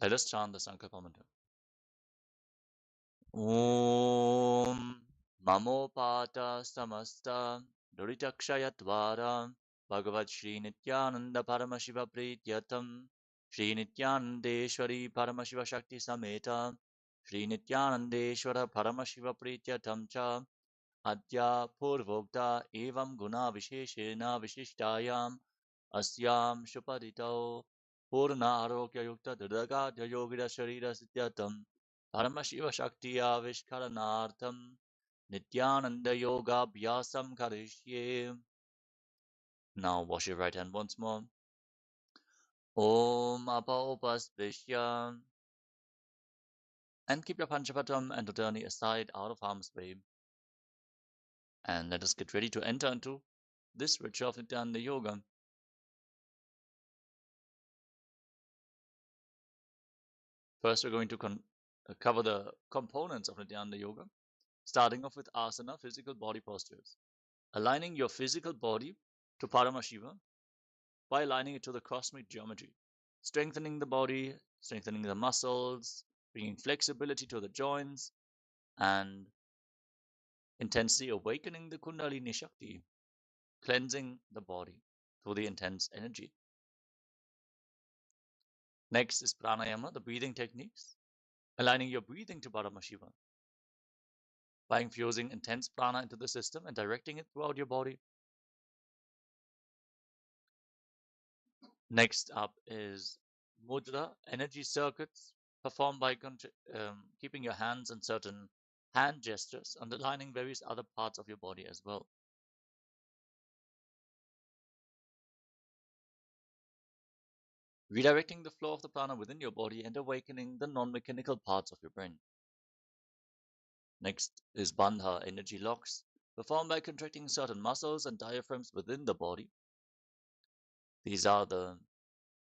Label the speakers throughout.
Speaker 1: Let us chant the Sankalpa mantra. Om Mamopata Samasta Duritakshayatvaram Bhagavad Shri Nityananda Paramashiva Prityatam Shri Nityanandeshwari Paramashiva Shakti Sameta Shri Nityanandeshwara Paramashiva Prityatam Cha Adya Purvokta Evam Guna Visheshena Vishishtayam Asyam Shupadito Purna Arokya Yukta Dadaga Yogida Sharira Sityatam Paramashiva Shakti Avishkaranartham Nityananda Yoga Bhyasam Karishye. Now wash your right hand once more. Om Apaopaspishya. And keep your Panchapatam and Udani aside out of harm's way. And let us get ready to enter into this ritual of Nityananda Yoga. First, we're going to cover the components of Nityananda Yoga, starting off with asana, physical body postures. Aligning your physical body to Paramashiva by aligning it to the cosmic geometry, strengthening the body, strengthening the muscles, bringing flexibility to the joints, and intensely awakening the Kundalini Shakti, cleansing the body through the intense energy. Next is pranayama, the breathing techniques, aligning your breathing to Paramashiva by infusing intense prana into the system and directing it throughout your body. Next up is mudra, energy circuits performed by keeping your hands in certain hand gestures, underlining various other parts of your body as well. Redirecting the flow of the prana within your body and awakening the non-mechanical parts of your brain. Next is bandha, energy locks, performed by contracting certain muscles and diaphragms within the body. These are the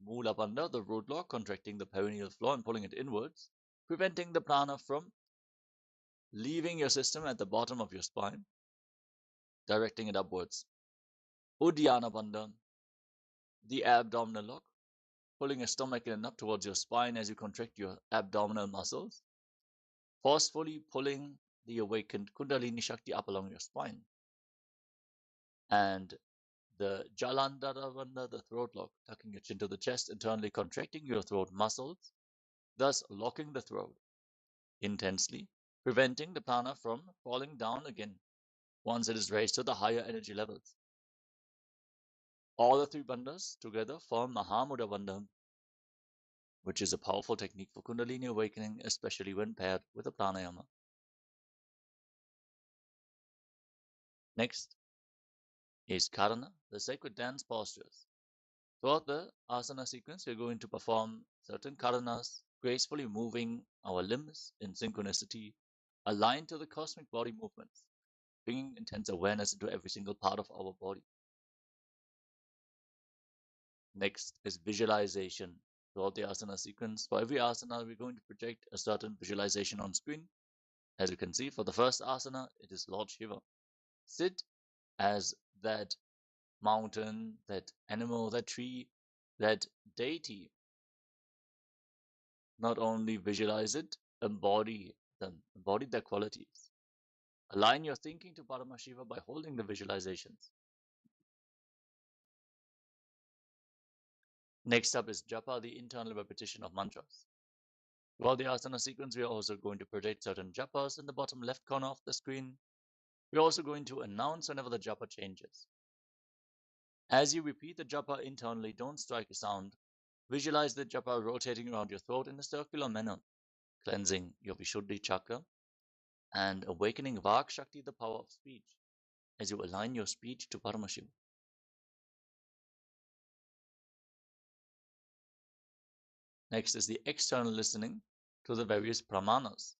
Speaker 1: mula bandha, the root lock, contracting the perineal floor and pulling it inwards, preventing the prana from leaving your system at the bottom of your spine, directing it upwards. Uddiyana bandha, the abdominal lock, pulling your stomach in and up towards your spine as you contract your abdominal muscles, forcefully pulling the awakened Kundalini Shakti up along your spine. And the Jalandhara bandha, the throat lock, tucking your chin to the chest, internally contracting your throat muscles, thus locking the throat intensely, preventing the prana from falling down again once it is raised to the higher energy levels. All the three bandhas together form Mahamudra bandha, which is a powerful technique for Kundalini awakening, especially when paired with a pranayama. Next is Karana, the sacred dance postures. Throughout the asana sequence, we're going to perform certain Karanas, gracefully moving our limbs in synchronicity, aligned to the cosmic body movements, bringing intense awareness into every single part of our body. Next is visualization. Throughout the asana sequence, for every asana, we're going to project a certain visualization on screen. As you can see, for the first asana, it is Lord Shiva. Sit as that mountain, that animal, that tree, that deity. Not only visualize it, embody them, embody their qualities. Align your thinking to Paramashiva by holding the visualizations. Next up is japa, the internal repetition of mantras. Throughout the asana sequence, we are also going to project certain japas in the bottom left corner of the screen. We're also going to announce whenever the japa changes. As you repeat the japa internally, don't strike a sound. Visualize the japa rotating around your throat in a circular manner, cleansing your Vishuddhi chakra and awakening Vak Shakti, the power of speech, as you align your speech to Paramashiva. Next is the external listening to the various pramanas.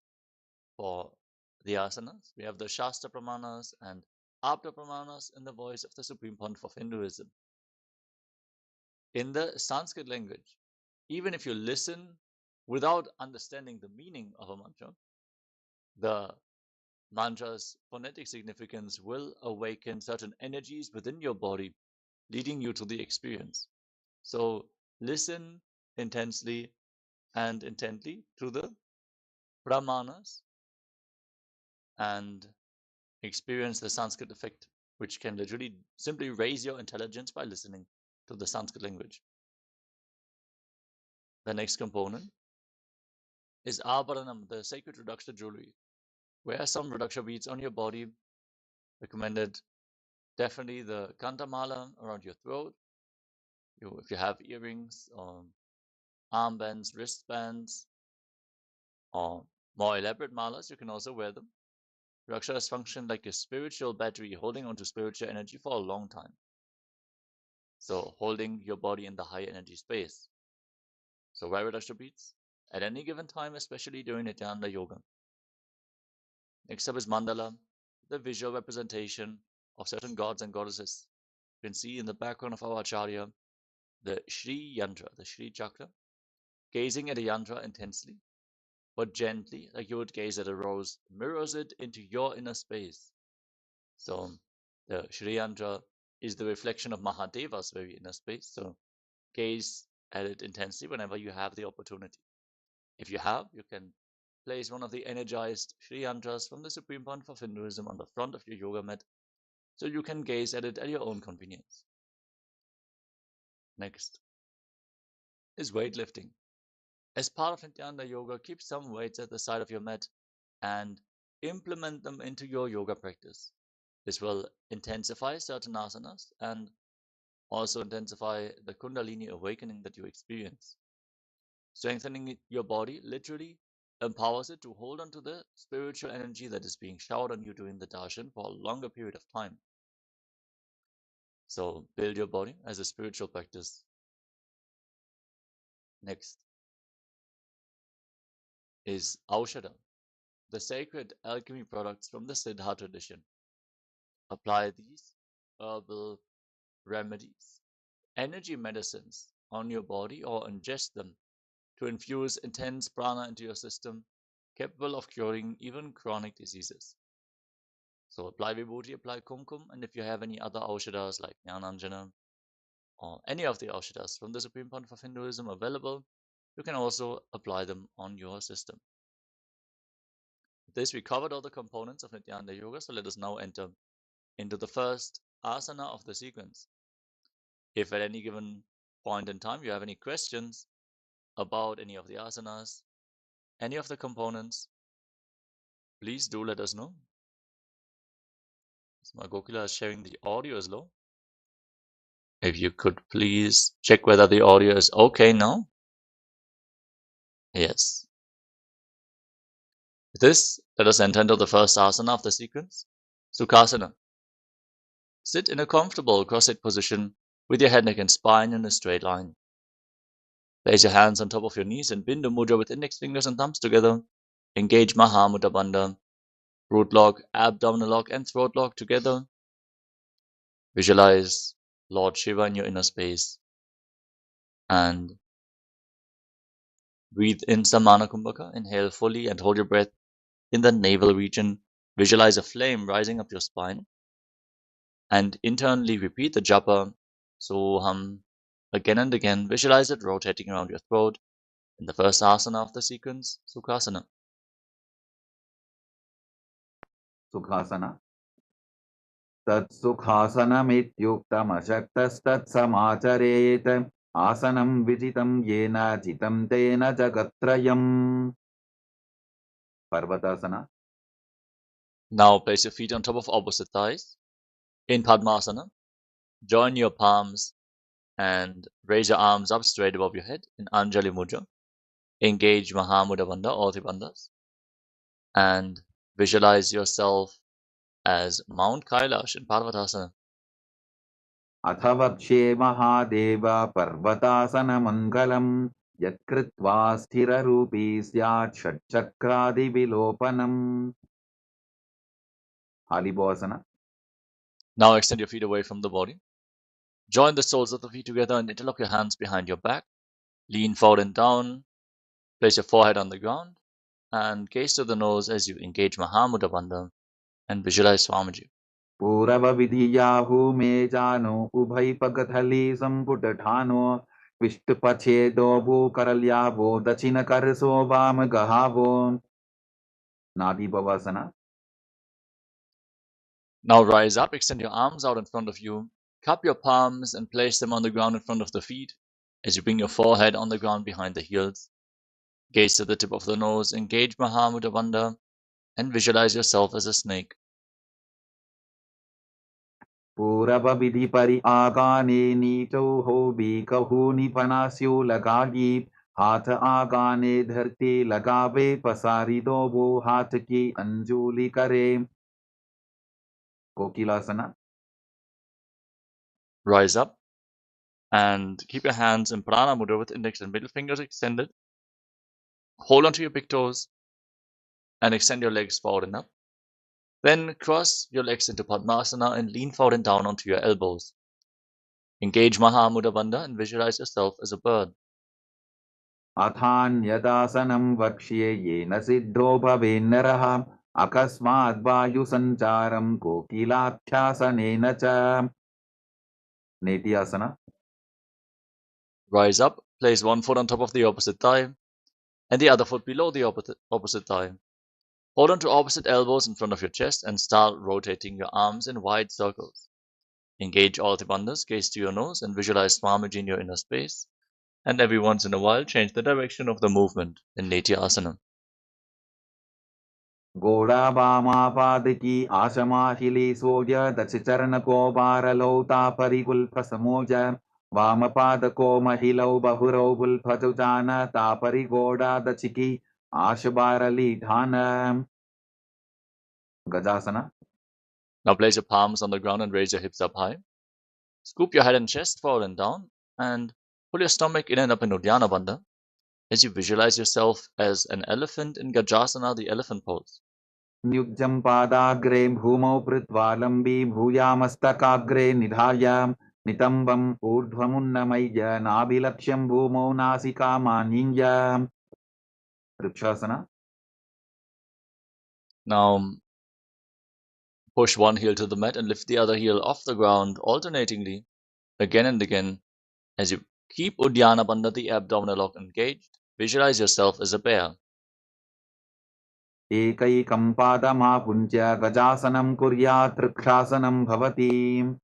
Speaker 1: For the asanas, we have the Shastra pramanas and Apta pramanas in the voice of the Supreme Pontiff of Hinduism. In the Sanskrit language, even if you listen without understanding the meaning of a mantra, the mantra's phonetic significance will awaken certain energies within your body, leading you to the experience. So listen intensely, and intently through the brahmanas and experience the Sanskrit effect, which can literally simply raise your intelligence by listening to the Sanskrit language. The next component is Abharanam, the sacred Rudraksha jewelry. Wear some Rudraksha beads on your body. Recommended definitely the Kantamala around your throat. If you have earrings or armbands, wristbands, or more elaborate malas, you can also wear them. Rudraksha has functioned like a spiritual battery holding onto spiritual energy for a long time. So holding your body in the high energy space. So wear Rudraksha beads at any given time, especially during Nityananda Yoga. Next up is Mandala, the visual representation of certain gods and goddesses. You can see in the background of our Acharya the Shri Yantra, the Shri Chakra, gazing at a yantra intensely, but gently, like you would gaze at a rose, mirrors it into your inner space. So the Shri Yantra is the reflection of Mahadeva's very inner space. So gaze at it intensely whenever you have the opportunity. If you have, you can place one of the energized Shri Yantras from the Supreme Pontiff of Hinduism on the front of your yoga mat, so you can gaze at it at your own convenience. Next is weightlifting. As part of Nityananda Yoga, keep some weights at the side of your mat and implement them into your yoga practice. This will intensify certain asanas and also intensify the Kundalini awakening that you experience. Strengthening your body literally empowers it to hold on to the spiritual energy that is being showered on you during the darshan for a longer period of time. So build your body as a spiritual practice. Next is Aushadha, the sacred alchemy products from the Siddha tradition. Apply these herbal remedies, energy medicines on your body or ingest them to infuse intense prana into your system, capable of curing even chronic diseases. So apply vibhuti, apply kumkum, and if you have any other aushadhas like Jnananjana or any of the aushadhas from the Supreme Pontiff of Hinduism available, you can also apply them on your system. With this, we covered all the components of Nityananda Yoga, so let us now enter into the first asana of the sequence. If at any given point in time you have any questions about any of the asanas, any of the components, please do let us know. So my Gokula is sharing the audio is low. If you could please check whether the audio is okay now. Yes. With this, let us enter into the first asana of the sequence, Sukhasana. Sit in a comfortable cross-legged position with your head, neck, and spine in a straight line. Place your hands on top of your knees and Bindu Mudra with index fingers and thumbs together. Engage Mahamudra Bandha, root lock, abdominal lock, and throat lock together. Visualize Lord Shiva in your inner space and breathe in Samana Kumbhaka. Inhale fully and hold your breath in the navel region. Visualize a flame rising up your spine and internally repeat the japa Soham again and again. Visualize it rotating around your throat in the first asana of the sequence, Sukhasana.
Speaker 2: Sukhasana. तत्सुखासनमित्युक्तमशक्तस्तत्समाचरेत् आसनं विजितं येन जितं तेन जगत्त्रयम्. Parvatasana.
Speaker 1: Now place your feet on top of opposite thighs in Padmasana. Join your palms and raise your arms up straight above your head in Anjali Mudra. Engage Mahamudra Bandha, all three bandhas, and visualize yourself as Mount Kailash in Parvatasana.
Speaker 2: अथ वक्ष्ये महादेव पर्वतासनमङ्गलम् यत्कृत्वा स्थिररूपी स्यात् षट्चक्रादिविलोपनम्. Halibhasana.
Speaker 1: Now extend your feet away from the body. Join the soles of the feet together and interlock your hands behind your back. Lean forward and down. Place your forehead on the ground and gaze to the nose as you engage Mahamudra Bandha and visualize Swamiji.
Speaker 2: पूरवविधियाहु मे जानो उभयपगथली सम्पुटठानो Vishtupachedo karalyavo dachina karso vam gahavo. Nadi Bhavasana.
Speaker 1: Now rise up, extend your arms out in front of you, cup your palms and place them on the ground in front of the feet as you bring your forehead on the ground behind the heels. Gaze to the tip of the nose, engage Mahimudra Bandha, and visualize yourself as a snake.
Speaker 2: Purava vidhi pari agane nito ho bhi kahu nipanasyo lagagi. हाथ आगाने धरते लगावे पसारी दो वो हाथ की अंजुली करे. Kokilasana.
Speaker 1: Rise up and keep your hands in Prana Mudra with index and middle fingers extended. Hold onto your big toes and extend your legs forward and up. Then cross your legs into Padmasana and lean forward and down onto your elbows. Engage Mahimudra Bandha and visualize yourself as a bird.
Speaker 2: अथान्यदासनं वक्ष्ये येन सिद्धो भवेन्नरः अकस्माद् वायुसञ्चारं कोकिलाभ्यासनेन च. Netyasana.
Speaker 1: Rise up, place one foot on top of the opposite thigh and the other foot below the opposite thigh. Hold onto opposite elbows in front of your chest and start rotating your arms in wide circles. Engage all the bandhas, gaze to your nose and visualize Swamiji in your inner space. And every once in a while, change the direction of the movement in Netyasana.
Speaker 2: घोड़ा वामापाद की आशमाहिली सोज दश चरण को बारलौता परिकुल्फ समोज वामपाद को महिलौ बहुरौ बुल्फजुजान तापरि घोड़ा दचिकी आश बारली ढान. Gajasana.
Speaker 1: Now place your palms on the ground and raise your hips up high. Scoop your head and chest forward and down, and pull your stomach in and up in Uddiyana Bandha as you visualize yourself as an elephant in Gajasana, the elephant pose.
Speaker 2: Nyujjam padagre bhumau prithva lambi bhuyamastakaagre nidhaya nitambam urdhvamunnamaya nabilaksham bhumau nasika maninya. Vrikshasana.
Speaker 1: Now push one heel to the mat and lift the other heel off the ground alternatingly again and again as you keep Uddiyana Bandha, the abdominal lock, engaged. Visualize yourself as a bear.
Speaker 2: एकैकं पादमापुञ्ज्य गजासनं कुर्यात् वृक्षासनं भवति.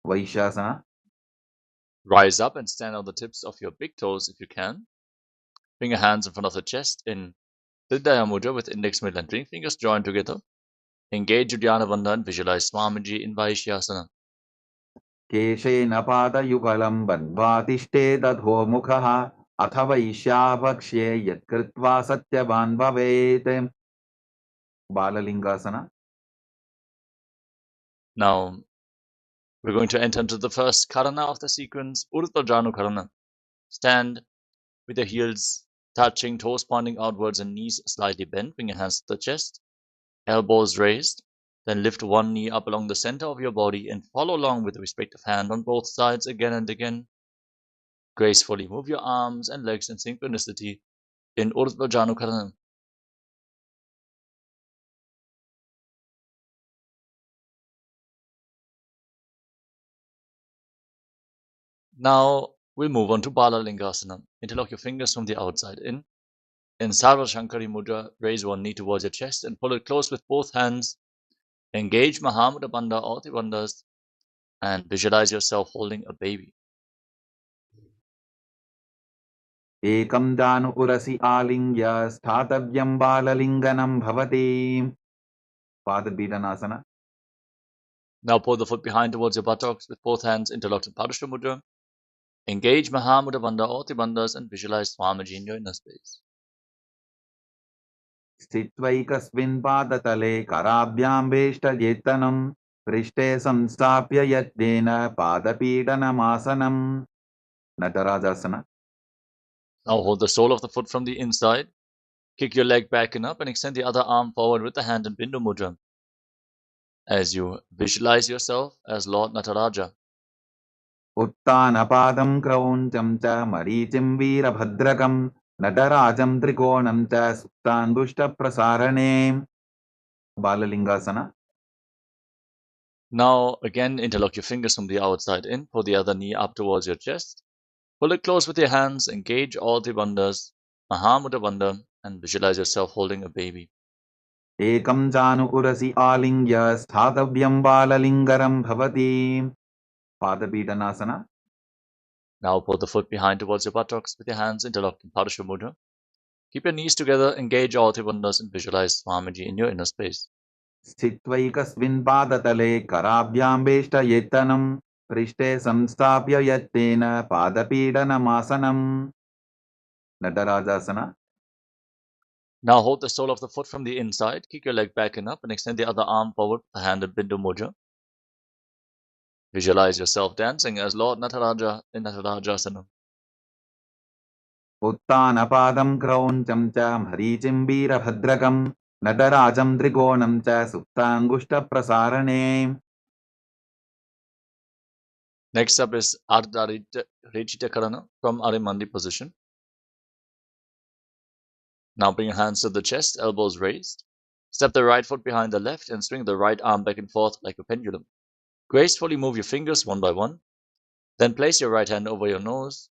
Speaker 2: Vaishasana.
Speaker 1: Rise up and stand on the tips of your big toes if you can. Bring your hands in front of the chest in Siddhaya Mudra with index, middle and ring fingers joined together. Engage Uddiyana Bandha and visualize Swamiji in Vaishyasana.
Speaker 2: केशेन पादयुगलं बन्ध्वा तिष्ठेदधोमुखः अथ वैश्यावक्ष्ये यत्कृत्वा सत्यवान् भवेत्. Balalingasana.
Speaker 1: Now, we're going to enter into the first Karana of the sequence, Urdhva Janu Karana. Stand with your heels touching, toes pointing outwards and knees slightly bent. Bring your hands to the chest, elbows raised. Then lift one knee up along the center of your body and follow along with the respective hand on both sides again and again. Gracefully move your arms and legs in synchronicity in Urdhva Janu Karana. Now we'll move on to Balalingasana. Interlock your fingers from the outside in. In Sarva Shankari Mudra, raise one knee towards your chest and pull it close with both hands. Engage Mahimudra Bandha, all the bandhas, and visualize yourself holding a baby.
Speaker 2: एकं दानु उरसि आलिङ्ग्य स्थातव्यं बाललिङ्गनं भवति. Padabidhanasana.
Speaker 1: Now pull the foot behind towards your buttocks with both hands interlocked in Padashra Mudra. Engage Mahimudra Bandha, all the bandhas, and visualize Swamiji in your inner space.
Speaker 2: स्थित्वैकस्मिन् पादतले कराभ्यां वेष्टयेत्तनं पृष्ठे संस्थाप्य यत्नेन पादपीडनमासनं. Natarajasana.
Speaker 1: Now hold the sole of the foot from the inside. Kick your leg back and up and extend the other arm forward with the hand in Bindu Mudra as you visualize yourself as Lord Nataraja.
Speaker 2: उत्तानपादं क्रौञ्चं च मरीचिं वीरभद्रकं नटराजं त्रिकोणं च सुप्तान्बुष्टप्रसारणे. Balalingasana.
Speaker 1: Now again interlock your fingers from the outside in. Pull the other knee up towards your chest. Pull it close with your hands, engage all the bandhas, Mahamudra bandha, and visualize yourself holding a baby.
Speaker 2: Ekam janu urasi alingya sthathavyam balalingaram bhavati. Padapidhanasana.
Speaker 1: Now pull the foot behind towards your buttocks with your hands interlocked in Padasha Mudra. Keep your knees together, engage all the bandhas, and visualize Swamiji in your inner space.
Speaker 2: Sthitvaikasmin padatale karabhyam yettanam prishte samstapya yattena padapidhanamasanam. Natarajasana.
Speaker 1: Now hold the sole of the foot from the inside, kick your leg back and up, and extend the other arm forward with the hand in Bindu Mudra. Visualize yourself dancing as Lord Nataraja in Natarajasana.
Speaker 2: Uttanapadam krauncham cha maricim veerabhadrakam nadarajam trikonam cha suptangushta prasarane.
Speaker 1: Next up is Ardha Rejita Karana from Arimandi position. Now bring your hands to the chest, elbows raised. Step the right foot behind the left and swing the right arm back and forth like a pendulum. Gracefully move your fingers one by one. Then place your right hand over your nose,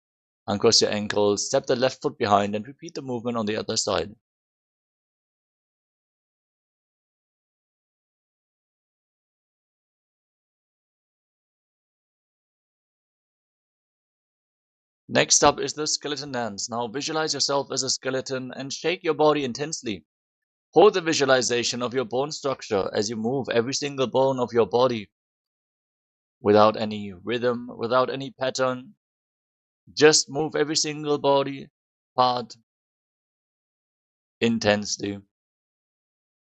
Speaker 1: uncross your ankles, step the left foot behind, and repeat the movement on the other side. Next up is the skeleton dance. Now visualize yourself as a skeleton and shake your body intensely. Hold the visualization of your bone structure as you move every single bone of your body without any rhythm, without any pattern. Just move every single body part intensely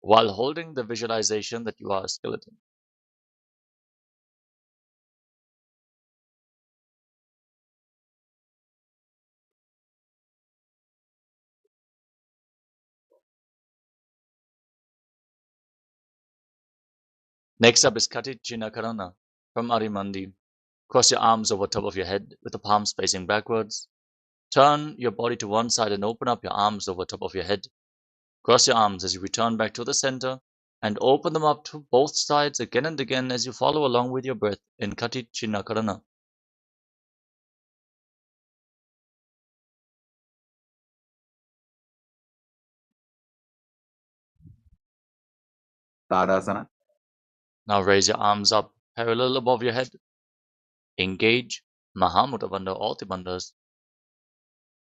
Speaker 1: while holding the visualization that you are a skeleton. Next up is Katicina Karana from Arimandi. Cross your arms over top of your head with the palms facing backwards. Turn your body to one side and open up your arms over top of your head. Cross your arms as you return back to the center and open them up to both sides again and again as you follow along with your breath in Katicina Karana.
Speaker 2: Tadasana.
Speaker 1: Now raise your arms up parallel above your head. Engage Mahamudra bandha, all the bandhas.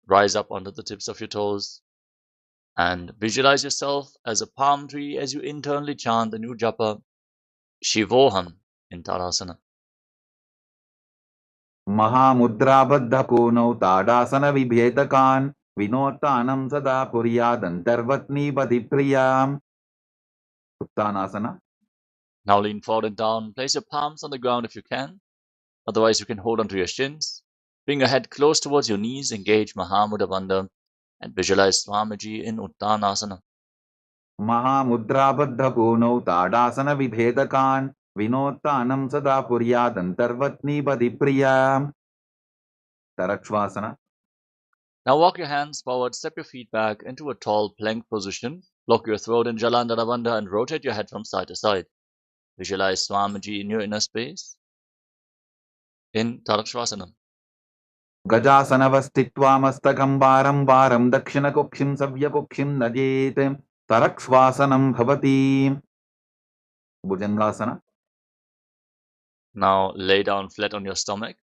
Speaker 1: Rise up onto the tips of your toes and visualize yourself as a palm tree as you internally chant the new japa Shivoham in Tadasana.
Speaker 2: Mahamudra kono tadasana vibhetakan vinotanam sada puryadantarvatni patipriyam. Uttanasana.
Speaker 1: Now lean forward and down. Place your palms on the ground if you can. Otherwise, you can hold onto your shins. Bring your head close towards your knees. Engage Mahamudra bandha and visualize Swamiji in Uttanasana.
Speaker 2: Mahamudra kono tadasana vibhetakan vinotanam sada puryadantarvatni patipriyam. Tarakshvasana.
Speaker 1: Now walk your hands forward, step your feet back into a tall plank position. Block your throat in Jalandhara bandha and rotate your head from side to side. Visualize Swamiji in your inner space in Tarakshvasana.
Speaker 2: Gajasanavastitva mastakam varam varam dakshina kokshim savya kokshim najet tarakshvasanam bhavati. Bhujangasana.
Speaker 1: Now lay down flat on your stomach.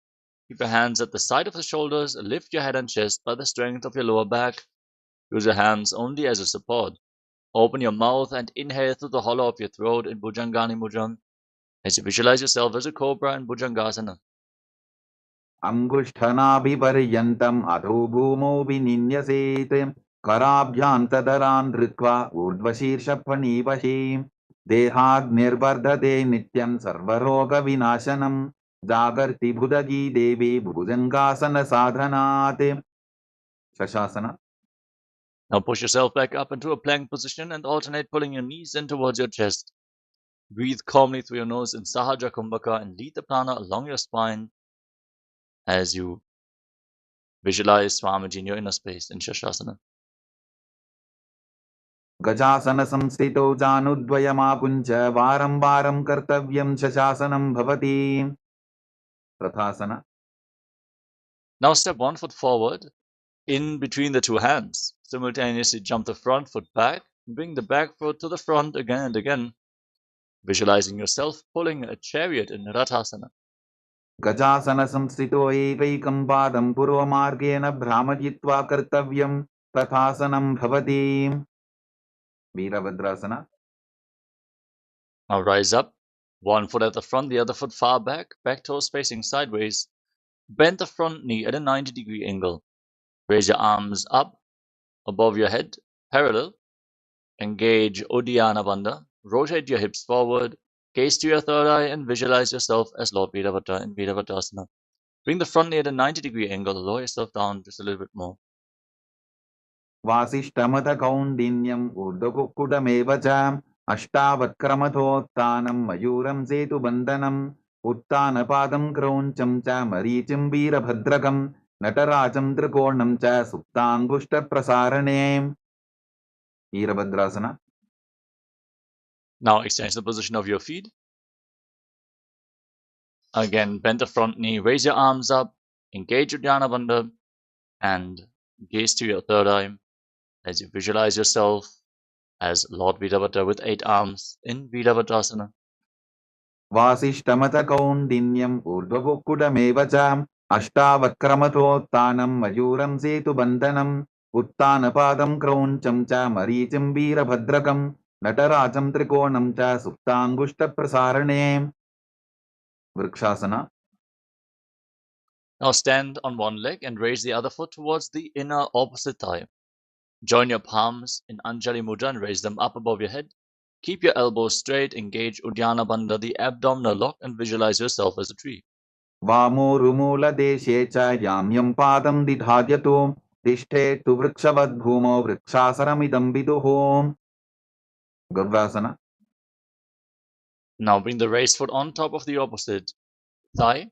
Speaker 1: Keep your hands at the side of the shoulders. Lift your head and chest by the strength of your lower back. Use your hands only as a support. Open your mouth and inhale through the hollow of your throat in Bhujangani Mudra as you visualize yourself as a cobra in Bhujangasana.
Speaker 2: Angushthanabhiparyantam adho bhumo vininyaset karabhyantadaran dhritva urdhvashirsha phanivashim dehad nirbardhate nityam sarvaroga vinashanam jagarti bhudagi devi bhujangasana sadhanate. Shashasana.
Speaker 1: Now push yourself back up into a plank position and alternate pulling your knees in towards your chest. Breathe calmly through your nose in Sahaja Kumbhaka and lead the prana along your spine as you visualize Swamiji in your inner space in Shashasana.
Speaker 2: Gajasana samstito janudvayamapuncha varam varam kartavyam shashasanam bhavati. Prathasana.
Speaker 1: Now step 1 foot forward, in between the two hands. Simultaneously jump the front foot back, and bring the back foot to the front again and again, visualizing yourself pulling a chariot in Rathasana.
Speaker 2: गजासन संस्थितो एकैकं पादं पूर्वमार्गेण भ्रामयित्वा कर्तव्यं तथासनं भवति. Virabhadrasana.
Speaker 1: Now rise up, one foot at the front, the other foot far back toes facing sideways. Bend the front knee at a 90-degree angle. Raise your arms up above your head, parallel. Engage Uddiyana Bandha. Rotate your hips forward. Gaze to your third eye and visualize yourself as Lord Virabhadra in Virabhadrasana. Bring the front knee at a 90-degree angle. Lower yourself down just a little bit more.
Speaker 2: वासिष्ठमथ कौण्डिन्यम् ऊर्ध्वकुक्कुटमेव च अष्टावक्रमथोत्थानं मयूरं सेतुबन्धनम् उत्थानपादं क्रौञ्चं च मरीचिं वीरभद्रकं नटराजं त्रिकोणं च सुप्ताङ्गुष्ठप्रसारणे. Virabhadrasana.
Speaker 1: Now extend the position of your feet. Again, bend the front knee, raise your arms up, engage Uddiyana Bandha, and gaze to your third eye as you visualize yourself as Lord Virabhadra with 8 arms in Virabhadrasana.
Speaker 2: वासिष्ठमथ कौण्डिन्यम् ऊर्ध्वकुक्कुटमेव च अष्टावक्रमथोत्थानं मयूरं सेतुबन्धनम् उत्थानपादं क्रौञ्चं च मरीचिं वीरभद्रकं नटराजं त्रिकोणं च सुप्ताङ्गुष्ठप्रसारणे. Vrikshasana.
Speaker 1: Now stand on one leg and raise the other foot towards the inner opposite thigh. Join your palms in Anjali Mudra and raise them up above your head. Keep your elbows straight, engage Uddiyana Bandha, the abdominal lock, and visualize yourself as a tree.
Speaker 2: वामोरुमूलदेशे च याम्यं पादं दिधार्यतु तिष्ठेत्तु वृक्षवद्भूमौ वृक्षासनमिदं विदुः. गर्भासना.
Speaker 1: Now bring the raised foot on top of the opposite thigh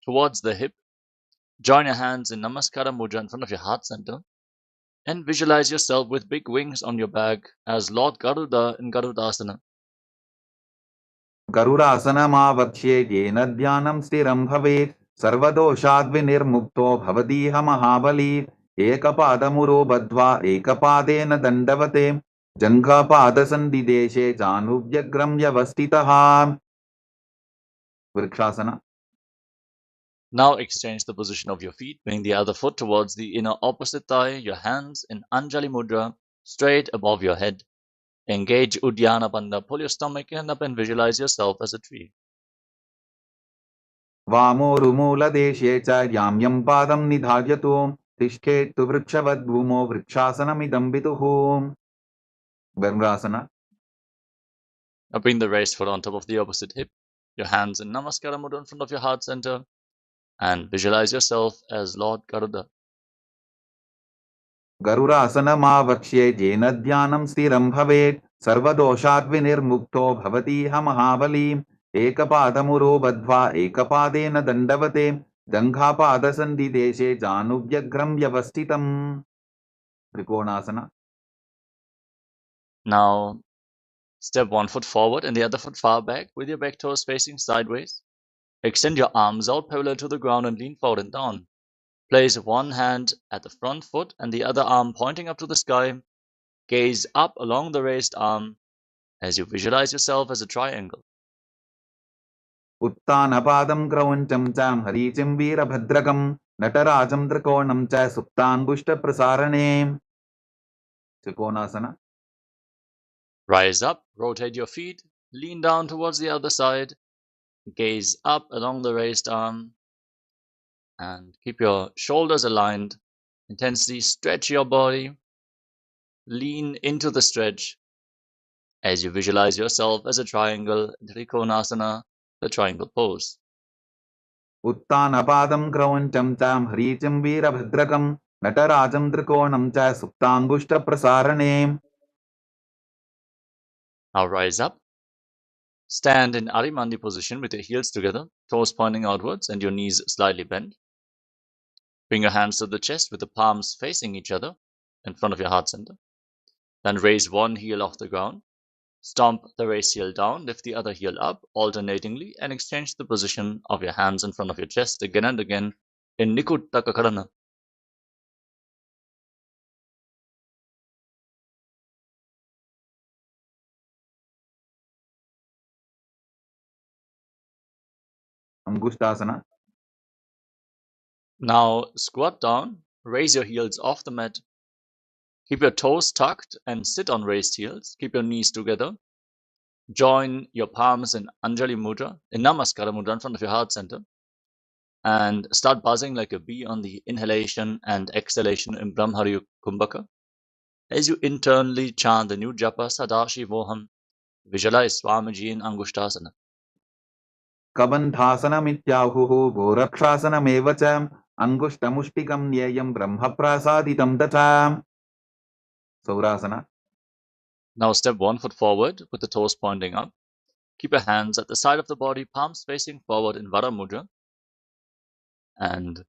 Speaker 1: towards the hip. Join your hands in Namaskara Mudra in front of your heart center and visualize yourself with big wings on your back as Lord Garuda in Garudasana.
Speaker 2: गरुडासनमावक्ष्ये येन ध्यानं स्थिरं भवेत् सर्वदोषाद्विनिर्मुक्तो भवतीह महाबली. एकपादमुरो बद्ध्वा एकपादेन दण्डवते जङ्घापादसन्धिदेशे जानुभ्यग्रं व्यवस्थितः. Vrikshasana.
Speaker 1: Now exchange the position of your feet, bring the other foot towards the inner opposite thigh, your hands in Anjali Mudra, straight above your head. Engage Uddiyana Bandha, pull your stomach in up and visualize yourself as a tree.
Speaker 2: वामोरुमूलदेशे च याम्यं पादं निधार्यतु तिष्ठेत्तु वृक्षवद्भूमौ वृक्षासनमिदं विदुः. गर्भासना.
Speaker 1: Now bring the raised foot on top of the opposite hip, your hands in Namaskara Mudra in front of your heart center, and visualize yourself as Lord Garuda.
Speaker 2: गरुडासनमावक्ष्ये येन ध्यानं स्थिरं भवेत् सर्वदोषाद्विनिर्मुक्तो भवतीह महाबली. एकपादमुरो बद्ध्वा एकपादेन दण्डवते जङ्घापादसन्धिदेशे जानुभ्यग्रं व्यवस्थितम्. त्रिकोणासना.
Speaker 1: Now step one foot forward and the other foot far back with your back toes facing sideways. Extend your arms out parallel to the ground and lean forward and down. Place one hand at the front foot and the other arm pointing up to the sky. Gaze up along the raised arm as you visualize yourself as a triangle.
Speaker 2: उत्थानपादं क्रौञ्चं च मरीचिं वीरभद्रकं नटराजं त्रिकोणं च सुप्ताङ्गुष्ठप्रसारणे. त्रिकोणासना.
Speaker 1: Rise up, rotate your feet, lean down towards the other side, gaze up along the raised arm, and keep your shoulders aligned. Intensely stretch your body. Lean into the stretch as you visualize yourself as a triangle, Trikonasana, the triangle pose.
Speaker 2: उत्थानपादं क्रौञ्चं च मरीचिं वीरभद्रकं नटराजं त्रिकोणं च सुप्ताङ्गुष्ठप्रसारणे.
Speaker 1: Now rise up. Stand in Arimandi position with your heels together, toes pointing outwards and your knees slightly bent. Bring your hands to the chest with the palms facing each other in front of your heart center. Then raise one heel off the ground. Stomp the raised heel down, lift the other heel up alternatingly, and exchange the position of your hands in front of your chest again and again, in Nikutta Karana.
Speaker 2: Angushtasana.
Speaker 1: Now squat down, raise your heels off the mat. Keep your toes tucked and sit on raised heels. Keep your knees together. Join your palms in Anjali Mudra, in Namaskara Mudra in front of your heart center. And start buzzing like a bee on the inhalation and exhalation in Brahmari Kumbhaka. As you internally chant the new japa Sadashivoham, visualize Swamiji in Angushtasana.
Speaker 2: कबन्धासनमित्याहुः गोरक्षासनमेव च अङ्गुष्टमुष्टिकं न्येयं ब्रह्मप्रासादितं तथा. Saurasana.
Speaker 1: Now step 1 foot forward with the toes pointing up. Keep your hands at the side of the body, palms facing forward in Vara Mudra. And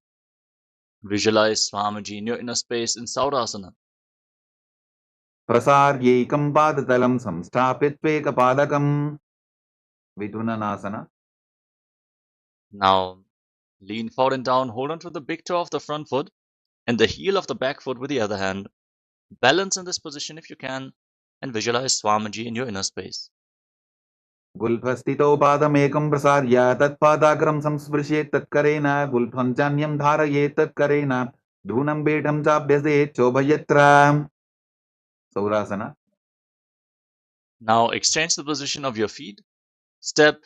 Speaker 1: visualize Swamiji in your inner space in Saurasana.
Speaker 2: प्रसार्यैकं पादतलं संस्थाप्यत्वेकपादकं विधुननासना.
Speaker 1: Now lean forward and down, hold on to the big toe of the front foot and the heel of the back foot with the other hand. Balance in this position if you can, and visualize Swamiji in your inner space.
Speaker 2: गुल्फस्थितौ पादमेकं प्रसार्य तत्पादाग्रं संस्पृशेत् तत्करेण गुल्फं चान्यं धारयेत् तत्करेण धूनं पीठं चाभ्यसेत् चोभयत्र. Saurasana.
Speaker 1: Now exchange the position of your feet. Step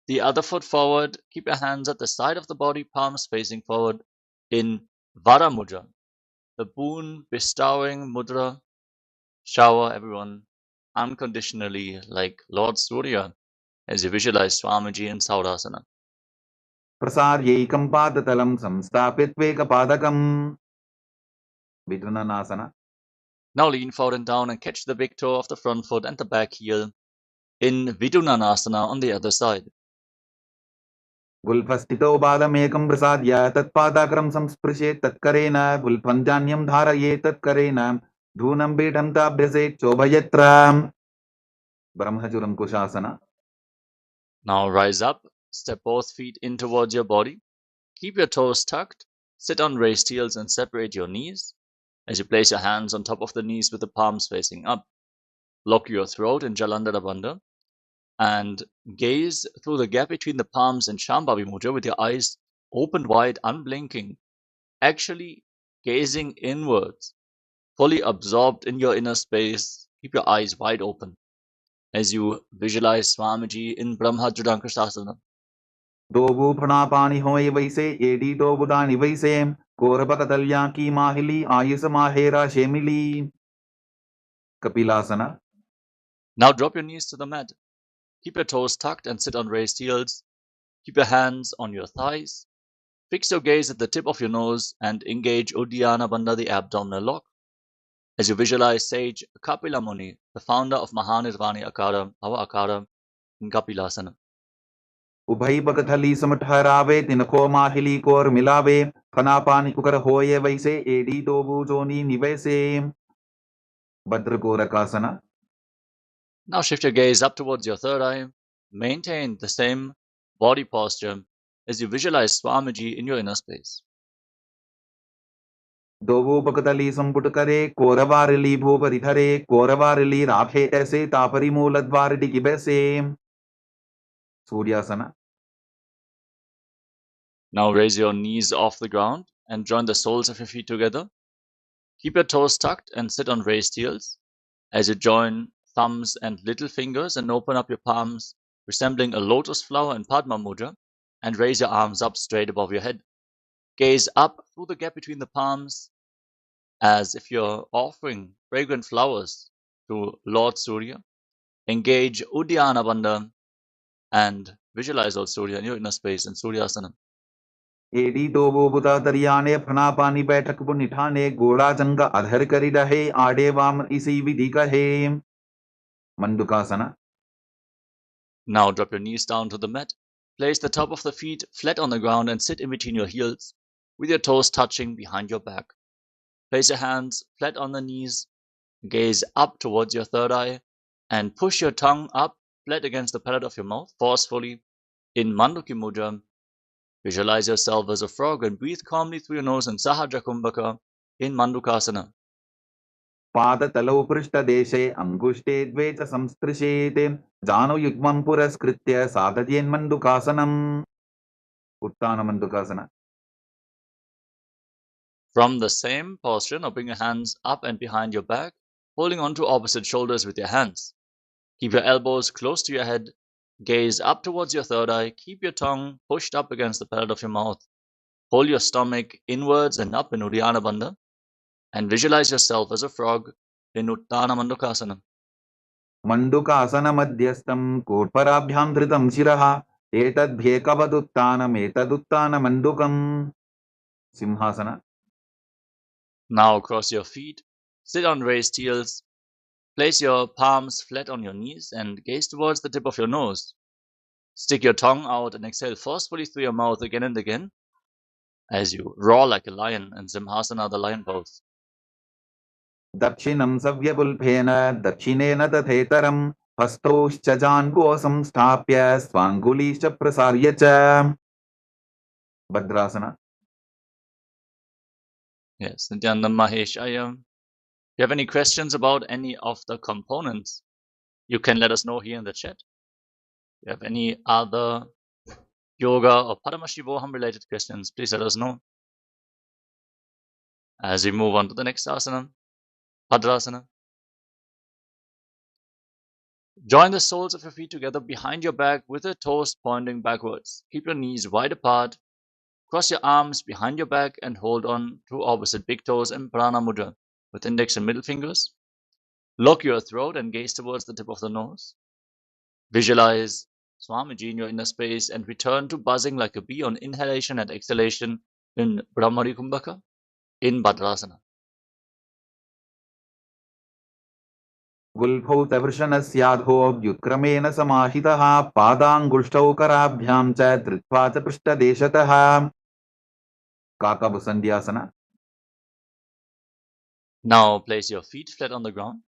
Speaker 1: the other foot forward. Keep your hands at the side of the body, palms facing forward in Vara Mudra, the boon bestowing mudra. Shower everyone unconditionally like Lord Surya as you visualize Swamiji in Saurasana.
Speaker 2: प्रसार्यैकं पादतलं संस्थाप्यत्वेकपादकं विधुननासना.
Speaker 1: Now lean forward and down and catch the big toe of the front foot and the back heel in Vidunanasana on the other side.
Speaker 2: गुल्फस्थितौ पादमेकं प्रसार्य तत्पादाग्रं संस्पृशेत् तत्करेण गुल्फं चान्यं धारयेत् तत्करेण धूनं पीठं चाभ्यसेत् चोभयत्र. ब्रह्मचुरं कुशासना.
Speaker 1: Now rise up, step both feet in towards your body. Keep your toes tucked, sit on raised heels and separate your knees. As you place your hands on top of the knees with the palms facing up, lock your throat in Jalandhara Bandha and gaze through the gap between the palms in Shambhavi Mudra with your eyes open wide, unblinking, actually gazing inwards, fully absorbed in your inner space. Keep your eyes wide open as you visualize Swamiji in Brahmajudankasasana.
Speaker 2: दोबू फणापानी होए वैसे AD दो बुदानी वैसे कोरबकतल्या की माहिली Ayush माहेरा शेमिली. कपिलासना.
Speaker 1: Now drop your knees to the mat. Keep your toes tucked and sit on raised heels. Keep your hands on your thighs. Fix your gaze at the tip of your nose and engage Uddiyana Bandha, the abdominal lock, as you visualize sage Kapila Muni, the founder of Mahanirvani Akara, our Akara, in Kapilasana.
Speaker 2: उभई बकथली सम ठहरावे तिनको माहिली core मिलावे फनापानी कुकर होए वैसे एडी दोबू जोनी निवैसे. भद्रकोरकासना.
Speaker 1: Now shift your gaze up towards your third eye. Maintain the same body posture as you visualize Swamiji in your inner space.
Speaker 2: दोबू बकथली संपुट करे कोरवारिली भूपरि धरे कोरवारिली राफे ऐसे तापरी मूल द्वार डिगी बैसे. सूर्यासना.
Speaker 1: Now raise your knees off the ground and join the soles of your feet together. Keep your toes tucked and sit on raised heels as you join thumbs and little fingers and open up your palms, resembling a lotus flower in Padma Mudra, and raise your arms up straight above your head. Gaze up through the gap between the palms as if you're offering fragrant flowers to Lord Surya. Engage Uddiyana Bandha and visualize Lord Surya in your inner space in Suryasana.
Speaker 2: एडी दोबू बुता दरियाने फनापानी बैठक बु निठाने गोड़ा जंगा अधर करी रहे आडे वाम इसी विधि कहे. मंडुकासना.
Speaker 1: Now drop your knees down to the mat. Place the top of the feet flat on the ground and sit in between your heels, with your toes touching behind your back. Place your hands flat on the knees, gaze up towards your third eye, and push your tongue up flat against the palate of your mouth forcefully in Manduki Mudra. Visualize yourself as a frog and breathe calmly through your nose in Sahaja Kumbhaka in Mandukasana.
Speaker 2: पादतलौ पृष्ठदेशे अङ्गुष्ठे द्वे च संस्पृशेत् जानुयुग्मं पुरस्कृत्य साधयेन्मण्डुकासनम् उत्तानमण्डुकासना.
Speaker 1: From the same posture, now bring your hands up and behind your back, holding on to opposite shoulders with your hands. Keep your elbows close to your head, gaze up towards your third eye, keep your tongue pushed up against the palate of your mouth. Hold your stomach inwards and up in Uddiyana Bandha, and visualize yourself as a frog in Uttana Mandukasana.
Speaker 2: मण्डुकासनमध्यस्थं कोट्पराभ्यां धृतं शिरः एतद्भ्येकवदुत्तानमेतदुत्तानमण्डुकम् सिंहासना.
Speaker 1: Now cross your feet, sit on raised heels, place your palms flat on your knees and gaze towards the tip of your nose. Stick your tongue out and exhale forcefully through your mouth again and again as you roar like a lion in Simhasana, the lion pose.
Speaker 2: दक्षिणं सव्यपुल्फेन दक्षिणेन तथेतरं हस्तौश्च जान्वो संस्थाप्य स्वाङ्गुलीश्च प्रसार्य च भद्रासना.
Speaker 1: Yes, Nityananda Mahesh, if you have any questions about any of the components, you can let us know here in the chat. If you have any other yoga or Paramashivoham related questions, please let us know. As we move on to the next asana, Bhadrasana. Join the soles of your feet together behind your back with the toes pointing backwards. Keep your knees wide apart. Cross your arms behind your back and hold on to opposite big toes in Prana Mudra with index and middle fingers. Lock your throat and gaze towards the tip of the nose. Visualize Swamiji in your inner space and return to buzzing like a bee on inhalation and exhalation in Brahmari Kumbhaka in Bhadrasana.
Speaker 2: गुल्फौ तवृषणस्याधोऽभ्युत्क्रमेण समाहितः पादाङ्गुष्ठौ कराभ्यां च धृत्वा च पृष्ठदेशतः काकभुसन्ध्यासना.
Speaker 1: Now place your feet flat on the ground.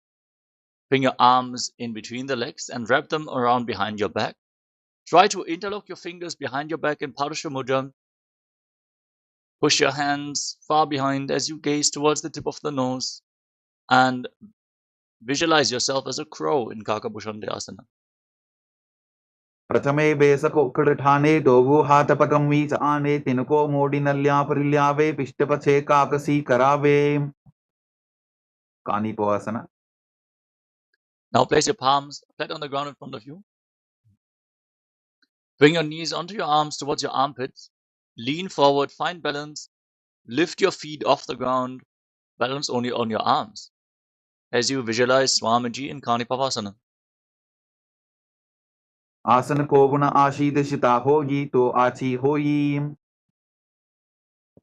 Speaker 1: Bring your arms in between the legs and wrap them around behind your back. Try to interlock your fingers behind your back in Parasha Mudra. Push your hands far behind as you gaze towards the tip of the nose and visualize yourself as a crow in Kakabhushandhyasana.
Speaker 2: प्रथमे बेसकोक्कड़ठाने Dogu हाथपकं वीच आने तिनको मोडिनल्या परिल्यावे पिष्टपछे काकसी करावे कानिपोआसना.
Speaker 1: Now place your palms flat on the ground in front of you. Bring your knees onto your arms towards your armpits. Lean forward, find balance. Lift your feet off the ground. Balance only on your arms as you visualize Swamiji in Kanipavasana.
Speaker 2: आसन को गुण आशीर्षिता होगी तो आची होई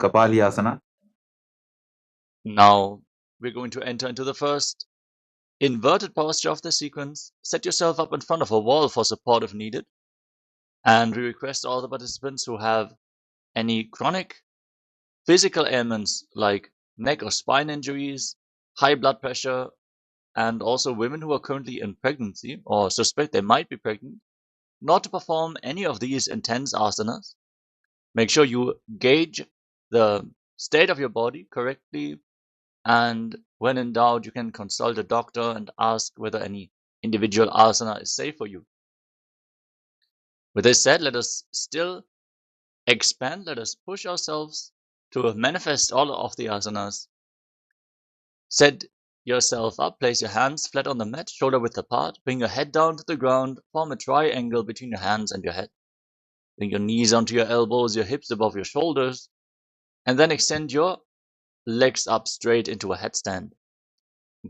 Speaker 2: कपालियासना.
Speaker 1: Now we're going to enter into the first inverted posture of the sequence. Set yourself up in front of a wall for support if needed. And we request all the participants who have any chronic physical ailments like neck or spine injuries, high blood pressure, and also women who are currently in pregnancy or suspect they might be pregnant, not to perform any of these intense asanas. Make sure you gauge the state of your body correctly, and when in doubt, you can consult a doctor and ask whether any individual asana is safe for you. With this said, let us still expand, let us push ourselves to manifest all of the asanas. Set yourself up, place your hands flat on the mat, shoulder width apart, bring your head down to the ground, form a triangle between your hands and your head. Bring your knees onto your elbows, your hips above your shoulders, and then extend your legs up straight into a headstand.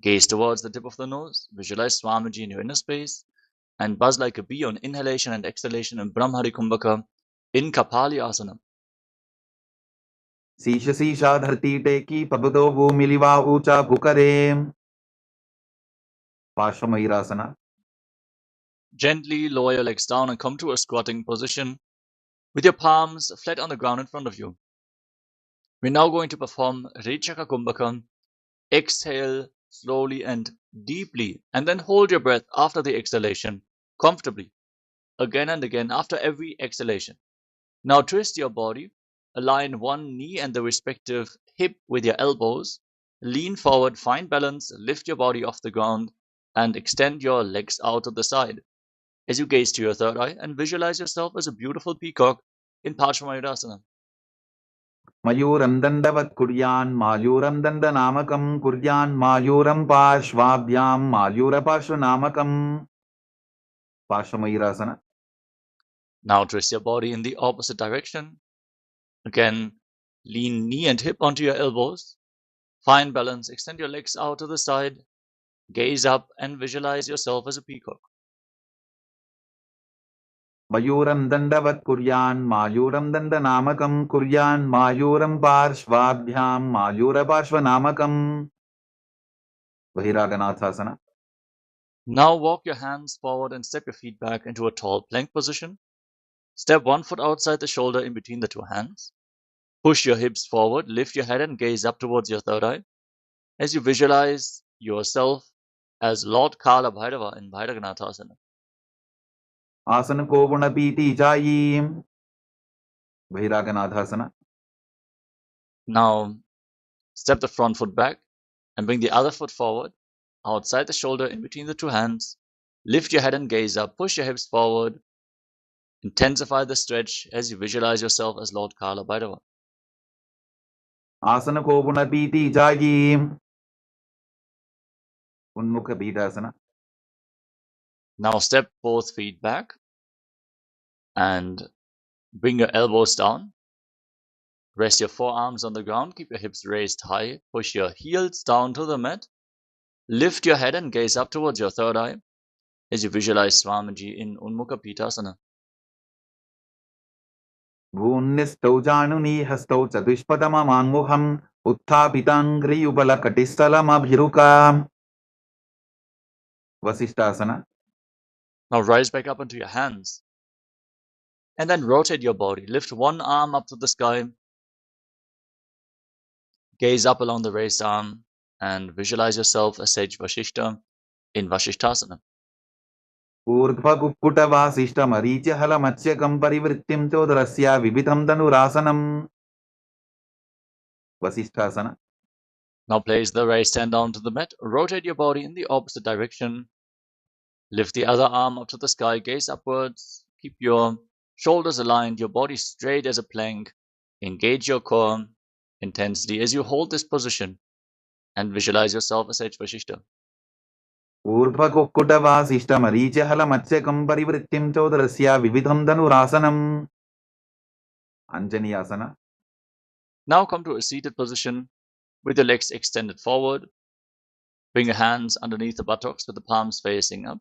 Speaker 1: Gaze towards the tip of the nose, visualize Swamiji in your inner space, and buzz like a bee on inhalation and exhalation in Brahmari Kumbhaka in Kapali Asana.
Speaker 2: शीश शीशा धरती टेकी पबदो भूमिलिवा ऊंचा भूकरे पार्श्वमयूरासना.
Speaker 1: Gently lower your legs down and come to a squatting position with your palms flat on the ground in front of you. We're now going to perform Rechaka Kumbhaka. Exhale slowly and deeply, and then hold your breath after the exhalation comfortably, again and again after every exhalation. Now twist your body, align one knee and the respective hip with your elbows, lean forward, find balance, lift your body off the ground, and extend your legs out to the side as you gaze to your third eye and visualize yourself as a beautiful peacock in Paramashivoham.
Speaker 2: मयूरं दण्डवत् कुर्यान् मायूरं दण्डनामकं कुर्यान् मायूरं पार्श्वाभ्यां मायूरपार्श्वनामकम् पार्श्वमयूरासना.
Speaker 1: Now twist your body in the opposite direction. Again, lean knee and hip onto your elbows. Find balance, extend your legs out to the side, gaze up and visualize yourself as a peacock.
Speaker 2: मयूरं दण्डवत् कुर्यान् मायूरं दण्डनामकं कुर्यान् मायूरं पार्श्वाभ्यां मायूरपार्श्वनामकम् बहिरागनाथासना.
Speaker 1: Now walk your hands forward and step your feet back into a tall plank position. Step one foot outside the shoulder in between the two hands. Push your hips forward, lift your head and gaze up towards your third eye as you visualize yourself as Lord Kala Bhairava in Bhairaganatha.
Speaker 2: आसन को गुणपीति जायीं बहिरागनाथासना.
Speaker 1: Now step the front foot back and bring the other foot forward, outside the shoulder in between the two hands. Lift your head and gaze up, push your hips forward. Intensify the stretch as you visualize yourself as Lord Kala Bhairava.
Speaker 2: आसन को गुणपीति जायीं उन्मुख बीडासना.
Speaker 1: Now step both feet back and bring your elbows down. Rest your forearms on the ground, keep your hips raised high, push your heels down to the mat. Lift your head and gaze up towards your third eye as you visualize Swamiji in Unmukha Pitasana.
Speaker 2: भून्निष्ठौ जानुनी हस्तौ चतुष्पदममाङ्मुखम् उत्थापिताङ्घ्रियुगलकटिस्थलमभिरुकाम् वसिष्ठासना.
Speaker 1: Now rise back up onto your hands and then rotate your body. Lift one arm up to the sky, gaze up along the raised arm and visualize yourself as Sage Vashishta in Vashishthasana.
Speaker 2: ऊर्ध्वकुक्कुटवासिष्ठमरीचिहलमत्स्यकं परिवृत्तिं चोदरस्य विविधं धनुरासनम् वसिष्ठासना.
Speaker 1: Now place the raised hand down to the mat, rotate your body in the opposite direction, lift the other arm up to the sky, gaze upwards, keep your shoulders aligned, your body straight as a plank, engage your core intensely as you hold this position and visualize yourself as Sage Vashishta.
Speaker 2: ऊर्ध्वकुक्कुटवासिष्ठमरीचिहलमत्स्यकं परिवृत्तिं चोदरस्य विविधं धनुरासनम् अंजनीयासना.
Speaker 1: Now come to a seated position with your legs extended forward. Bring your hands underneath the buttocks with the palms facing up.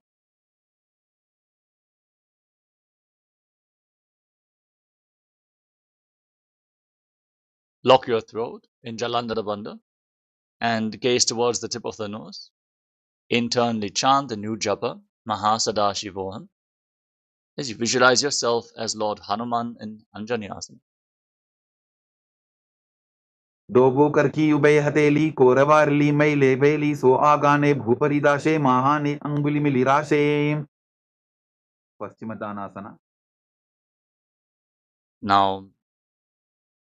Speaker 1: Lock your throat in Jalandhara Bandha and gaze towards the tip of the nose. Internally chant the new japa, Mahasadashivoham, as you visualize yourself as Lord Hanuman in Anjaneyasana.
Speaker 2: डोबो करकी ube हथेली कोरवारली मैले बेली सो आगाने भूपरिदाशे महाने अंगुली मिलिराशे पश्चिमदानासना.
Speaker 1: Now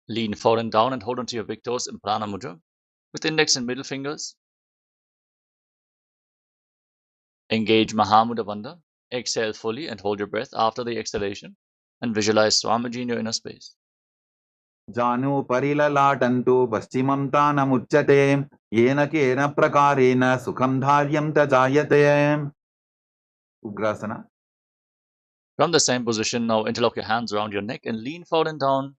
Speaker 1: lean forward and down and hold onto your big toes in Prana Mudra with index and middle fingers. Engage Mahamudra Bandha. Exhale fully and hold your breath after the exhalation and visualize Swamiji in your inner space.
Speaker 2: जानु परिललाटन्तु पश्चिमं तानमुच्यते येन केन प्रकारेण सुखं धार्यं च जायते ugrasana.
Speaker 1: From the same position, now interlock your hands around your neck and lean forward and down.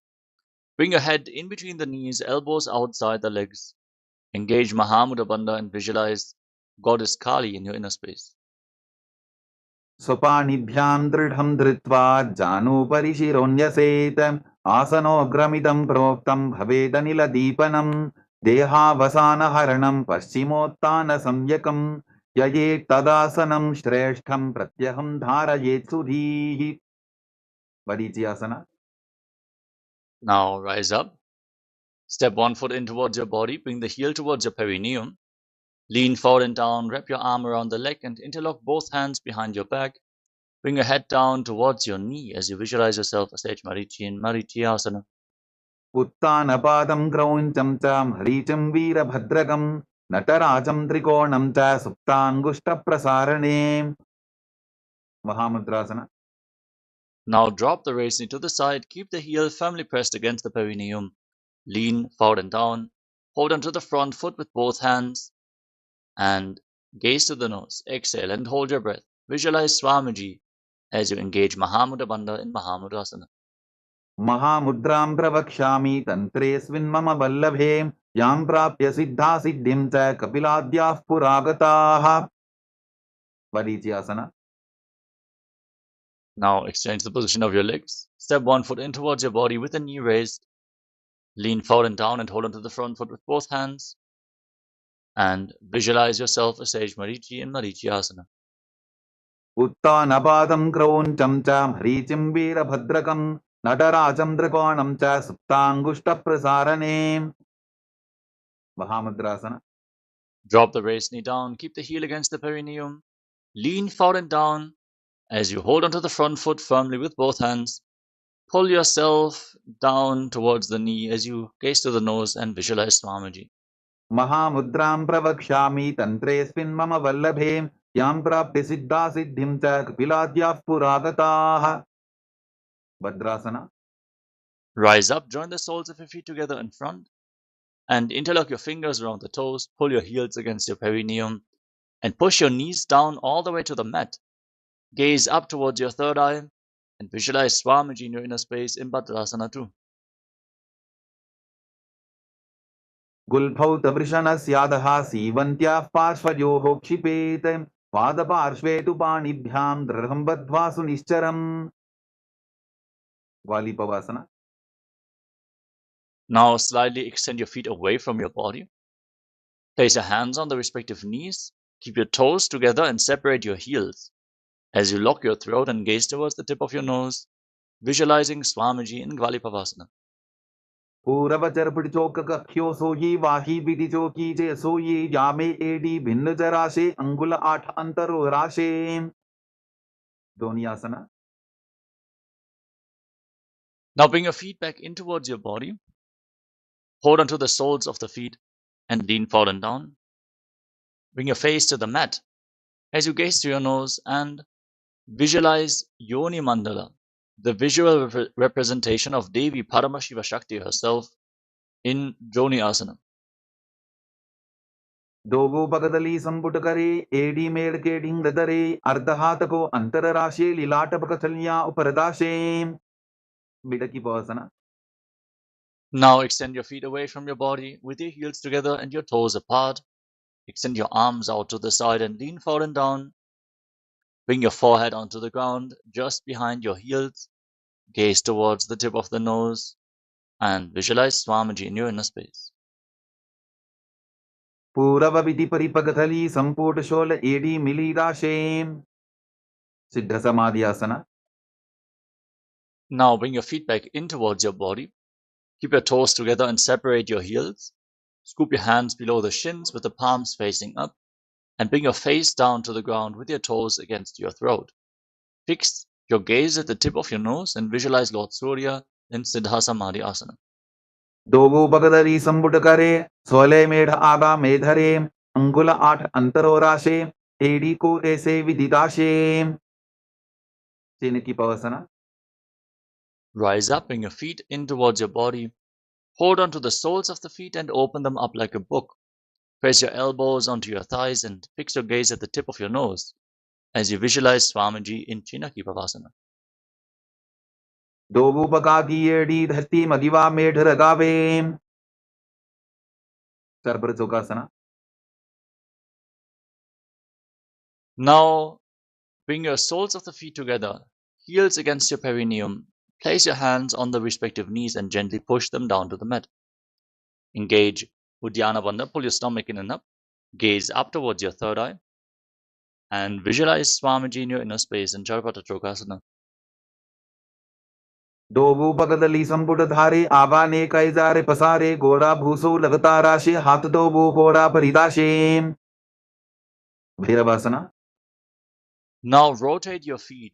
Speaker 1: Bring your head in between the knees, elbows outside the legs. Engage Mahamudra Bandha and visualize Goddess Kali in your inner space.
Speaker 2: स्वपाणिभ्यां दृढं धृत्वा जानुपरि शिरोन्यसेत आसनोऽग्रमिदं प्रोक्तं भवेदनिलदीपनं देहावसानहरणं पश्चिमोत्तानसंज्ञकं ययेत् तदासनं श्रेष्ठं प्रत्यहं धारयेत् सुधीः वरीच्यासना.
Speaker 1: Now rise up. Step one foot in towards your body. Bring the heel towards your perineum. Lean forward and down. Wrap your arm around the leg and interlock both hands behind your back. Bring your head down towards your knee as you visualize yourself as Sage Marichi in Marichi Asana.
Speaker 2: उत्तानपादं क्रौञ्चं च हरीचं वीरभद्रकं नटराजं त्रिकोणं च सुप्ताङ्गुष्ठप्रसारणे Mahamudrasana.
Speaker 1: Now drop the raised knee to the side, keep the heel firmly pressed against the perineum. Lean forward and down, hold onto the front foot with both hands, and gaze to the nose. Exhale and hold your breath. Visualize Swamiji as you engage Mahamudra Bandha in Mahamudrasana.
Speaker 2: महामुद्रां प्रवक्ष्यामि तन्त्रेऽस्मिन् मम वल्लभे यां प्राप्य सिद्धा सिद्धिं च कपिलाद्याः पुरागताः Asana.
Speaker 1: Now exchange the position of your legs. Step one foot in towards your body with the knee raised. Lean forward and down and hold onto the front foot with both hands. And visualize yourself as Sage Marichi in Marichi Asana.
Speaker 2: उत्तानपादं क्रौञ्चं च हरीचिं वीरभद्रकं नटराजं त्रिकोणं च सुप्ताङ्गुष्ठप्रसारणे Mahamudrasana.
Speaker 1: Drop the raised knee down, keep the heel against the perineum. Lean forward and down as you hold onto the front foot firmly with both hands. Pull yourself down towards the knee as you gaze to the nose and visualize Swamiji.
Speaker 2: महामुद्रां प्रवक्ष्यामि तन्त्रेऽस्मिन् मम वल्लभे यां प्राप्य सिद्धा सिद्धिं च कपिलाद्याः पुरागताः Bhadrasana.
Speaker 1: Rise up, join the soles of your feet together in front, and interlock your fingers around the toes. Pull your heels against your perineum, and push your knees down all the way to the mat. Gaze up towards your third eye, and visualize Swamiji in your inner space in Bhadrasana too.
Speaker 2: गुल्फौतवृषणस्यादः सीवन्त्याः पार्श्वयोः क्षिपेत् पादपार्श्वे तु पाणिभ्यां दृढं बद्ध्वा सुनिश्चरम् Valipavasana.
Speaker 1: Now slightly extend your feet away from your body. Place your hands on the respective knees. Keep your toes together and separate your heels. As you lock your throat and gaze towards the tip of your nose, visualizing Swamiji in Gvalipavasana.
Speaker 2: पूरवचर पिड़चोकख्यो सोयी वाही बिदिचोकी जे सोयी जामे AD भिन्न जराशे अंगुल 8 अंतरो राशे Donyasana.
Speaker 1: Now bring your feet back in towards your body. Hold onto the soles of the feet and lean forward and down. Bring your face to the mat as you gaze to your nose and visualize Yoni Mandala, the visual representation of Devi Paramashiva Shakti herself in Joni Asana.
Speaker 2: दोगो पगदली संपुट करे AD मेड़ के ढिंग दरे अर्धहात को अंतर राशे लीलाट पकथलियां उपरदाशे बिडकी पवसना.
Speaker 1: Now extend your feet away from your body with your heels together and your toes apart. Extend your arms out to the side and lean forward and down. Bring your forehead onto the ground just behind your heels. Gaze towards the tip of the nose and visualize Swamiji in your inner space.
Speaker 2: पूरव विधि परिपगथली संपुट शोल एडी मिली राशे सिद्ध समाधि आसना.
Speaker 1: Now bring your feet back in towards your body. Keep your toes together and separate your heels. Scoop your hands below the shins with the palms facing up. And bring your face down to the ground with your toes against your throat. Fix your gaze at the tip of your nose and visualize Lord Surya in Siddha Samadhi Asana.
Speaker 2: दोगो पगदली संपुट करे सोले मेढ़ आगा मेधरे अंगुल 8 अंतरो राशे AD को ऐसे विदिताशे चिनकी पवसना.
Speaker 1: Rise up, bring your feet in towards your body. Hold onto the soles of the feet and open them up like a book. Press your elbows onto your thighs and fix your gaze at the tip of your nose as you visualize Swamiji in Chinaki Pavasana.
Speaker 2: दोगो पका की AD धरती मगिवा मेढ़ रगावे server चौकासना.
Speaker 1: Now bring your soles of the feet together, heels against your perineum. Place your hands on the respective knees and gently push them down to the mat. Engage Uddiyana Bandha, pull your stomach in and up. Gaze up towards your third eye. And visualize Swamiji in your inner space in Charapata Chokasana.
Speaker 2: दोगो पगदली संपुट धारे आवा ने कैजारे पसारे गोड़ा भूसो लगता राशे हाथ दोगो घोड़ा परिदाशे भैरवासना.
Speaker 1: Now rotate your feet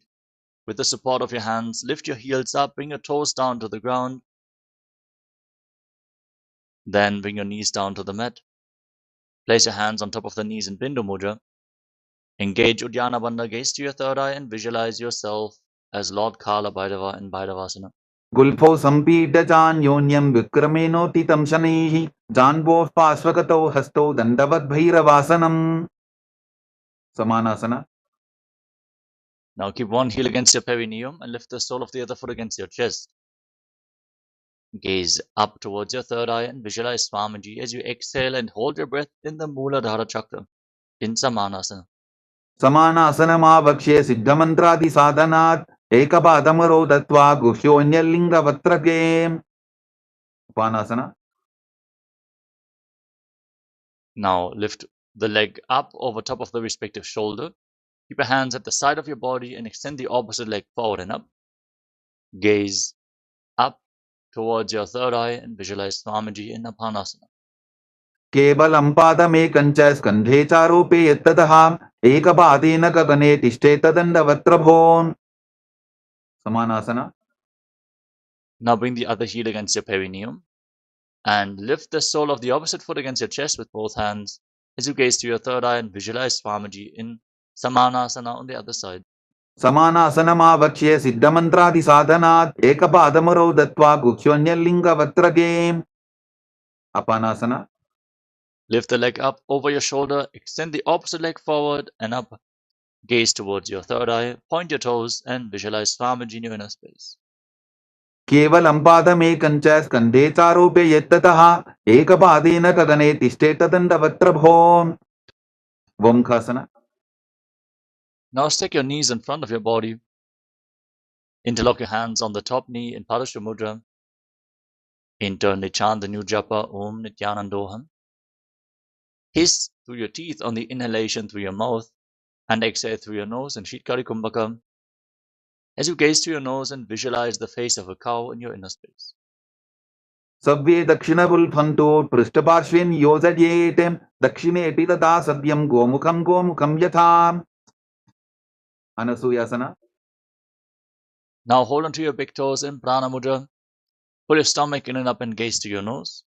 Speaker 1: With the support of your hands, lift your heels up, bring your toes down to the ground. Then bring your knees down to the mat. Place your hands on top of the knees in Bindu Mudra. Engage Uddiyana Bandha, gaze to your third eye and visualize yourself as Lord Kala Bhairava in Bhairavasana.
Speaker 2: गुल्फौ सम्पीड्य चान्योन्यं विक्रमेणोत्थितं शनैः जान्वौ पार्श्वगतौ हस्तौ दण्डवद्भैरवासनम् Samanasana.
Speaker 1: Now keep one heel against your perineum and lift the sole of the other foot against your chest. Gaze up towards your third eye and visualize Swamiji as you exhale and hold your breath in the Mooladhara Chakra in Samanasana.
Speaker 2: समानासनमावक्ष्ये सिद्धमन्त्रादिसाधनात् एकपादमरो दत्त्वा गुह्योऽन्यलिङ्गवक्त्रके Upanasana.
Speaker 1: Now lift the leg up over top of the respective shoulder. Keep your hands at the side of your body and extend the opposite leg forward and up. Gaze up towards your third eye and visualize Swamiji in Upanasana.
Speaker 2: केवलं पादमेकं च स्कन्धे चारोपे यत्ततः एकपादेन गगने तिष्ठेतदण्डवक्त्रभोन् Samanasana.
Speaker 1: Now bring the other heel against your perineum and lift the sole of the opposite foot against your chest with both hands as you gaze to your third eye and visualize Swamiji in Samanasana on the other side.
Speaker 2: समानासनमावक्ष्ये सिद्धमन्त्रादिसाधनात् एकपादमरो दत्त्वा गुह्योऽन्यलिङ्गवक्त्रके Apanasana.
Speaker 1: Lift the leg up over your shoulder, extend the opposite leg forward and up. Gaze towards your third eye, point your toes and visualize Swamiji in your inner space.
Speaker 2: केवलं पादमेकं च स्कन्धे चारोपे यत्ततः एकपादेन गगने तिष्ठेतदण्डवक्त्रभोन् Vamkhasana.
Speaker 1: Now stick your knees in front of your body. Interlock your hands on the top knee in Padashu Mudra. Internally chant the new japa Om Nityanandoham. Hiss through your teeth on the inhalation through your mouth and exhale through your nose in Shitkari Kumbhaka as you gaze to your nose and visualize the face of a cow in your inner space.
Speaker 2: Sabve dakshinabulphanto prishtaparshvin yojayetem dakshinepi tata sadyam gomukham yatham Anasuyasana.
Speaker 1: Now hold on to your big toes in Prana Mudra. Pull your stomach in and up and gaze to your nose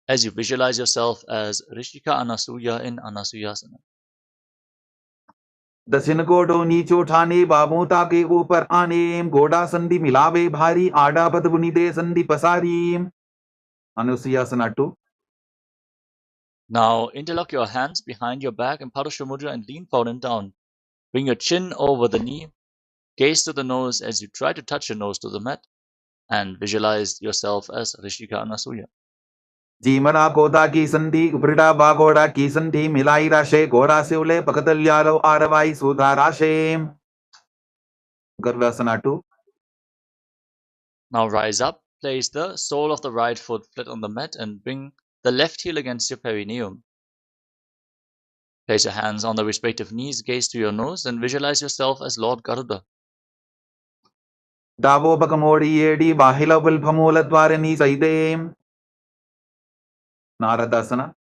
Speaker 1: as you visualize yourself as Rishika Anasuya in Anasuyasana.
Speaker 2: दक्षिण कोटो नीचो ठाने बाबोता के ऊपर आने गोडा संधि मिलावे भारी आडा पद बुनिदे संधि पसारी Anusuyasana 2.
Speaker 1: Now interlock your hands behind your back in Padashu Mudra and lean forward and down. Bring your chin over the knee. Gaze to the nose as you try to touch your nose to the mat and visualize yourself as Rishika Anasuya.
Speaker 2: जीमना कोदा की संधि उपरिटा बागोड़ा की संधि मिलाई राशे गोड़ा से उले पकतल्यालो आरवाई सुधा राशे Garvasana 2.
Speaker 1: Now rise up, place the sole of the right foot flat on the mat and bring the left heel against your perineum. Place your hands on the respective knees, gaze to your nose and visualize yourself as Lord Garuda.
Speaker 2: Davo bakamodi yedi bahila vilphamola dwarani saide Naradasana.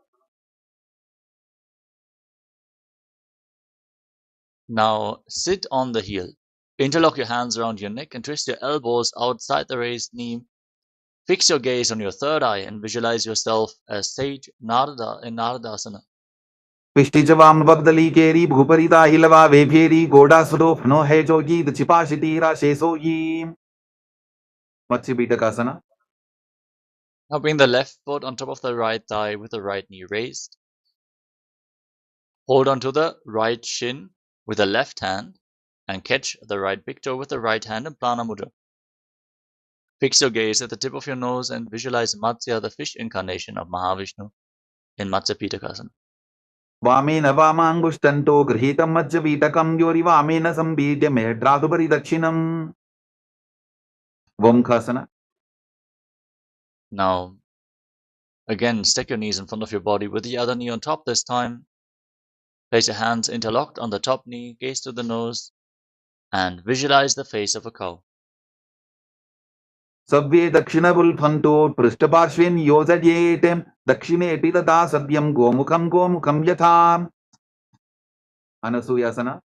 Speaker 1: Now sit on the heel. Interlock your hands around your neck and twist your elbows outside the raised knee. Fix your gaze on your third eye and visualize yourself as Sage Narada in Naradasana.
Speaker 2: पिष्टिजवाम बगदली केरी भूपरिता हिलवा वेफेरी गोडा सुदो फनो है जोगी दचिपाशिती राशेसो यी Matsya.
Speaker 1: Now bring the left foot on top of the right thigh with the right knee raised. Hold on to the right shin with the left hand and catch the right big toe with the right hand in Prana Mudra. Fix your gaze at the tip of your nose and visualize Matsya, the fish incarnation of Mahavishnu, in Matsya Pitakasana.
Speaker 2: वामेन वामाङ्गुष्टन्तो गृहीतं मज्जवीतकं योरिवामेन संबीड्य मेढ्रातुपरि दक्षिणम् Vamkhasana.
Speaker 1: Now, again, stack your knees in front of your body with the other knee on top this time. Place your hands interlocked on the top knee, gaze to the nose, and visualize the face of a cow.
Speaker 2: Sabve dakshinabulphanto prishtaparshvin yojayetem dakshinepi tata sadyam gomukham yatham Anasuyasana.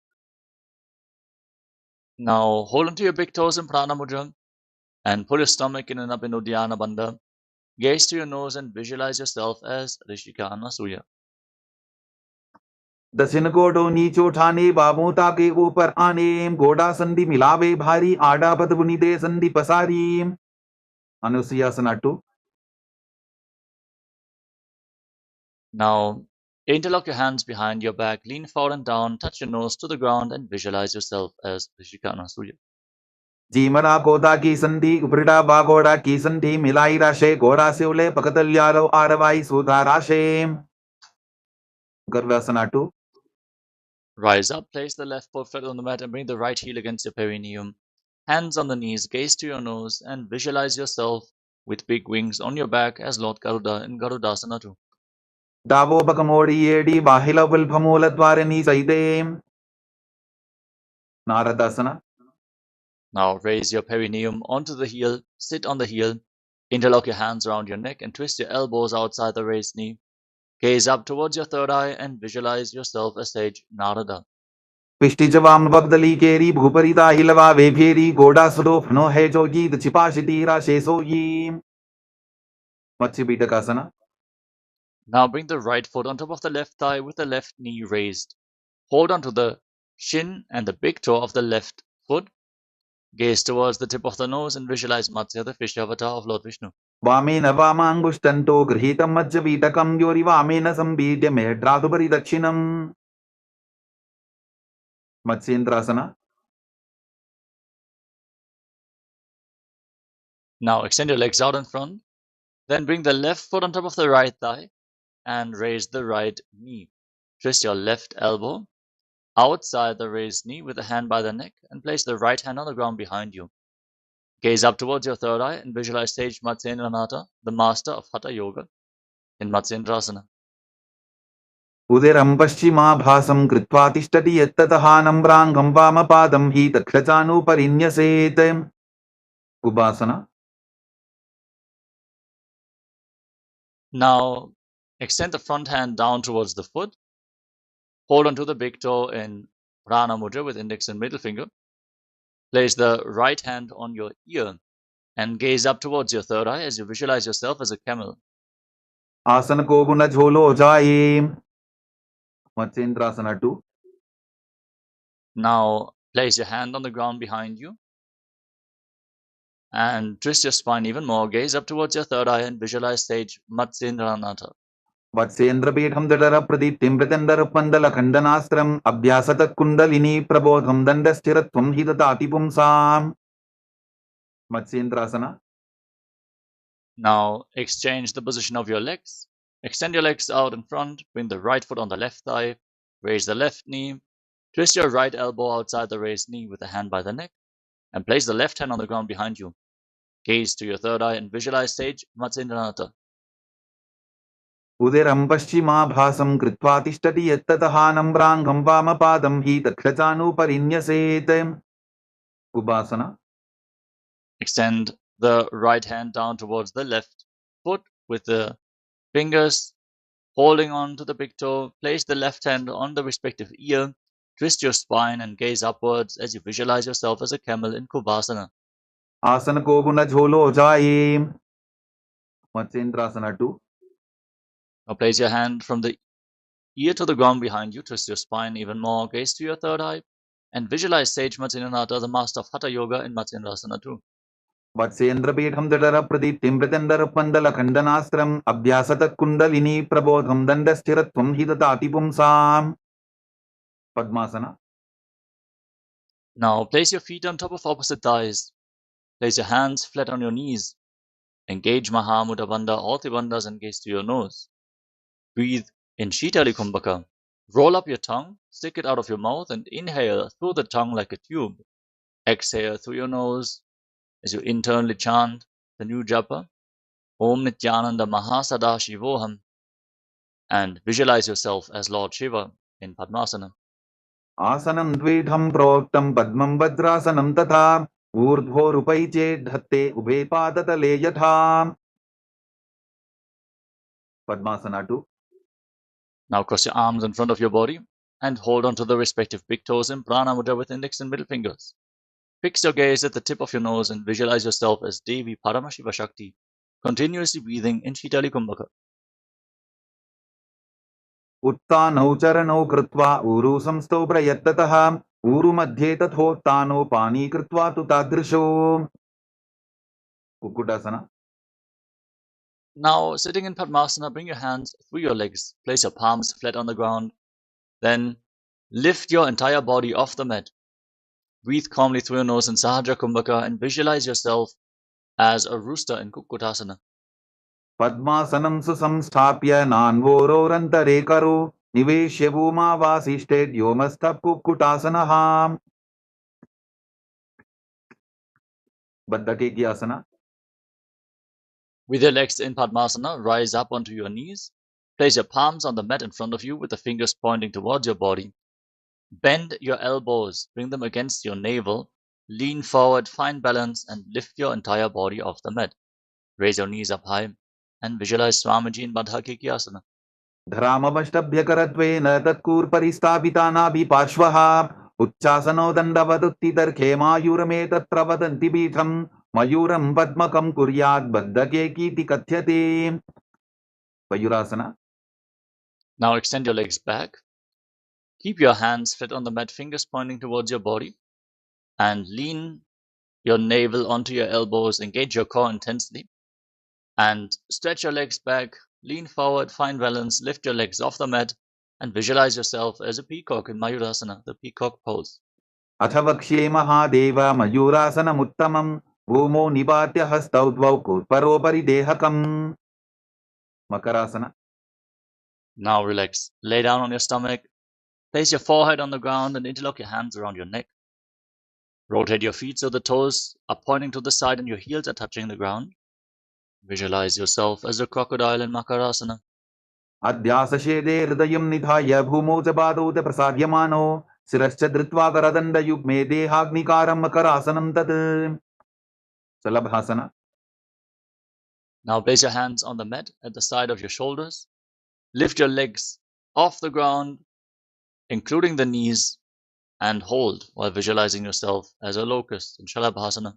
Speaker 1: Now hold onto your big toes in Prana Mudra and pull your stomach in and up in Uddiyana Bandha. Gaze to your nose and visualize yourself as Rishika Anasuya.
Speaker 2: दक्षिण कोटो नीचो ठाने बाबों ताके ऊपर आने गोडा संधि मिलावे भारी आडा पद बुनिदे संधि पसारी अनुसुयासना 2.
Speaker 1: Now interlock your hands behind your back, lean forward and down, touch your nose to the ground and visualize yourself as Rishika Anasuya.
Speaker 2: जीमरा कोदा की संधि उपरिडा बागोड़ा की संधि मिलाई राशे गोड़ा से उले पकतल्यारो आरवाई सुधा राशे गर्वासना 2.
Speaker 1: Rise up, place the left foot flat on the mat and bring the right heel against your perineum. Hands on the knees, gaze to your nose and visualize yourself with big wings on your back as Lord Garuda in Garudasana 2.
Speaker 2: दावो बकमोड़ी येडी बाहिला विल्भमूल द्वारनी सैदे नारदासना.
Speaker 1: Now raise your perineum onto the heel, sit on the heel, interlock your hands around your neck and twist your elbows outside the raised knee. Gaze up towards your third eye and visualize yourself as sage Narada.
Speaker 2: पिष्टि जवाम बगदली केरी भूपरिदा हिलवा वेभेरी गोडा sudo फनो है जोगी the चिपाशिती राशे सोई मत्स्य बीटकासना.
Speaker 1: Now bring the right foot on top of the left thigh with the left knee raised. Hold onto the shin and the big toe of the left foot. Gaze towards the tip of the nose and visualize Matsya, the fish avatar of Lord Vishnu.
Speaker 2: वामेन वामाङ्गुष्टन्तो गृहीतं मज्जवीतकं योरि वामेन संबीड्य मेढ्रातुपरि दक्षिणम् Matsyendrasana.
Speaker 1: Now extend your legs out in front. Then bring the left foot on top of the right thigh and raise the right knee. Twist your left elbow outside the raised knee with the hand by the neck and place the right hand on the ground behind you. Gaze up towards your third eye and visualize sage Matsyendranath, the master of Hatha Yoga, in Matsyendrasana.
Speaker 2: उदिरं पश्चिमाभासं कृत्वा तिष्ठति यत्ततः नम्राङ्गं वामपादं हि दक्षचानुपरिन्यसेत् उपासना.
Speaker 1: Now extend the front hand down towards the foot. Hold onto the big toe in Prana Mudra with index and middle finger. Place the right hand on your ear and gaze up towards your third eye as you visualize yourself as a camel.
Speaker 2: आसन को गुण झोलो जाये मत्स्येन्द्रासना 2.
Speaker 1: Now place your hand on the ground behind you and twist your spine even more. Gaze up towards your third eye and visualize sage Matsyendranath.
Speaker 2: वत्सेन्द्रपीठं दडर प्रदीप्तिं प्रचण्डरपन्दल खण्डनास्त्रम् अभ्यासतः kundalini प्रबोधं दण्डस्थिरत्वं हि ददाति पुंसाम् मत्स्येन्द्रासना.
Speaker 1: Now exchange the position of your legs. Extend your legs out in front, bring the right foot on the left thigh, raise the left knee, twist your right elbow outside the raised knee with the hand by the neck, and place the left hand on the ground behind you. Gaze to your third eye and visualize sage Matsyendranath.
Speaker 2: उदिरं पश्चिमाभासं कृत्वा तिष्ठति यत्ततः नम्राङ्गं वामपादं हि दक्षचानुपरिन्यसेत् उपासना.
Speaker 1: Extend the right hand down towards the left foot with the fingers holding on to the big toe. Place the left hand on the respective ear. Twist your spine and gaze upwards as you visualize yourself as a camel in Kubhasana.
Speaker 2: आसन को गुण झोलो जाये मत्स्येन्द्रासना 2.
Speaker 1: Now place your hand from the ear to the ground behind you. Twist your spine even more. Gaze to your third eye and visualize sage Matsyendranath, the master of Hatha Yoga in Matsyendrasana 2.
Speaker 2: वत्सेन्द्रपीठं दडर प्रदीप्तिं प्रचण्डरपन्दल खण्डनास्त्रम् अभ्यासतः kundalini प्रबोधं दण्डस्थिरत्वं हि ददाति पुंसाम् padmasana.
Speaker 1: Now place your feet on top of opposite thighs. Place your hands flat on your knees. Engage Mahamudra Bandha, all the bandhas, and gaze to your nose. Breathe in Shitali Kumbhaka. Roll up your tongue, stick it out of your mouth, and inhale through the tongue like a tube. Exhale through your nose as you internally chant the new japa, Om Nityananda Mahasada and visualize yourself as Lord Shiva in Padmasana.
Speaker 2: आसनं द्विधं प्रोक्तं पद्मं वज्रासनं तथा ऊर्ध्वोरुपैचेद्धत्ते उभे पादतले यथा padmasana 2.
Speaker 1: Now cross your arms in front of your body and hold on to the respective big toes in Prana Mudra with index and middle fingers. Fix your gaze at the tip of your nose and visualize yourself as Devi Paramashiva Shakti, continuously breathing in Shitali Kumbhaka.
Speaker 2: उत्तानौ चरणौ कृत्वा ऊरु संस्थौ प्रयत्ततः ऊरु मध्ये तथोत्तानो पानी कृत्वा तु तादृशो कुक्कुटासना.
Speaker 1: Now, sitting in Padmasana, bring your hands through your legs, place your palms flat on the ground, then lift your entire body off the mat. Breathe calmly through your nose in Sahaja Kumbhaka and visualize yourself as a rooster in Kukkutasana.
Speaker 2: पद्मासनं सुसंस्थाप्य नान्वोरोरन्तरे करो निवेश्य भूमावासिष्ठे व्योमस्थः कुक्कुटासनः. बद्धकेकी आसना.
Speaker 1: With your legs in Padmasana, rise up onto your knees. Place your palms on the mat in front of you with the fingers pointing towards your body. Bend your elbows, bring them against your navel. Lean forward, find balance, and lift your entire body off the mat. Raise your knees up high and visualize Swamiji in Baddhakeki Asana.
Speaker 2: धरामवष्टभ्यकरत्वेन तत्कूर्परिस्थापिता नाभिपार्श्वः उच्चासनो दण्डवदुत्तितर्खे मायूरमेतत्र वदन्ति पीठम् मयूरं पद्मकं कुर्यात् बद्धकेकीति कथ्यते. Mayurasana.
Speaker 1: Now extend your legs back. Keep your hands flat on the mat, fingers pointing towards your body, and lean your navel onto your elbows. Engage your core intensely, and stretch your legs back. Lean forward, find balance, lift your legs off the mat, and visualize yourself as a peacock in Mayurasana, the peacock pose.
Speaker 2: अथ वक्ष्ये महादेव मयूरासनमुत्तमं भूमौ निपात्य हस्तौ द्वौ कूर्परोपरि देहकम्. Makarasana.
Speaker 1: Now relax. Lay down on your stomach. Place your forehead on the ground and interlock your hands around your neck. Rotate your feet so the toes are pointing to the side and your heels are touching the ground. Visualize yourself as a crocodile in Makarasana.
Speaker 2: अध्यासशेदे हृदयं निधाय भूमौ च पादौ च प्रसार्यमानो शिरश्च धृत्वा करदण्डयुग्मे देहाग्निकारं मकरासनं तत्. शलभासना.
Speaker 1: Now place your hands on the mat at the side of your shoulders. Lift your legs off the ground, including the knees, and hold while visualizing yourself as a locust in Shalabhasana.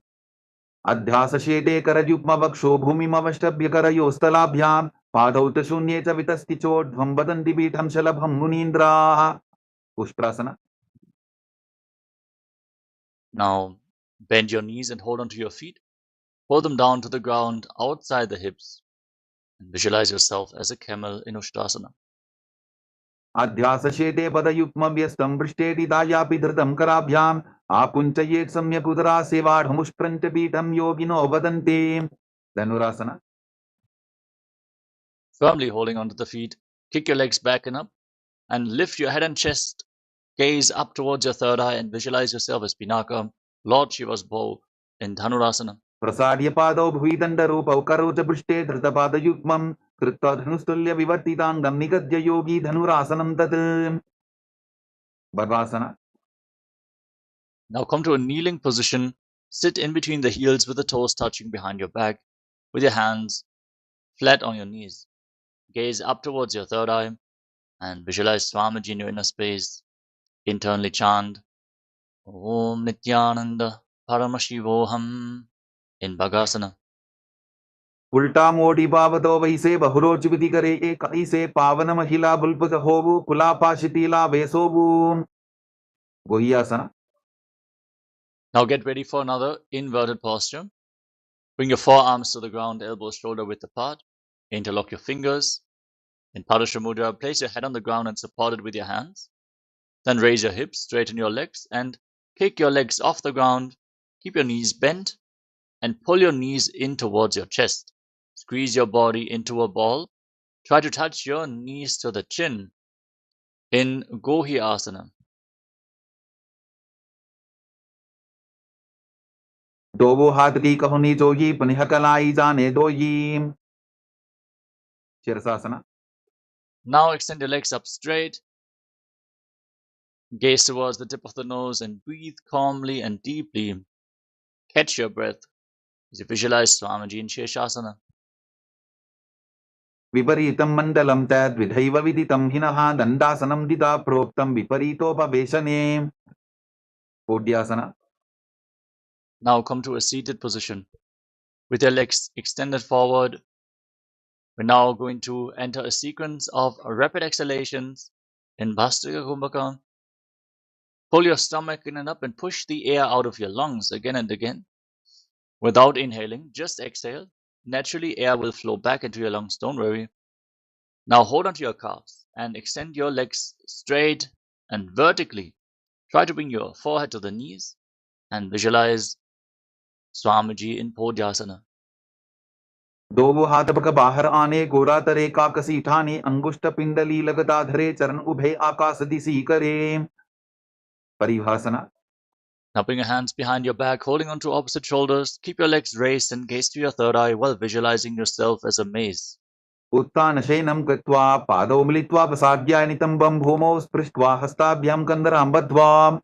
Speaker 2: अध्यासशेटे करयुग्मवक्षो भूमिमवष्टभ्य करयोस्तलाभ्यां पादौ च शून्ये च वितस्ति चोर्ध्वं वदन्ति पीठं शलभं मुनीन्द्राः. पुष्टासना.
Speaker 1: Now bend your knees and hold onto your feet. Pull them down to the ground outside the hips and visualize yourself as a camel in Ushtrasana.
Speaker 2: अध्यासशेटे पदयुग्मव्यस्तं पृष्ठेटिदायापि धृतं कराभ्याम् आकुञ्चयेत् सम्यकुदरासेवाढमुष्प्रञ्च पीठं योगिनो वदन्ति. Dhanurasana.
Speaker 1: Firmly holding onto the feet, kick your legs back and up, and lift your head and chest. Gaze up towards your third eye and visualize yourself as Pinaka, Lord Shiva's bow in Dhanurasana.
Speaker 2: प्रसार्य पादौ भुविदण्डरूपौ करौ च पृष्ठे धृतपादयुग्मं कृत्वा धनुस्तुल्य विवर्तिताङ्गं निगद्य योगी धनुरासनं तत्. बर्वासना.
Speaker 1: Now come to a kneeling position. Sit in between the heels with the toes touching behind your back, with your hands flat on your knees. Gaze up towards your third eye and visualize Swamiji in your inner space. Internally chant Om Nityananda Paramashivoham in Bhagasana.
Speaker 2: उल्टा मोड़ी पावतो वैसे बहुरोचिविधि करे एक ऐसे पावन महिला बुल्पुज होवु कुलापाशितीला वेसोवु. गोहियासना.
Speaker 1: Now get ready for another inverted posture. Bring your forearms to the ground, elbows shoulder width apart. Interlock your fingers. In Padasha Mudra, place your head on the ground and support it with your hands. Then raise your hips, straighten your legs, and kick your legs off the ground. Keep your knees bent and pull your knees in towards your chest. Squeeze your body into a ball. Try to touch your knees to the chin in Gohi Asana.
Speaker 2: दो वो हाथ की कहुनी जोगी पुनः कलाई जाने दो ही. Shirshasana.
Speaker 1: Now extend your legs up straight. Gaze towards the tip of the nose and breathe calmly and deeply. Catch your breath as you visualize Swamiji in Sheshasana.
Speaker 2: विपरीतं मण्डलं तद्विधैव विदितं हिनः दण्डासनं दिदा प्रोक्तं विपरीतोपवेशने. कोड्यासना.
Speaker 1: Now come to a seated position with your legs extended forward. We're now going to enter a sequence of rapid exhalations in Bhastrika Kumbhaka. Pull your stomach in and up and push the air out of your lungs again and again. Without inhaling, just exhale. Naturally, air will flow back into your lungs, don't worry. Now hold onto your calves and extend your legs straight and vertically. Try to bring your forehead to the knees and visualize Swamiji in Podhyasana.
Speaker 2: दो हाथ पक बाहर आने, गोरा तरे काकसी ठाने, अंगुष्ठ पिंडली लगता धरे, चरण उभे आकाश दिशी करे. Paribhasana.
Speaker 1: Now bring your hands behind your back, holding onto opposite shoulders. Keep your legs raised and gaze to your third eye while visualizing yourself as a maze.
Speaker 2: उत्तानशयनं कृत्वा पादौ मिलित्वा प्रसाद्य नितम्बं भूमौ स्पृष्ट्वा हस्ताभ्यां कन्दरां बद्ध्वा.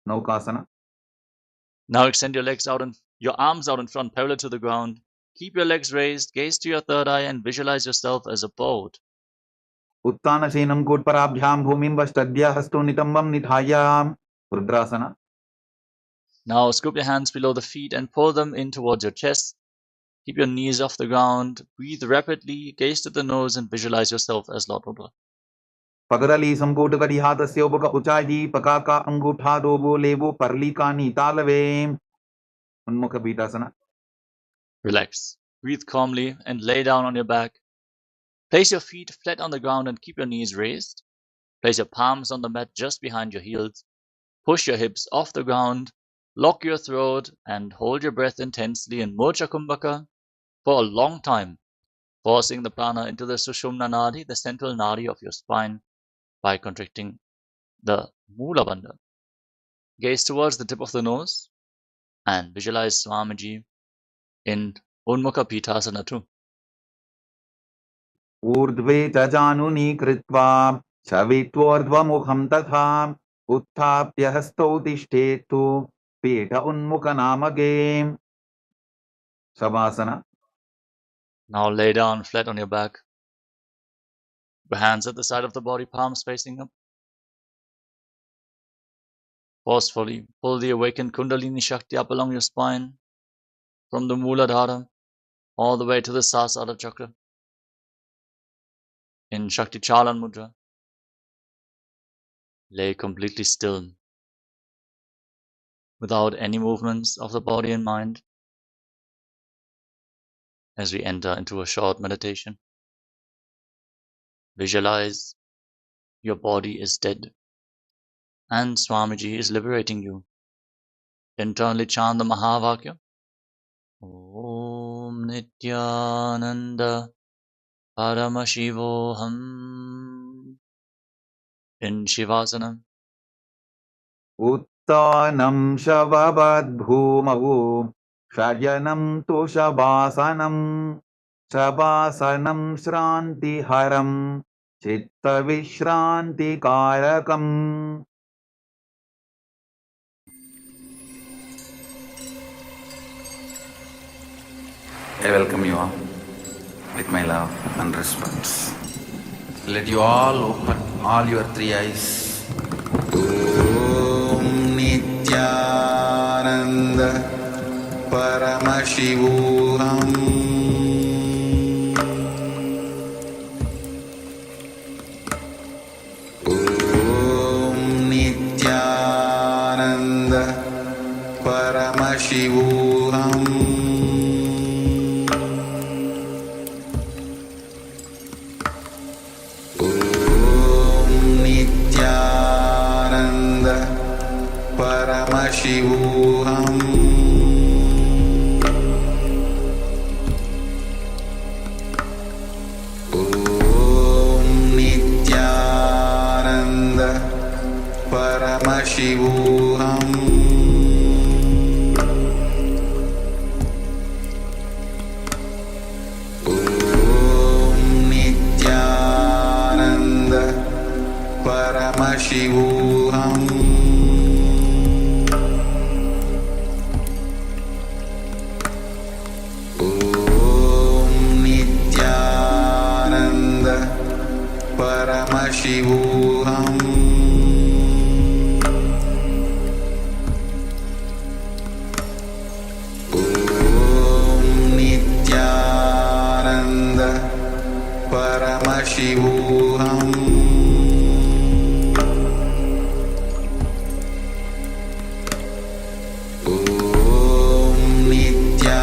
Speaker 2: Naukasana.
Speaker 1: Now extend your legs out and your arms out in front, parallel to the ground. Keep your legs raised, gaze to your third eye, and visualize yourself as a boat.
Speaker 2: उत्तानशयनं कोट्पराभ्यां भूमिं वष्टद्य हस्तो नितम्बं निधाय. Rudrasana.
Speaker 1: Now scoop your hands below the feet and pull them in towards your chest. Keep your knees off the ground. Breathe rapidly, gaze to the nose, and visualize yourself as Lord Rudra.
Speaker 2: पगरली संकोट करी हाथस्य उपक उचाई पकाका अंगूठा दोबो लेबो परलिकानी तालवे. उन्मुख बीतासना.
Speaker 1: Relax. Breathe calmly and lay down on your back. Place your feet flat on the ground and keep your knees raised. Place your palms on the mat just behind your heels. Push your hips off the ground. Lock your throat and hold your breath intensely in Mocha Kumbhaka for a long time, forcing the prana into the Sushumna Nadi, the central nadi of your spine, by contracting the Mula Bandha. Gaze towards the tip of the nose and visualize Swamiji in Unmukha Pitasana too.
Speaker 2: ऊर्ध्वे च जानुनी कृत्वा शवित्वोर्ध्वमुखं तथा उत्थाप्य हस्तौ तिष्ठेतु पीठ उन्मुखनामके. Savasana.
Speaker 1: Now lay down flat on your back. Your hands at the side of the body, palms facing up. Forcefully pull the awakened Kundalini Shakti up along your spine, from the Mooladhara all the way to the Sahasrara chakra. In Shakti Chalan Mudra, lay completely still, without any movements of the body and mind, as we enter into a short meditation. Visualize your body is dead, and Swamiji is liberating you. Internally chant the Mahavakya. Om Nityananda Paramashivoham. In Shivasana.
Speaker 2: उत्तानं शववद्भूमौ शयनं तु शवासनं. शवासनं श्रान्तिहरं चित्तविश्रान्तिकारकम्. I welcome you all with my love and respect. Let you all open all your three eyes. Om Nityananda Paramashivoham. Om Nityananda Paramashivoham. Paramashivoham. Om Nityananda Paramashivoham. Om Nityananda Paramashivoham. Paramashivoham. Paramashivoham Om Nityananda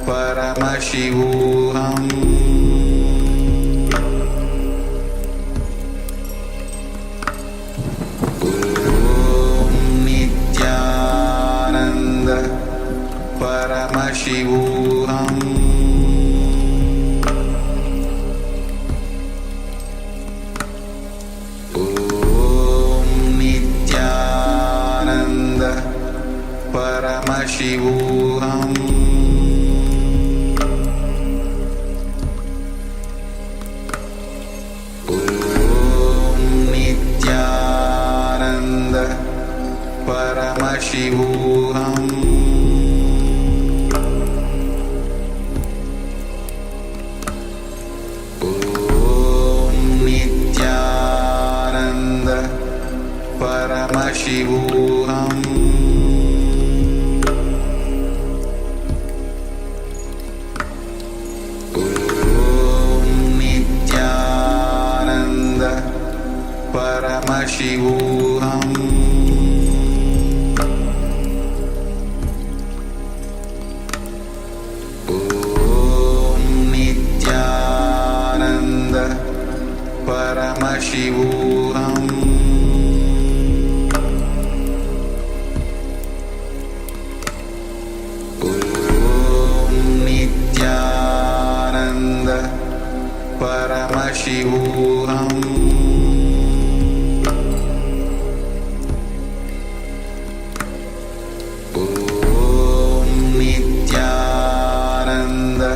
Speaker 2: Paramashivoham Paramashivoham Om Nityananda Paramashivoham Om Nityananda Paramashivoham Paramashivoham Om Nityananda Paramashivoham Om Nityananda Paramashivoham Paramashivoham Om Nityananda Paramashivoham Om Nityananda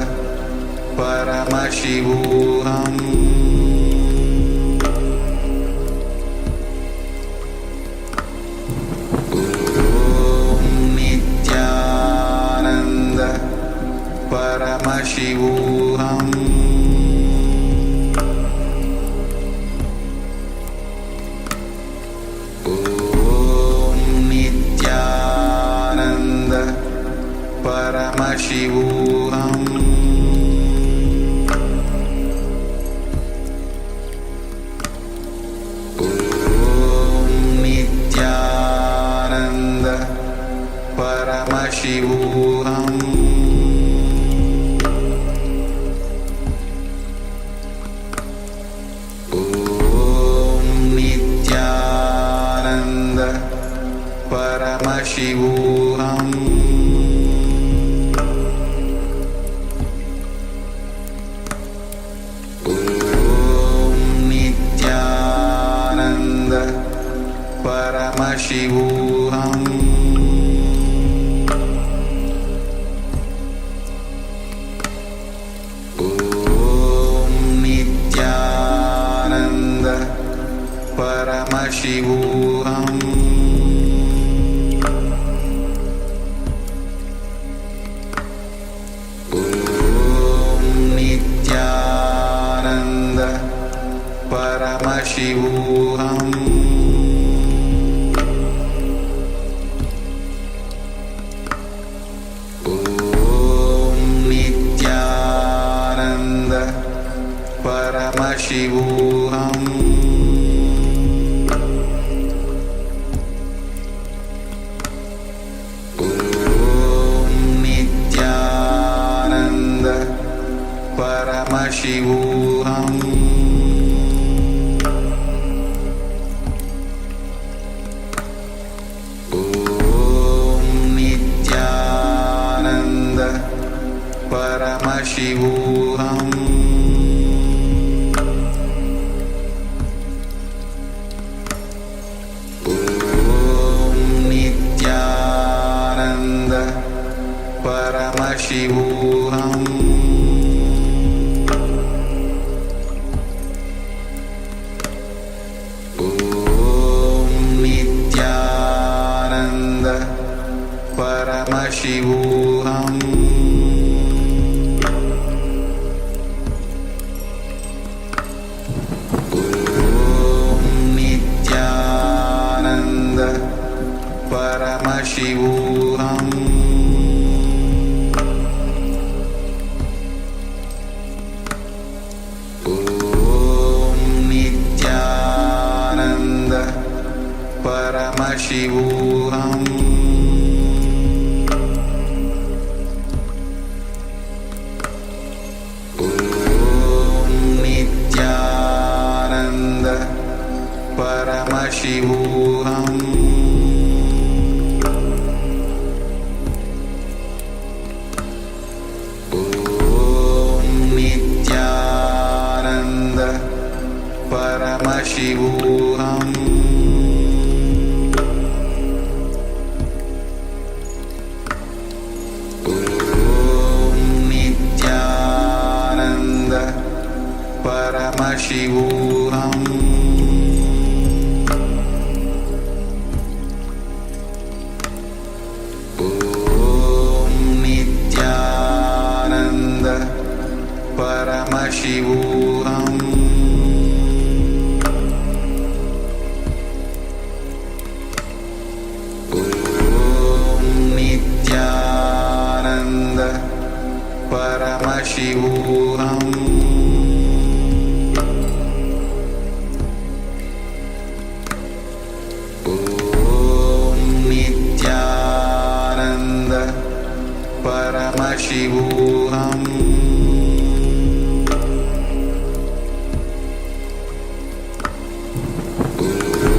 Speaker 2: Paramashivoham Paramashivoham Om Nityananda Paramashivoham Om Nityananda Paramashivoham Paramashivoham Om Nityananda Paramashivoham Om Nityananda Paramashivoham Paramashivoham Om Nityananda Paramashivoham Om Nityananda Paramashivoham Paramashivoham Om Nityananda Paramashivoham Om Nityananda Paramashivoham Paramashivoham Om Nityananda Paramashivoham Om Nityananda Paramashivoham Om Nityananda Paramashivoham Om Nityananda Paramashivoham Om Nityananda Paramashivoham Om Nityananda Paramashivoham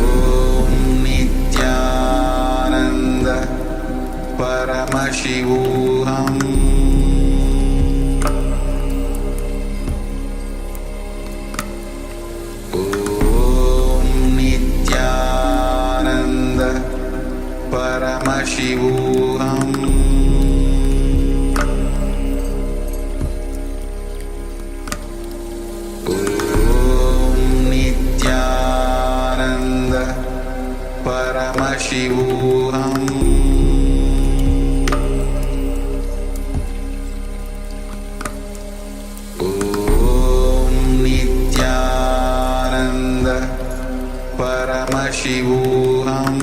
Speaker 2: Om Nityananda Paramashivoham Om Nityananda Paramashivoham Om Nityananda Paramashivoham Om Nityananda Paramashivoham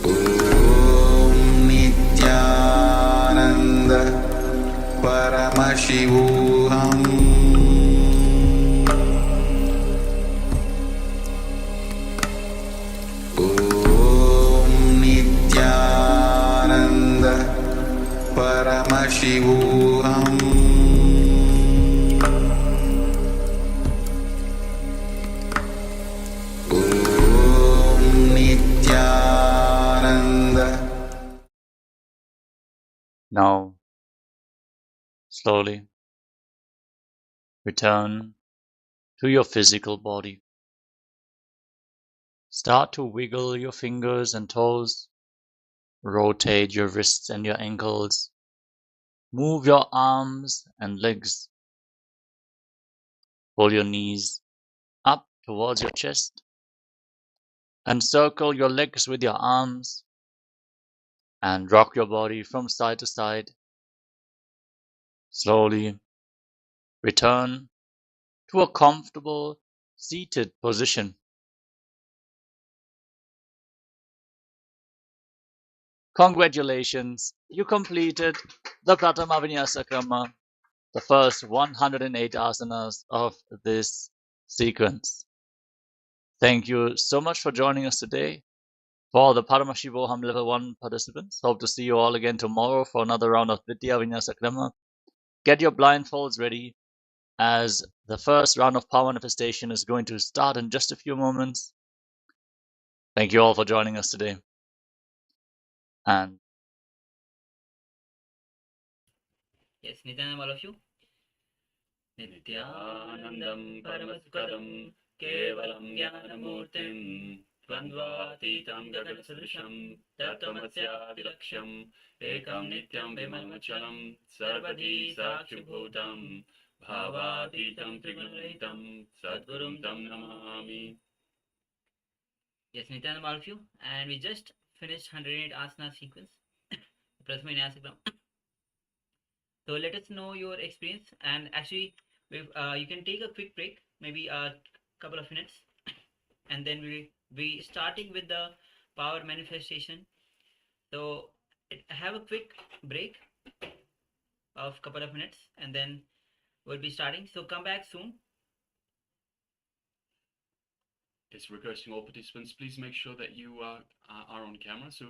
Speaker 2: Om Nityananda Paramashivoham Om Nityananda Paramashivoham Om Nityananda.
Speaker 1: Now, slowly return to your physical body. Start to wiggle your fingers and toes. Rotate your wrists and your ankles. Move your arms and legs. Pull your knees up towards your chest. And circle your legs with your arms. And rock your body from side to side. Slowly return to a comfortable seated position. Congratulations, you completed the Pratama Vinyasa Krama, the first 108 asanas of this sequence. Thank you so much for joining us today. For the Paramashivoham Level 1 participants, hope to see you all again tomorrow for another round of Vidya Vinyasa Krama. Get your blindfolds ready, as the first round of power manifestation is going to start in just a few moments. Thank you all for joining us today. And
Speaker 3: yes, Nityanam, all of you. Nityanandam Paramasukadam Kevalam Jnanamurtim Dvandvatītam Gaganasadaృశం Tattvamasyatilakṣyam Ekam Nityam Vimalmachalam Sarvadhi Sakshibhutam Bhavatītam Trigunahitam Sadgurum Tam Namami. Yes, Nityanam, all of you. And we just finished 108 asana sequence. Pratama Vinyasa Krama. So let us know your experience, and actually you can take a quick break, maybe a couple of minutes, and then we'll be starting with the power manifestation. So have a quick break of couple of minutes, and then we'll be starting. So come back soon. is requesting all participants, please make sure that you are on camera. So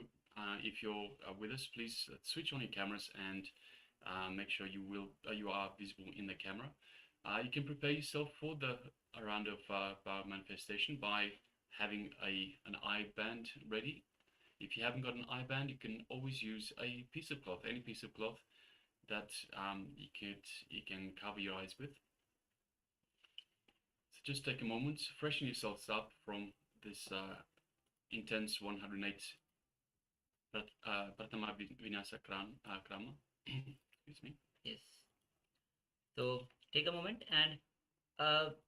Speaker 3: if you're with us, please switch on your cameras and make sure you are visible in the camera. You can prepare yourself for the round of power manifestation by having an eye band ready. If you haven't got an eye band, you can always use a piece of cloth, any piece of cloth that you can cover your eyes with. So just take a moment, freshen yourselves up from this intense 108 Pratama Vinyasa Krama. Excuse me.
Speaker 4: Yes. So take a moment and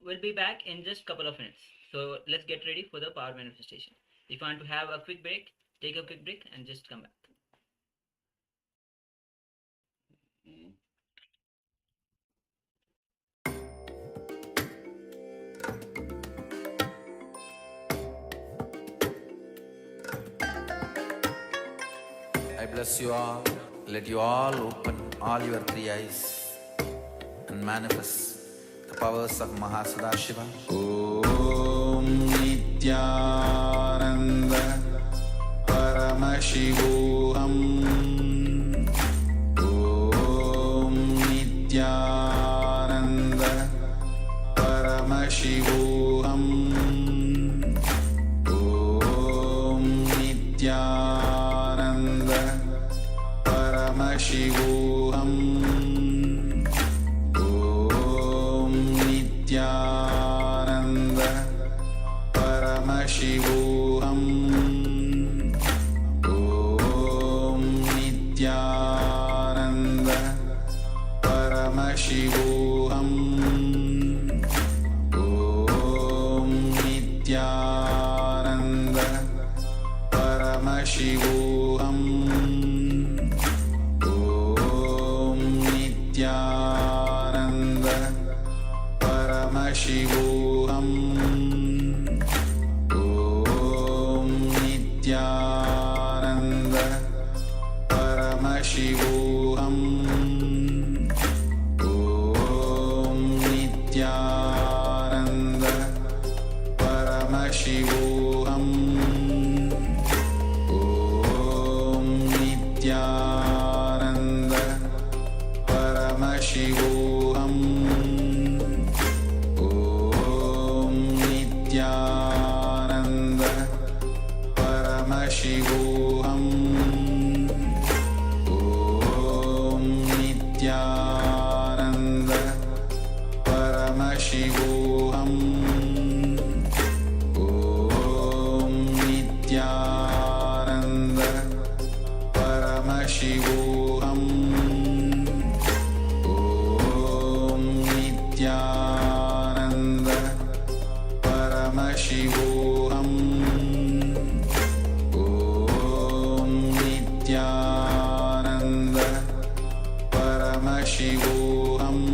Speaker 4: we'll be back in just a couple of minutes. So let's get ready for the power manifestation. If you want to have a quick break, take a quick break and just come back.
Speaker 5: I bless you all. Let you all open all your three eyes and manifest the powers of Mahasadashiva. Om Nityananda Paramashivoham. Om Nityananda Paramashivoham. Om Nityananda Paramashivoham. Om Nityananda Paramashivoham. Om Nityananda Paramashivoham. Om Nityananda Paramashivoham. Om Nityananda Paramashivoham. Om Nityananda Paramashivoham. Om Nityananda Paramashivoham. Om Nityananda Paramashivoham. Om Nityananda Paramashivoham. Om Nityananda Paramashivoham. Om Nityananda Paramashivoham. Om Nityananda Paramashivoham. Om Nityananda Paramashivoham.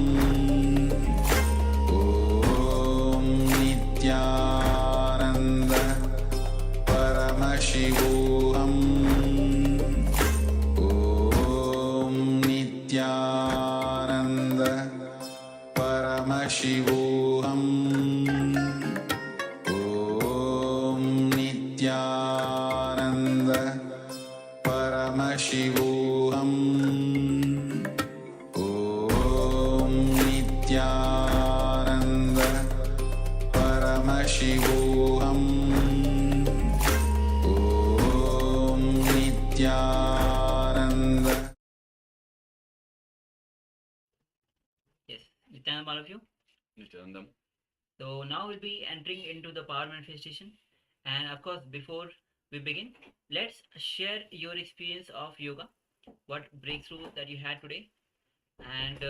Speaker 5: Om Nityananda Paramashivoham. Om Nityananda Paramashivoham. Om Nityananda Paramashivoham. Om Nityananda Paramashivoham. Om Nityananda.
Speaker 4: Yes. Nityananda, all of you.
Speaker 3: Nityanandam.
Speaker 4: So now we'll be entering into the power manifestation. And of course, before we begin, let's share your experience of yoga, what breakthrough that you had today, and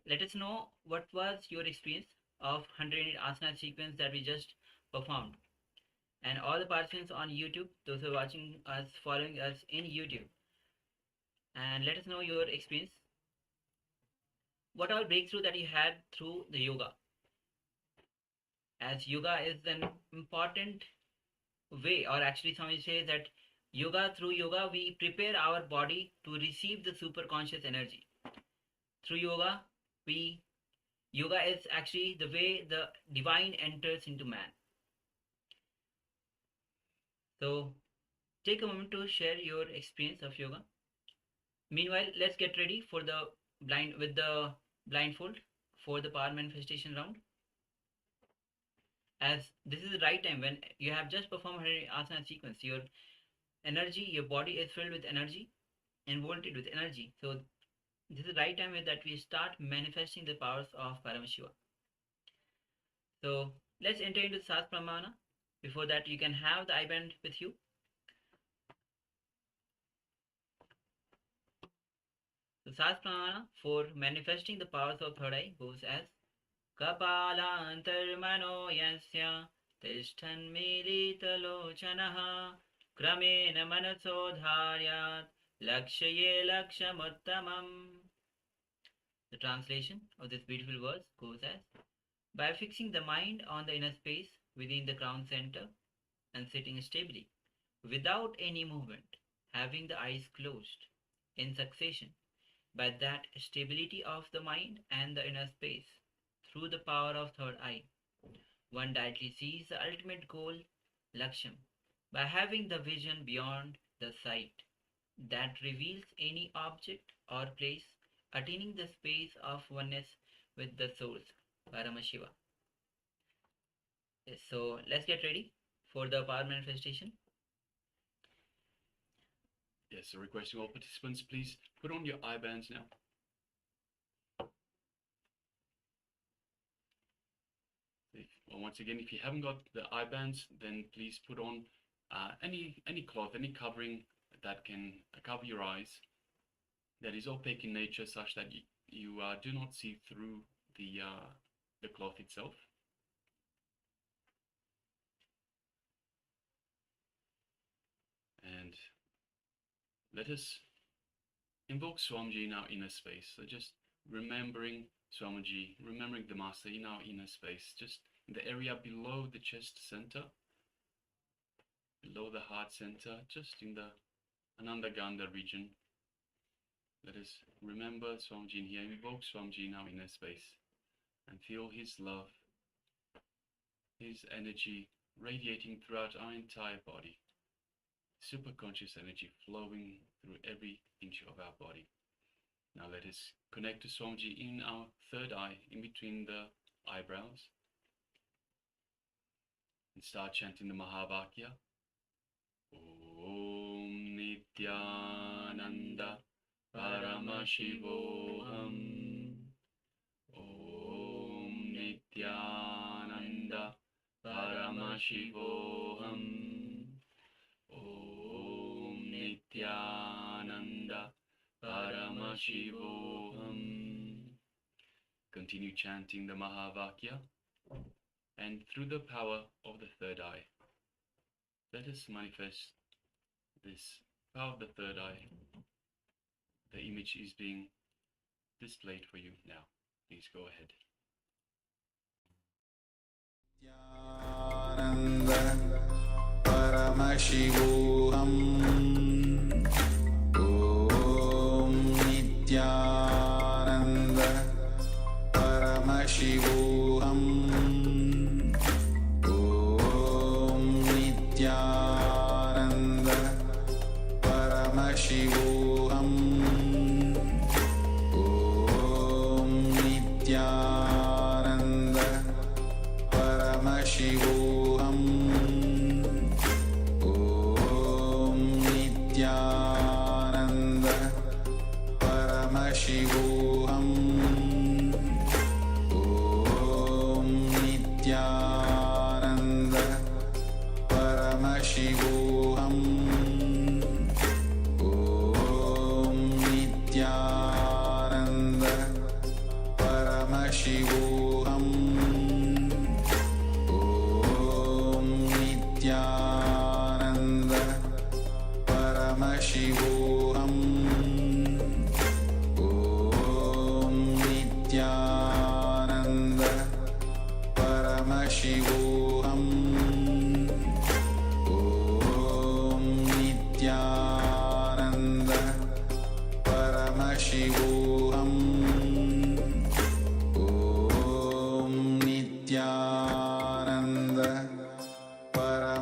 Speaker 4: let us know what was your experience of 108 asana sequence that we just performed. And all the participants on YouTube, those who are watching us, following us in YouTube, and let us know your experience. What all breakthrough that you had through the yoga? As yoga is an important way, or actually somebody says that through yoga we prepare our body to receive the super conscious energy. Through yoga is actually the way the divine enters into man. So take a moment to share your experience of yoga. Meanwhile, let's get ready for the blindfold for the power manifestation round. As this is the right time when you have just performed asana sequence, your energy, your body is filled with energy and volted with energy. So this is the right time that we start manifesting the powers of Paramashiva. So let's enter into Sas Pramana. Before that, you can have the I-band with you. The Sas Pramana for manifesting the powers of third eye goes as Kapalantarmano yasya tishtan militalochanaha kramena manasodharyat lakshaye lakshamuttamam. The translation of this beautiful verse goes as, by fixing the mind on the inner space within the crown center and sitting stably, without any movement, having the eyes closed in succession, by that stability of the mind and the inner space, through the power of third eye, one directly sees the ultimate goal, Laksham, by having the vision beyond the sight that reveals any object or place, attaining the space of oneness with the source, Paramashiva. Yes, so let's get ready for the power manifestation.
Speaker 3: Yes, so requesting all participants, please put on your eye bands now. Once again, if you haven't got the eye bands, then please put on any cloth, any covering that can cover your eyes, that is opaque in nature, such that you do not see through the cloth itself. And let us invoke Swamiji in our inner space. So just remembering Swamiji, remembering the Master in our inner space, just in the area below the chest center, below the heart center, just in the Anandagandha region. Let us remember Swamiji in here, invoke Swamiji in our inner space, and feel his love, his energy radiating throughout our entire body. Super conscious energy flowing through every inch of our body. Now let us connect to Swamiji in our third eye, in between the eyebrows, and start chanting the Mahavakya. Om Nityananda Paramashivoham. Om Nityananda Paramashivoham. Om Nityananda Paramashivoham. Continue chanting the Mahavakya, and through the power of the third eye, let us manifest this power of the third eye. The image is being displayed for you now. Please go ahead.
Speaker 5: Paramashivoham. Om Nityananda Paramashivoham. Om Nityananda Paramashivoham. Om Nityananda Paramashivoham. Om Nityananda Paramashivoham. Om Nityananda Paramashivoham. Om Nityananda Paramashivoham. Om Nityananda Paramashivoham. Om Nityananda Paramashivoham. Om Nityananda Paramashivoham. Om Nityananda Paramashivoham.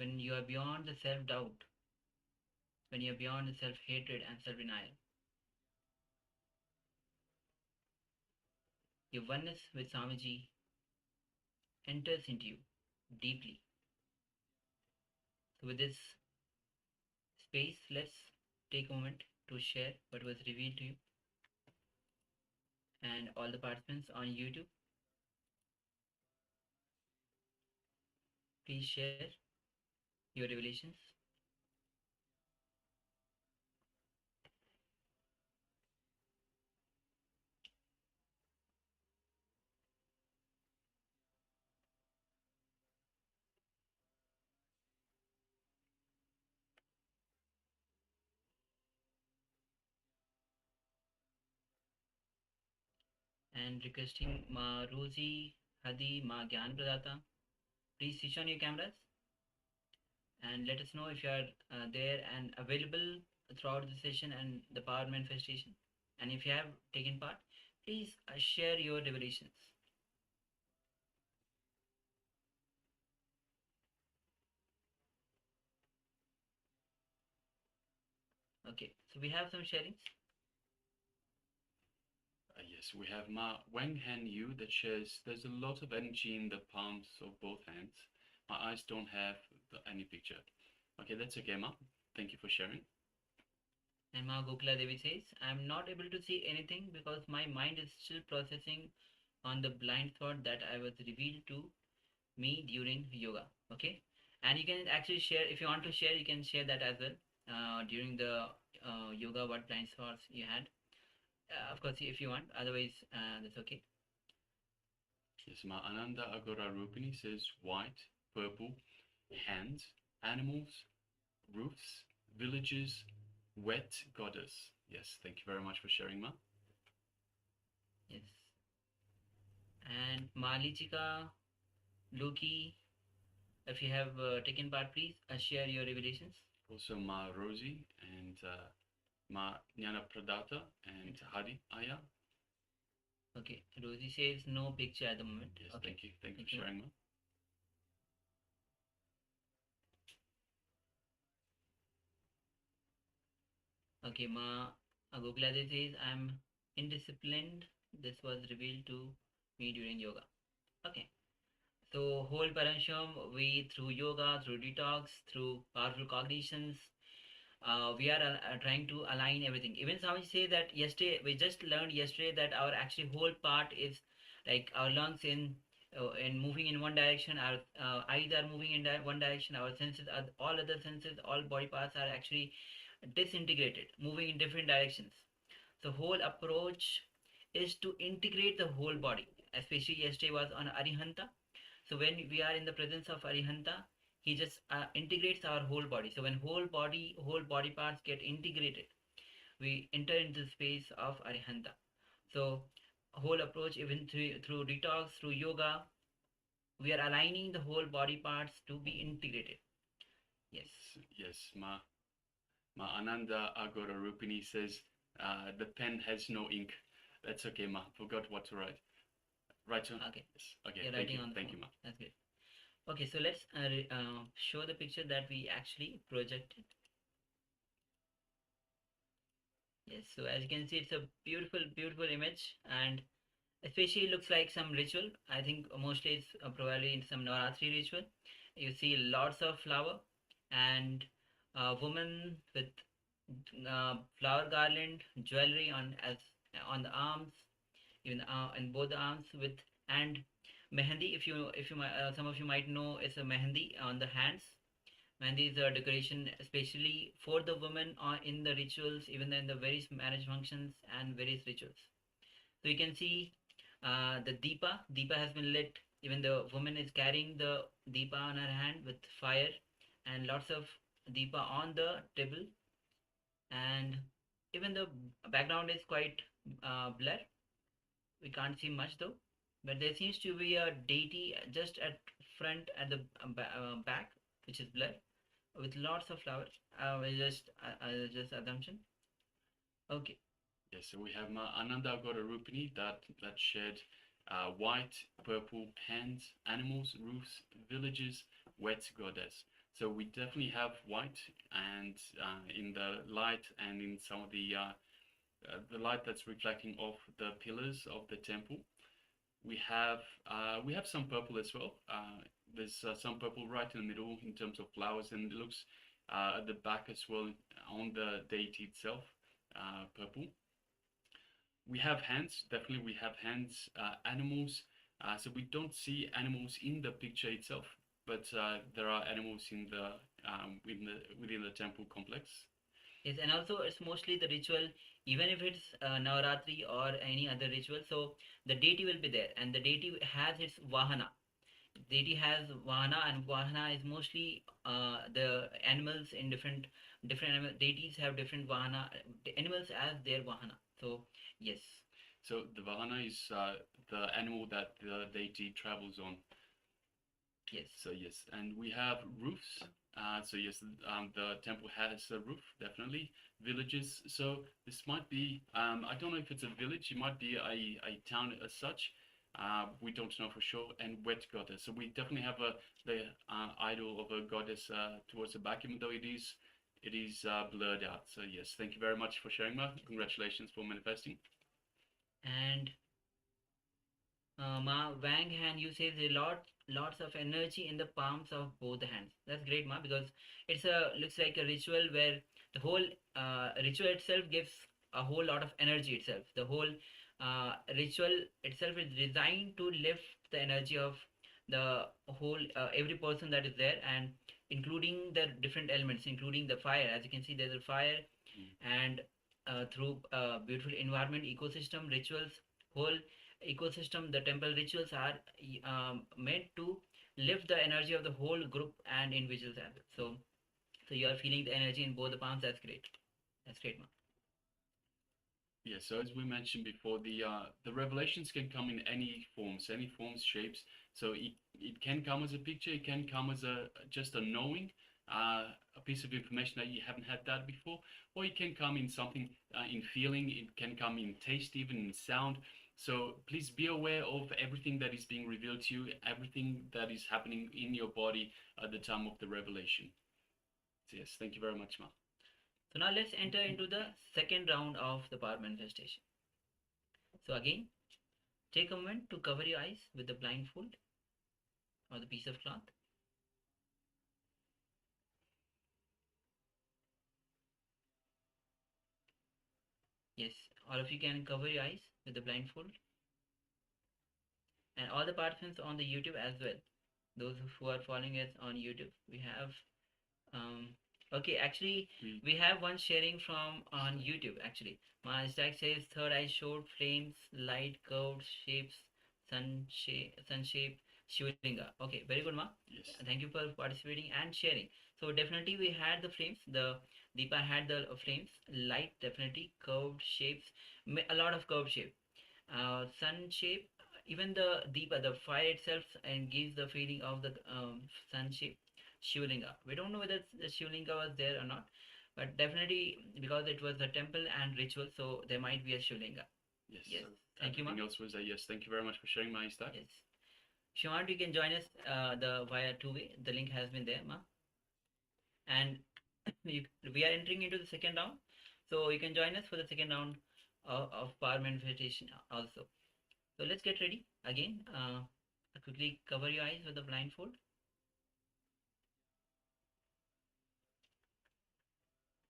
Speaker 4: when you are beyond the self-doubt, when you are beyond the self-hatred and self-denial. Your oneness with Swamiji enters into you deeply. So with this space, let's take a moment to share what was revealed to you. And all the participants on YouTube, please share your revelations. And requesting Ma Rosie, Hadi, Ma Gyan Pradata, please switch on your cameras and let us know if you are there and available throughout the session and the power manifestation. And if you have taken part, please share your revelations. Okay, so we have some sharings.
Speaker 3: Yes, we have Ma Wang Han Yu that shares there's a lot of energy in the palms of both hands. My eyes don't have any picture. Okay, that's okay, Ma. Thank you for sharing.
Speaker 4: And Ma Gokula Devi says, I'm not able to see anything because my mind is still processing on the blind spot that I was revealed to me during yoga. Okay, and you can actually share, if you want to share, you can share that as well during the yoga, what blind spots you had. Of course, if you want, otherwise that's okay.
Speaker 3: Yes, Ma Ananda Agora Rupini says white, purple, hands, animals, roofs, villages, wet goddess. Yes, thank you very much for sharing, Ma.
Speaker 4: Yes. And Malichika, Loki, if you have taken part, please share your revelations.
Speaker 3: Also Ma Rosie and Ma Jnana Pradata and Hadi Aya.
Speaker 4: Okay, Rosie says no picture at the moment.
Speaker 3: Yes,
Speaker 4: okay.
Speaker 3: Thank you. Thank you for sharing, Ma.
Speaker 4: Okay, Ma Agogulade says I'm indisciplined. This was revealed to me during yoga. Okay. So whole Paramasham, we through yoga, through detox, through powerful cognitions, we are trying to align everything. Even Swami say that yesterday, we just learned yesterday that our actually whole part is like our lungs in moving in one direction, our eyes are moving in one direction, our senses, are, all other senses, all body parts are actually disintegrated, moving in different directions. So whole approach is to integrate the whole body. Especially yesterday was on Arihanta. So when we are in the presence of Arihanta, he just integrates our whole body. So when whole body parts get integrated, we enter into the space of Arihanta. So whole approach, even through detox, through yoga, we are aligning the whole body parts to be integrated. Yes.
Speaker 3: Yes, Ma Ananda Agora Rupini says the pen has no ink. That's okay, Ma. Forgot what to write. Right on.
Speaker 4: Okay.
Speaker 3: Yes. Okay.
Speaker 4: You're
Speaker 3: Thank
Speaker 4: writing
Speaker 3: you.
Speaker 4: on the
Speaker 3: Thank
Speaker 4: phone.
Speaker 3: you, Ma.
Speaker 4: That's good. Okay, so let's show the picture that we actually projected. Yes, so as you can see, it's a beautiful, beautiful image, and especially looks like some ritual. I think mostly it's probably in some Navaratri ritual. You see lots of flower and a woman with flower garland, jewelry on the arms, even in both the arms with, and mehendi. If you might, some of you might know, it's a mehendi on the hands. Mehendi is a decoration especially for the women in the rituals, even in the various marriage functions and various rituals. So you can see the deepa. Deepa has been lit. Even the woman is carrying the deepa on her hand with fire, and lots of deepa on the table. And even the background is quite blur. We can't see much though. But there seems to be a deity just at front at the back, which is blur, with lots of flowers. Just assumption. Okay.
Speaker 3: Yes, so we have Ma Ananda Agora Rupini that shared white, purple, hands, animals, roofs, villages, wet goddess. So we definitely have white, and in the light and in some of the light that's reflecting off the pillars of the temple, we have some purple as well. There's some purple right in the middle in terms of flowers, and it looks at the back as well on the deity itself, purple. We have hands, definitely we have hands, animals. So we don't see animals in the picture itself, but there are animals in the within the temple complex.
Speaker 4: Yes, and also it's mostly the ritual, even if it's Navaratri or any other ritual. So the deity will be there, and the deity has its Vahana. Deity has Vahana, and Vahana is mostly the animals in different animal. Deities have different Vahana, animals as their Vahana. So yes.
Speaker 3: So the Vahana is the animal that the deity travels on.
Speaker 4: Yes.
Speaker 3: So yes, and we have roofs. So yes, the temple has a roof, definitely. Villages. So this might be, I don't know if it's a village. It might be a town as such. We don't know for sure. And wet goddess. So we definitely have the idol of a goddess towards the back, even though it is blurred out. So yes, thank you very much for sharing, Ma. Congratulations for manifesting.
Speaker 4: And Ma, Wang hand, you say there's lots of energy in the palms of both the hands. That's great, Ma, because it's a looks like a ritual where the whole ritual itself gives a whole lot of energy itself. The whole ritual itself is designed to lift the energy of the whole every person that is there, and including the different elements, including the fire. As you can see, there's a fire, and through beautiful environment, ecosystem, rituals, whole ecosystem, the temple rituals are meant to lift the energy of the whole group and individuals as well. So you are feeling the energy in both the palms. That's great. That's great, man.
Speaker 3: Yeah, so as we mentioned before, the revelations can come in any forms, shapes. So it can come as a picture, it can come as a just a knowing, a piece of information that you haven't had that before, or it can come in something in feeling, it can come in taste, even in sound. So please be aware of everything that is being revealed to you, everything that is happening in your body at the time of the revelation. So yes, thank you very much, Ma.
Speaker 4: So now let's enter into the second round of the power manifestation. So again, take a moment to cover your eyes with the blindfold or the piece of cloth. Yes, all of you can cover your eyes with the blindfold. And all the participants on the YouTube as well. Those who are following us on YouTube, we have okay, actually we have one sharing from on YouTube actually. My stack says third eye showed flames, light, curved shapes, sun shape, Shivalinga. Okay, very good, Ma.
Speaker 3: Yes.
Speaker 4: Thank you for participating and sharing. So definitely we had the flames. The Deepa had the flames, light definitely, curved shapes, a lot of curved shape, sun shape, even the Deepa, the fire itself, and gives the feeling of the sun shape. Shivalinga. We don't know whether the Shivalinga was there or not, but definitely because it was a temple and ritual, so there might be a Shivalinga.
Speaker 3: Yes.
Speaker 4: Yes. Thank you, Ma.
Speaker 3: Everything else was a yes. Thank you very much for sharing, my stack.
Speaker 4: Yes. If you want, you can join us the via two-way. The link has been there, Ma. And we are entering into the second round, so you can join us for the second round of power manifestation also. So let's get ready again. Quickly cover your eyes with the blindfold.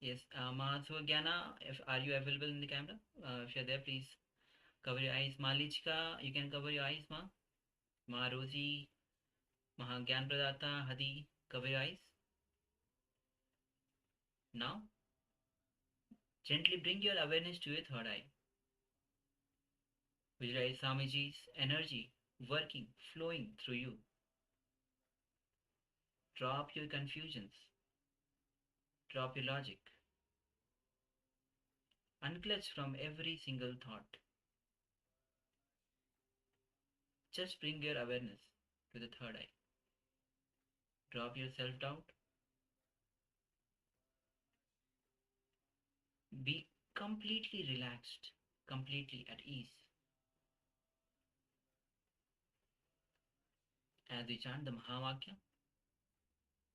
Speaker 4: Yes, Ma Sugyana, if are you available in the camera? If you're there, please cover your eyes. Ma Lichka, you can cover your eyes, Ma. Ma Rosie, Maha Gyan Pradata, Hadi, cover your eyes. Now, gently bring your awareness to your third eye. Visualize Swamiji's energy working, flowing through you. Drop your confusions. Drop your logic. Unclutch from every single thought. Just bring your awareness to the third eye. Drop your self-doubt. Be completely relaxed, completely at ease. As we chant the Mahavakya,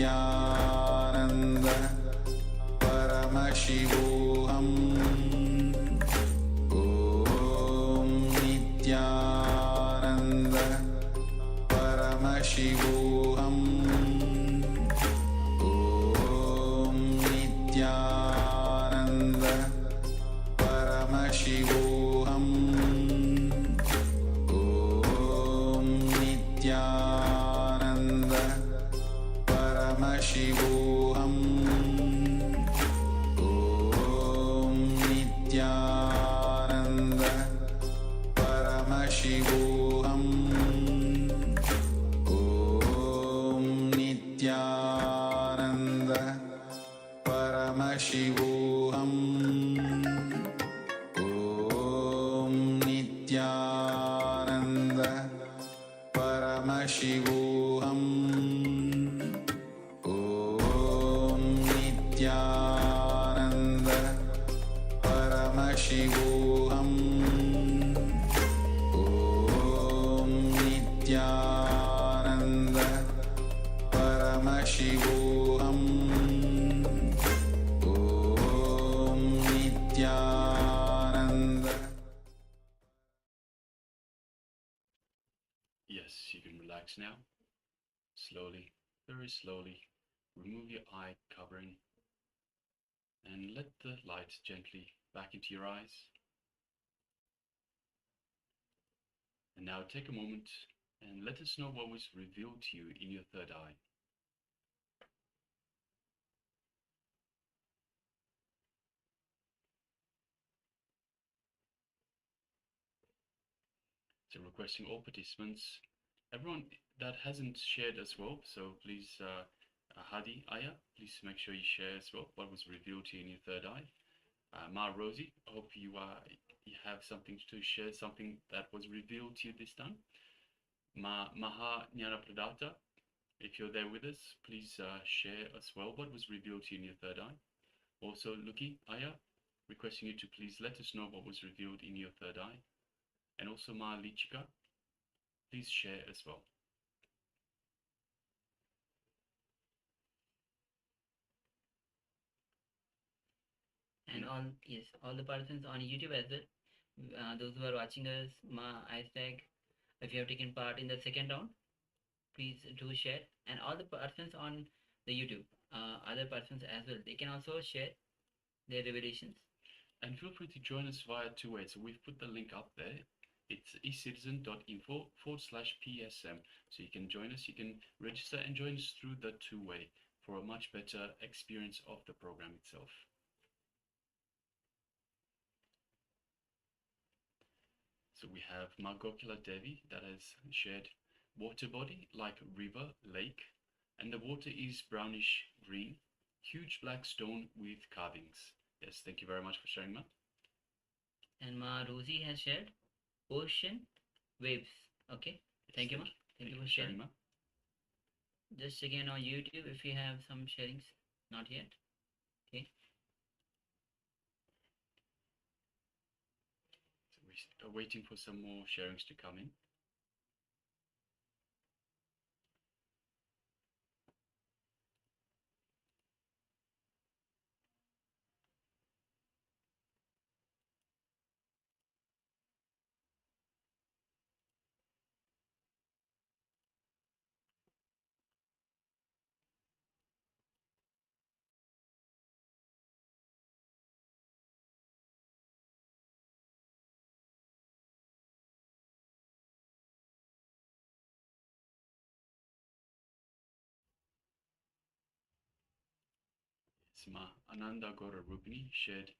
Speaker 5: Nityananda Paramashivoham Om Nityananda Paramashivoham Om Nityananda Paramashivoham Om Nityananda Paramashivoham Om Nityananda Paramashivoham Om Nityananda Paramashivoham Om Nityananda Paramashivoham Om Nityananda Paramashivoham Om Nityananda Paramashivoham Om Nityananda.
Speaker 3: Yes, you can relax now. Slowly, very slowly, remove your eye covering and let the light gently back into your eyes. And now take a moment and let us know what was revealed to you in your third eye. So requesting all participants, everyone that hasn't shared as well, so please, Hadi, Aya, please make sure you share as well what was revealed to you in your third eye. Ma Rosie, I hope you have something to share, something that was revealed to you this time. Maha Nyana Pradata, if you're there with us, please share as well what was revealed to you in your third eye. Also, Luki, Aya, requesting you to please let us know what was revealed in your third eye. And also Ma Lichika, please share as well.
Speaker 4: And all the participants on YouTube as well. Those who are watching us, hashtag, if you have taken part in the second round, please do share. And all the participants on the YouTube, other participants as well, they can also share their revelations.
Speaker 3: And feel free to join us via two ways. So we've put the link up there. It's ecitizen.info/PSM. So you can join us, you can register and join us through the two-way for a much better experience of the program itself. So we have Magokila Devi that has shared water body like river, lake, and the water is brownish green, huge black stone with carvings. Yes, thank you very much for sharing, Ma.
Speaker 4: And Ma Rosie has shared ocean waves. Okay, thank you, Ma. Thank you for sharing.
Speaker 3: Ma.
Speaker 4: Just again on YouTube if you have some sharings, not yet. Okay.
Speaker 3: So we're waiting for some more sharings to come in. Ma Ananda Gora Rupini shared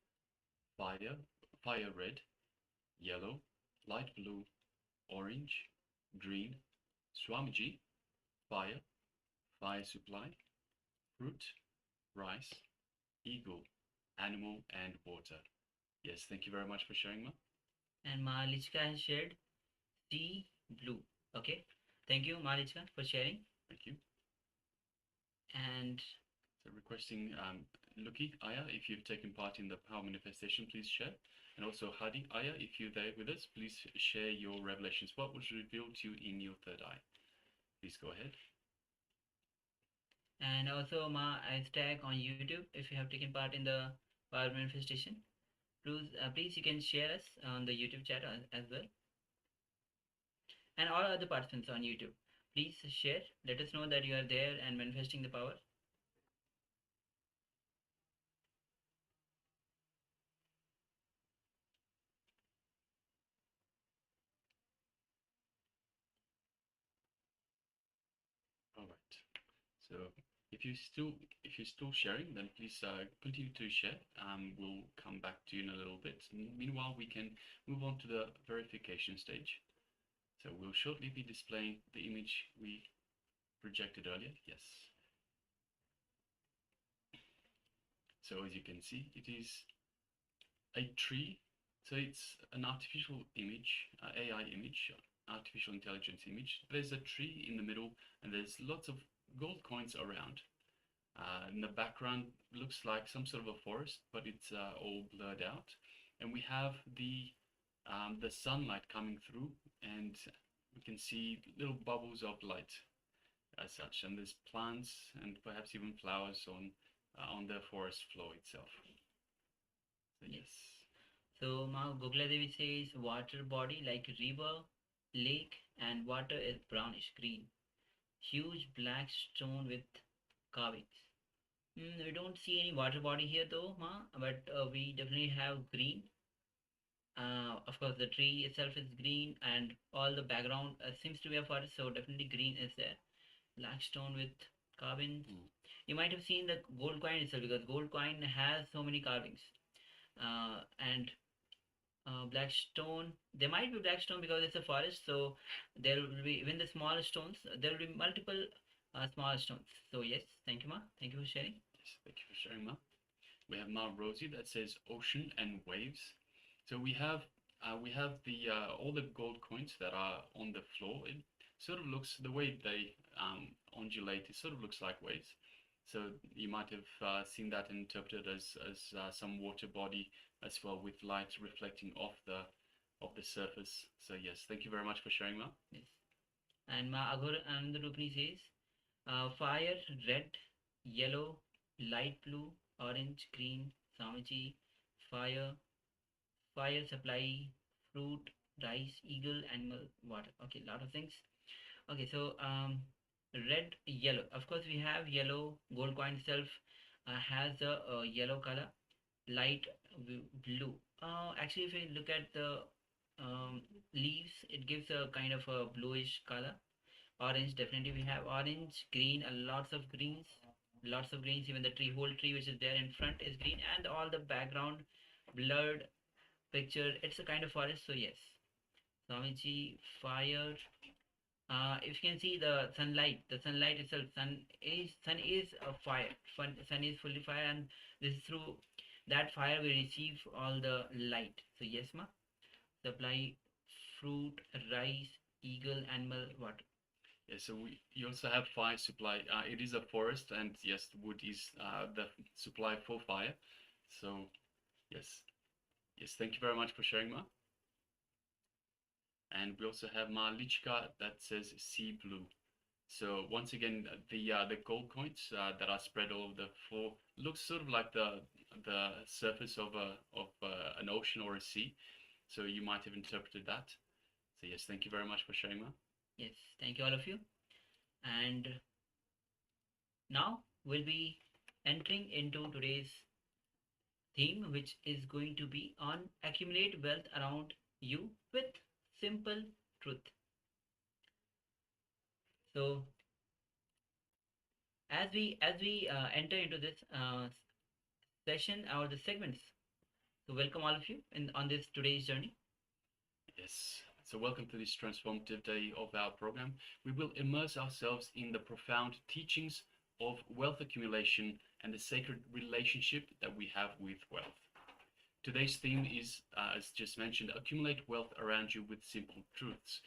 Speaker 3: fire red, yellow, light blue, orange, green, Swamiji, fire supply, fruit, rice, eagle, animal, and water. Yes, thank you very much for sharing, Ma.
Speaker 4: And Ma Lichka has shared sea blue. Okay, thank you, Ma Lichka, for sharing.
Speaker 3: Thank you.
Speaker 4: And
Speaker 3: so requesting Luki, Aya, if you've taken part in the power manifestation, please share. And also Hadi, Aya, if you're there with us, please share your revelations. What was revealed to you in your third eye? Please go ahead.
Speaker 4: And also, Ma, I tag on YouTube if you have taken part in the power manifestation. Please, you can share us on the YouTube chat as well. And all other participants on YouTube, please share. Let us know that you are there and manifesting the power.
Speaker 3: All right. So if you're still sharing, then please continue to share. We'll come back to you in a little bit. Meanwhile, we can move on to the verification stage. So we'll shortly be displaying the image we projected earlier. Yes. So as you can see, it is a tree. So it's an artificial image, AI image, artificial intelligence image. There's a tree in the middle, and there's lots of gold coins around. In the background looks like some sort of a forest, but it's all blurred out. And we have the sunlight coming through, and we can see little bubbles of light as such. And there's plants and perhaps even flowers on the forest floor itself. So yes.
Speaker 4: So Ma Gogla Devi says water body like river, lake, and water is brownish green. Huge black stone with carvings. We don't see any water body here though, Ma, but we definitely have green. Of course, the tree itself is green, and all the background seems to be a forest, so definitely green is there. Black stone with carvings. You might have seen the gold coin itself because gold coin has so many carvings. And black stone, there might be black stone because it's a forest, so there will be even the small stones. There will be multiple small stones. So yes, thank you, Ma. Thank you for sharing.
Speaker 3: Yes, thank you for sharing, Ma. We have Ma Rosie that says ocean and waves. So we have the all the gold coins that are on the floor. It sort of looks the way they undulate. It sort of looks like waves. So you might have seen that interpreted as some water body as well, with light reflecting off the surface. So yes, thank you very much for sharing, Ma.
Speaker 4: Yes. And Ma Aghor Anandrupani says fire, red, yellow, light blue, orange, green, Samaji, fire, fire supply, fruit, rice, eagle, animal, water. Okay, lot of things. Okay, so red, yellow. Of course, we have yellow. Gold coin itself has a yellow color. Light blue. Actually, if you look at the leaves, it gives a kind of a bluish color. Orange, definitely we have orange, green, lots of greens, lots of greens. Even the tree, whole tree which is there in front is green, and all the background blurred picture. It's a kind of forest. So yes, Swamiji, fire. If you can see the sunlight itself, sun is a fire. Sun is fully fire, and this is through that fire we receive all the light. So yes, ma. Supply fruit, rice, eagle, animal, water.
Speaker 3: Yeah, so you also have fire supply. It is a forest, and yes, wood is the supply for fire. So yes, thank you very much for sharing, Ma. And we also have Ma Lichka that says sea blue. So once again, the gold coins that are spread all over the floor looks sort of like the surface of an ocean or a sea. So you might have interpreted that. So yes, thank you very much for sharing, Ma.
Speaker 4: Yes, thank you all of you. And now we'll be entering into today's theme, which is going to be on accumulate wealth around you with simple truth. So as we enter into this session or the segments, so welcome all of you on this today's journey.
Speaker 3: Yes. So welcome to this transformative day of our program. We will immerse ourselves in the profound teachings of wealth accumulation and the sacred relationship that we have with wealth. Today's theme is, as just mentioned, accumulate wealth around you with simple truths,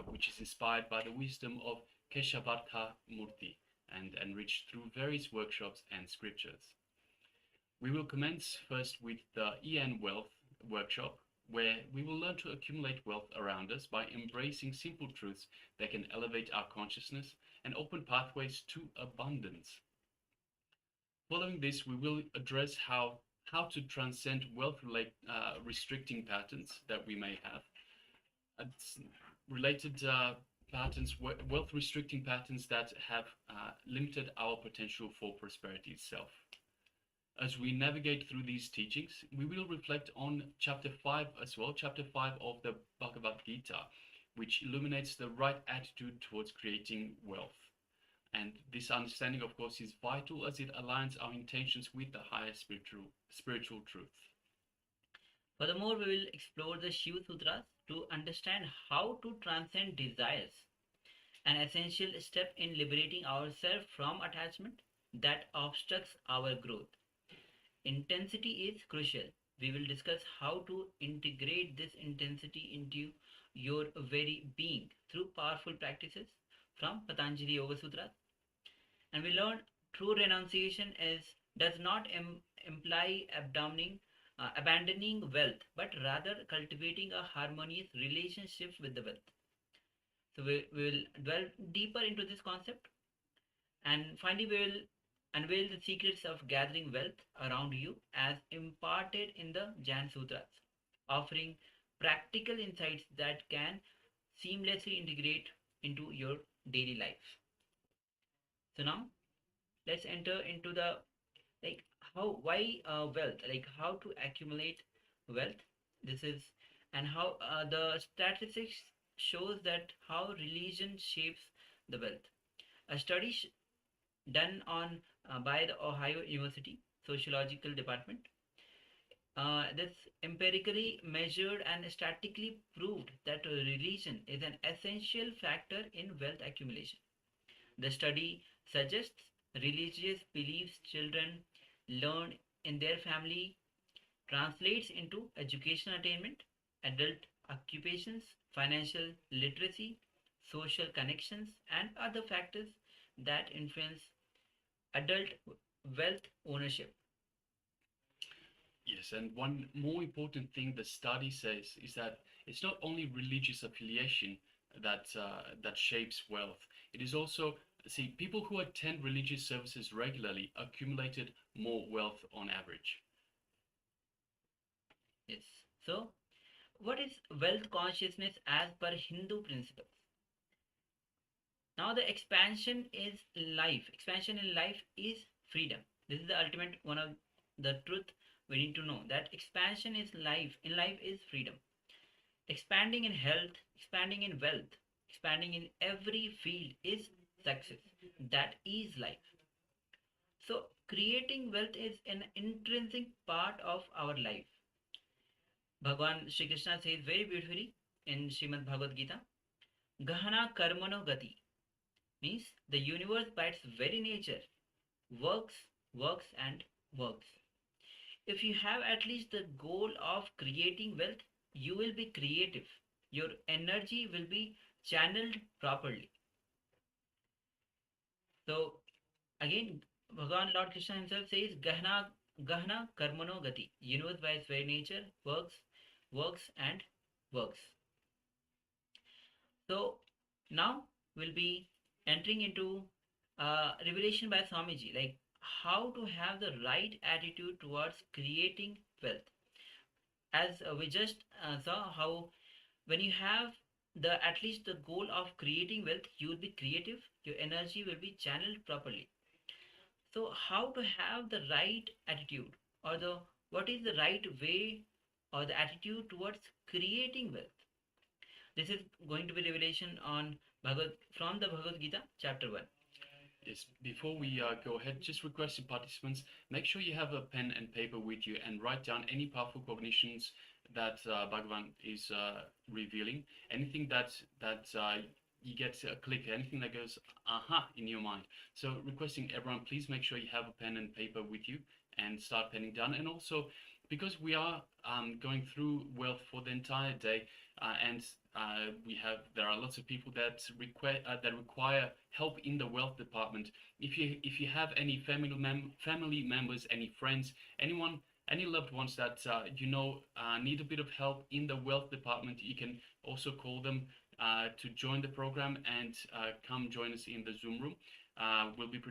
Speaker 3: which is inspired by the wisdom of Keshavartha Murti and enriched through various workshops and scriptures. We will commence first with the EN Wealth workshop, where we will learn to accumulate wealth around us by embracing simple truths that can elevate our consciousness and open pathways to abundance. Following this, we will address how to transcend wealth restricting patterns that we may have. Related patterns, wealth restricting patterns that have limited our potential for prosperity itself. As we navigate through these teachings, we will reflect on chapter 5 as well, chapter 5 of the Bhagavad Gita, which illuminates the right attitude towards creating wealth. And this understanding, of course, is vital as it aligns our intentions with the higher spiritual truth.
Speaker 4: Furthermore, we will explore the Shiva Sutras to understand how to transcend desires, an essential step in liberating ourselves from attachment that obstructs our growth. Intensity is crucial. We will discuss how to integrate this intensity into your very being through powerful practices from Patanjali Yoga Sutras. And we learn true renunciation does not imply abandoning wealth, but rather cultivating a harmonious relationship with the wealth. So we will delve deeper into this concept, and finally we will unveil the secrets of gathering wealth around you as imparted in the Jan Sutras, offering practical insights that can seamlessly integrate into your daily life. So now let's enter into the like how why wealth, like how to accumulate wealth. This is and how the statistics shows that how religion shapes the wealth. A study done on by the Ohio University Sociological Department. This empirically measured and statistically proved that religion is an essential factor in wealth accumulation. The study suggests religious beliefs children learn in their family translates into education attainment, adult occupations, financial literacy, social connections, and other factors that influence adult wealth ownership.
Speaker 3: Yes, and one more important thing the study says is that it's not only religious affiliation that shapes wealth. It is also, see, people who attend religious services regularly accumulated more wealth on average.
Speaker 4: Yes. So, what is wealth consciousness as per Hindu principles? Now, the expansion is life. Expansion in life is freedom. This is the ultimate one of the truth we need to know, that expansion is life. In life is freedom. Expanding in health, expanding in wealth, expanding in every field is success. That is life. So, creating wealth is an intrinsic part of our life. Bhagwan Shri Krishna says very beautifully in Srimad Bhagavad Gita, Gahana Karmano Gati, means the universe by its very nature works, works, and works. If you have at least the goal of creating wealth, you will be creative. Your energy will be channeled properly. So again, Bhagavan Lord Krishna himself says, Gahna Karmano Gati. Universe by its very nature works, works, and works. So now we'll be entering into revelation by Swamiji, like how to have the right attitude towards creating wealth. As we just saw how when you have the at least the goal of creating wealth, you will be creative, your energy will be channeled properly. So how to have the right attitude, or the what is the right way or the attitude towards creating wealth? This is going to be revelation on from the Bhagavad Gita, chapter 1.
Speaker 3: Yes, before we go ahead, just requesting participants, make sure you have a pen and paper with you and write down any powerful cognitions that Bhagavan is revealing. Anything that you get a click, anything that goes aha in your mind. So requesting everyone, please make sure you have a pen and paper with you and start penning down. And also, because we are going through wealth for the entire day, and there are lots of people that require help in the wealth department. If you have any family members, any friends, anyone, any loved ones that need a bit of help in the wealth department, you can also call them to join the program and come join us in the Zoom room. We'll be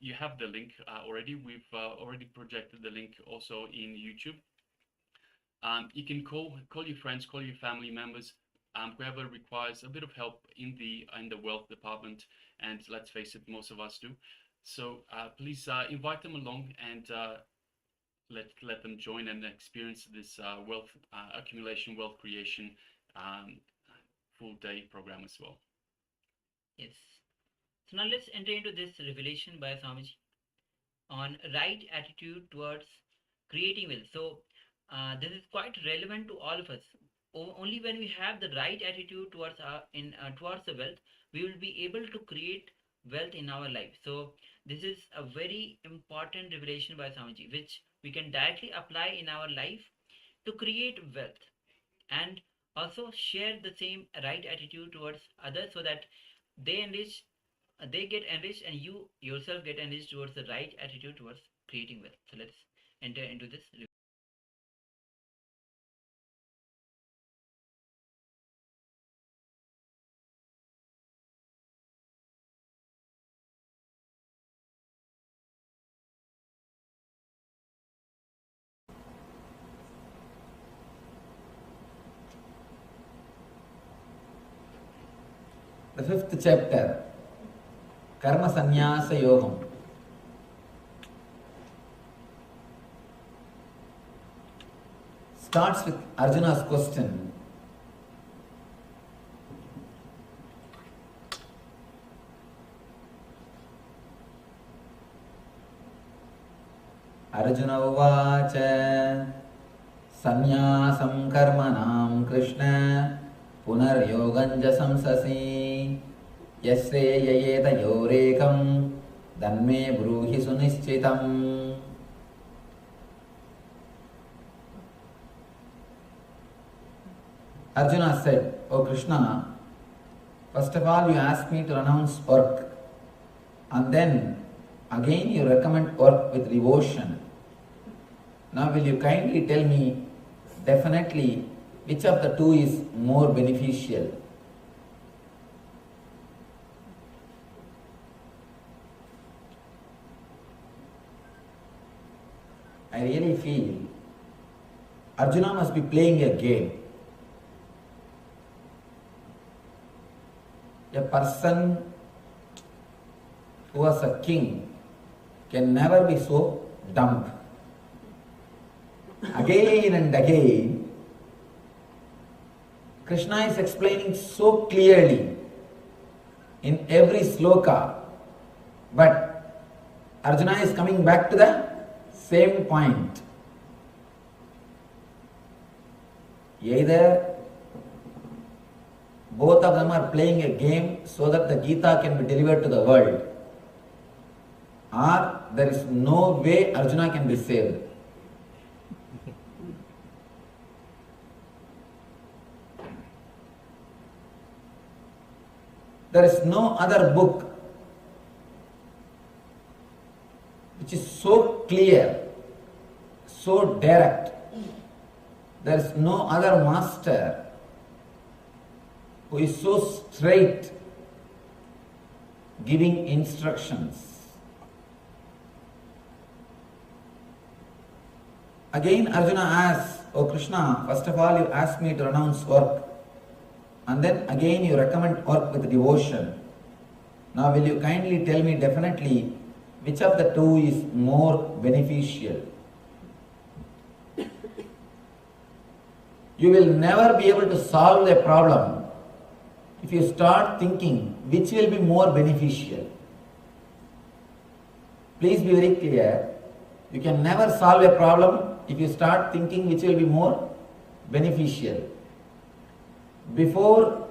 Speaker 3: you have the link already. We've already projected the link also in YouTube. You can call your friends, call your family members, whoever requires a bit of help in the wealth department, and let's face it, most of us do. So please invite them along and let them join and experience this wealth accumulation, wealth creation full day program as well.
Speaker 4: Yes. So now let's enter into this revelation by Swamiji on right attitude towards creating wealth. So this is quite relevant to all of us. Only when we have the right attitude towards towards the wealth, we will be able to create wealth in our life. So this is a very important revelation by Swamiji, which we can directly apply in our life to create wealth, and also share the same right attitude towards others, so that they get enriched, and you yourself get enriched towards the right attitude towards creating wealth. So let's enter into this.
Speaker 5: The fifth chapter, Karma Sannyasa Yogam. Starts with Arjuna's question. Arjuna uvacha sannyasam karmanam Krishna punar yoganja samsasi yasre yayeta yorekam danme bruhi sunischitam. Arjuna said, "O Krishna, first of all you asked me to renounce work, and then again you recommend work with devotion. Now will you kindly tell me definitely which of the two is more beneficial?" I really feel Arjuna must be playing a game. A person who was a king can never be so dumb. Again and again, Krishna is explaining so clearly in every sloka, but Arjuna is coming back to the same point. Either both of them are playing a game so that the Gita can be delivered to the world, or there is no way Arjuna can be saved. There is no other book which is so clear, so direct. There is no other master who is so straight, giving instructions. Again Arjuna asks, "O Krishna, first of all you asked me to renounce work, and then again you recommend work with devotion. Now will you kindly tell me definitely which of the two is more beneficial?" You will never be able to solve a problem if you start thinking which will be more beneficial. Please be very clear. You can never solve a problem if you start thinking which will be more beneficial. Before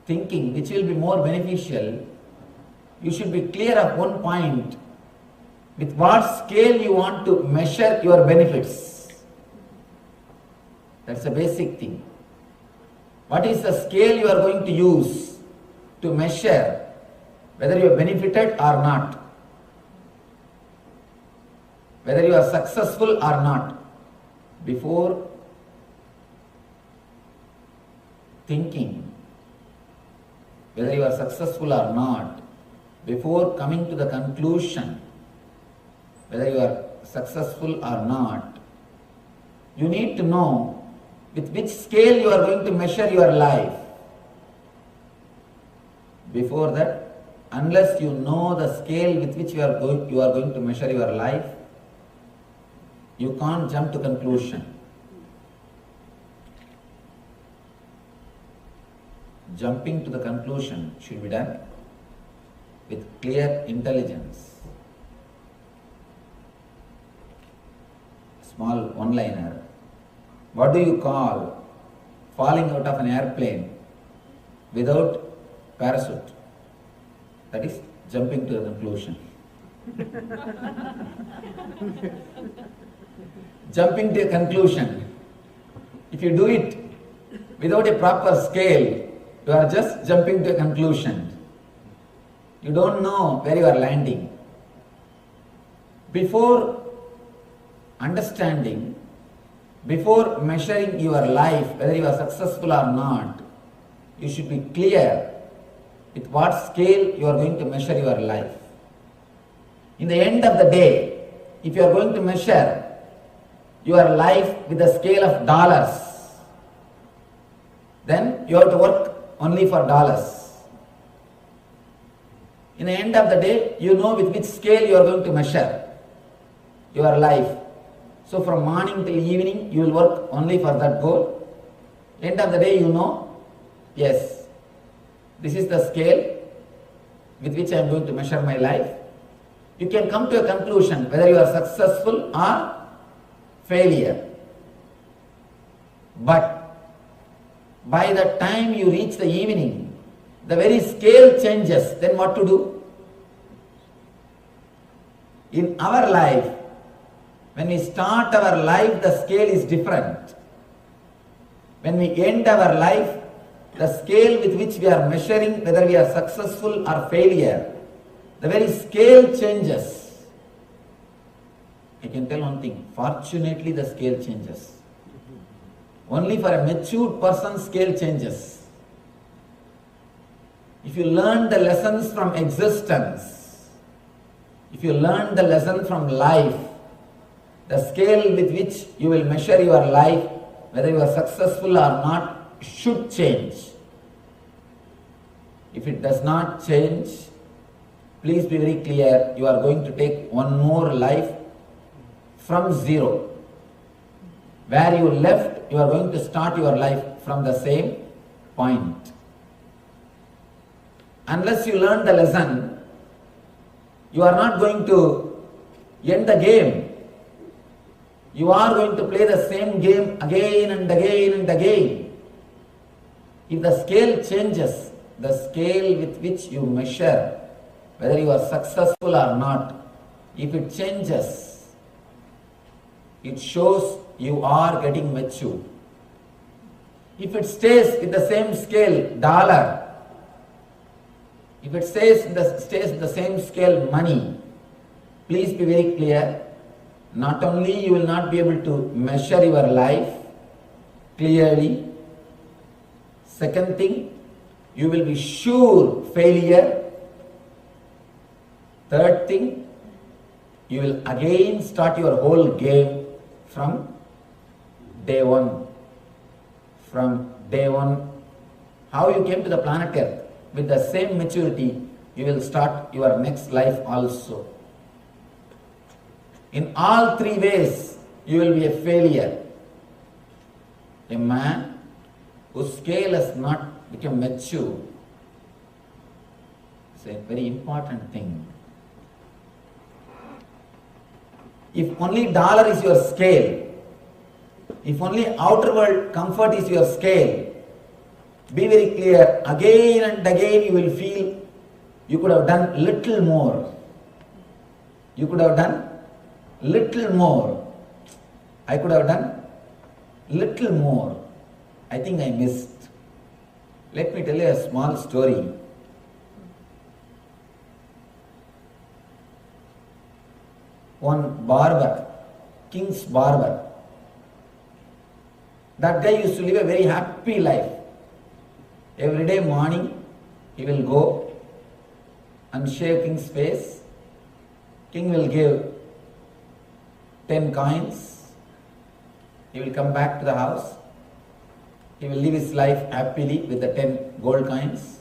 Speaker 5: thinking which will be more beneficial, you should be clear of one point: with what scale you want to measure your benefits. That's a basic thing. What is the scale you are going to use to measure whether you are benefited or not, whether you are successful or not? Before thinking, whether you are successful or not, before coming to the conclusion whether you are successful or not, you need to know with which scale you are going to measure your life. Before that, unless you know the scale with which you are going to measure your life, you can't jump to conclusion. Jumping to the conclusion should be done with clear intelligence. Small one-liner. What do you call falling out of an airplane without parachute? That is jumping to a conclusion. Jumping to a conclusion. If you do it without a proper scale, you are just jumping to a conclusion. You don't know where you are landing. Before understanding, before measuring your life, whether you are successful or not, you should be clear with what scale you are going to measure your life. In the end of the day, if you are going to measure your life with the scale of dollars, then you have to work only for dollars. In the end of the day, you know with which scale you are going to measure your life. So from morning till evening, you will work only for that goal. End of the day, you know, yes, this is the scale with which I am going to measure my life. You can come to a conclusion whether you are successful or failure. But by the time you reach the evening, the very scale changes. Then what to do? In our life, when we start our life, the scale is different. When we end our life, the scale with which we are measuring whether we are successful or failure, the very scale changes. I can tell one thing, fortunately the scale changes. Only for a matured person scale changes. If you learn the lessons from existence, if you learn the lesson from life, the scale with which you will measure your life, whether you are successful or not, should change. If it does not change, please be very clear, you are going to take one more life from zero. Where you left, you are going to start your life from the same point. Unless you learn the lesson, you are not going to end the game. You are going to play the same game again and again and again. If the scale changes, the scale with which you measure whether you are successful or not, if it changes, it shows you are getting mature. If it stays with the same scale, dollar, if it stays in the same scale, money, please be very clear. Not only you will not be able to measure your life clearly, second thing, you will be sure failure. Third thing, you will again start your whole game from day one. From day one, how you came to the planet Earth, with the same maturity, you will start your next life also. In all three ways, you will be a failure. A man whose scale has not become mature is a very important thing. If only dollar is your scale, if only outer world comfort is your scale, be very clear, again and again you will feel you could have done little more. You could have done little more. I could have done little more. I think I missed. Let me tell you a small story. One barber, king's barber, that guy used to live a very happy life. Every day morning, He will go and shave king's face. King will give 10 coins. He will come back to the house. He will live his life happily with the 10 gold coins.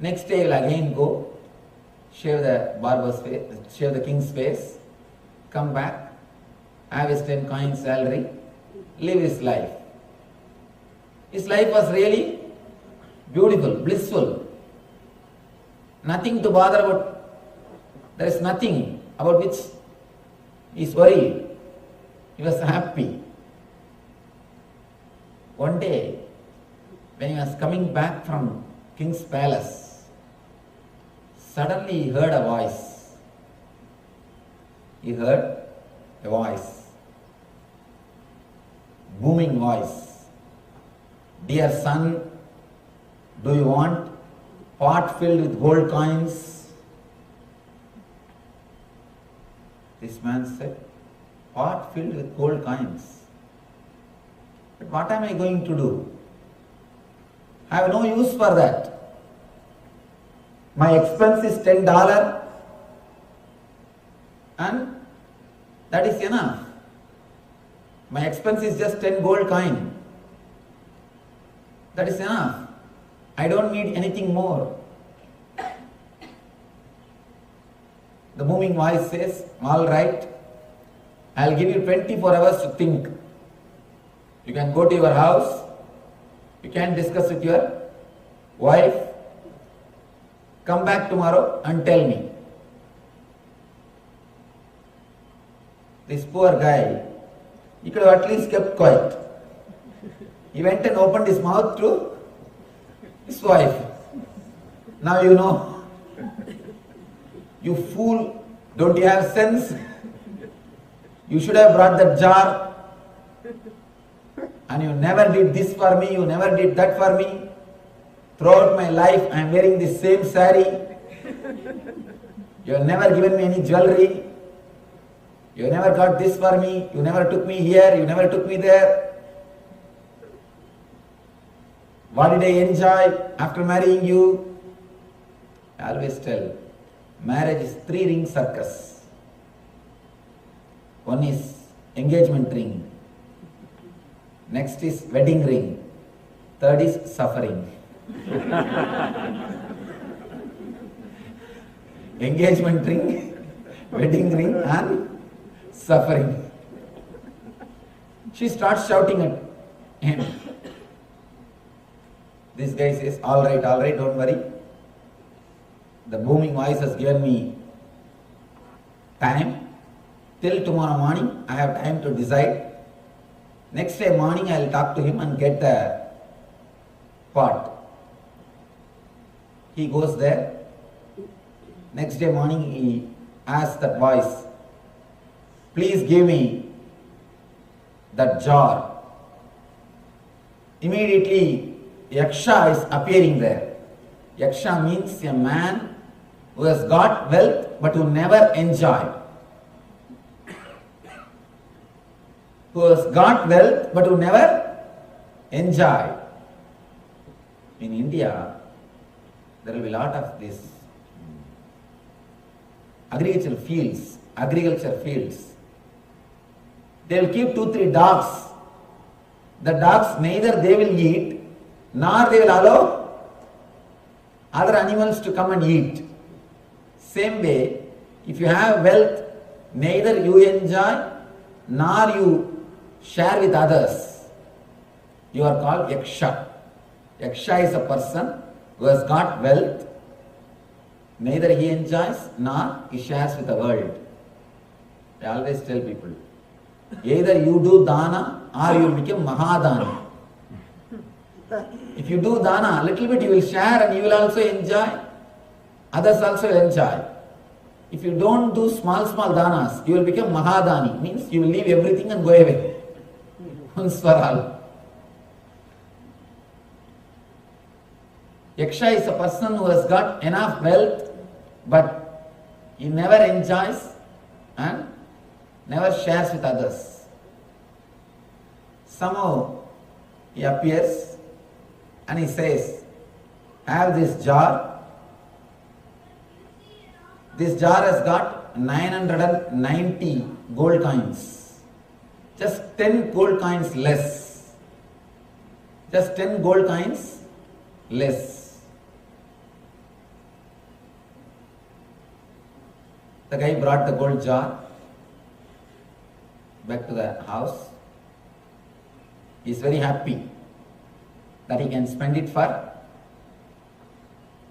Speaker 5: Next day he will again go, shave the barber's face, shave the king's face, come back, have his 10 coins salary, live his life. His life was really beautiful, blissful. Nothing to bother about. There is nothing about which he is worried. He was happy. One day, when he was coming back from king's palace, suddenly he heard a voice. He heard a voice, booming voice. Dear son, do you want pot filled with gold coins? This man said, pot filled with gold coins. But what am I going to do? I have no use for that. My expense is $10 and that is enough. My expense is just 10 gold coin. That is enough. I don't need anything more. The booming voice says, all right, I'll give you 24 hours to think. You can go to your house, you can discuss with your wife, come back tomorrow and tell me. This poor guy, he could have at least kept quiet. He went and opened his mouth to his wife. Now you know. You fool, don't you have sense? You should have brought that jar. And you never did this for me, you never did that for me. Throughout my life, I am wearing the same sari. You have never given me any jewelry. You never got this for me. You never took me here, you never took me there. What did I enjoy after marrying you? I always tell, marriage is 3-ring circus. One is engagement ring. Next is wedding ring. Third is suffering. Engagement ring, wedding ring and suffering. She starts shouting at him. This guy says, all right, don't worry. The booming voice has given me time. Till tomorrow morning, I have time to decide. Next day morning, I will talk to him and get the pot. He goes there. Next day morning, he asks that voice, please give me that jar. Immediately, Yaksha is appearing there. Yaksha means a man who has got wealth but who never enjoyed. Who has got wealth but who never enjoyed. In India, there will be a lot of this agricultural fields. They will keep 2-3 dogs. The dogs neither they will eat nor they will allow other animals to come and eat. Same way, if you have wealth, neither you enjoy nor you share with others. You are called Yaksha. Yaksha is a person who has got wealth, neither he enjoys nor he shares with the world. I always tell people, either you do dana or you become mahadana. If you do dana, a little bit you will share and you will also enjoy. Others also will enjoy. If you don't do small danas, you will become mahadani. Means you will leave everything and go away. Once for all. Yaksha is a person who has got enough wealth, but he never enjoys and never shares with others. Somehow he appears and he says, have this jar. This jar has got 990 gold coins. Just 10 gold coins less. Just 10 gold coins less. The guy brought the gold jar back to the house. He is very happy that he can spend it for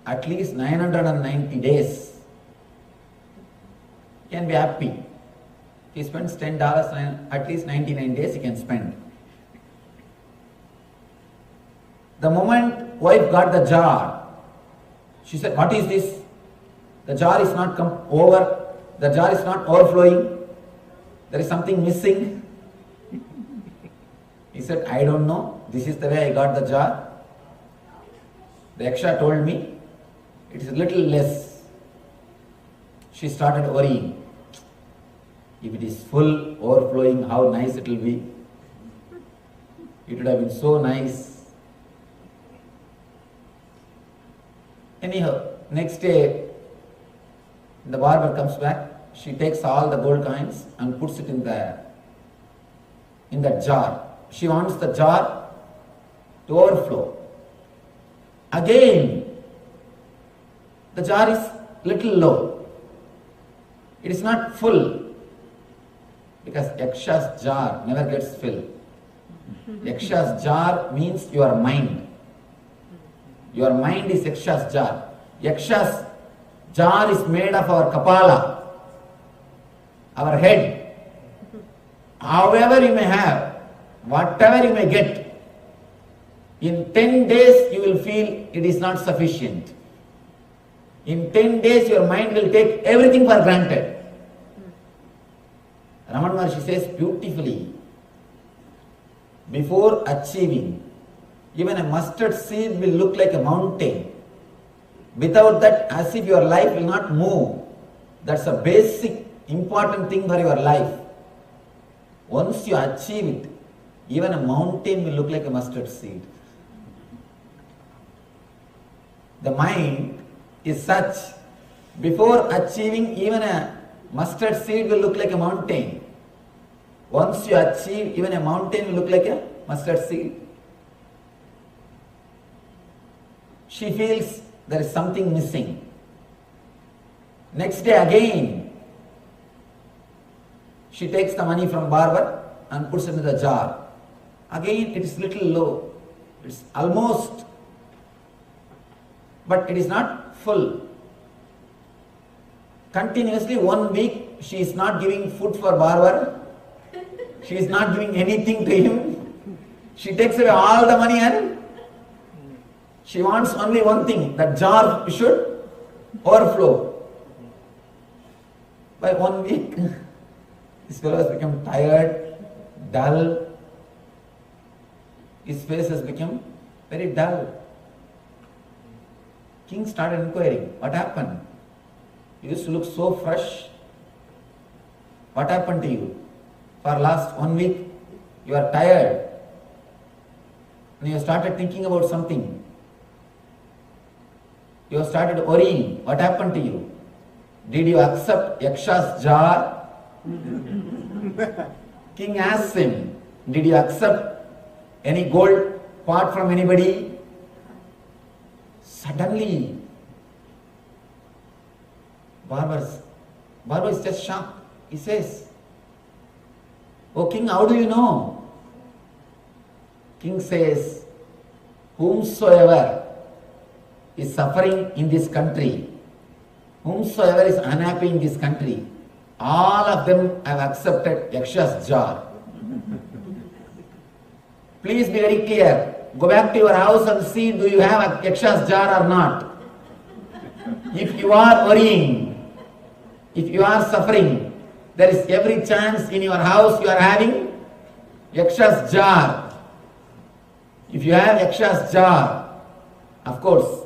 Speaker 5: at least 990 days. He can be happy. If he spends $10, at least 99 days he can spend. The moment wife got the jar, she said, "What is this? The jar is not over. The jar is not overflowing. There is something missing." He said, "I don't know. This is the way I got the jar. The Yaksha told me it is a little less." She started worrying. If it is full, overflowing, how nice it will be. It would have been so nice. Anyhow, next day, the barber comes back. She takes all the gold coins and puts it in that jar. She wants the jar to overflow. Again, the jar is little low. It is not full because Yaksha's jar never gets filled. Yaksha's jar means your mind. Your mind is Yaksha's jar. Yaksha's jar is made of our kapala, our head. However you may have, whatever you may get, in 10 days you will feel it is not sufficient. In 10 days your mind will take everything for granted. Ramana Maharshi says beautifully, before achieving, even a mustard seed will look like a mountain. Without that, as if your life will not move. That's a basic important thing for your life. Once you achieve it, even a mountain will look like a mustard seed. The mind is such, before achieving, even a mustard seed will look like a mountain. Once you achieve, even a mountain will look like a mustard seed. She feels there is something missing. Next day again, she takes the money from barber and puts it in the jar. Again it is little low. It's almost, but it is not full. Continuously 1 week she is not giving food for barber. She is not giving anything to him. She takes away all the money and she wants only one thing, that jar should overflow. By 1 week, this fellow has become tired, dull. His face has become very dull. King started inquiring, what happened? You used to look so fresh. What happened to you? For last 1 week, you are tired. And you started thinking about something. You have started worrying. What happened to you? Did you accept Yaksha's jar? King asks him, did you accept any gold part from anybody? Suddenly, Barber is just shocked. He says, "Oh king, how do you know?" King says, "Whomsoever is suffering in this country, whomsoever is unhappy in this country, all of them have accepted Yaksha's jar." Please be very clear. Go back to your house and see, do you have a Yaksha's jar or not? If you are worrying, if you are suffering, there is every chance in your house you are having Yaksha's jar. If you have Yaksha's jar, of course,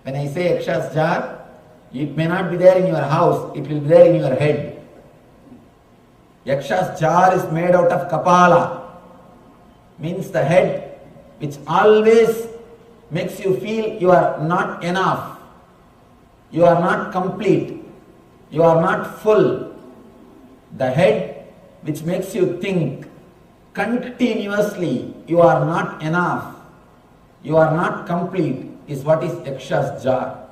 Speaker 5: when I say Yaksha's jar, it may not be there in your house, it will be there in your head. Yaksha's jar is made out of kapala, means the head, which always makes you feel you are not enough, you are not complete, you are not full. The head which makes you think continuously you are not enough, you are not complete, is what is Yaksha's jar.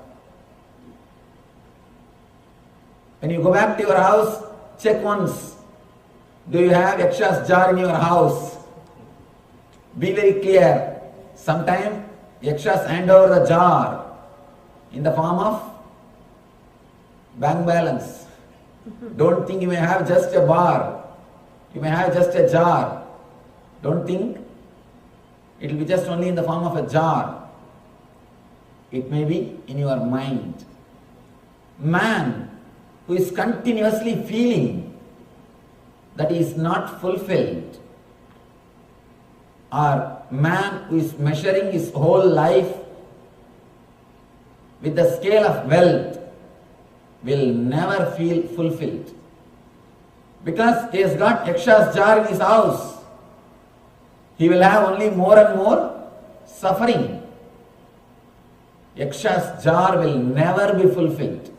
Speaker 5: When you go back to your house, check once. Do you have Yaksha's jar in your house? Be very clear. Sometimes Yakshas hand over the jar in the form of bank balance. Don't think you may have just a bar. You may have just a jar. Don't think it will be just only in the form of a jar. It may be in your mind. Man who is continuously feeling that he is not fulfilled, or man who is measuring his whole life with the scale of wealth, will never feel fulfilled. Because he has got Yaksha's jar in his house, he will have only more and more suffering. Yaksha's jar will never be fulfilled.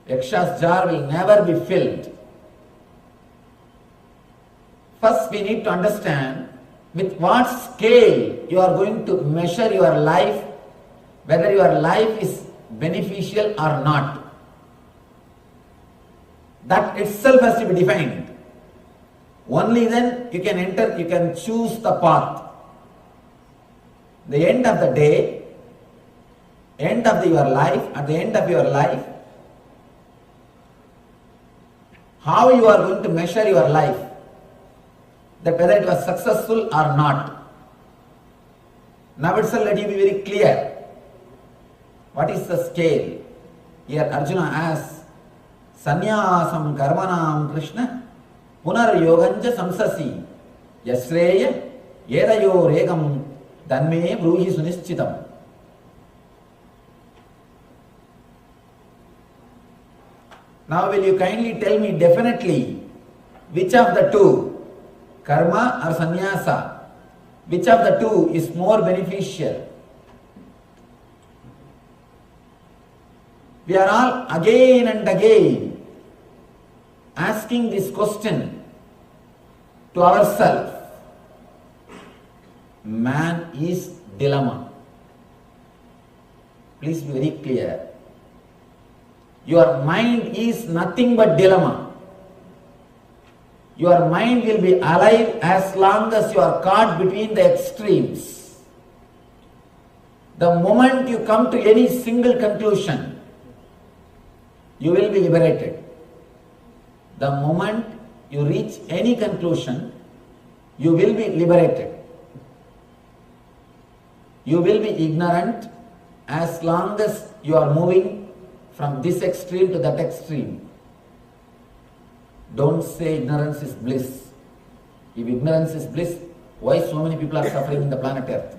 Speaker 5: Yaksha's jar will never be filled. First we need to understand with what scale you are going to measure your life, whether your life is beneficial or not. That itself has to be defined. Only then you can enter, you can choose the path. The end of the day, end of your life, at the end of your life, how you are going to measure your life, that whether it was successful or not. Now itself let you be very clear. What is the scale? Here Arjuna asks, Sanyasam karmanam Krishna punar yoganja samsasi yasreya yedayo regam danme bruhi sunischitam. Now will you kindly tell me definitely which of the two, karma or sannyasa, which of the two is more beneficial? We are all again and again asking this question to ourselves. Man is dilemma. Please be very clear. Your mind is nothing but dilemma. Your mind will be alive as long as you are caught between the extremes. The moment you come to any single conclusion, you will be liberated. The moment you reach any conclusion, you will be liberated. You will be ignorant as long as you are moving from this extreme to that extreme. Don't say ignorance is bliss. If ignorance is bliss, why so many people are suffering in the planet Earth?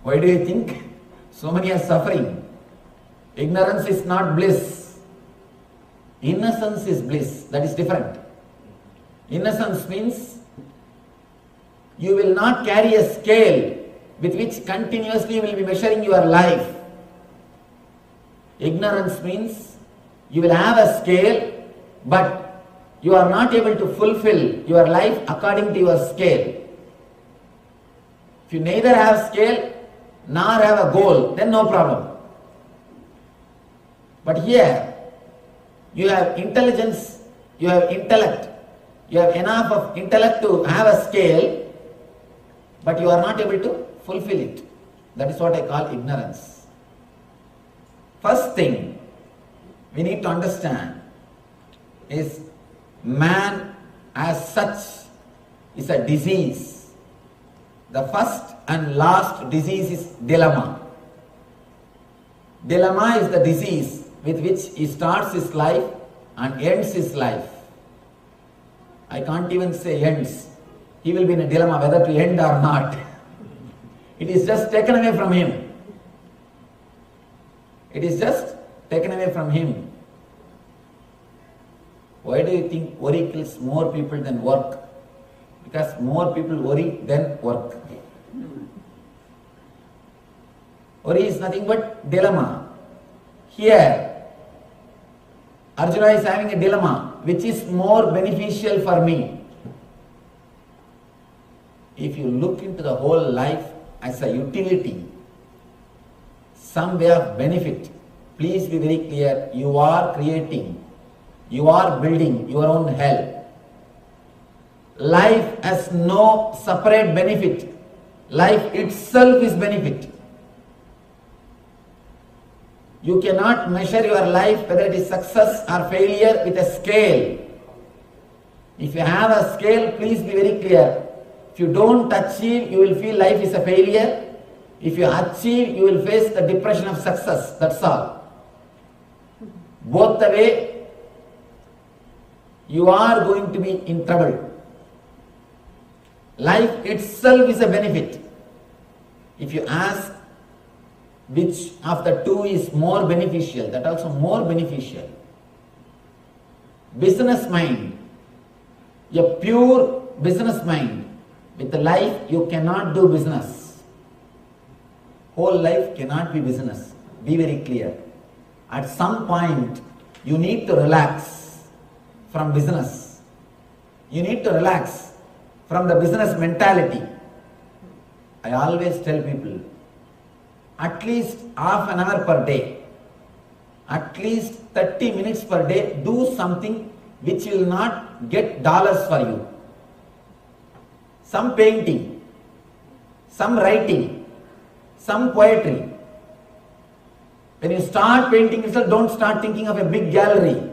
Speaker 5: Why do you think so many are suffering? Ignorance is not bliss. Innocence is bliss. That is different. Innocence means you will not carry a scale with which continuously you will be measuring your life. Ignorance means you will have a scale, but you are not able to fulfill your life according to your scale. If you neither have scale nor have a goal, then no problem. But here, you have intelligence, you have intellect, you have enough of intellect to have a scale, but you are not able to fulfill it. That is what I call ignorance. First thing we need to understand is man as such is a disease. The first and last disease is dilemma. Dilemma is the disease with which he starts his life and ends his life. I can't even say ends. He will be in a dilemma whether to end or not. It is just taken away from him. It is just taken away from him. Why do you think worry kills more people than work? Because more people worry than work. Worry is nothing but dilemma. Here, Arjuna is having a dilemma. Which is more beneficial for me? If you look into the whole life as a utility, some way of benefit, please be very clear, you are creating, you are building your own hell. Life has no separate benefit. Life itself is benefit. You cannot measure your life whether it is success or failure with a scale. If you have a scale, please be very clear. If you don't achieve, you will feel life is a failure. If you achieve, you will face the depression of success. That's all. Both the way, you are going to be in trouble. Life itself is a benefit. If you ask which of the two is more beneficial, that also more beneficial. Business mind, a pure business mind. With life, you cannot do business. Whole life cannot be business. Be very clear. At some point, you need to relax from business. You need to relax from the business mentality. I always tell people, at least half an hour per day, at least 30 minutes per day, do something which will not get dollars for you. Some painting, some writing, some poetry. When you start painting yourself, don't start thinking of a big gallery.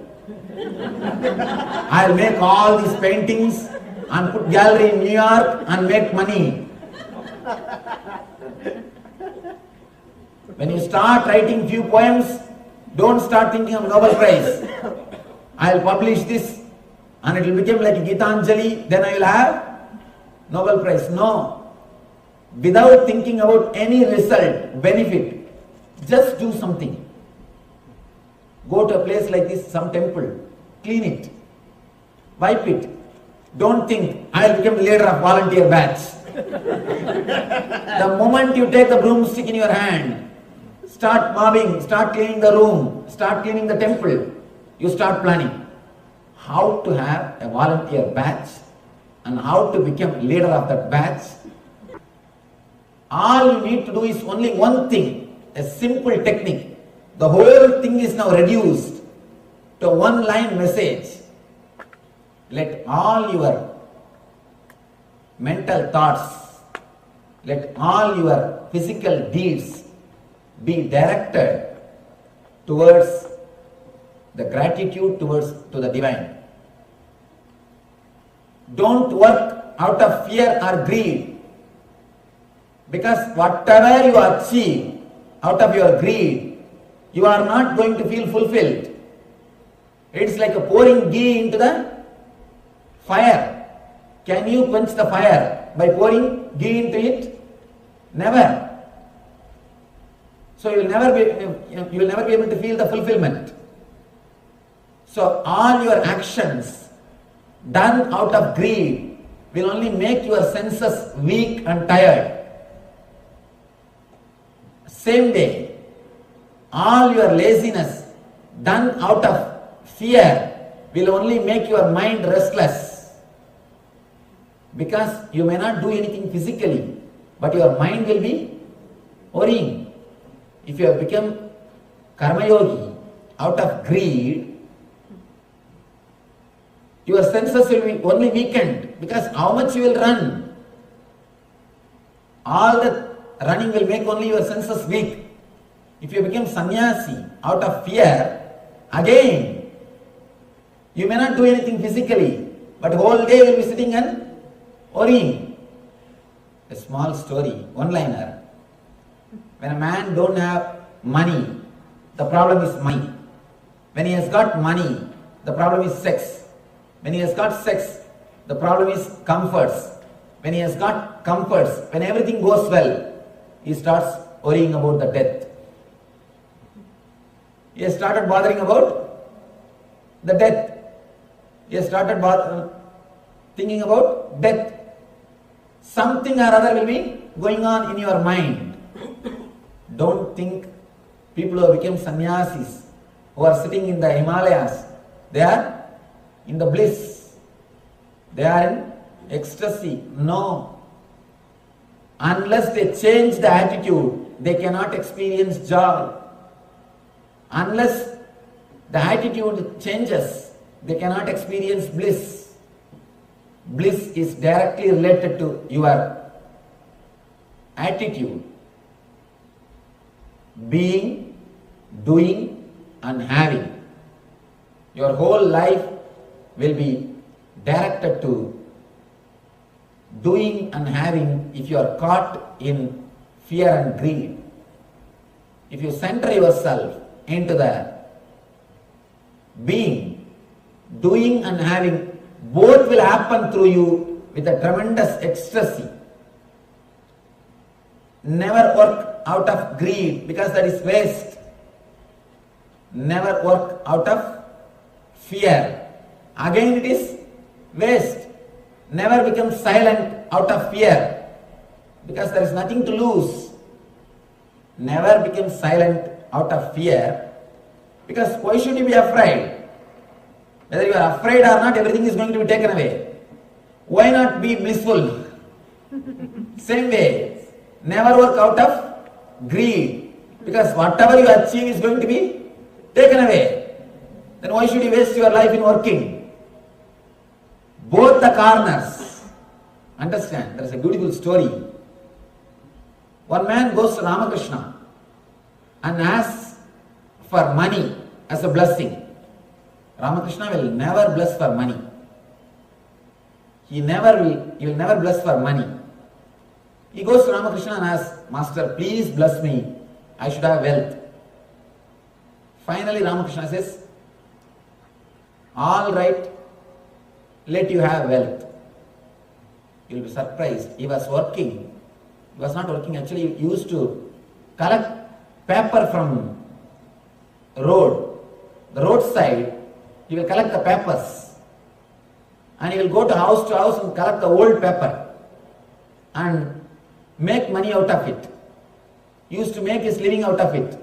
Speaker 5: I'll make all these paintings and put gallery in New York and make money. When you start writing few poems, don't start thinking of Nobel Prize. I'll publish this and it will become like Gitanjali, then I will have Nobel Prize. No. Without thinking about any result, benefit, just do something. Go to a place like this, some temple, clean it, wipe it. Don't think, I'll become leader of volunteer batch. The moment you take the broomstick in your hand, start mopping, start cleaning the room, start cleaning the temple, you start planning how to have a volunteer batch and how to become leader of that batch. All you need to do is only one thing, a simple technique. The whole thing is now reduced to one line message. Let all your mental thoughts, let all your physical deeds be directed towards the gratitude to the divine. Don't work out of fear or greed, because whatever you achieve out of your greed, you are not going to feel fulfilled. It's like a pouring ghee into the fire. Can you quench the fire by pouring ghee into it? Never. So you will never be able to feel the fulfillment. So all your actions done out of greed will only make your senses weak and tired. Same way, all your laziness done out of fear will only make your mind restless, because you may not do anything physically, but your mind will be worrying. If you have become karma yogi out of greed, your senses will be only weakened, because how much you will run? All the running will make only your senses weak. If you become sannyasi out of fear, again, you may not do anything physically, but whole day you will be sitting and worrying. A small story, one-liner. When a man don't have money, the problem is money. When he has got money, the problem is sex. When he has got sex, the problem is comforts. When he has got comforts, when everything goes well, he starts worrying about the death. He has started bothering about the death. He has started thinking about death. Something or other will be going on in your mind. Don't think people who have become sannyasis, who are sitting in the Himalayas, they are in the bliss. They are in ecstasy. No. Unless they change the attitude, they cannot experience joy. Unless the attitude changes, they cannot experience bliss. Bliss is directly related to your attitude. Being, doing and having. Your whole life will be directed to doing and having if you are caught in fear and greed. If you center yourself into the being, doing and having, both will happen through you with a tremendous ecstasy. Never work out of greed because that is waste. Never work out of fear. Again it is waste. Never become silent out of fear because there is nothing to lose. Never become silent out of fear because why should you be afraid? Whether you are afraid or not, everything is going to be taken away. Why not be blissful? Same way, never work out of greed because whatever you achieve is going to be taken away. Then why should you waste your life in working? Both the corners. Understand? There is a beautiful story. One man goes to Ramakrishna and asks for money as a blessing. Ramakrishna will never bless for money. He will never bless for money. He goes to Ramakrishna and asks, Master, please bless me. I should have wealth. Finally, Ramakrishna says, all right, let you have wealth. You will be surprised. He was working. He was not working. Actually, he used to collect paper from road. The roadside, he will collect the papers. And he will go to house and collect the old paper. And make money out of it. He used to make his living out of it.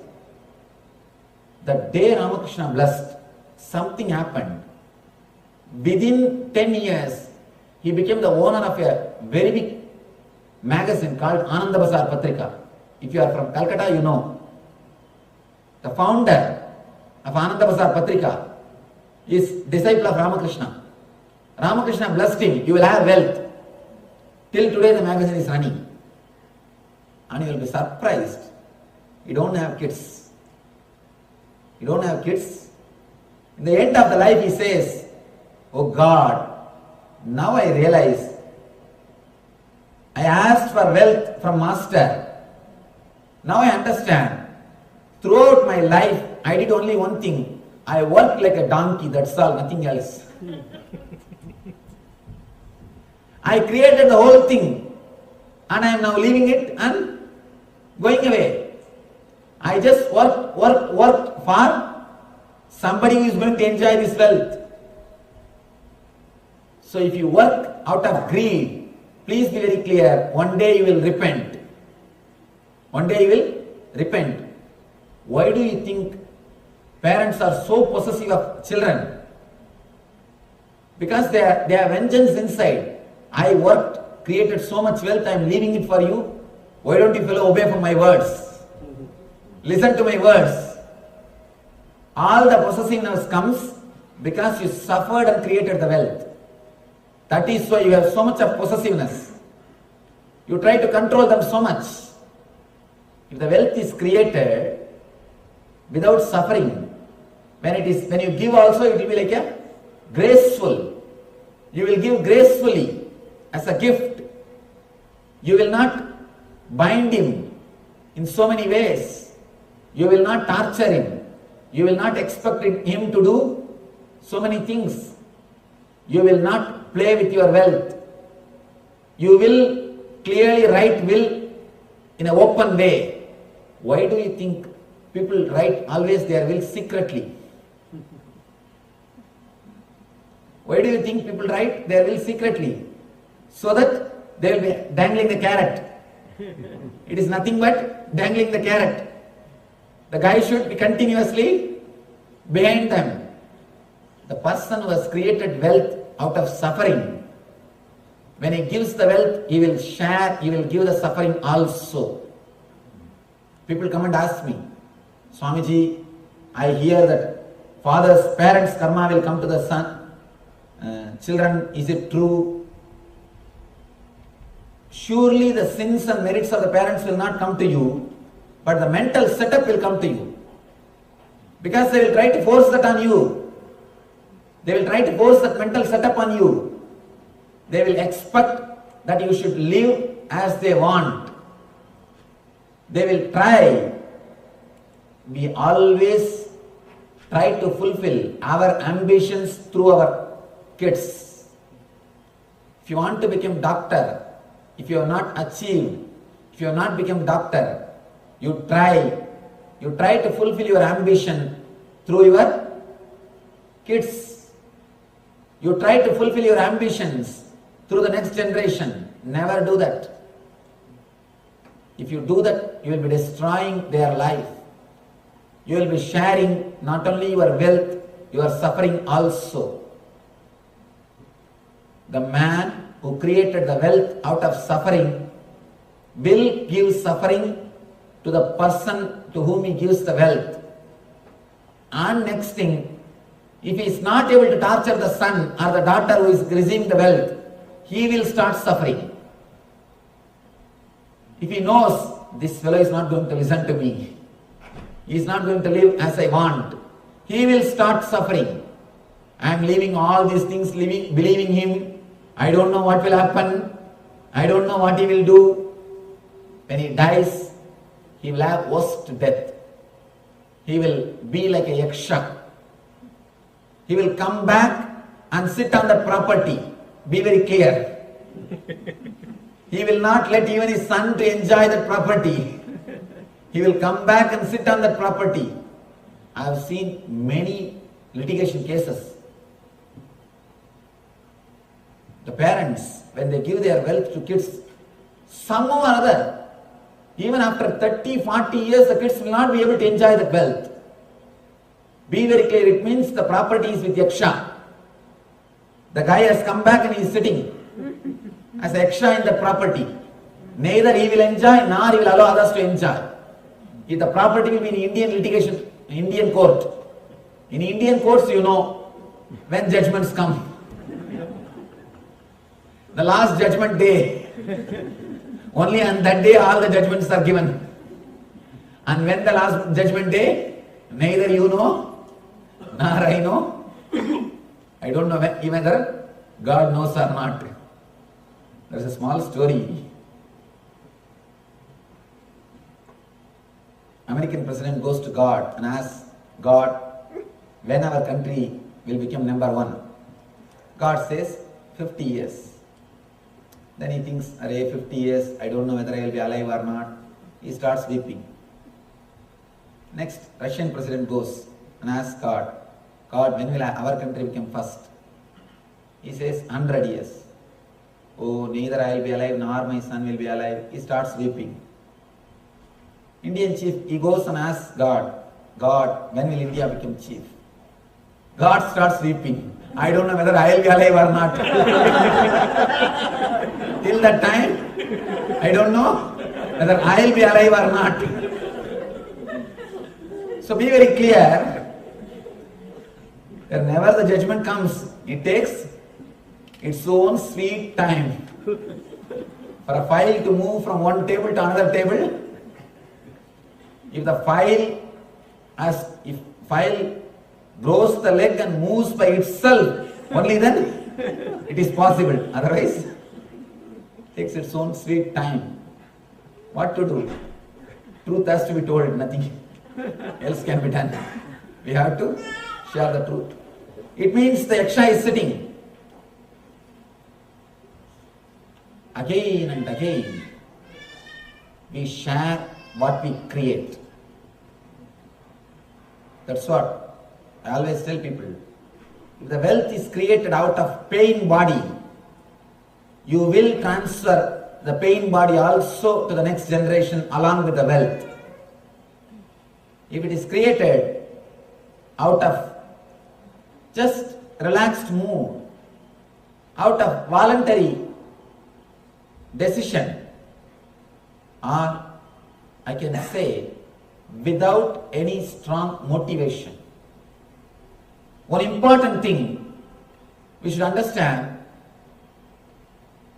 Speaker 5: The day Ramakrishna blessed, something happened. Within 10 years, he became the owner of a very big magazine called Ananda Bazar Patrika. If you are from Calcutta, you know. The founder of Ananda Bazar Patrika is disciple of Ramakrishna. Ramakrishna blessed him, you will have wealth. Till today the magazine is running. And you will be surprised. You don't have kids. You don't have kids. In the end of the life he says, oh God, now I realize I asked for wealth from Master. Now I understand. Throughout my life I did only one thing. I worked like a donkey, that's all, nothing else. I created the whole thing and I am now leaving it and going away. I just worked for somebody who is going to enjoy this wealth. So if you work out of greed, please be very clear, one day you will repent. One day you will repent. Why do you think parents are so possessive of children? Because they have vengeance inside. I worked, created so much wealth, I am leaving it for you. Why don't you fellow obey for my words? Listen to my words. All the possessiveness comes because you suffered and created the wealth. That is why you have so much of possessiveness. You try to control them so much. If the wealth is created without suffering, when you give also, it will be like a graceful. You will give gracefully as a gift. You will not bind him in so many ways. You will not torture him. You will not expect him to do so many things. You will not play with your wealth. You will clearly write will in an open way. Why do you think people write always their will secretly? Why do you think people write their will secretly? So that they will be dangling the carrot. It is nothing but dangling the carrot. The guy should be continuously behind them. The person who has created wealth out of suffering, when he gives the wealth, he will share, he will give the suffering also. People come and ask me, Swamiji, I hear that parents' karma will come to the son. Children, is it true? Surely the sins and merits of the parents will not come to you, but the mental setup will come to you. Because they will try to force that on you. They will try to force that mental setup on you. They will expect that you should live as they want. They will try. We always try to fulfill our ambitions through our kids. If you want to become doctor, if you have not achieved, if you have not become doctor, you try to fulfill your ambition through your kids. You try to fulfill your ambitions through the next generation. Never do that. If you do that, you will be destroying their life. You will be sharing not only your wealth, your suffering also. The man who created the wealth out of suffering will give suffering to the person to whom he gives the wealth. And next thing, if he is not able to torture the son or the daughter who is receiving the wealth, he will start suffering. If he knows this fellow is not going to listen to me, he is not going to live as I want, he will start suffering. I am leaving all these things, believing him. I don't know what will happen. I don't know what he will do. When he dies, he will have worst death. He will be like a yaksha. He will come back and sit on the property. Be very clear. He will not let even his son to enjoy that property. He will come back and sit on that property. I have seen many litigation cases. The parents, when they give their wealth to kids, somehow or other, even after 30, 40 years, the kids will not be able to enjoy that wealth. Be very clear, it means the property is with yaksha. The guy has come back and he is sitting as a yaksha in the property. Neither he will enjoy nor he will allow others to enjoy. If the property will be in Indian litigation, Indian court. In Indian courts, you know, when judgments come. The last judgment day, only on that day all the judgments are given. And when the last judgment day, neither you know, nor I know. I don't know whether God knows or not. There is a small story. American president goes to God and asks, God, when our country will become number one? God says, 50 years. Then he thinks, array, 50 years, I don't know whether I will be alive or not. He starts weeping. Next, Russian president goes and asks God, God, when will our country become first? He says, 100 years. Oh, neither I will be alive nor my son will be alive. He starts weeping. Indian chief, he goes and asks God, God, when will India become chief? God starts weeping. I don't know whether I will be alive or not. Till that time, I don't know whether I will be alive or not. So be very clear, whenever the judgment comes, it takes its own sweet time. For a file to move from one table to another table, if the file grows the leg and moves by itself, only then it is possible. Otherwise, it takes its own sweet time. What to do? Truth has to be told, nothing else can be done. We have to share the truth. It means the yaksha is sitting. Again and again, we share what we create. That's what I always tell people. If the wealth is created out of pain body, you will transfer the pain body also to the next generation along with the wealth. If it is created out of just relaxed mood, out of voluntary decision, or I can say without any strong motivation. One important thing we should understand,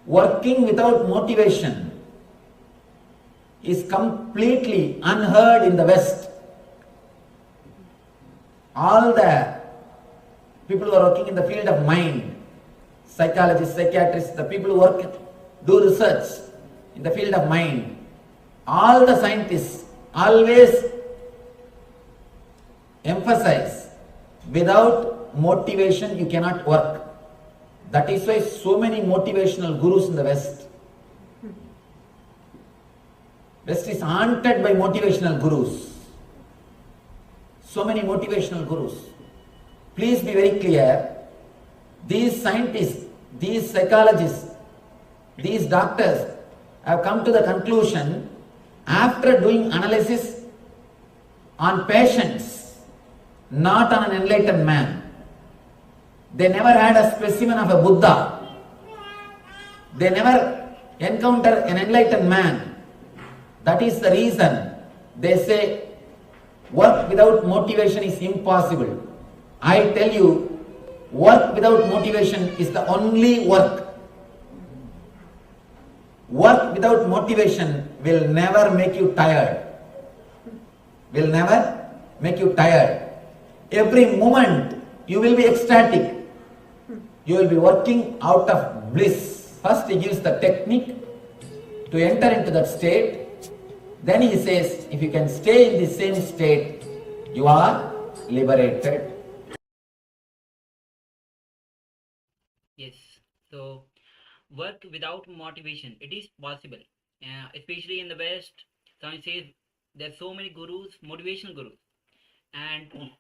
Speaker 5: working without motivation is completely unheard in the West. All the people who are working in the field of mind, psychologists, psychiatrists, the people who do research in the field of mind, all the scientists always emphasize, without motivation you cannot work. That is why so many motivational gurus in the West. West is haunted by motivational gurus. So many motivational gurus. Please be very clear. These scientists, these psychologists, these doctors have come to the conclusion after doing analysis on patients, not on an enlightened man. They never had a specimen of a Buddha. They never encounter an enlightened man. That is the reason they say work without motivation is impossible. I tell you, work without motivation is the only work. Work without motivation will never make you tired. Will never make you tired. Every moment you will be ecstatic. You will be working out of bliss. First he gives the technique to enter into that state. Then he says, if you can stay in the same state, you are liberated.
Speaker 4: Yes. So work without motivation, it is possible. Especially in the West, Swami says there are so many gurus, motivational gurus, and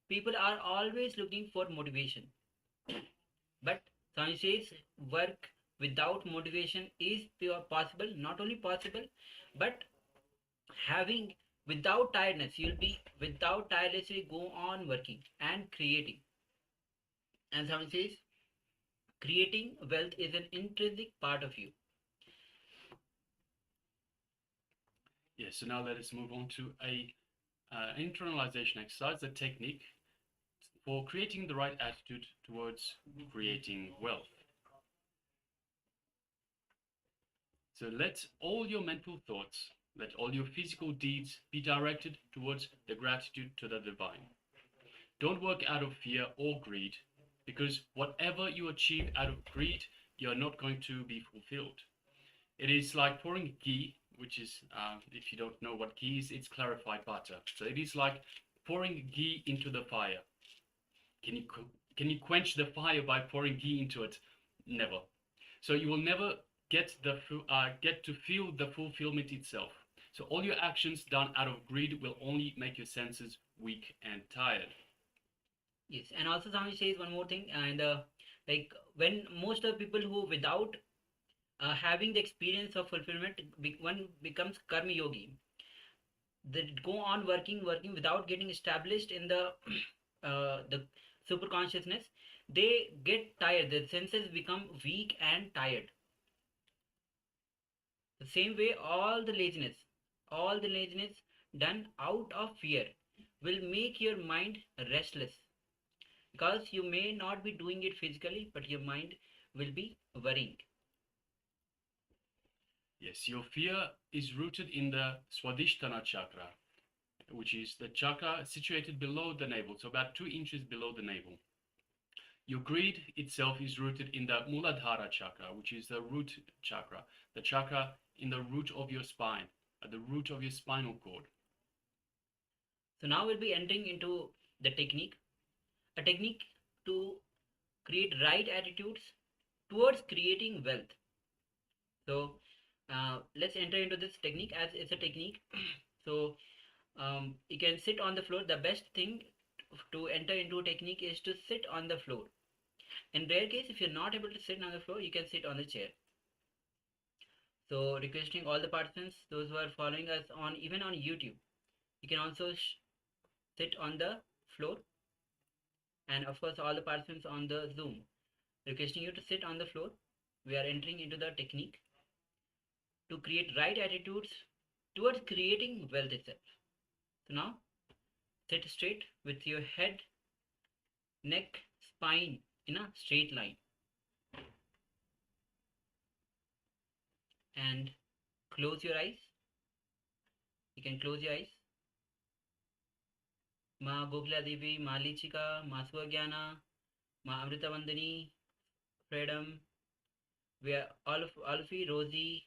Speaker 4: people are always looking for motivation. But Swami says work without motivation is possible, not only possible, but having without tiredness, you'll be without tirelessly go on working and creating. And Swami says creating wealth is an intrinsic part of you.
Speaker 3: Yes, so now let us move on to a internalization exercise, a technique for creating the right attitude towards creating wealth. So let all your mental thoughts, let all your physical deeds be directed towards the gratitude to the divine. Don't work out of fear or greed, because whatever you achieve out of greed, you're not going to be fulfilled. It is like pouring ghee, which is, if you don't know what ghee is, it's clarified butter. So it is like pouring ghee into the fire. Can you quench the fire by pouring ghee into it? Never. So you will never get to feel the fulfillment itself. So all your actions done out of greed will only make your senses weak and tired.
Speaker 4: Yes, and also Swami says one more thing, and like when most of the people who without having the experience of fulfillment, one becomes karma yogi. They go on working without getting established in the super consciousness. They get tired. Their senses become weak and tired. The same way, all the laziness done out of fear will make your mind restless, because you may not be doing it physically, but your mind will be worrying.
Speaker 3: Yes, your fear is rooted in the Swadhisthana chakra, which is the chakra situated below the navel, so about 2 inches below the navel. Your greed itself is rooted in the Muladhara chakra, which is the root chakra, the chakra in the root of your spine, at the root of your spinal cord.
Speaker 4: So now we'll be entering into the technique, a technique to create right attitudes towards creating wealth. So let's enter into this technique as it's a technique. So you can sit on the floor. The best thing to enter into a technique is to sit on the floor. In rare case, if you're not able to sit on the floor, you can sit on the chair. So requesting all the participants, those who are following us on even on YouTube, you can also sit on the floor, and of course all the participants on the Zoom, requesting you to sit on the floor. We are entering into the technique to create right attitudes towards creating wealth itself. So now sit straight with your head, neck, spine in a straight line, and close your eyes. You can close your eyes. Ma Gokula Devi, Ma Lichika, Ma Swagyana, Ma Amrita Vandani, Freedom. We are all of you, Rosie,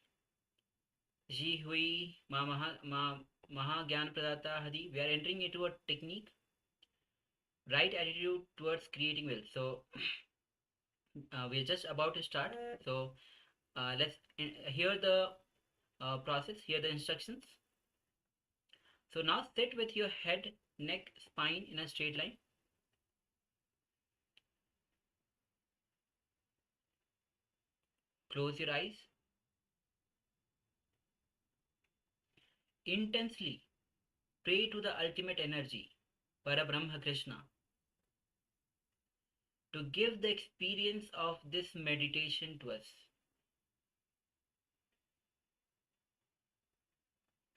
Speaker 4: Ji Hui, Ma Maha Gyan Pradata Hadi. We are entering into a technique, right attitude towards creating wealth. So we're just about to start. So let's hear the process, hear the instructions. So now sit with your head, neck, spine in a straight line. Close your eyes. Intensely pray to the ultimate energy, Parabrahma Krishna, to give the experience of this meditation to us.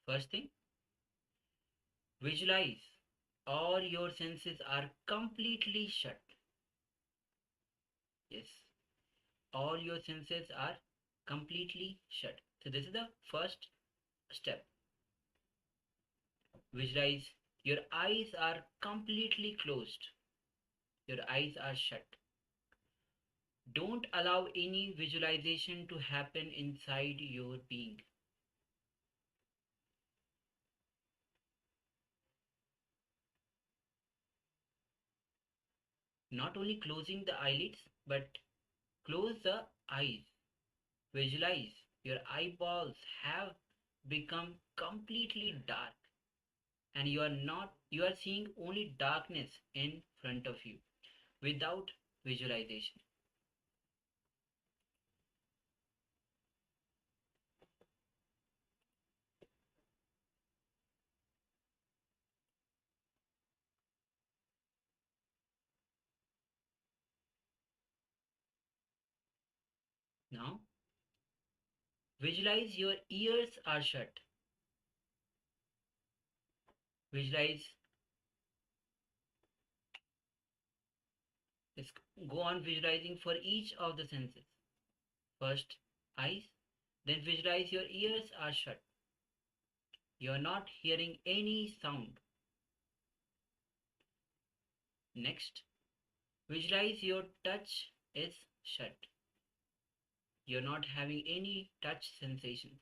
Speaker 4: First thing, visualize all your senses are completely shut. Yes, all your senses are completely shut. So this is the first step. Visualize your eyes are completely closed. Your eyes are shut. Don't allow any visualization to happen inside your being. Not only closing the eyelids, but close the eyes. Visualize your eyeballs have become completely dark, and you are seeing only darkness in front of you without visualization. Now visualize your ears are shut. Visualize. Let's go on visualizing for each of the senses. First eyes, then visualize your ears are shut. You are not hearing any sound. Next, visualize your touch is shut. You're not having any touch sensations.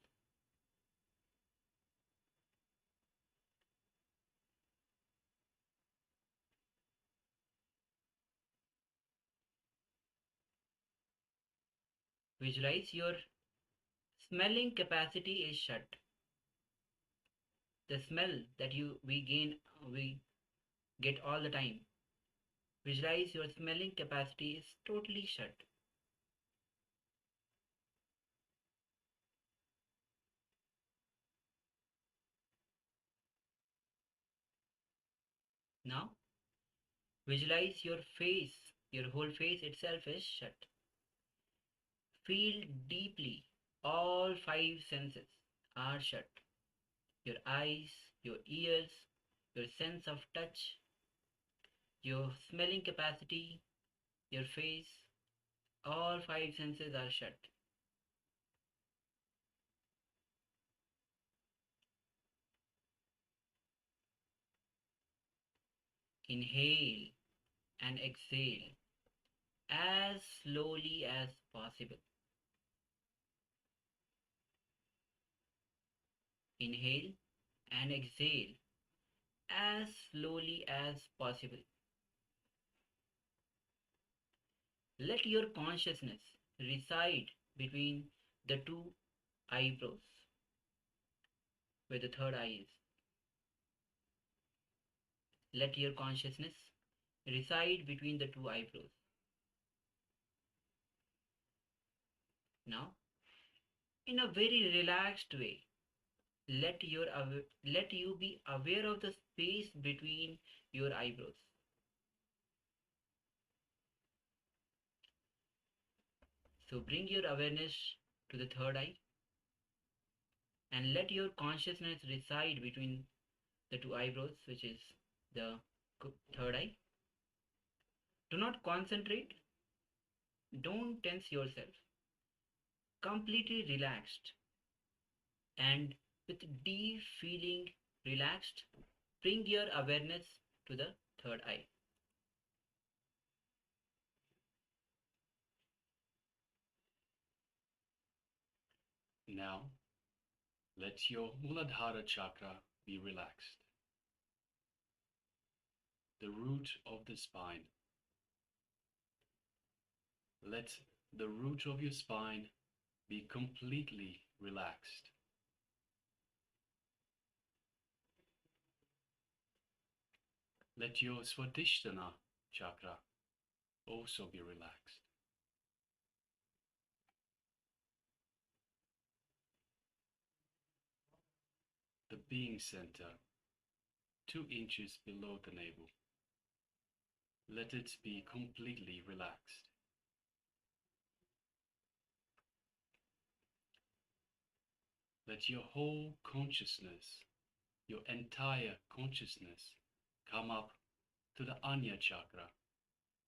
Speaker 4: Visualize your smelling capacity is shut. The smell that we get all the time. Visualize your smelling capacity is totally shut. Now, visualize your face. Your whole face itself is shut. Feel deeply. All five senses are shut. Your eyes, your ears, your sense of touch, your smelling capacity, your face, all five senses are shut. Inhale and exhale as slowly as possible. Inhale and exhale as slowly as possible. Let your consciousness reside between the two eyebrows, where the third eye is. Let your consciousness reside between the two eyebrows. Now, in a very relaxed way. Let you be aware of the space between your eyebrows. So bring your awareness to the third eye and let your consciousness reside between the two eyebrows, which is the third eye. Do not concentrate, don't tense yourself. Completely relaxed and with deep feeling relaxed, bring your awareness to the third eye.
Speaker 3: Now, let your Muladhara chakra be relaxed. The root of the spine. Let the root of your spine be completely relaxed. Let your Swadhisthana chakra also be relaxed. The being center, 2 inches below the navel. Let it be completely relaxed. Let your whole consciousness, your entire consciousness, come up to the Anya chakra,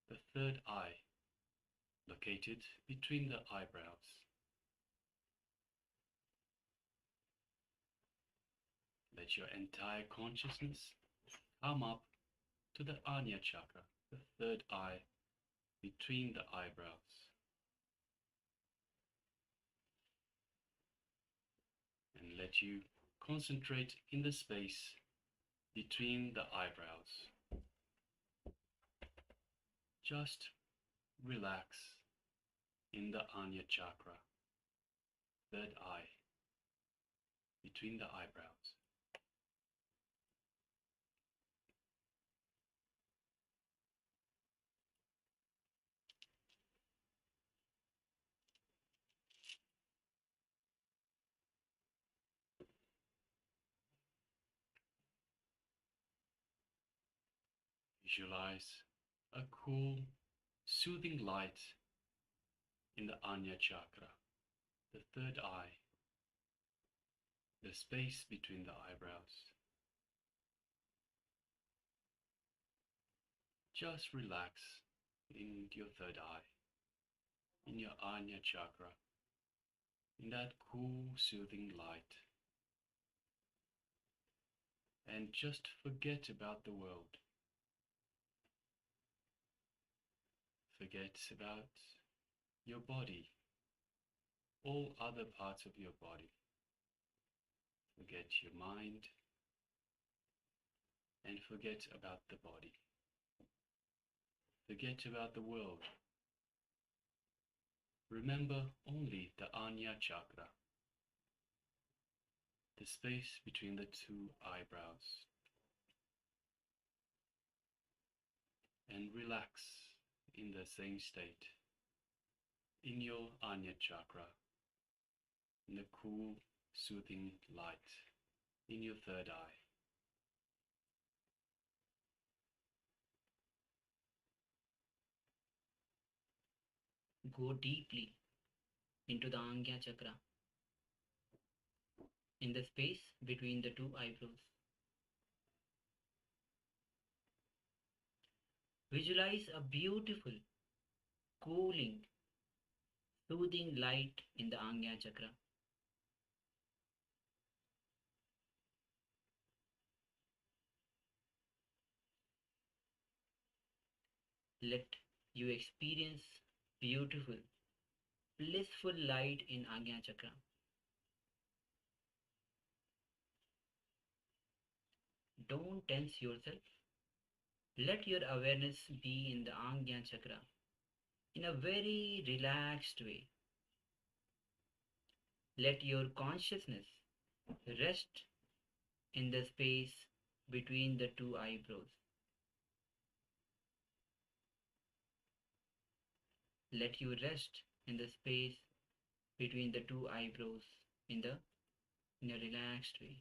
Speaker 3: the third eye, located between the eyebrows. Let your entire consciousness come up to the Anya chakra, the third eye, between the eyebrows. And let you concentrate in the space between the eyebrows. Just relax in the Anya chakra, third eye, between the eyebrows. Visualize a cool, soothing light in the Anya chakra, the third eye, the space between the eyebrows. Just relax in your third eye, in your Anya chakra, in that cool, soothing light. And just forget about the world. Forget about your body, all other parts of your body. Forget your mind and forget about the body. Forget about the world. Remember only the Anya chakra, the space between the 2 eyebrows. And relax in the same state, in your Anya chakra, in the cool, soothing light, in your third eye.
Speaker 4: Go deeply into the Angya chakra, in the space between the 2 eyebrows. Visualize a beautiful, cooling, soothing light in the Angya chakra. Let you experience beautiful, blissful light in Angya chakra. Don't tense yourself. Let your awareness be in the Angya chakra in a very relaxed way. Let your consciousness rest in the space between the 2 eyebrows. Let you rest in the space between the two eyebrows in a relaxed way.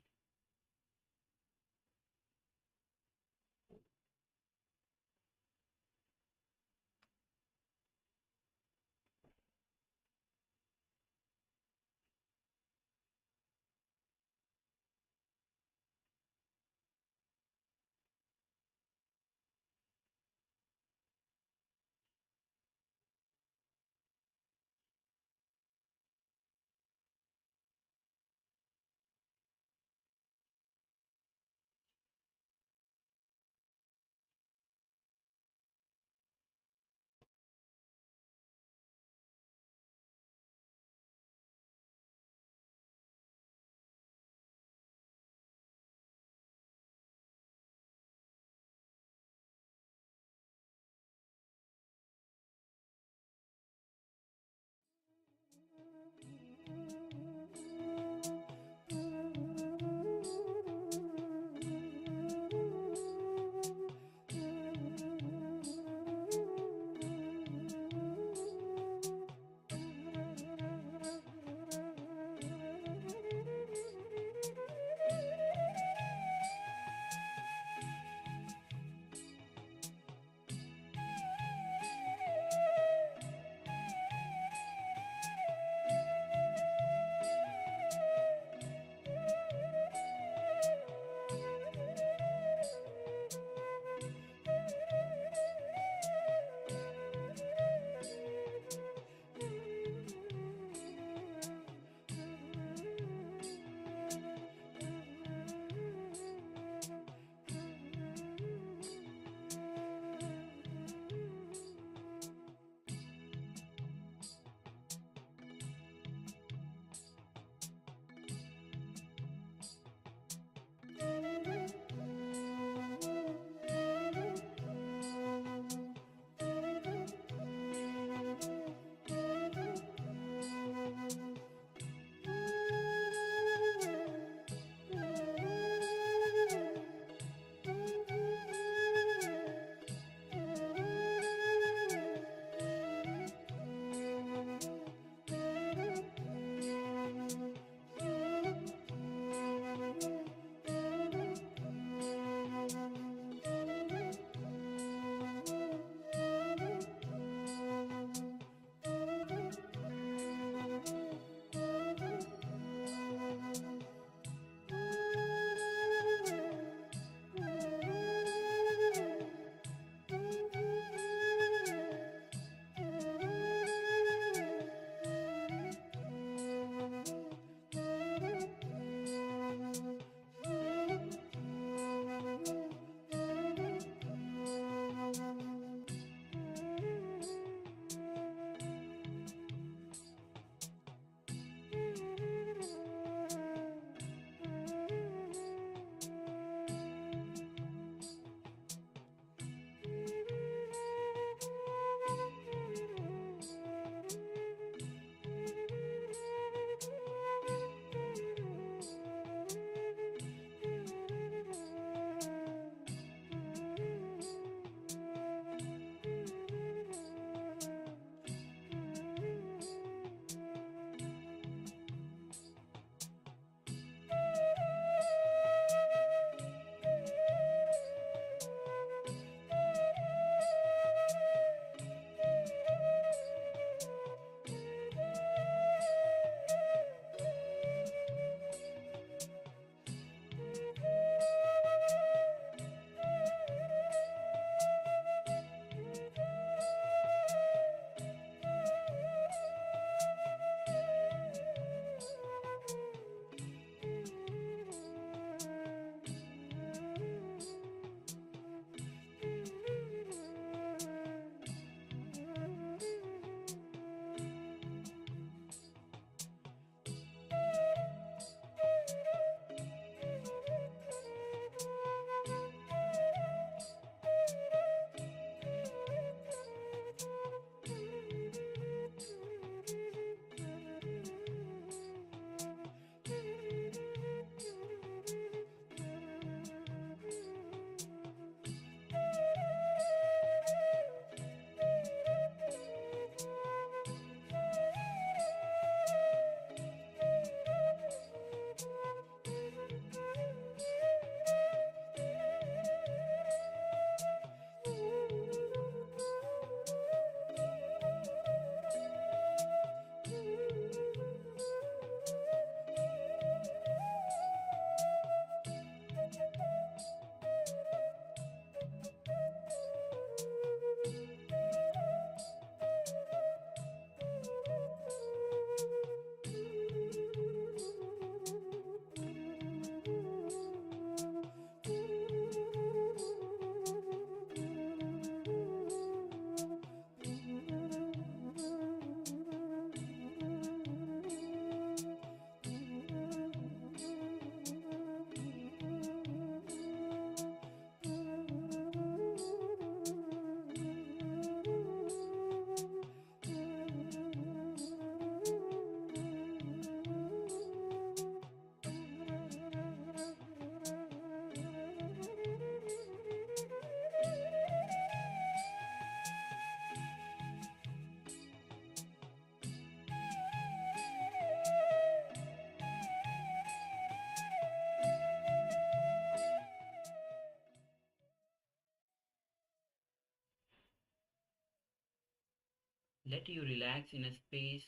Speaker 4: let you relax in a space,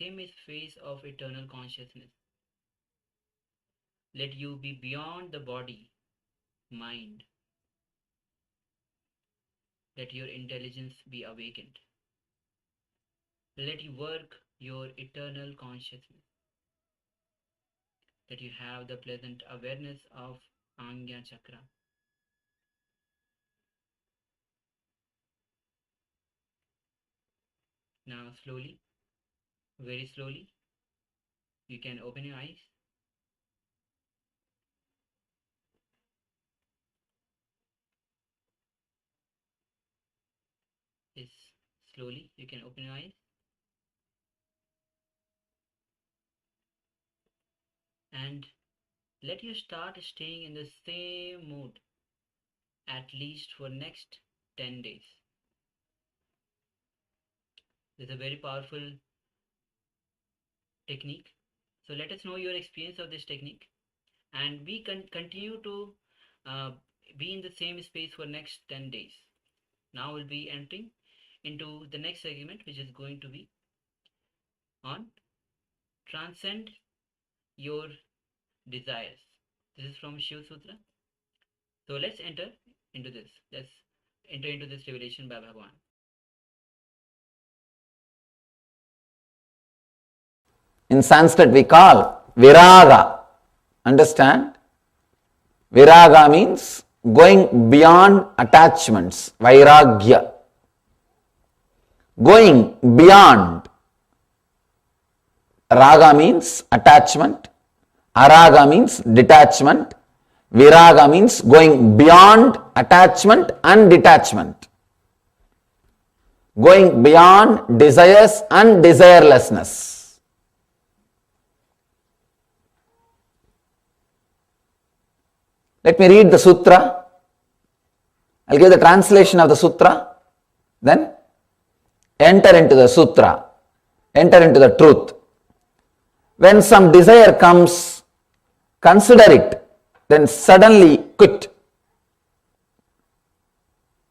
Speaker 4: same space of eternal consciousness. Let you be beyond the body, mind. Let your intelligence be awakened. Let you work your eternal consciousness. That you have the pleasant awareness of Angya Chakra. Now slowly, very slowly, you can open your eyes. Yes, slowly you can open your eyes. And let you start staying in the same mood at least for next 10 days. This is a very powerful technique. So let us know your experience of this technique, and we can continue to be in the same space for next 10 days. Now we'll be entering into the next segment, which is going to be on transcend your desires. This is from Shiv Sutra. So let's enter into this. Let's enter into this revelation by Bhagavan.
Speaker 5: In Sanskrit we call viraga. Understand? Viraga means going beyond attachments. Vairagya. Going beyond. Raga means attachment. Araga means detachment. Viraga means going beyond attachment and detachment. Going beyond desires and desirelessness. Let me read the sutra. I'll give the translation of the sutra. Then enter into the sutra. Enter into the truth. When some desire comes, consider it, then suddenly quit.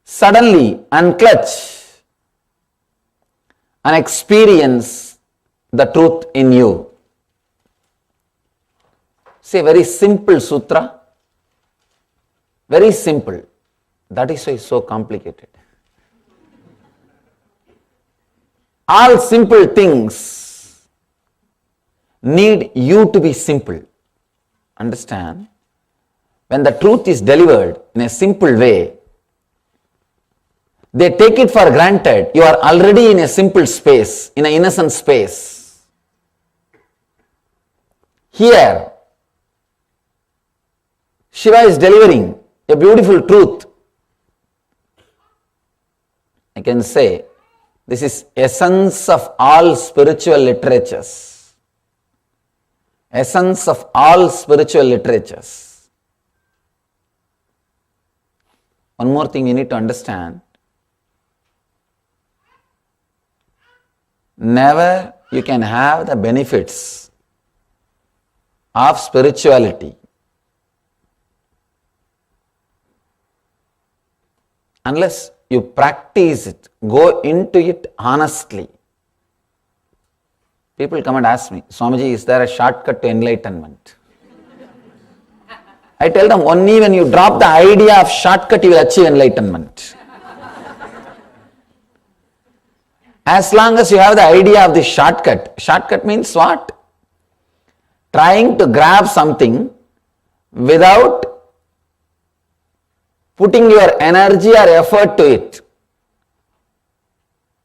Speaker 5: Suddenly unclutch and experience the truth in you. See, a very simple sutra. Very simple. That is why it's so complicated. All simple things need you to be simple. Understand? When the truth is delivered in a simple way, they take it for granted. You are already in a simple space, in an innocent space. Here, Shiva is delivering a beautiful truth. I can say, this is essence of all spiritual literatures. Essence of all spiritual literatures. One more thing you need to understand. Never you can have the benefits of spirituality unless you practice it, go into it honestly. People come and ask me, Swamiji, is there a shortcut to enlightenment? I tell them, only when you drop the idea of shortcut, you will achieve enlightenment. As long as you have the idea of the shortcut means what? Trying to grab something without putting your energy or effort to it.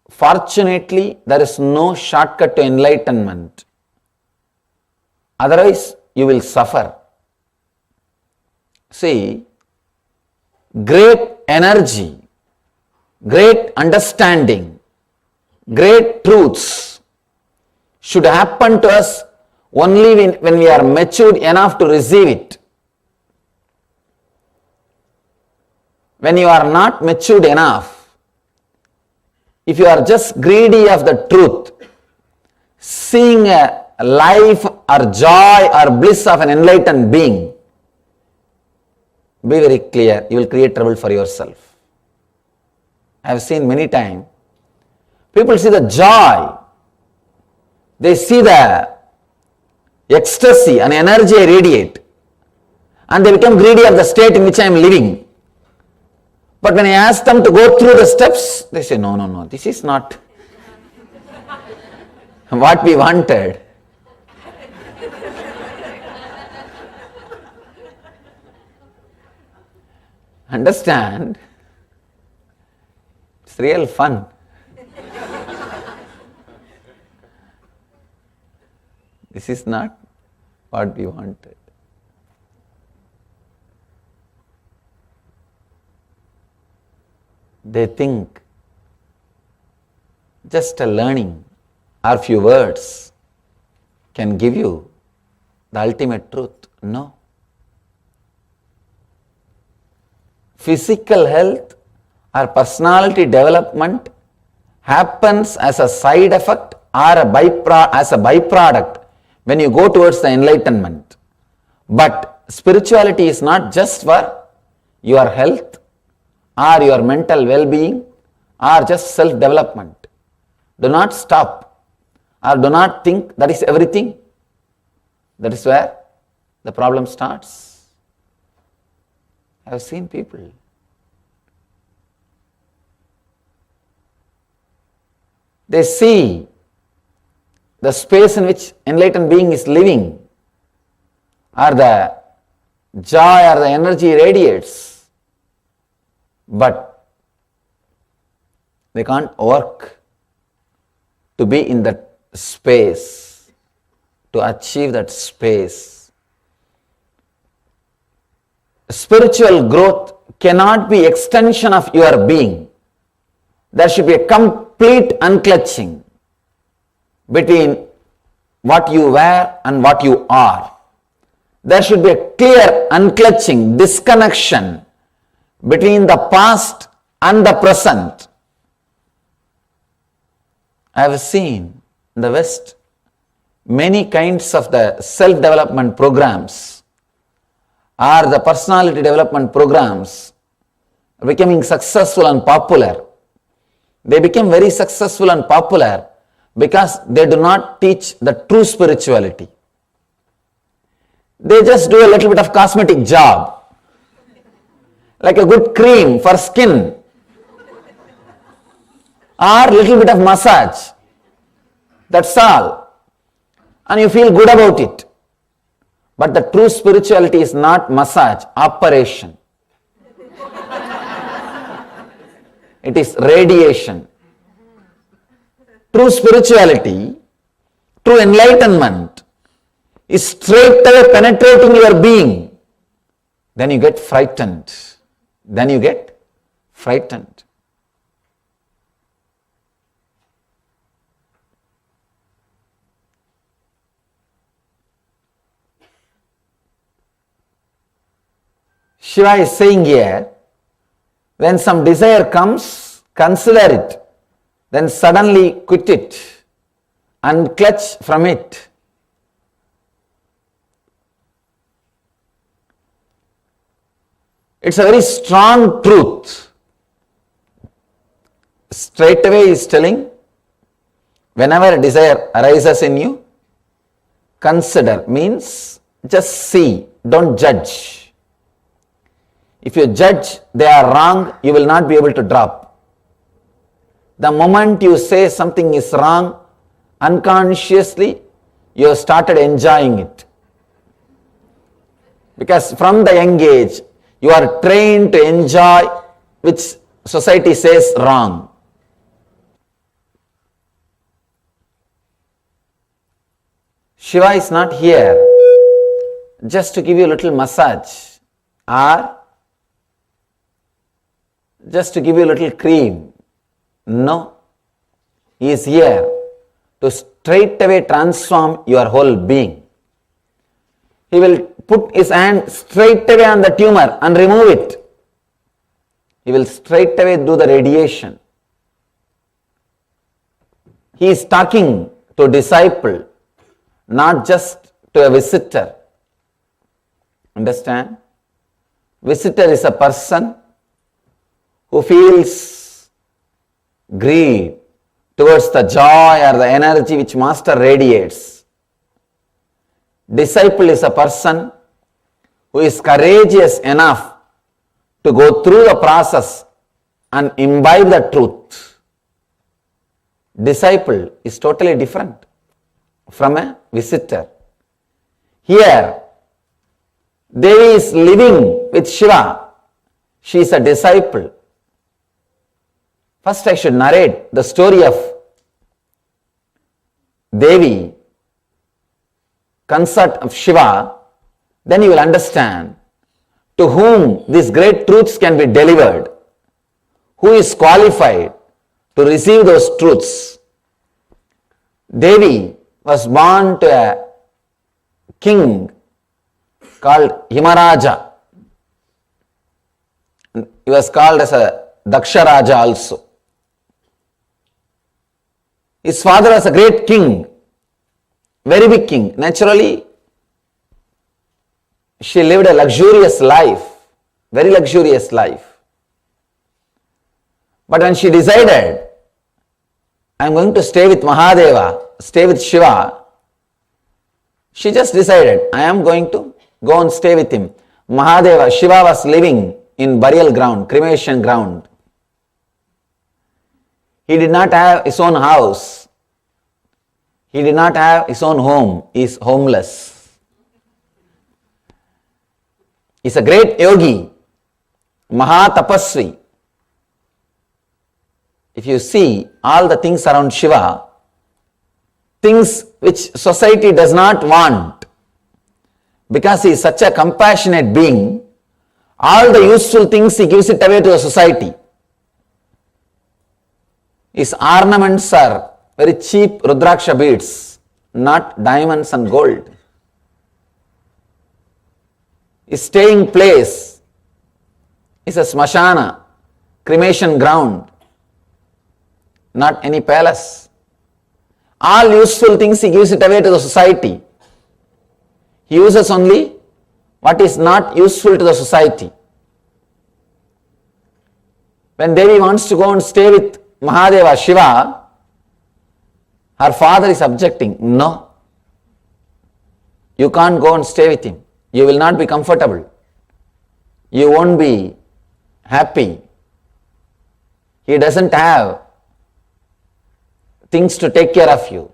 Speaker 5: Fortunately, there is no shortcut to enlightenment. Otherwise, you will suffer. See, great energy, great understanding, great truths should happen to us only when we are matured enough to receive it. When you are not matured enough, if you are just greedy of the truth, seeing a life or joy or bliss of an enlightened being, be very clear, you will create trouble for yourself. I have seen many times, People see the joy, they see the ecstasy and energy I radiate, and they become greedy of the state in which I am living. But when I ask them to go through the steps, they say, no, this is not what we wanted. Understand? It's real fun. This is not what we wanted. They think just a learning or few words can give you the ultimate truth. No. Physical health or personality development happens as a side effect or as a byproduct when you go towards the enlightenment. But spirituality is not just for your health or your mental well-being or just self-development. Do not stop or do not think that is everything. That is where the problem starts. I have seen people. They see the space in which enlightened being is living, or the joy or the energy radiates, but they can't work to be in that space, to achieve that space. Spiritual growth cannot be extension of your being. There should be a complete unclutching between what you were and what you are. There should be a clear unclutching, disconnection between the past and the present. I have seen in the West many kinds of the self-development programs or the personality development programs becoming successful and popular. They became very successful and popular because they do not teach the true spirituality. They just do a little bit of cosmetic job, like a good cream for skin, or little bit of massage. That's all. And you feel good about it. But the true spirituality is not massage, operation. It is radiation. True spirituality, true enlightenment is straight away penetrating your being. Then you get frightened. Shiva is saying here, when some desire comes, consider it, then suddenly quit it, unclutch from it. It's a very strong truth. Straight away he is telling, whenever a desire arises in you, consider, means just see, don't judge. If you judge they are wrong, you will not be able to drop. The moment you say something is wrong, unconsciously you have started enjoying it. Because from the young age, you are trained to enjoy which society says wrong. Shiva is not here just to give you a little massage or just to give you a little cream. No. He is here to straight away transform your whole being. He will put his hand straight away on the tumor and remove it. He will straight away do the radiation. He is talking to a disciple, not just to a visitor. Understand? Visitor is a person who feels greed, towards the joy or the energy which master radiates. Disciple is a person who is courageous enough to go through the process and imbibe the truth. Disciple is totally different from a visitor. Here, Devi is living with Shiva. She is a disciple. First, I should narrate the story of Devi, consort of Shiva. Then you will understand to whom these great truths can be delivered, who is qualified to receive those truths. Devi was born to a king called Himaraja. He was called as a Daksharaja also. His father was a great king, very big king. Naturally, she lived a luxurious life, very luxurious life. But when she decided, I am going to stay with Mahadeva, stay with Shiva, she just decided, I am going to go and stay with him. Mahadeva, Shiva was living in burial ground, cremation ground. He did not have his own house. He did not have his own home. He is homeless. He is a great yogi, Mahatapasvi. If you see all the things around Shiva, things which society does not want, because he is such a compassionate being, all the useful things he gives it away to the society. His ornaments are very cheap Rudraksha beads, not diamonds and gold. His staying place is a smashana, cremation ground, not any palace. All useful things he gives it away to the society. He uses only what is not useful to the society. When Devi wants to go and stay with Mahadeva, Shiva, her father is objecting. No, you can't go and stay with him. You will not be comfortable. You won't be happy. He doesn't have things to take care of you.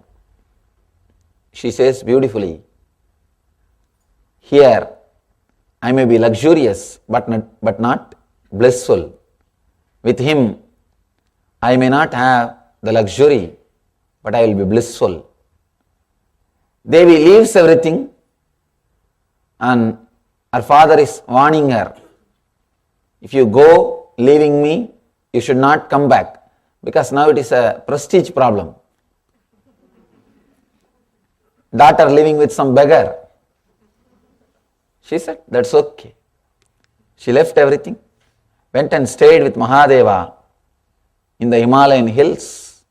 Speaker 5: She says beautifully, here I may be luxurious but not blissful. With him I may not have the luxury, but I will be blissful. Devi leaves everything and her father is warning her. If you go leaving me, you should not come back, because now it is a prestige problem. Daughter living with some beggar. She said, that's okay. She left everything, went and stayed with Mahadeva in the Himalayan hills.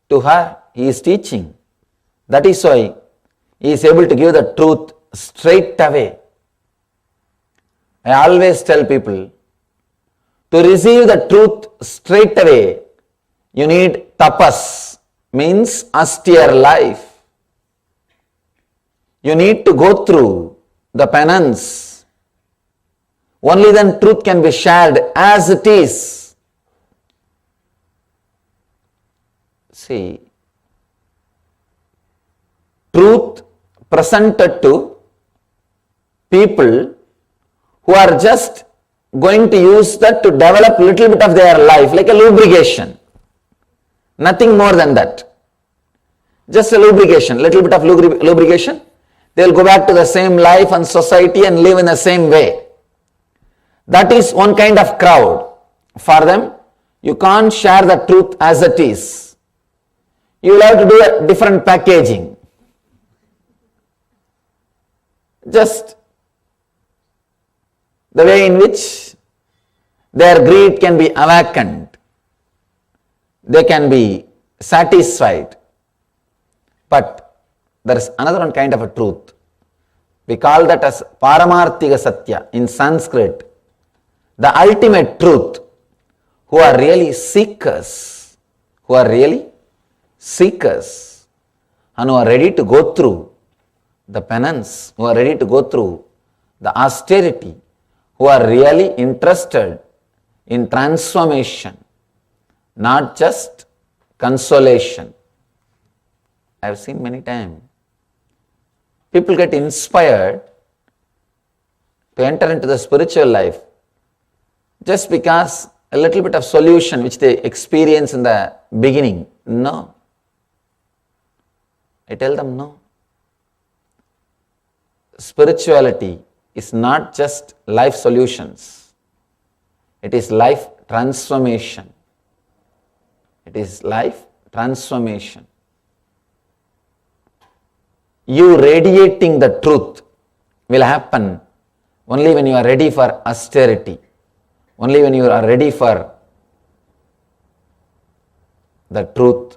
Speaker 5: To her, he is teaching. That is why he is able to give the truth straight away. I always tell people, to receive the truth straight away, you need tapas, means austere life. You need to go through the penance. Only then truth can be shared as it is. See, truth presented to people who are just going to use that to develop a little bit of their life, like a lubrication. Nothing more than that. Just a lubrication, little bit of lubrication. They will go back to the same life and society and live in the same way. That is one kind of crowd. For them, you can't share the truth as it is. You will have to do a different packaging. Just the way in which their greed can be awakened. They can be satisfied. But there is another one kind of a truth. We call that as Paramarthika Satya in Sanskrit. The ultimate truth, who are really seekers. who are really seekers and who are ready to go through the penance, who are ready to go through the austerity, who are really interested in transformation, not just consolation. I have seen many times people get inspired to enter into the spiritual life just because a little bit of solution which they experience in the beginning. No. I tell them no. Spirituality is not just life solutions. It is life transformation. It is life transformation. You radiating the truth will happen only when you are ready for austerity, only when you are ready for the truth,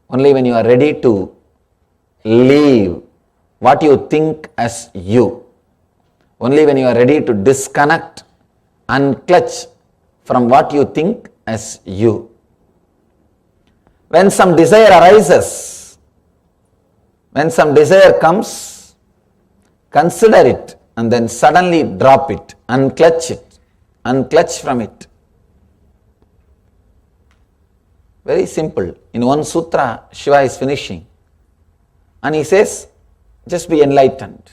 Speaker 5: only when you are ready to leave what you think as you, only when you are ready to disconnect and clutch from what you think as you. When some desire arises, when some desire comes, consider it and then suddenly drop it, unclutch from it. Very simple. In one sutra, Shiva is finishing and he says, just be enlightened.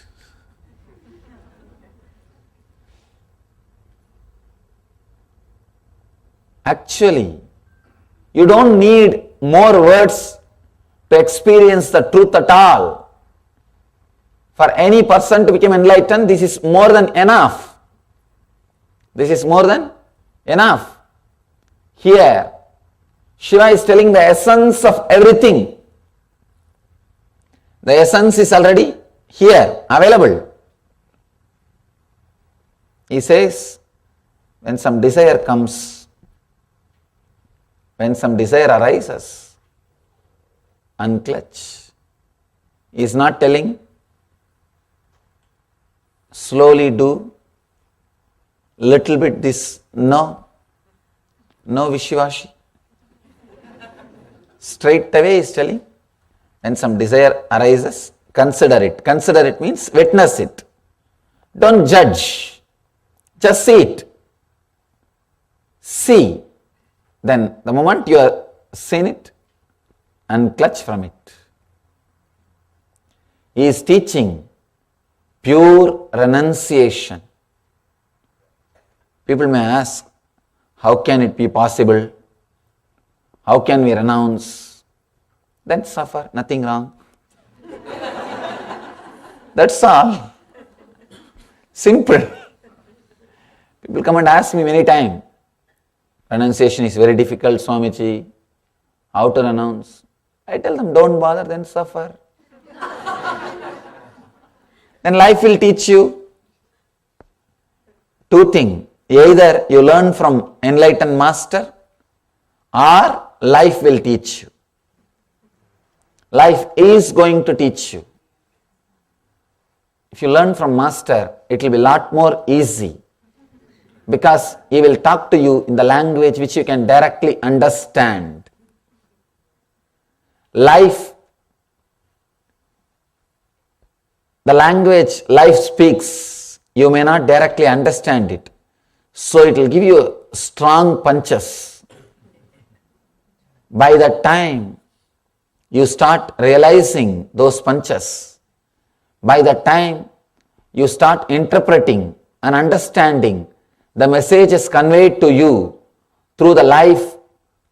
Speaker 5: Actually, you don't need more words to experience the truth at all. For any person to become enlightened, this is more than enough. This is more than enough. Here, Shiva is telling the essence of everything. The essence is already here, available. He says, when some desire comes, when some desire arises, unclutch. He is not telling, slowly do, little bit this, no vishivashi. Straight away he is telling, when some desire arises, consider it. Consider it means witness it. Don't judge, just see it. See. Then the moment you have seen it, unclutch from it. He is teaching pure renunciation. People may ask, how can it be possible? How can we renounce? Then suffer, nothing wrong. That's all. Simple. People come and ask me many times, renunciation is very difficult, Swamiji. How to renounce? I tell them, don't bother, then suffer. Then life will teach you two things. Either you learn from enlightened master or life will teach you. Life is going to teach you. If you learn from master, it will be a lot more easy because he will talk to you in the language which you can directly understand. Life, the language life speaks, you may not directly understand it. So it will give you strong punches. By the time you start realizing those punches, by the time you start interpreting and understanding the messages conveyed to you through the life,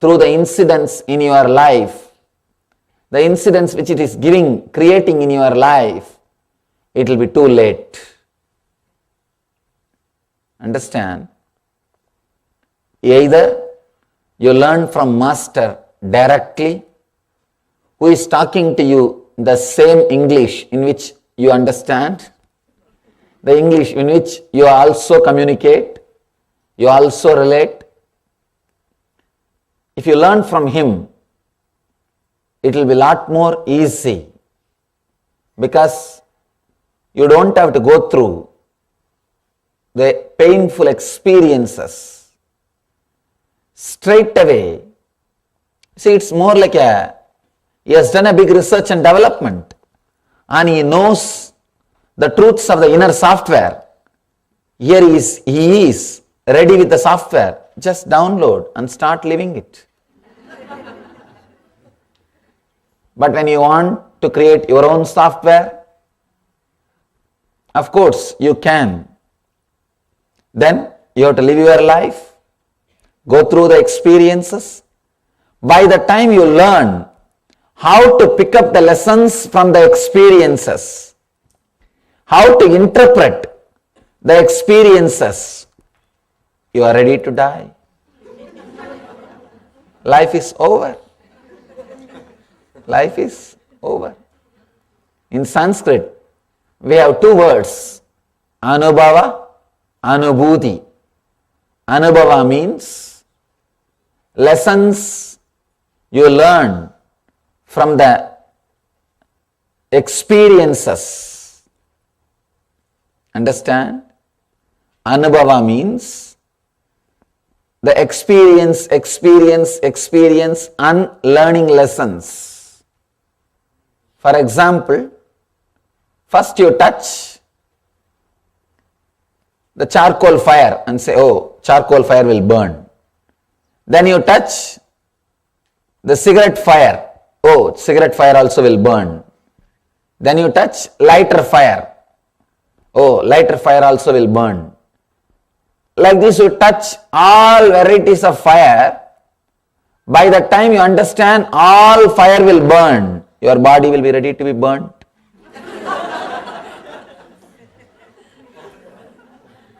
Speaker 5: through the incidents in your life, the incidents which it is creating in your life, it will be too late. Understand? Either you learn from master directly, who is talking to you the same English in which you understand, the English in which you also communicate, you also relate. If you learn from him, it will be a lot more easy because you don't have to go through the painful experiences. Straight away, See, it's more like he has done a big research and development and he knows the truths of the inner software. Here he is ready with the software. Just download and start living it. But when you want to create your own software, of course you can. Then you have to live your life, go through the experiences. By the time you learn how to pick up the lessons from the experiences, how to interpret the experiences, you are ready to die. Life is over. Life is over. In Sanskrit, we have two words, anubhava, anubhuti. Anubhava means lessons you learn from the experiences. Understand? Anubhava means the experience, and learning lessons. For example, first you touch the charcoal fire and say, oh, charcoal fire will burn. Then you touch the cigarette fire. Oh, cigarette fire also will burn. Then you touch lighter fire. Oh, lighter fire also will burn. Like this you touch all varieties of fire. By the time you understand all fire will burn, your body will be ready to be burnt.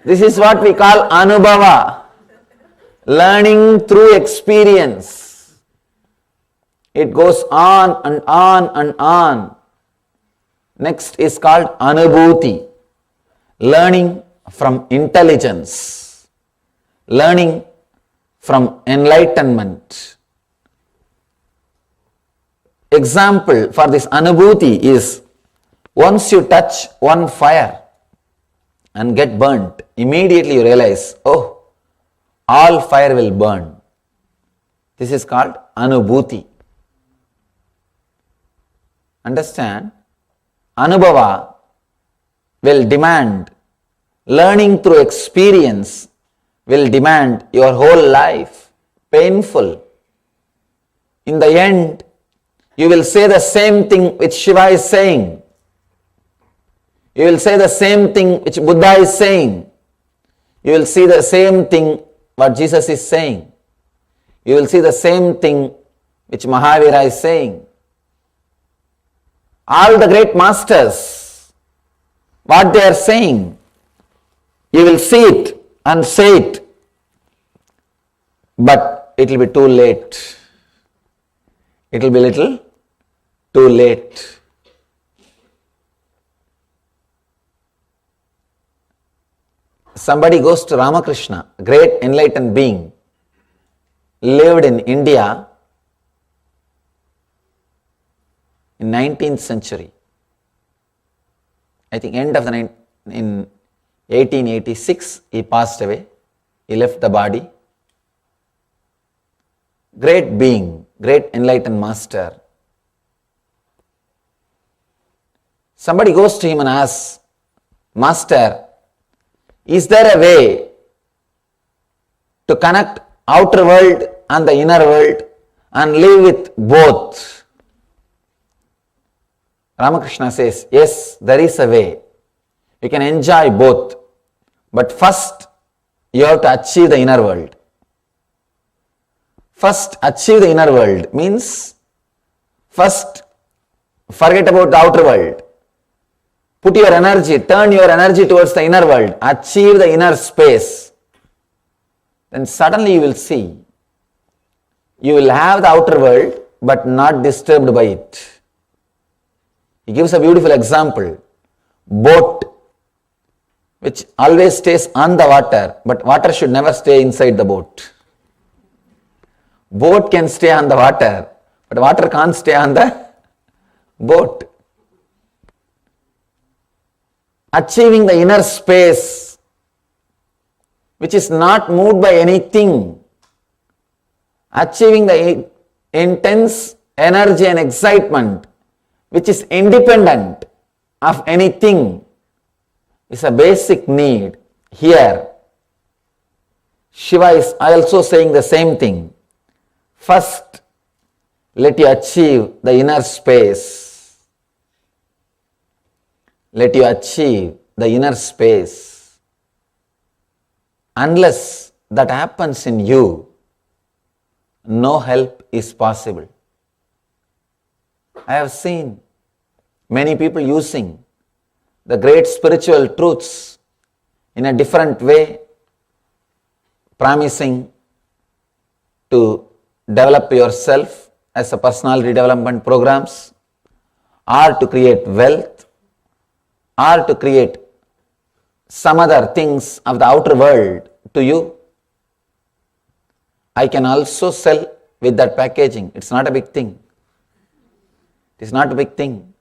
Speaker 5: This is what we call anubhava, learning through experience. It goes on and on and on. Next is called anubhuti, learning from intelligence, learning from enlightenment. Example for this anubhuti is, once you touch one fire and get burnt, immediately you realize, oh, all fire will burn. This is called anubhuti. Understand? Anubhava will demand, learning through experience will demand your whole life, painful. In the end, you will say the same thing which Shiva is saying. You will say the same thing which Buddha is saying. You will see the same thing what Jesus is saying. You will see the same thing which Mahavira is saying. All the great masters, what they are saying, you will see it and say it, but it will be too late. It will be little too late. Somebody goes to Ramakrishna, a great enlightened being, lived in India in 19th century. I think in 1886 he passed away. He left the body. Great being, great enlightened master. Somebody goes to him and asks, Master, is there a way to connect outer world and the inner world and live with both? Ramakrishna says, yes, there is a way. You can enjoy both. But first, you have to achieve the inner world. First, achieve the inner world means, first, forget about the outer world. Put your energy, turn your energy towards the inner world. Achieve the inner space. Then suddenly you will see, you will have the outer world, but not disturbed by it. He gives a beautiful example. Boat, which always stays on the water, but water should never stay inside the boat. Boat can stay on the water, but water can't stay on the boat. Achieving the inner space, which is not moved by anything. Achieving the intense energy and excitement which is independent of anything is a basic need. Here, Shiva is also saying the same thing. First, let you achieve the inner space. Let you achieve the inner space. Unless that happens in you, no help is possible. I have seen many people using the great spiritual truths in a different way, promising to develop yourself as a personality development programs, or to create wealth, or to create some other things of the outer world to you. I can also sell with that packaging. It's not a big thing. It is not a big thing.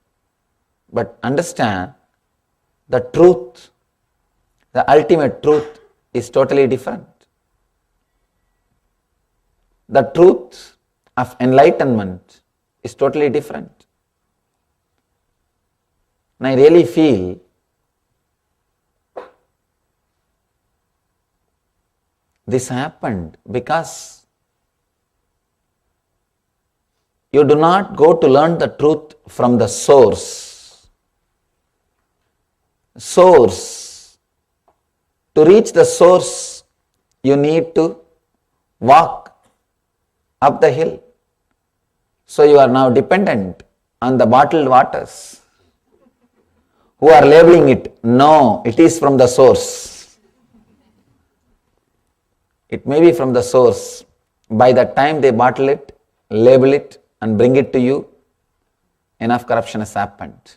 Speaker 5: But understand, the truth, the ultimate truth is totally different. The truth of enlightenment is totally different. And I really feel this happened because you do not go to learn the truth from the source. To reach the source, you need to walk up the hill. So you are now dependent on the bottled waters who are labeling it. No, it is from the source. It may be from the source. By the time they bottle it, label it, and bring it to you, enough corruption has happened.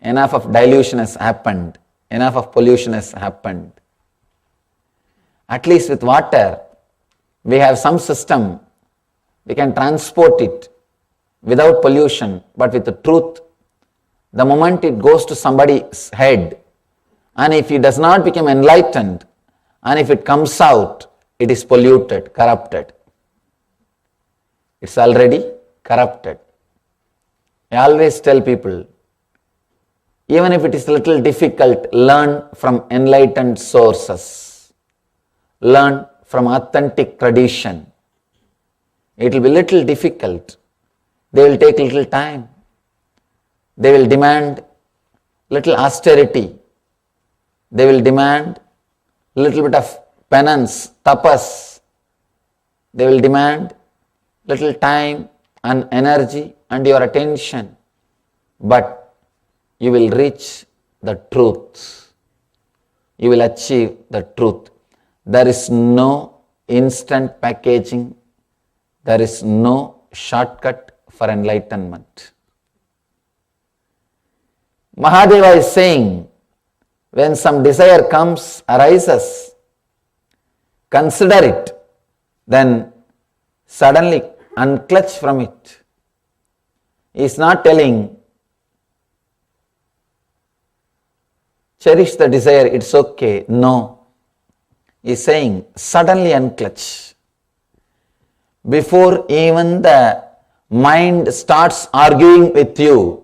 Speaker 5: Enough of dilution has happened. Enough of pollution has happened. At least with water, we have some system. We can transport it without pollution. But with the truth, the moment it goes to somebody's head, and if it does not become enlightened, and if it comes out, it is polluted, corrupted. It's already corrupted. I always tell people, even if it is a little difficult, learn from enlightened sources. Learn from authentic tradition. It will be little difficult. They will take little time. They will demand little austerity. They will demand little bit of penance, tapas. They will demand little time and energy and your attention. But you will reach the truth. You will achieve the truth. There is no instant packaging. There is no shortcut for enlightenment. Mahadeva is saying, when some desire arises, consider it, then suddenly unclutch from it. He is not telling, cherish the desire, it's okay. No. He is saying, suddenly unclutch. Before even the mind starts arguing with you,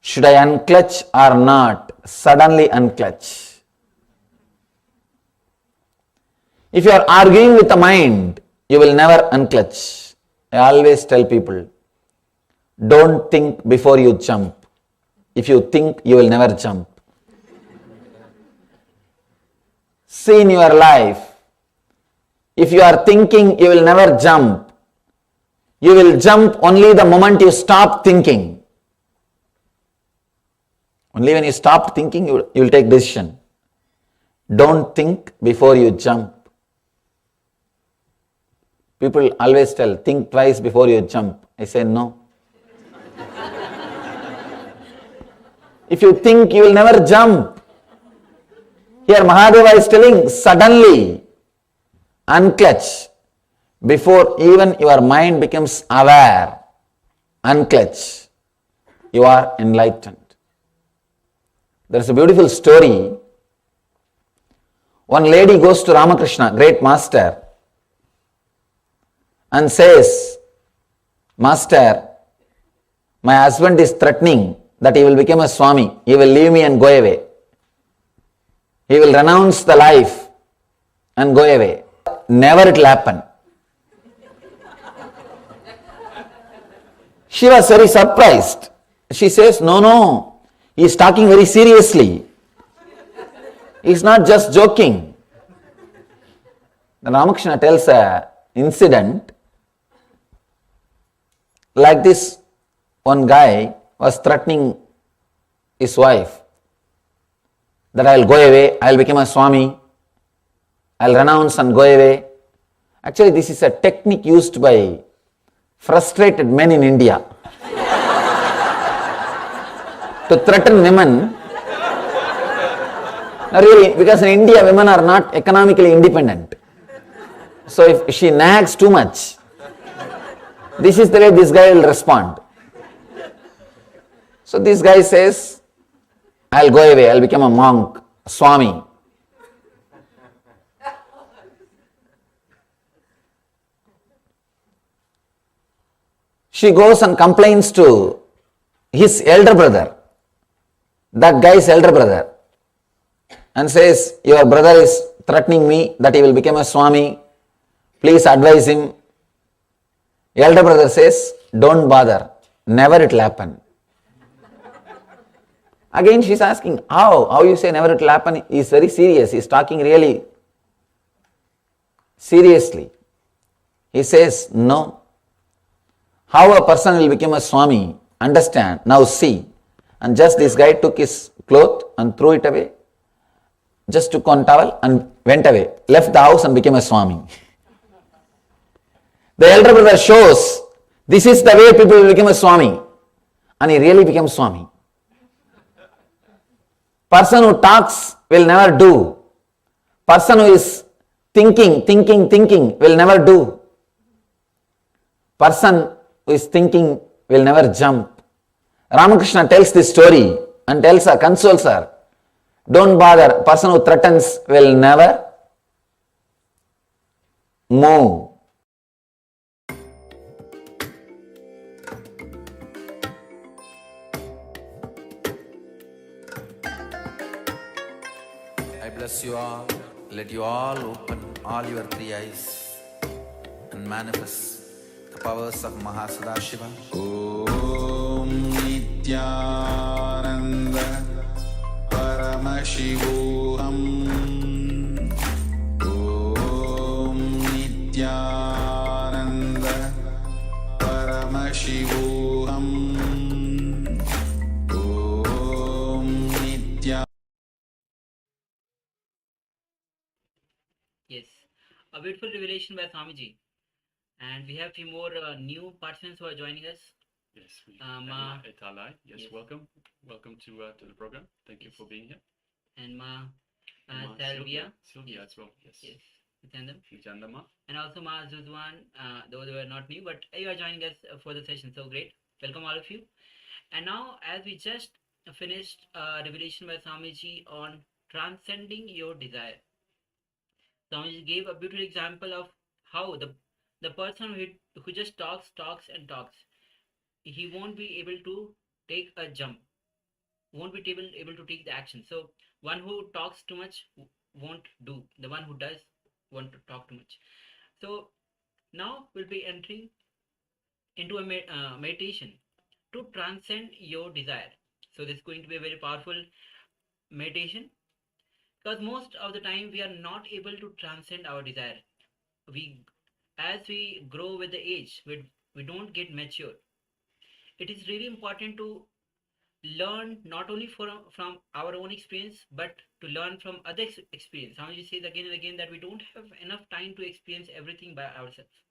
Speaker 5: should I unclutch or not? Suddenly unclutch. If you are arguing with the mind, you will never unclutch. I always tell people, don't think before you jump. If you think, you will never jump. See in your life, if you are thinking, you will never jump. You will jump only the moment you stop thinking. Only when you stop thinking, you will take decision. Don't think before you jump. People always tell, think twice before you jump. I say no. If you think, you will never jump. Here Mahadeva is telling, suddenly unclutch. Before even your mind becomes aware, unclutch. You are enlightened. There is a beautiful story. One lady goes to Ramakrishna, great master, and says, Master, my husband is threatening that he will become a Swami, he will leave me and go away. He will renounce the life and go away. Never it will happen. She was very surprised. She says, no, he is talking very seriously. He is not just joking. Then Ramakrishna tells an incident. Like this, one guy was threatening his wife that I will go away, I will become a Swami, I will renounce and go away. Actually, this is a technique used by frustrated men in India to threaten women. Now really, because in India, women are not economically independent. So if she nags too much, this is the way this guy will respond. So this guy says, I'll go away, I'll become a monk, a Swami. She goes and complains to his elder brother, that guy's elder brother, and says, your brother is threatening me that he will become a Swami, please advise him. Elder brother says, don't bother, never it will happen. Again she is asking, how you say never it will happen? He is very serious, he is talking really seriously. He says, no. How a person will become a Swami, understand, now see. And just this guy took his cloth and threw it away, just took one towel and went away, left the house and became a Swami. The elder brother shows, this is the way people will become a Swami. And he really became Swami. Person who talks will never do. Person who is thinking will never do. Person who is thinking will never jump. Ramakrishna tells this story and tells her, consoles her, don't bother, person who threatens will never move. I bless you all. Let you all open all your three eyes and manifest the powers of Mahasadashiva. Om Nityananda Paramashivoham. Om Nityananda Paramashivoham. Om Nityananda.
Speaker 4: Yes, a beautiful revelation by Swamiji. And we have few more new participants who are joining us.
Speaker 3: Yes, we
Speaker 4: Etalai.
Speaker 3: Yes,
Speaker 4: Yes.
Speaker 3: welcome to the program. Thank you
Speaker 4: Yes.
Speaker 3: for being here.
Speaker 4: And
Speaker 3: And
Speaker 4: Salvia.
Speaker 3: Sylvia
Speaker 4: Yes.
Speaker 3: as well. Yes.
Speaker 4: Yes, Nityanandam.
Speaker 3: Nityanandama.
Speaker 4: And also Zuzwan, though they were not new, but you are joining us for the session. So great. Welcome all of you. And now, as we just finished revelation by Swamiji on transcending your desire, Swamiji gave a beautiful example of how the person who just talks, he won't be able to take a jump, won't be able to take the action. So one who talks too much won't do. The one who does won't talk too much. So now we'll be entering into a meditation to transcend your desire. So this is going to be a very powerful meditation, because most of the time we are not able to transcend our desire. As we grow with the age, we don't get mature. It is really important to learn not only from our own experience, but to learn from other experience. Swamiji says again and again that we don't have enough time to experience everything by ourselves.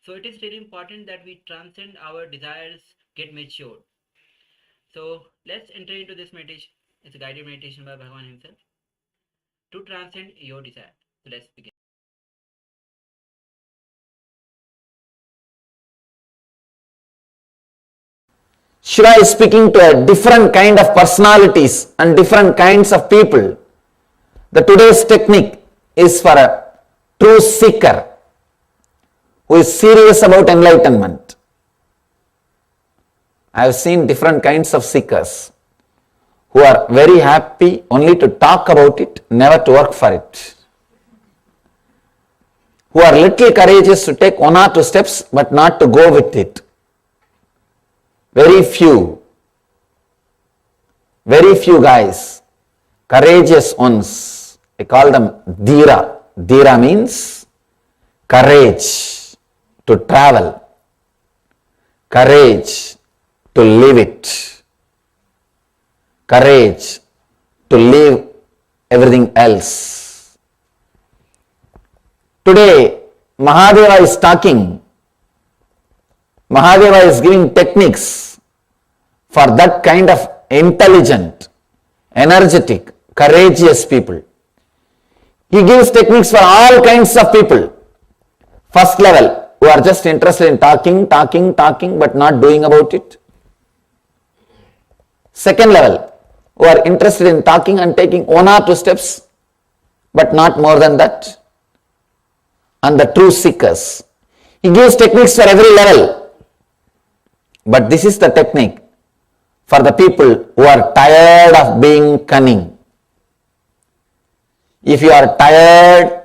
Speaker 4: So it is really important that we transcend our desires, get matured. So let's enter into this meditation. It's a guided meditation by Bhagavan himself to transcend your desire. So let's begin.
Speaker 5: Shiva is speaking to a different kind of personalities and different kinds of people. The today's technique is for a true seeker who is serious about enlightenment. I have seen different kinds of seekers who are very happy only to talk about it, never to work for it. Who are little courageous to take 1 or 2 steps but not to go with it. Very few guys, courageous ones. I call them dhira. Dhira means courage to travel, courage to live it, courage to leave everything else. Today, Mahadeva is talking. Mahadeva is giving techniques for that kind of intelligent, energetic, courageous people. He gives techniques for all kinds of people. First level, who are just interested in talking, but not doing about it. Second level, who are interested in talking and taking 1 or 2 steps, but not more than that. And the true seekers. He gives techniques for every level. But this is the technique for the people who are tired of being cunning. If you are tired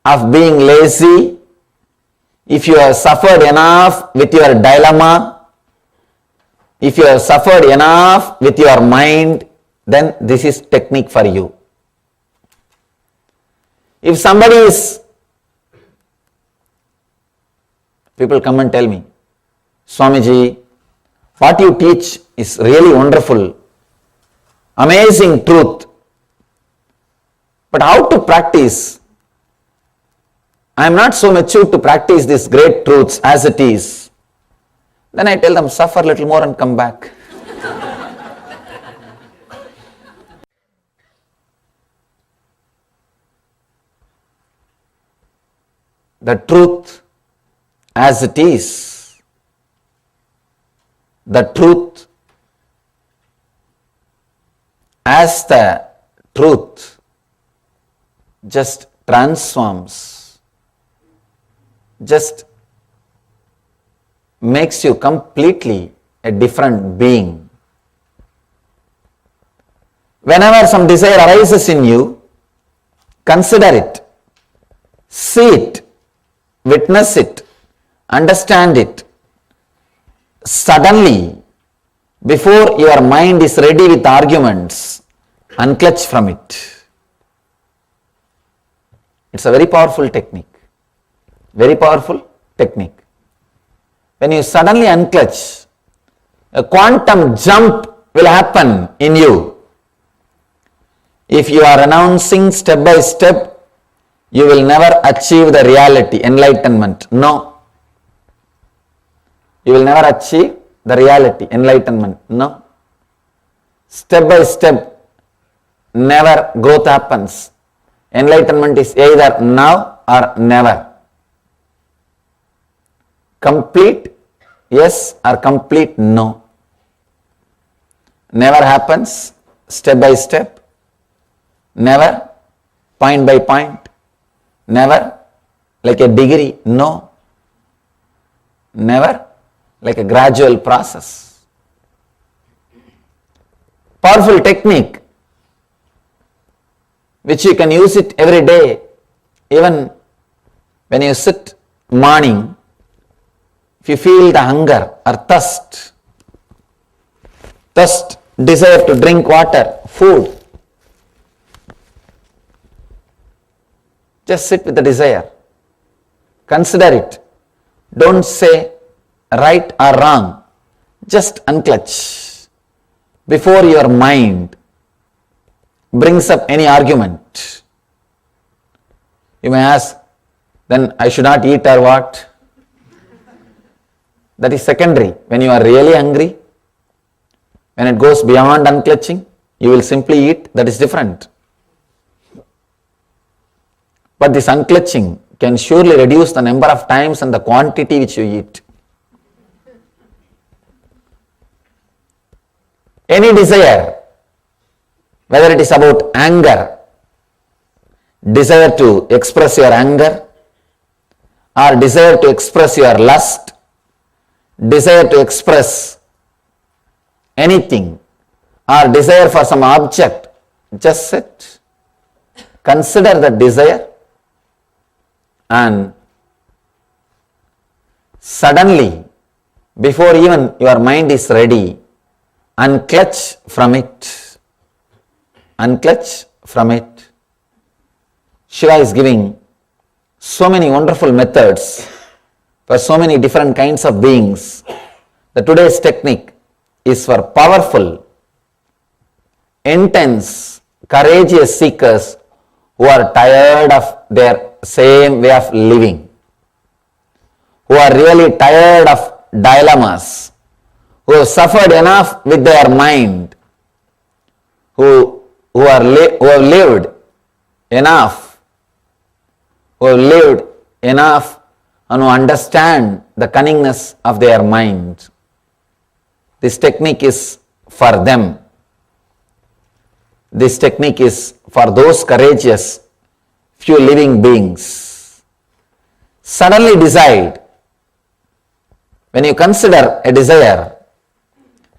Speaker 5: of being lazy, if you have suffered enough with your dilemma, if you have suffered enough with your mind, then this is technique for you. If somebody is, people come and tell me, Swamiji, what you teach is really wonderful, amazing truth. But how to practice? I am not so mature to practice these great truths as it is. Then I tell them, suffer a little more and come back. The truth as it is, the truth as the truth just transforms, just makes you completely a different being. Whenever some desire arises in you, consider it, see it, witness it, understand it. Suddenly, before your mind is ready with arguments, unclutch from it. It's a very powerful technique. Very powerful technique. When you suddenly unclutch, a quantum jump will happen in you. If you are renouncing step by step, you will never achieve the reality, enlightenment. No. You will never achieve the reality, enlightenment. No. Step by step, never growth happens. Enlightenment is either now or never. Complete yes or complete no. Never happens step by step, never point by point, never like a degree, no. Never like a gradual process. Powerful technique which you can use it every day. Even when you sit morning, if you feel the hunger or thirst, desire to drink water, food, just sit with the desire. Consider it. Don't say right or wrong. Just unclutch before your mind brings up any argument. You may ask, then I should not eat or what? That is secondary. When you are really hungry, when it goes beyond unclutching, you will simply eat, that is different. But this unclutching can surely reduce the number of times and the quantity which you eat. Any desire, whether it is about anger, desire to express your anger, or desire to express your lust, desire to express anything, or desire for some object, just sit. Consider the desire and suddenly, before even your mind is ready, unclutch from it. Unclutch from it. Shiva is giving so many wonderful methods for so many different kinds of beings. The today's technique is for powerful, intense, courageous seekers who are tired of their same way of living, who are really tired of dilemmas, who have suffered enough with their mind, who have lived enough, and who understand the cunningness of their mind. This technique is for them. This technique is for those courageous few living beings. Suddenly decide, when you consider a desire,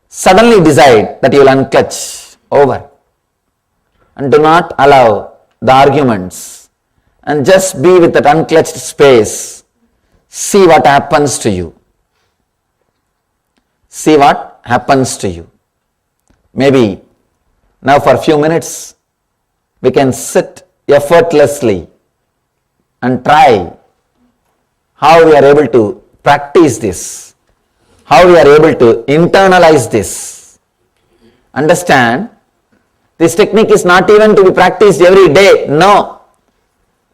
Speaker 5: suddenly decide that you will unclutch over and do not allow the arguments and just be with that unclutched space. See what happens to you. See what happens to you. Maybe now for a few minutes we can sit effortlessly and try how we are able to practice this, how we are able to internalize this. Understand, this technique is not even to be practiced every day. No.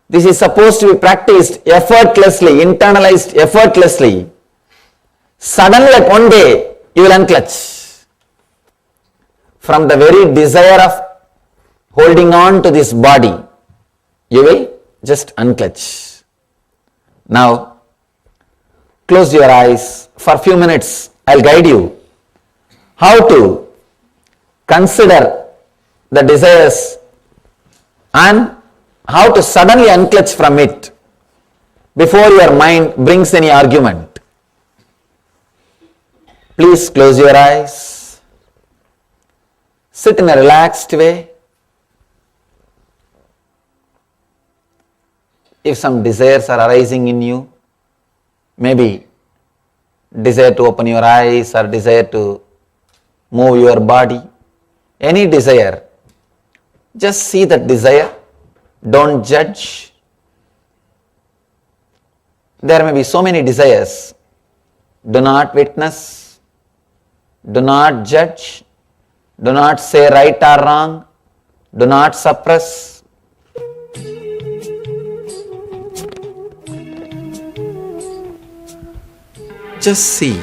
Speaker 5: This is supposed to be practiced effortlessly, internalized effortlessly. Suddenly at one day, you will unclutch from the very desire of holding on to this body. You will just unclutch. Now, close your eyes for a few minutes. I'll guide you how to consider the desires and how to suddenly unclutch from it before your mind brings any argument. Please close your eyes. Sit in a relaxed way. If some desires are arising in you, maybe desire to open your eyes or desire to move your body, any desire, just see that desire. Don't judge. There may be so many desires. Do not witness. Do not judge. Do not say right or wrong. Do not suppress. Just see.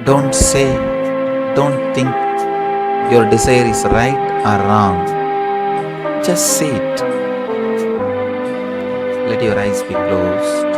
Speaker 5: Don't say, don't think your desire is right or wrong. Just see it. Let your eyes be closed.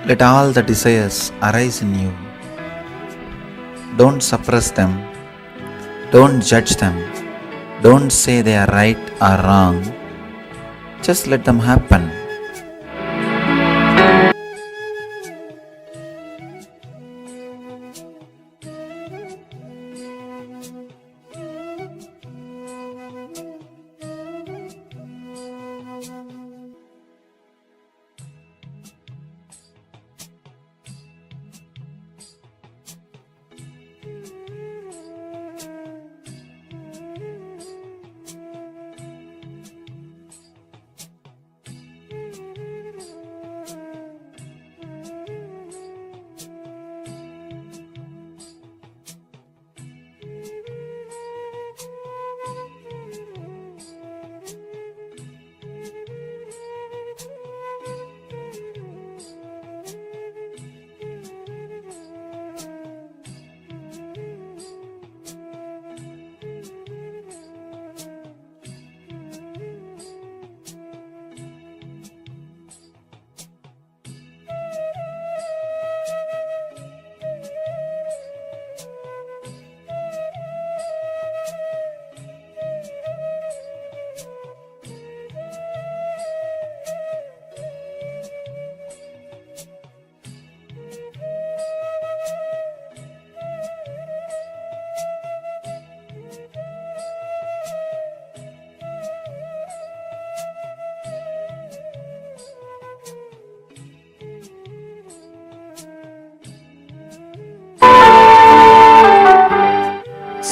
Speaker 5: Let all the desires arise in you. Don't suppress them. Don't judge them. Don't say they are right or wrong. Just let them happen.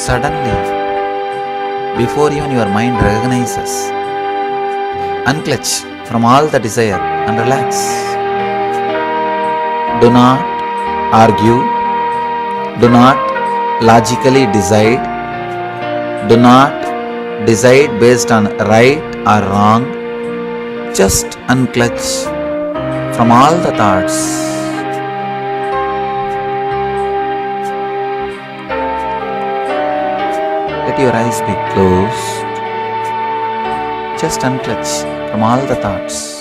Speaker 5: suddenly, before even your mind recognizes, unclutch from all the desire and relax. Do not argue. Do not logically decide. Do not decide based on right or wrong. Just unclutch from all the thoughts. Let your eyes be closed. Just unclutch from all the thoughts.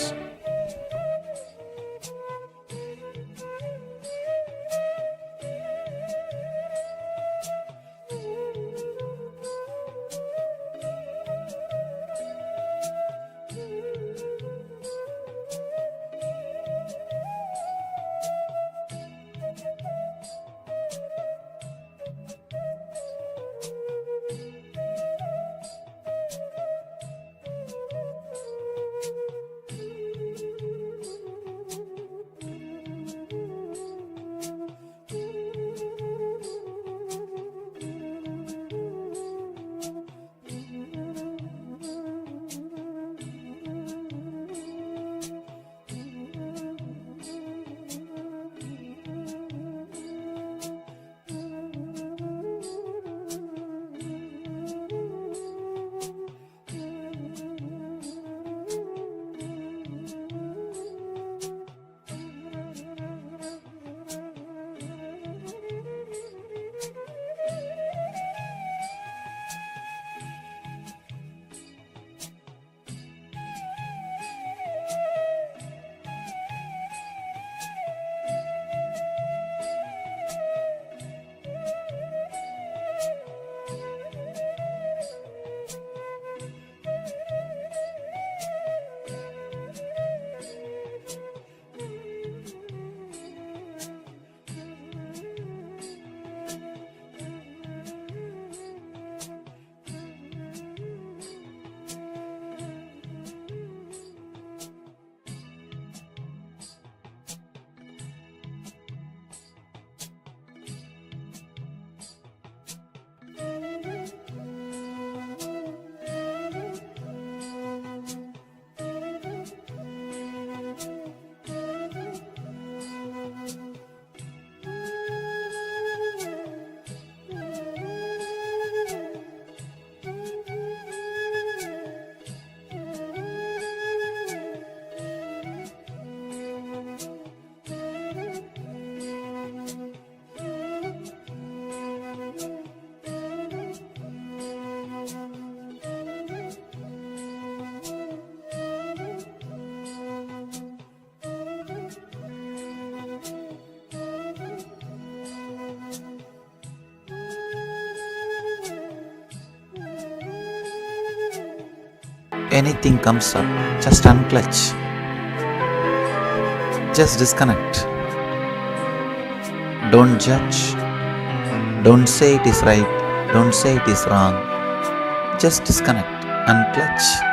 Speaker 5: Anything comes up, just unclutch. Just disconnect. Don't judge. Don't say it is right. Don't say it is wrong. Just disconnect. Unclutch.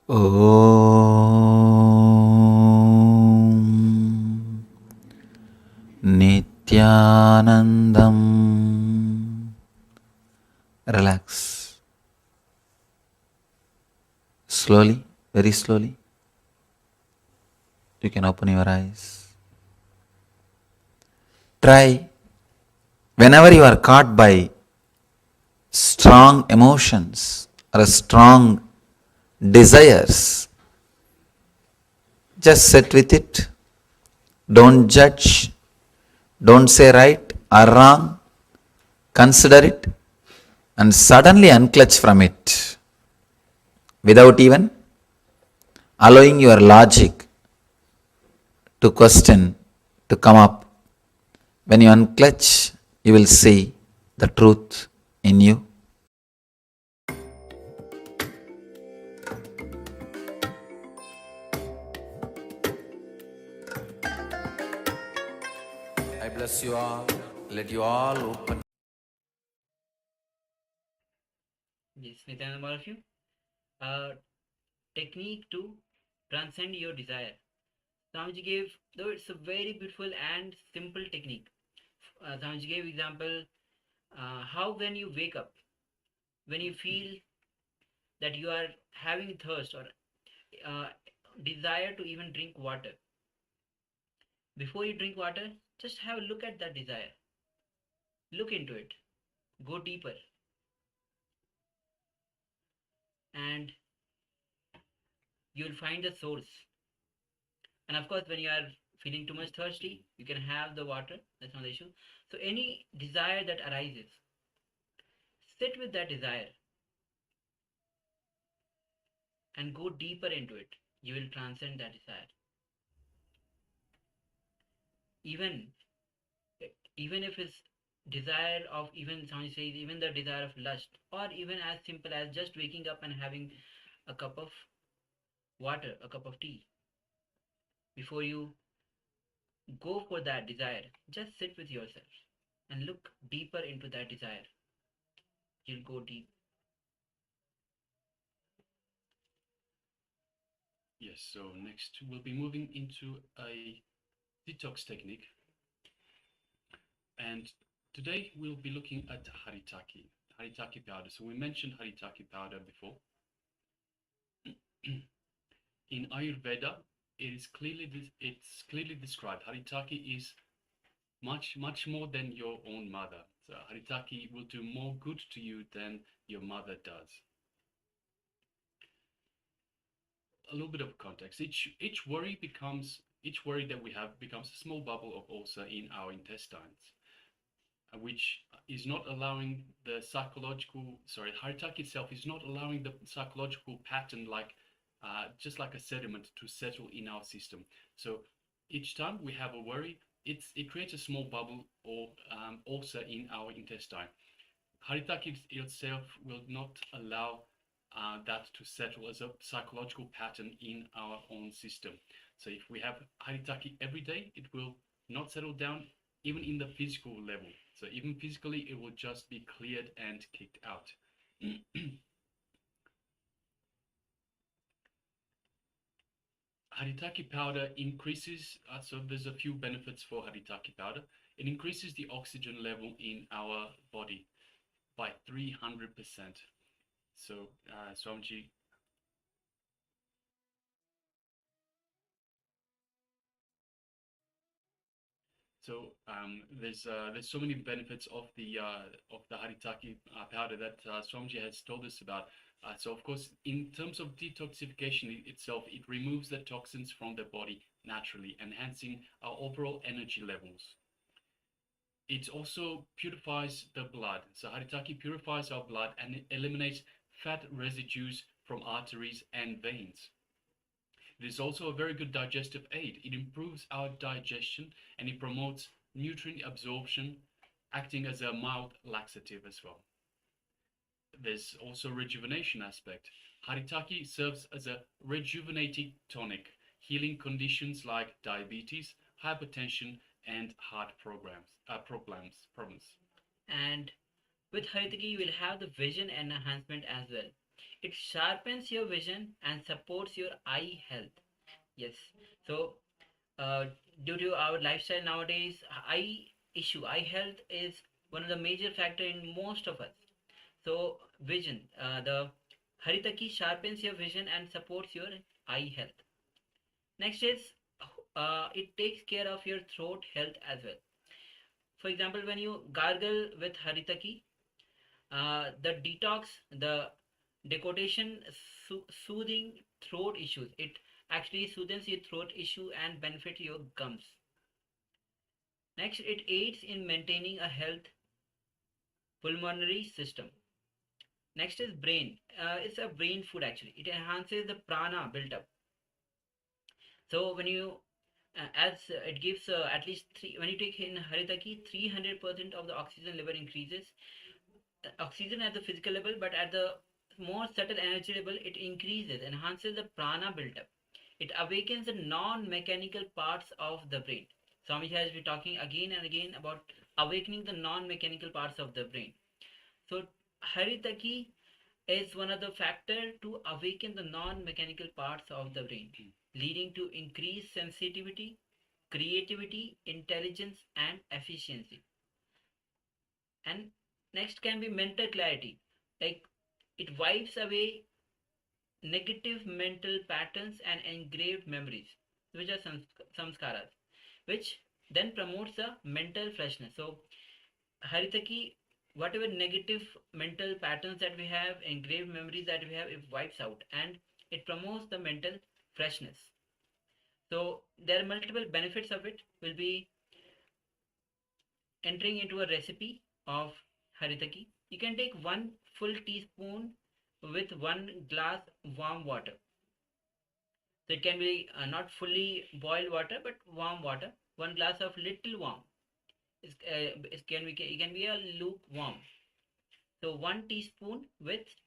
Speaker 2: Om Nityanandam. Relax. Slowly, very slowly, you can open your eyes. Try, whenever you are caught by strong emotions or strong desires, just sit with it. Don't judge. Don't say right or wrong. Consider it and suddenly unclutch from it without even allowing your logic to question, to come up. When you unclutch, you will see the truth in you. I bless you all. Let you all open.
Speaker 4: Yes, Nityanand, all of you. Technique to transcend your desire. Swamiji gave, though it's a very beautiful and simple technique. Swamiji gave example how when you wake up, when you feel that you are having thirst or uh, desire to even drink water, before you drink water, just have a look at that desire. Look into it. Go deeper. And you'll find the source. And of course, when you are feeling too much thirsty, you can have the water. That's not the issue. So any desire that arises, sit with that desire and go deeper into it. You will transcend that desire. Even even if it's desire of, even someone says, even the desire of lust, or even as simple as just waking up and having a cup of water, a cup of tea, before you go for that desire, just sit with yourself and look deeper into that desire. You'll go deep.
Speaker 3: Yes, so next we'll be moving into a detox technique. And today we'll be looking at Haritaki powder. So we mentioned Haritaki powder before. In Ayurveda, it's clearly described. Haritaki is much more than your own mother. So Haritaki will do more good to you than your mother does. A little bit of context. Each worry that we have becomes a small bubble of ulcer in our intestines, which is not allowing the Haritaki itself is not allowing the psychological pattern, like just like a sediment, to settle in our system. So each time we have a worry, it creates a small bubble or ulcer in our intestine. Haritaki itself will not allow that to settle as a psychological pattern in our own system. So if we have Haritaki every day, it will not settle down even in the physical level. So even physically, it will just be cleared and kicked out. Haritaki powder increases, so there's a few benefits for Haritaki powder. It increases the oxygen level in our body by 300%. So, Swamiji. So there's so many benefits of the Haritaki powder that Swamiji has told us about. So of course, in terms of detoxification itself, it removes the toxins from the body naturally, enhancing our overall energy levels. It also purifies the blood. So Haritaki purifies our blood and it eliminates fat residues from arteries and veins. It is also a very good digestive aid. It improves our digestion and it promotes nutrient absorption, acting as a mild laxative as well. There's also a rejuvenation aspect. Haritaki serves as a rejuvenating tonic, healing conditions like diabetes, hypertension, and heart problems.
Speaker 4: And with Haritaki, you will have the vision and enhancement as well. It sharpens your vision and supports your eye health. Yes. So, uh, due to our lifestyle nowadays, eye health is one of the major factor in most of us. So, vision, the Haritaki sharpens your vision and supports your eye health. Next is it takes care of your throat health as well. For example, when you gargle with Haritaki, the detox, the decoction, soothing throat issues. It actually soothes your throat issue and benefit your gums. Next, it aids in maintaining a health pulmonary system. Next is brain. It's a brain food actually. It enhances the prana built up. So when you as it gives at least three, when you take in Haritaki, 300% of the oxygen level increases. Oxygen at the physical level, but at the more subtle energy level, it increases, enhances the prana buildup. It awakens the non-mechanical parts of the brain. Swami has been talking again and again about awakening the non-mechanical parts of the brain. So Haritaki is one of the factors to awaken the non-mechanical parts of the brain, leading to increased sensitivity, creativity, intelligence, and efficiency. And next can be mental clarity. Like it wipes away negative mental patterns and engraved memories, which are samskaras, which then promotes the mental freshness. So Haritaki, whatever negative mental patterns that we have, engraved memories that we have, it wipes out and it promotes the mental freshness. So there are multiple benefits of it. Will be entering into a recipe of Haritaki. You can take 1 full teaspoon with 1 glass warm water. So it can be not fully boiled water, but warm water. 1 glass of little warm. It can be a lukewarm. So 1 teaspoon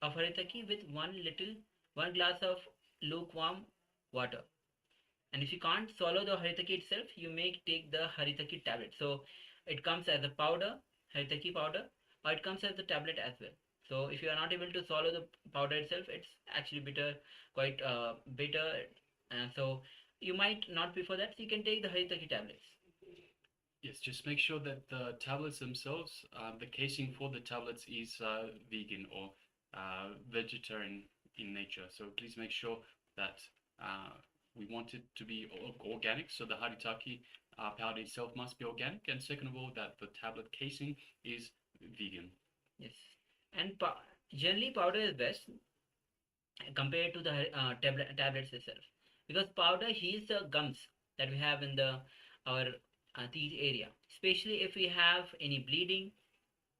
Speaker 4: of haritaki with 1 glass of lukewarm water. And if you can't swallow the haritaki itself, you may take the haritaki tablet. So it comes as a powder, haritaki powder, or it comes as a tablet as well. So if you are not able to swallow the powder itself, it's actually bitter, quite bitter. So you might not prefer that. So you can take the haritaki tablets.
Speaker 3: Yes, just make sure that the tablets themselves, the casing for the tablets is vegan or vegetarian in nature. So please make sure that we want it to be organic. So the Haritaki powder itself must be organic. And second of all, that the tablet casing is vegan.
Speaker 4: Yes. And generally powder is best compared to the tablets itself, because powder heals the gums that we have in the our teeth area, especially if we have any bleeding,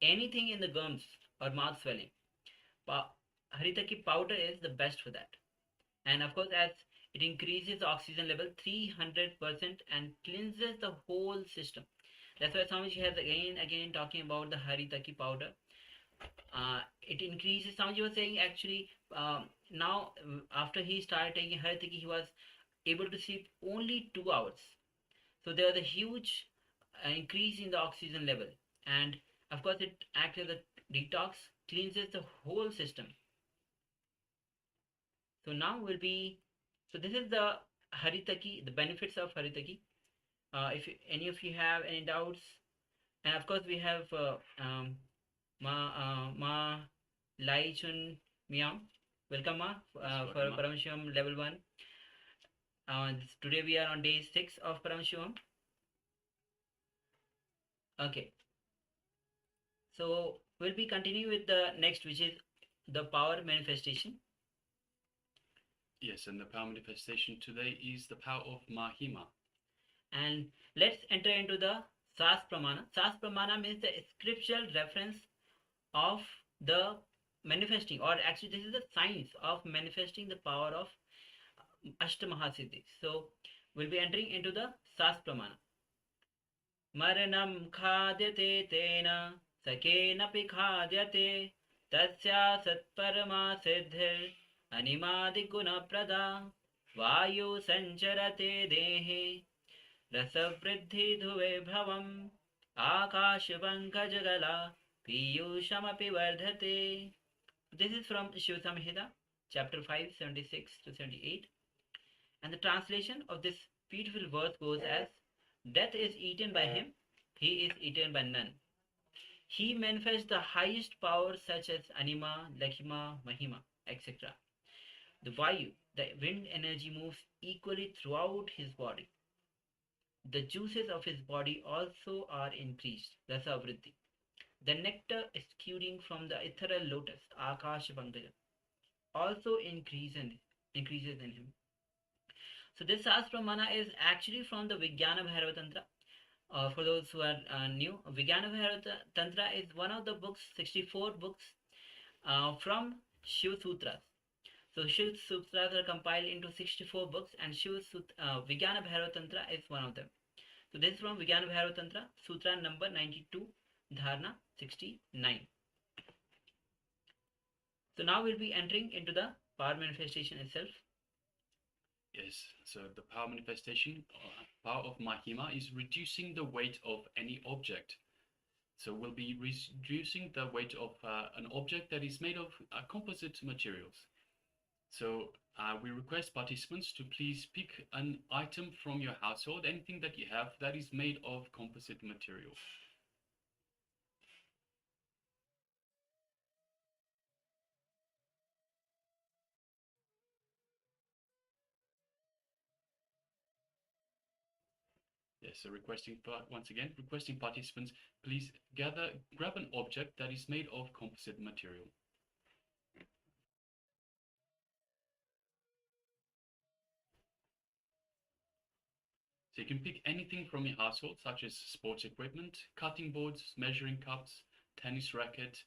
Speaker 4: anything in the gums or mouth swelling. Haritaki powder is the best for that. And of course, as it increases the oxygen level 300% and cleanses the whole system. That's why Swamiji has again talking about the Haritaki powder. It increases. Swamiji was saying actually now after he started taking Haritaki, he was able to sleep only 2 hours. So there was a huge increase in the oxygen level, and of course it acts as a detox, cleanses the whole system. So now will be, so this is the Haritaki, the benefits of Haritaki. If any of you have any doubts, and of course we have Ma Lai Chun Miam. Welcome Ma for Paramashivoham Level 1. Today we are on day 6 of Paramashivoham. Okay. So we'll be continuing with the next, which is the power manifestation.
Speaker 3: Yes, and the power manifestation today is the power of Mahima.
Speaker 4: And let's enter into the Sas Pramana. Sas Pramana means the scriptural reference of the manifesting, or actually this is the science of manifesting the power of Astamahasiddhi. So we'll be entering into the Sas Pramana. Maranam khadyate tena sakenapi khadyate tasya satparama siddhir animadi guna prada vayu sancharate dehe rasavriddhi dhuve bhavam akashpankajagala piyushamapi vardhate. This is from Shiva Samhita, chapter 5, 76 to 78. And the translation of this beautiful verse goes as, Death is eaten by him, he is eaten by none. He manifests the highest powers such as Anima, Lakhima, Mahima, etc. The Vayu, the wind energy, moves equally throughout his body. The juices of his body also are increased, rasa vriddhi. The nectar exuding from the ethereal lotus, Akasha Pankaj, also increases in him. So this Sastramana is actually from the Vijnana Bhairava Tantra. For those who are new, Vijnana Bhairava Tantra is one of the books, 64 books from Shiva Sutras. So Shiva Sutras are compiled into 64 books, and Vijnana Bhairava Tantra is one of them. So this is from Vijnana Bhairava Tantra, Sutra number 92, Dharana 69. So now we'll be entering into the power manifestation itself.
Speaker 3: Yes, so the power manifestation, power of Mahima, is reducing the weight of any object. So we'll be reducing the weight of an object that is made of composite materials. So we request participants to please pick an item from your household, anything that you have that is made of composite material. Yes, so once again, requesting participants, please grab an object that is made of composite material. So you can pick anything from your household, such as sports equipment, cutting boards, measuring cups, tennis racket,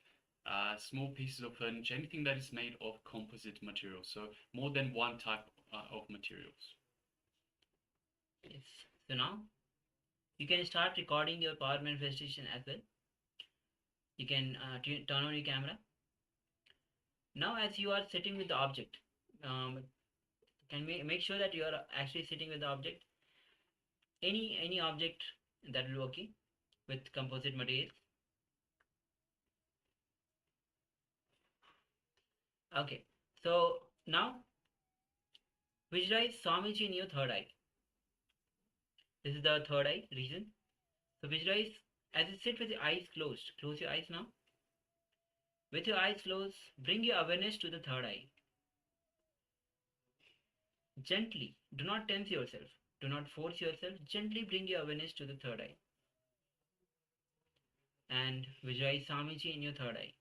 Speaker 3: small pieces of furniture, anything that is made of composite material. So more than one type of materials.
Speaker 4: Yes. So now you can start recording your power manifestation as well. You can turn on your camera. Now as you are sitting with the object, can make sure that you are actually sitting with the object. Any object that will work with composite materials. Okay. So now visualize Swamiji in your third eye. This is the third eye region. So visualize as you sit with your eyes closed. Close your eyes now. With your eyes closed, bring your awareness to the third eye. Gently, do not tense yourself. Do not force yourself. Gently bring your awareness to the third eye. And visualize Swamiji in your third eye.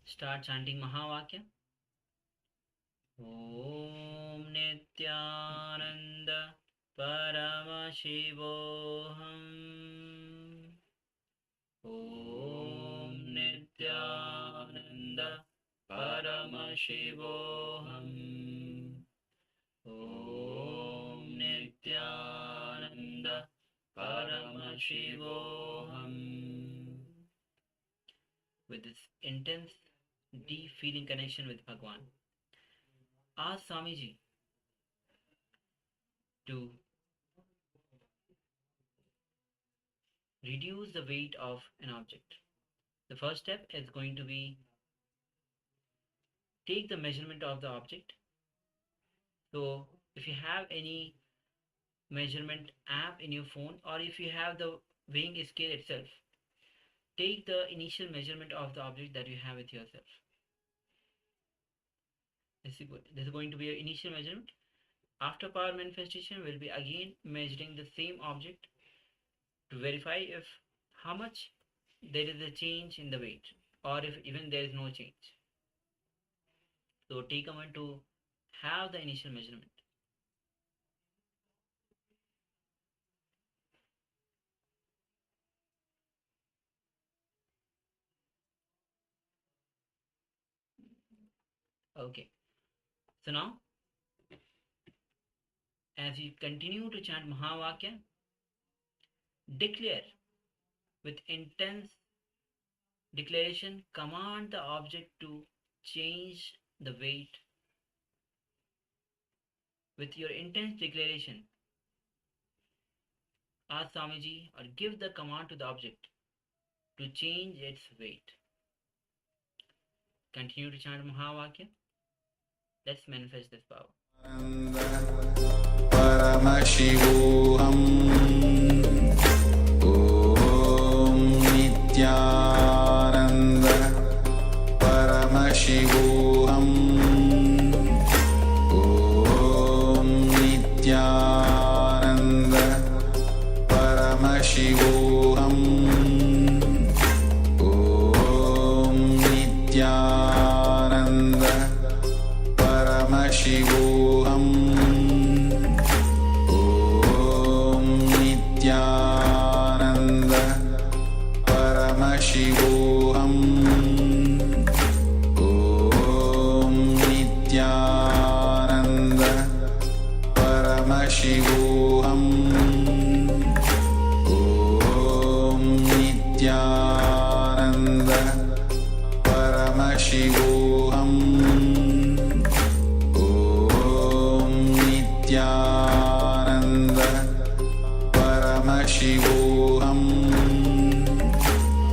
Speaker 4: Start chanting Mahavakya. Om Nityananda Paramashivoham. Om Nityananda Paramashivoham. Om Nityananda Paramashivoham. With this intense, deep feeling connection with Bhagwan, ask Swamiji to reduce the weight of an object. The first step is going to be take the measurement of the object. So if you have any measurement app in your phone, or if you have the weighing scale itself, take the initial measurement of the object that you have with yourself. This is going to be your initial measurement. After power manifestation, we'll be again measuring the same object to verify if how much there is a change in the weight, or if even there is no change. So take a moment to have the initial measurement. Okay. So now, as you continue to chant Mahavakya, declare with intense declaration, command the object to change the weight. With your intense declaration, ask Swamiji or give the command to the object to change its weight. Continue to chant Mahavakya. Let's manifest this power.
Speaker 2: Paramashivoham Om Nityananda Paramashivoham Om Nityananda Paramashivoham Om Nityananda Paramashivoham Om Nityananda Paramashivoham Om Nityananda Paramashivoham Om Nityananda Paramashivoham Om Nityananda Paramashivoham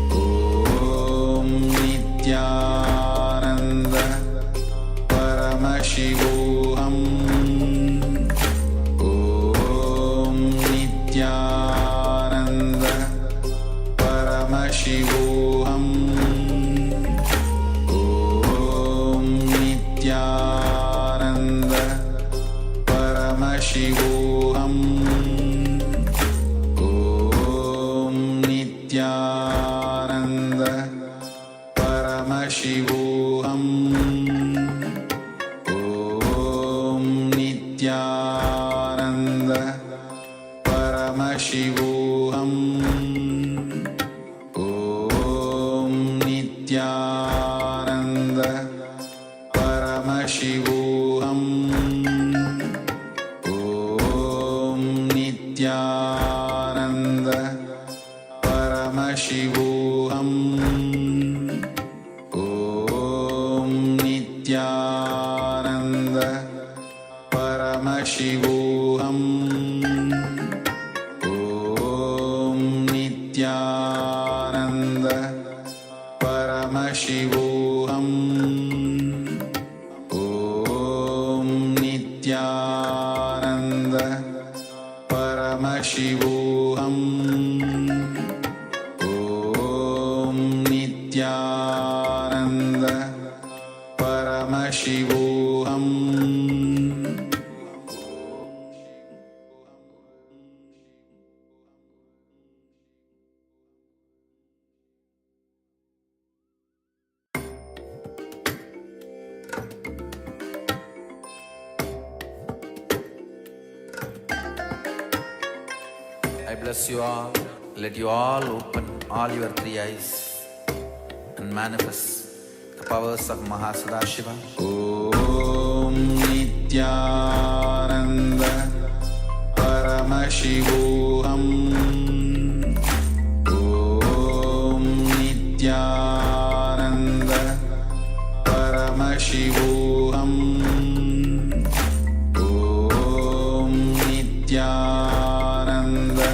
Speaker 2: Om Nityananda Paramashivoham Om Nityananda Paramashivoham Om Nityananda Paramashivoham Om Nityananda Paramashivoham Om Nityananda Paramashivoham Om Nityananda Paramashivoham Om Nityananda Paramashivoham Om Nityananda Paramashivoham Om Nityananda Paramashivoham Om Nityananda Paramashivoham Om Nityananda Paramashivoham I bless you all. Let you all open all your three eyes and manifest the powers of Mahasadashiva. Om Nityananda Paramashivoham Om Nityananda Paramashivoham Om Nityananda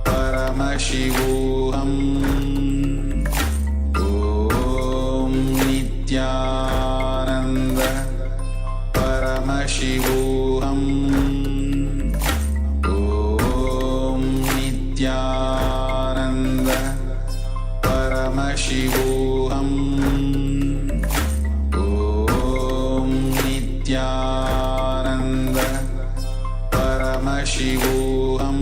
Speaker 2: Paramashivoham Om Nityananda Paramashivoham Om Nityananda Paramashivoham Om Nityananda Paramashivoham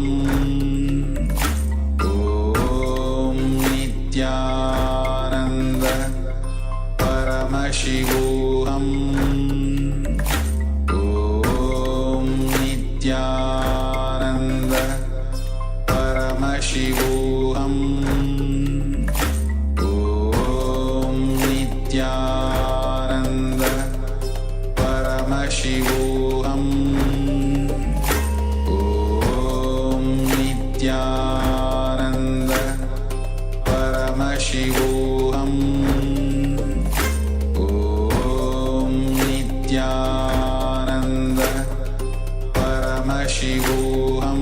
Speaker 2: Om Nityananda Paramashivoham Om Nityananda Paramashivoham Om Nityananda Paramashivoham Om Nityananda Paramashivoham Om Nityananda Paramashivoham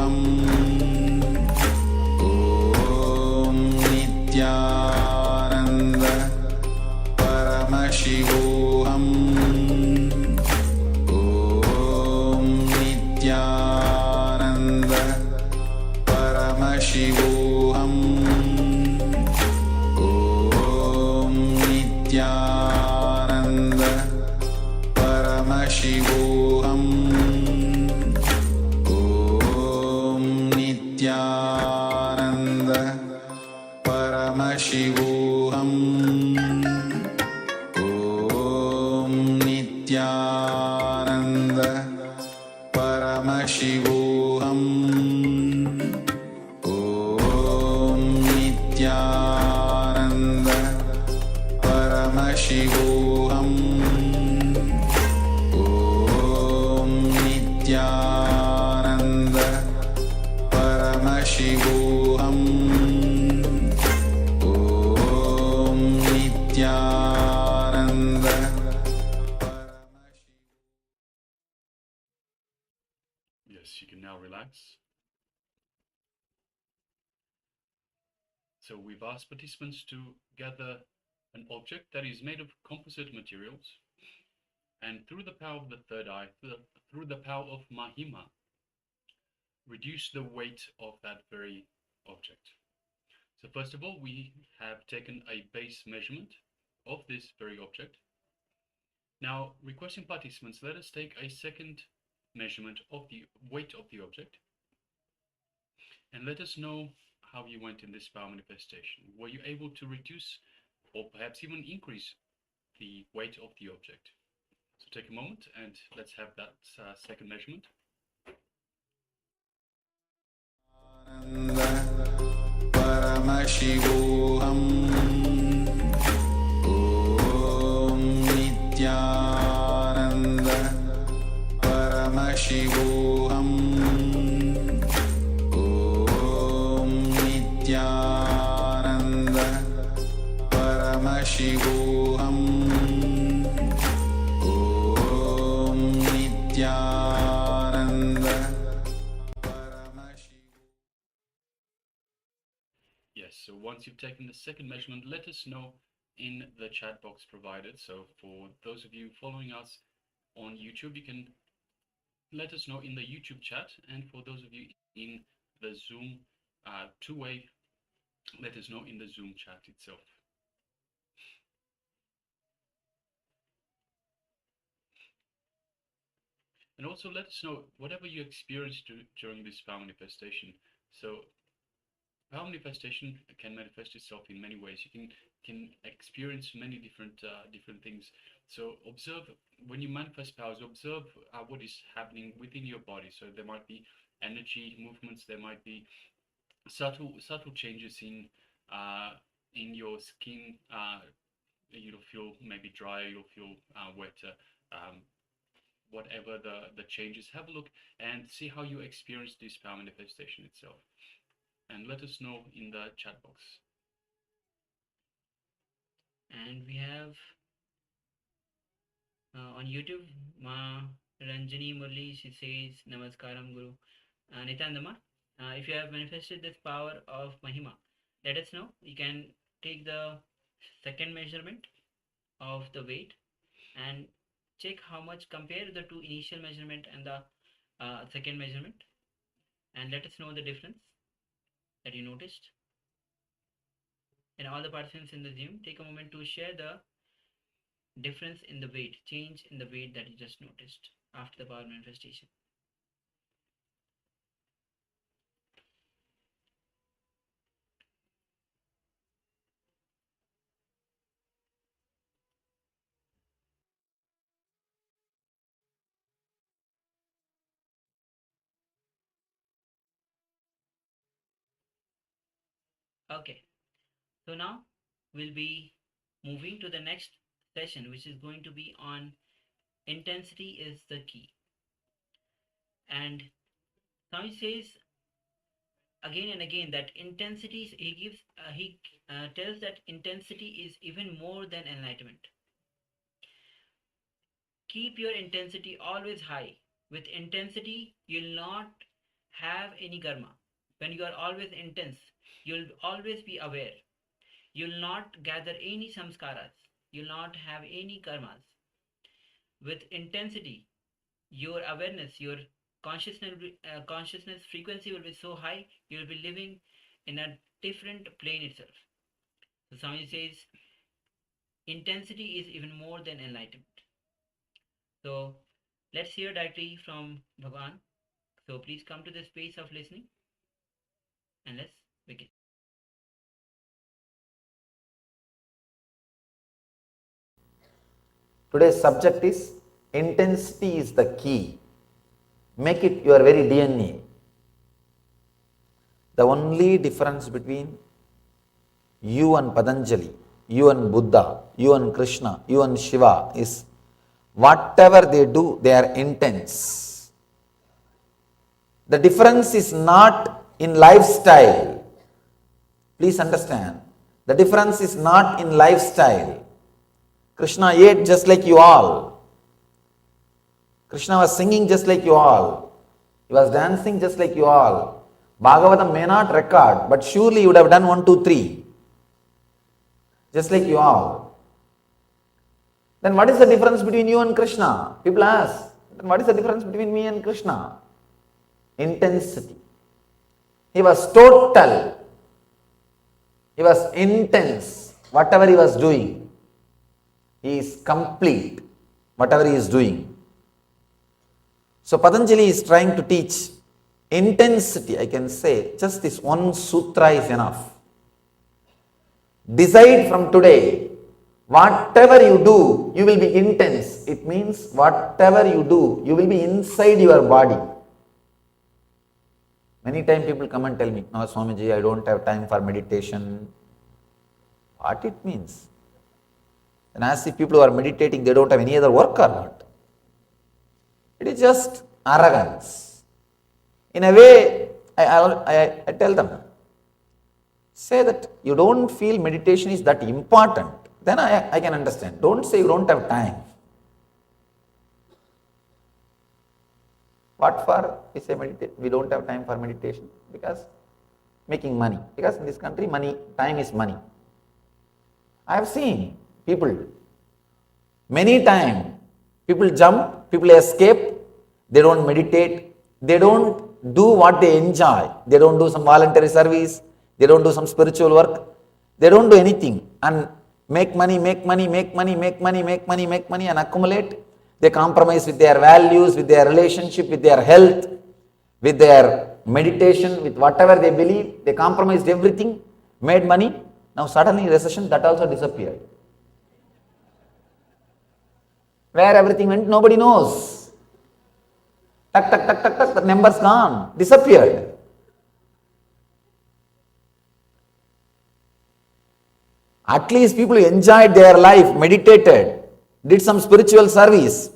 Speaker 2: Om Nityananda Paramashivoham. Om Nityananda Paramashivoham. Om Nityananda Paramashivoham. Om Nityananda Paramashivoham. Om Nityananda Paramashivoham. Om Nityananda Paramashivoham. Om Nityananda Paramashivoham. Om Nityananda
Speaker 3: Yes, you can now relax. So we've asked participants to gather an object that is made of composite materials, and through the power of the third eye, through the power of Mahima, reduce the weight of that very object. So first of all, we have taken a base measurement of this very object. Now, requesting participants, let us take a second measurement of the weight of the object, and let us know how you went in this power manifestation. Were you able to reduce or perhaps even increase the weight of the object? So take a moment and let's have that second measurement.
Speaker 2: Paramashivoham. Om Nityananda Paramashivoham. Om Nityananda Paramashivoham. Om Nityananda Paramashivoham.
Speaker 3: Yes, so once you've taken the second measurement, let us know in the chat box provided. So for those of you following us on YouTube, you can let us know in the YouTube chat, and for those of you in the Zoom two-way, let us know in the Zoom chat itself. And also let us know whatever you experienced during this power manifestation. So power manifestation can manifest itself in many ways. You can experience many different things. So observe when you manifest powers. Observe what is happening within your body. So there might be energy movements. There might be subtle changes in your skin. You'll feel maybe drier. You'll feel wetter. Whatever the changes, have a look and see how you experience this power manifestation itself. And let us know in the chat box.
Speaker 4: And we have on YouTube, Ma Ranjani Murli, she says, Namaskaram Guru. Nitandama, if you have manifested this power of Mahima, let us know. You can take the second measurement of the weight and check how much, compare the two initial measurement and the second measurement, and let us know the difference that you noticed. And all the participants in the Zoom, take a moment to share the difference in the weight, change in the weight that you just noticed after the power manifestation. Okay, so now we'll be moving to the next session, which is going to be on intensity is the key. And Swami says again and again that intensity, he tells that intensity is even more than enlightenment. Keep your intensity always high. With intensity, you'll not have any karma, when you are always intense, you'll always be aware. You'll not gather any samskaras. You'll not have any karmas. With intensity, your awareness, your consciousness frequency will be so high, you'll be living in a different plane itself. So Swami says, intensity is even more than enlightenment. So let's hear directly from Bhagavan. So please come to the space of listening and let's begin.
Speaker 5: Today's subject is intensity is the key. Make it your very DNA. The only difference between you and Patanjali, you and Buddha, you and Krishna, you and Shiva is whatever they do, they are intense. The difference is not in lifestyle. Please understand. The difference is not in lifestyle. Krishna ate just like you all. Krishna was singing just like you all. He was dancing just like you all. Bhagavatam may not record, but surely you would have done 1, 2, 3. Just like you all. Then what is the difference between you and Krishna? People ask, then what is the difference between me and Krishna? Intensity. He was total. He was intense. Whatever he was doing, he is complete. Whatever he is doing. So Patanjali is trying to teach intensity. I can say just this one sutra is enough. Decide from today, whatever you do, you will be intense. It means whatever you do, you will be inside your body. Many times people come and tell me, no Swamiji, I don't have time for meditation. What it means? And as if people who are meditating, they don't have any other work or what? It is just arrogance. In a way, I tell them, say that you don't feel meditation is that important, then I can understand. Don't say you don't have time. What for? We say we don't have time for meditation because making money. Because in this country, time is money. I have seen people, many times, people jump, people escape, they don't meditate, they don't do what they enjoy, they don't do some voluntary service, they don't do some spiritual work, they don't do anything and make money and accumulate. They compromise with their values, with their relationship, with their health, with their meditation, with whatever they believe. They compromised everything, made money. Now suddenly recession, that also disappeared. Where everything went, nobody knows. Tuck, the numbers gone, disappeared. At least people enjoyed their life, meditated, did some spiritual service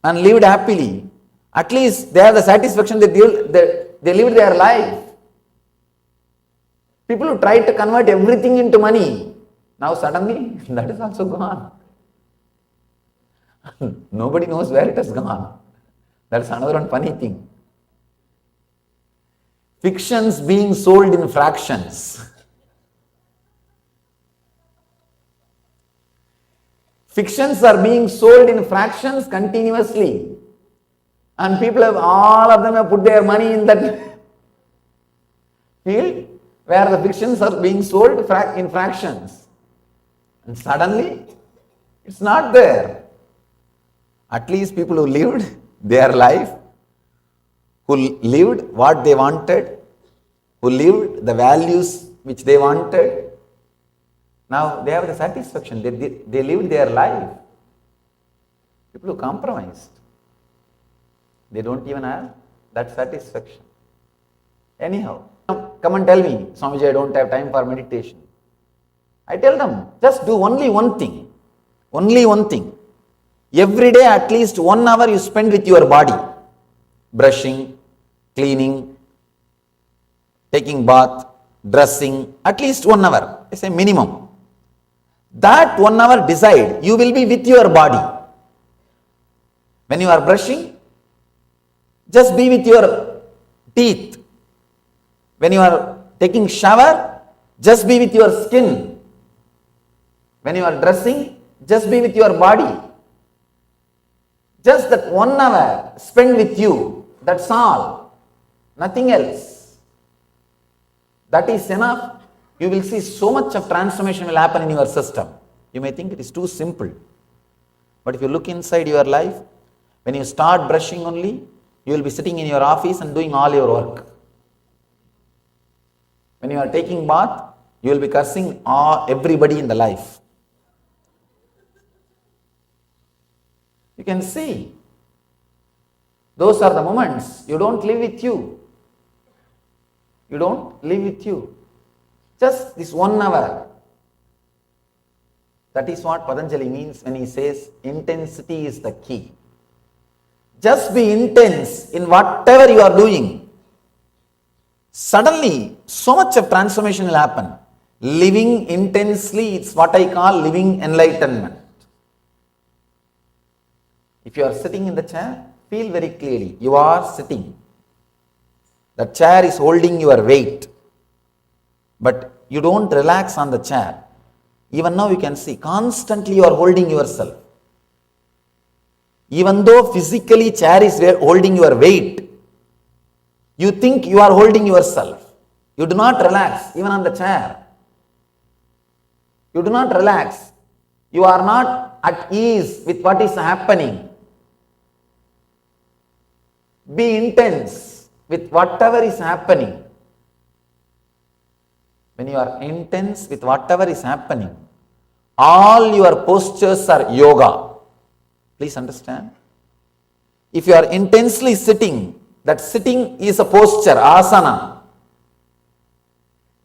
Speaker 5: and lived happily. At least they have the satisfaction that they lived their life. People who tried to convert everything into money, now suddenly that is also gone. Nobody knows where it has gone. That's another one funny thing. Fictions being sold in fractions. Fictions are being sold in fractions continuously. And people have, all of them have put their money in that field where the fictions are being sold in fractions. And suddenly, it's not there. At least people who lived their life, who lived what they wanted, who lived the values which they wanted, now they have the satisfaction. They lived their life. People who compromised, they don't even have that satisfaction. Anyhow, come and tell me, Swamiji, I don't have time for meditation. I tell them, just do only one thing. Only one thing. Every day at least 1 hour you spend with your body. Brushing, cleaning, taking bath, dressing, at least 1 hour. I say minimum. That 1 hour decide, you will be with your body. When you are brushing, just be with your teeth. When you are taking shower, just be with your skin. When you are dressing, just be with your body. Just that 1 hour spend with you, that's all. Nothing else. That is enough. You will see so much of transformation will happen in your system. You may think it is too simple. But if you look inside your life, when you start brushing only, you will be sitting in your office and doing all your work. When you are taking bath, you will be cursing everybody in the life. You can see. Those are the moments you don't live with you. You don't live with you. Just this 1 hour. That is what Patanjali means when he says intensity is the key. Just be intense in whatever you are doing. Suddenly, so much of transformation will happen. Living intensely, it's what I call living enlightenment. If you are sitting in the chair, feel very clearly, you are sitting. The chair is holding your weight. But you don't relax on the chair. Even now you can see, constantly you are holding yourself. Even though physically chair is holding your weight, you think you are holding yourself. You do not relax, even on the chair. You do not relax. You are not at ease with what is happening. Be intense with whatever is happening. When you are intense with whatever is happening, all your postures are yoga. Please understand. If you are intensely sitting, that sitting is a posture, asana.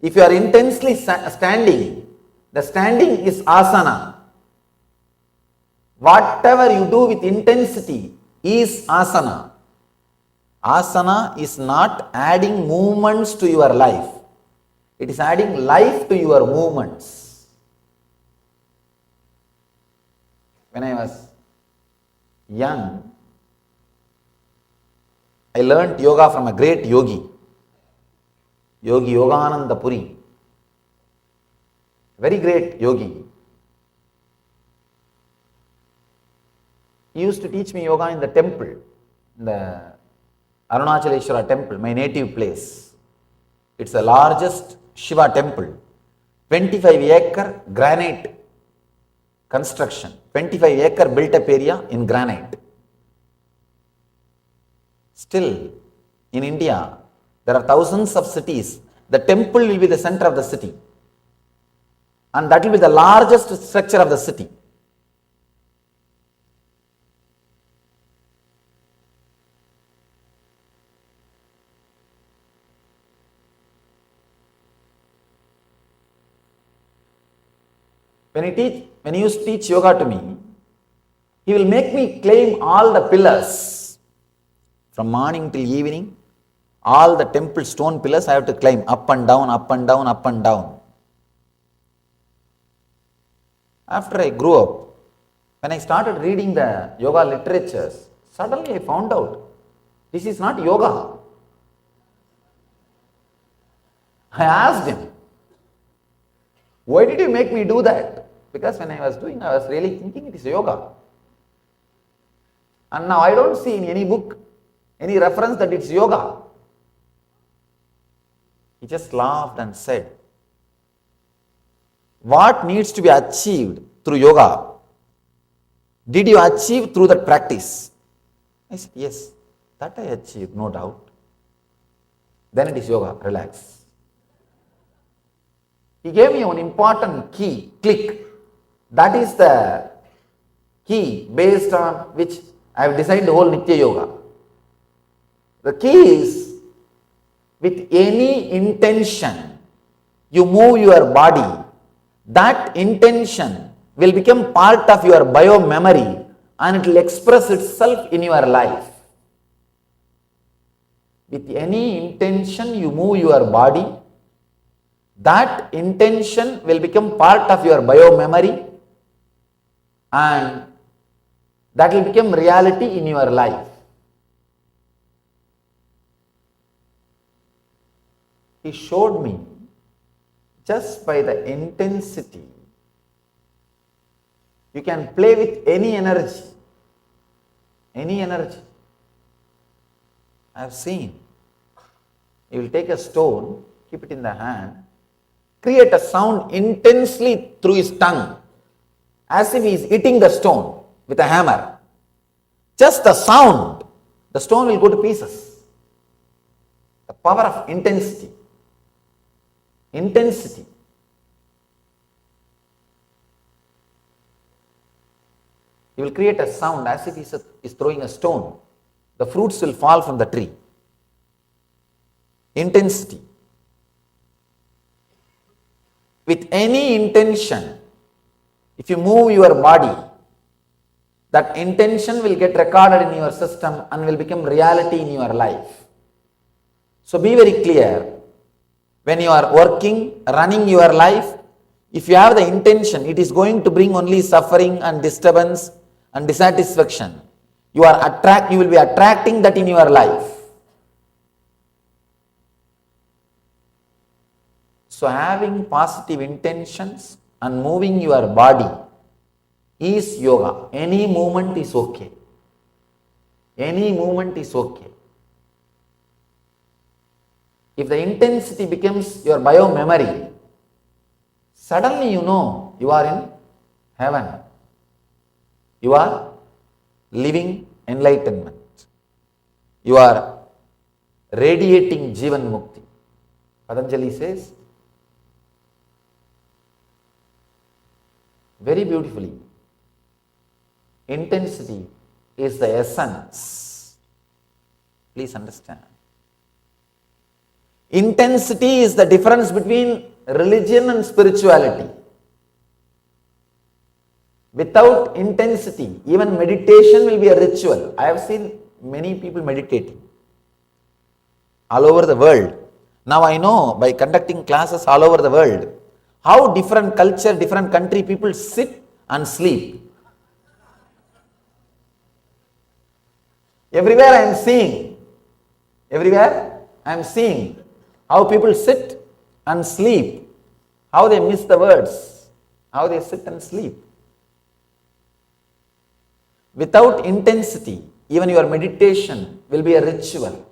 Speaker 5: If you are intensely standing, the standing is asana. Whatever you do with intensity is asana. Asana is not adding movements to your life. It is adding life to your movements. When I was young, I learned yoga from a great yogi, Yogi Yogananda Puri. Very great yogi. He used to teach me yoga in the temple, in the Arunachaleshwara temple, my native place. It's the largest Shiva temple. 25-acre granite construction. 25-acre built up area in granite. Still, in India, there are thousands of cities. The temple will be the center of the city. And that will be the largest structure of the city. When he used to teach yoga to me, he will make me claim all the pillars. From morning till evening, all the temple stone pillars I have to climb up and down, up and down, up and down. After I grew up, when I started reading the yoga literatures, suddenly I found out this is not yoga. I asked him, why did you make me do that? Because when I was doing, I was really thinking it is yoga. And now I don't see in any book any reference that it's yoga. He just laughed and said, what needs to be achieved through yoga? Did you achieve through that practice? I said, yes, that I achieved, no doubt. Then it is yoga, relax. He gave me one important key, click. That is the key based on which I have designed the whole Nitya Yoga. The key is, with any intention, you move your body, that intention will become part of your bio-memory and it will express itself in your life. With any intention, you move your body, that intention will become part of your bio-memory and that will become reality in your life. he showed me just by the intensity, you can play with any energy. Any energy. I have seen. You will take a stone, keep it in the hand, create a sound intensely through his tongue, as if he is hitting the stone with a hammer. Just the sound, the stone will go to pieces. The power of intensity. Intensity. He will create a sound as if he is throwing a stone. The fruits will fall from the tree. Intensity. With any intention, if you move your body, that intention will get recorded in your system and will become reality in your life. So be very clear. When you are working, running your life, if you have the intention, it is going to bring only suffering and disturbance and dissatisfaction. You will be attracting that in your life. So having positive intentions and moving your body is yoga. Any movement is okay. Any movement is okay. If the intensity becomes your bio-memory, suddenly you know you are in heaven. You are living enlightenment. You are radiating Jivan Mukti. Patanjali says very beautifully, intensity is the essence. Please understand. Intensity is the difference between religion and spirituality. Without intensity, even meditation will be a ritual. I have seen many people meditating all over the world. Now I know by conducting classes all over the world, how different culture, different country people sit and sleep. Everywhere I am seeing how people sit and sleep, how they miss the words, how they sit and sleep. Without intensity, even your meditation will be a ritual.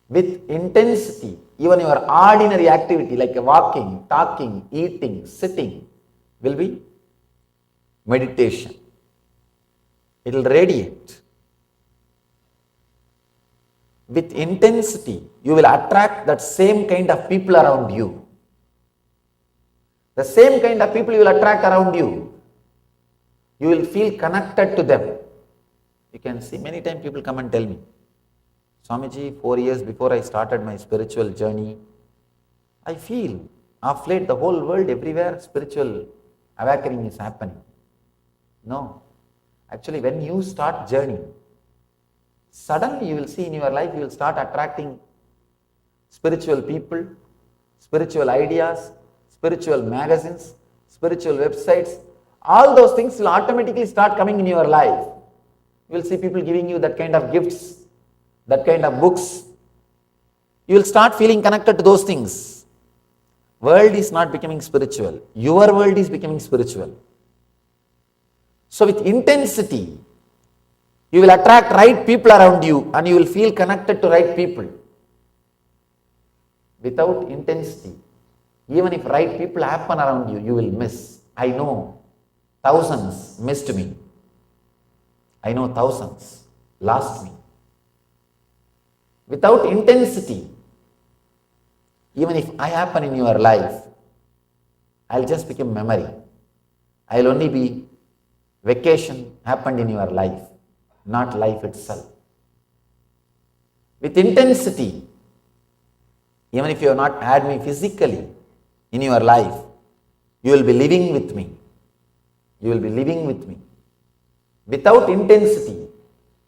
Speaker 5: With intensity, even your ordinary activity like walking, talking, eating, sitting will be meditation. It will radiate. With intensity, you will attract that same kind of people around you. The same kind of people you will attract around you. You will feel connected to them. You can see many times people come and tell me, Swamiji, 4 years before I started my spiritual journey, I feel of late the whole world, everywhere spiritual awakening is happening. No. Actually, when you start journey, suddenly you will see in your life, you will start attracting spiritual people, spiritual ideas, spiritual magazines, spiritual websites. All those things will automatically start coming in your life. You will see people giving you that kind of gifts, that kind of books. You will start feeling connected to those things. World is not becoming spiritual. Your world is becoming spiritual. So with intensity, you will attract right people around you and you will feel connected to right people. Without intensity, even if right people happen around you, you will miss. I know thousands missed me. I know thousands lost me. Without intensity, even if I happen in your life, I'll just become memory. I'll only be vacation happened in your life, not life itself. With intensity, even if you have not had me physically in your life, you will be living with me. You will be living with me. Without intensity,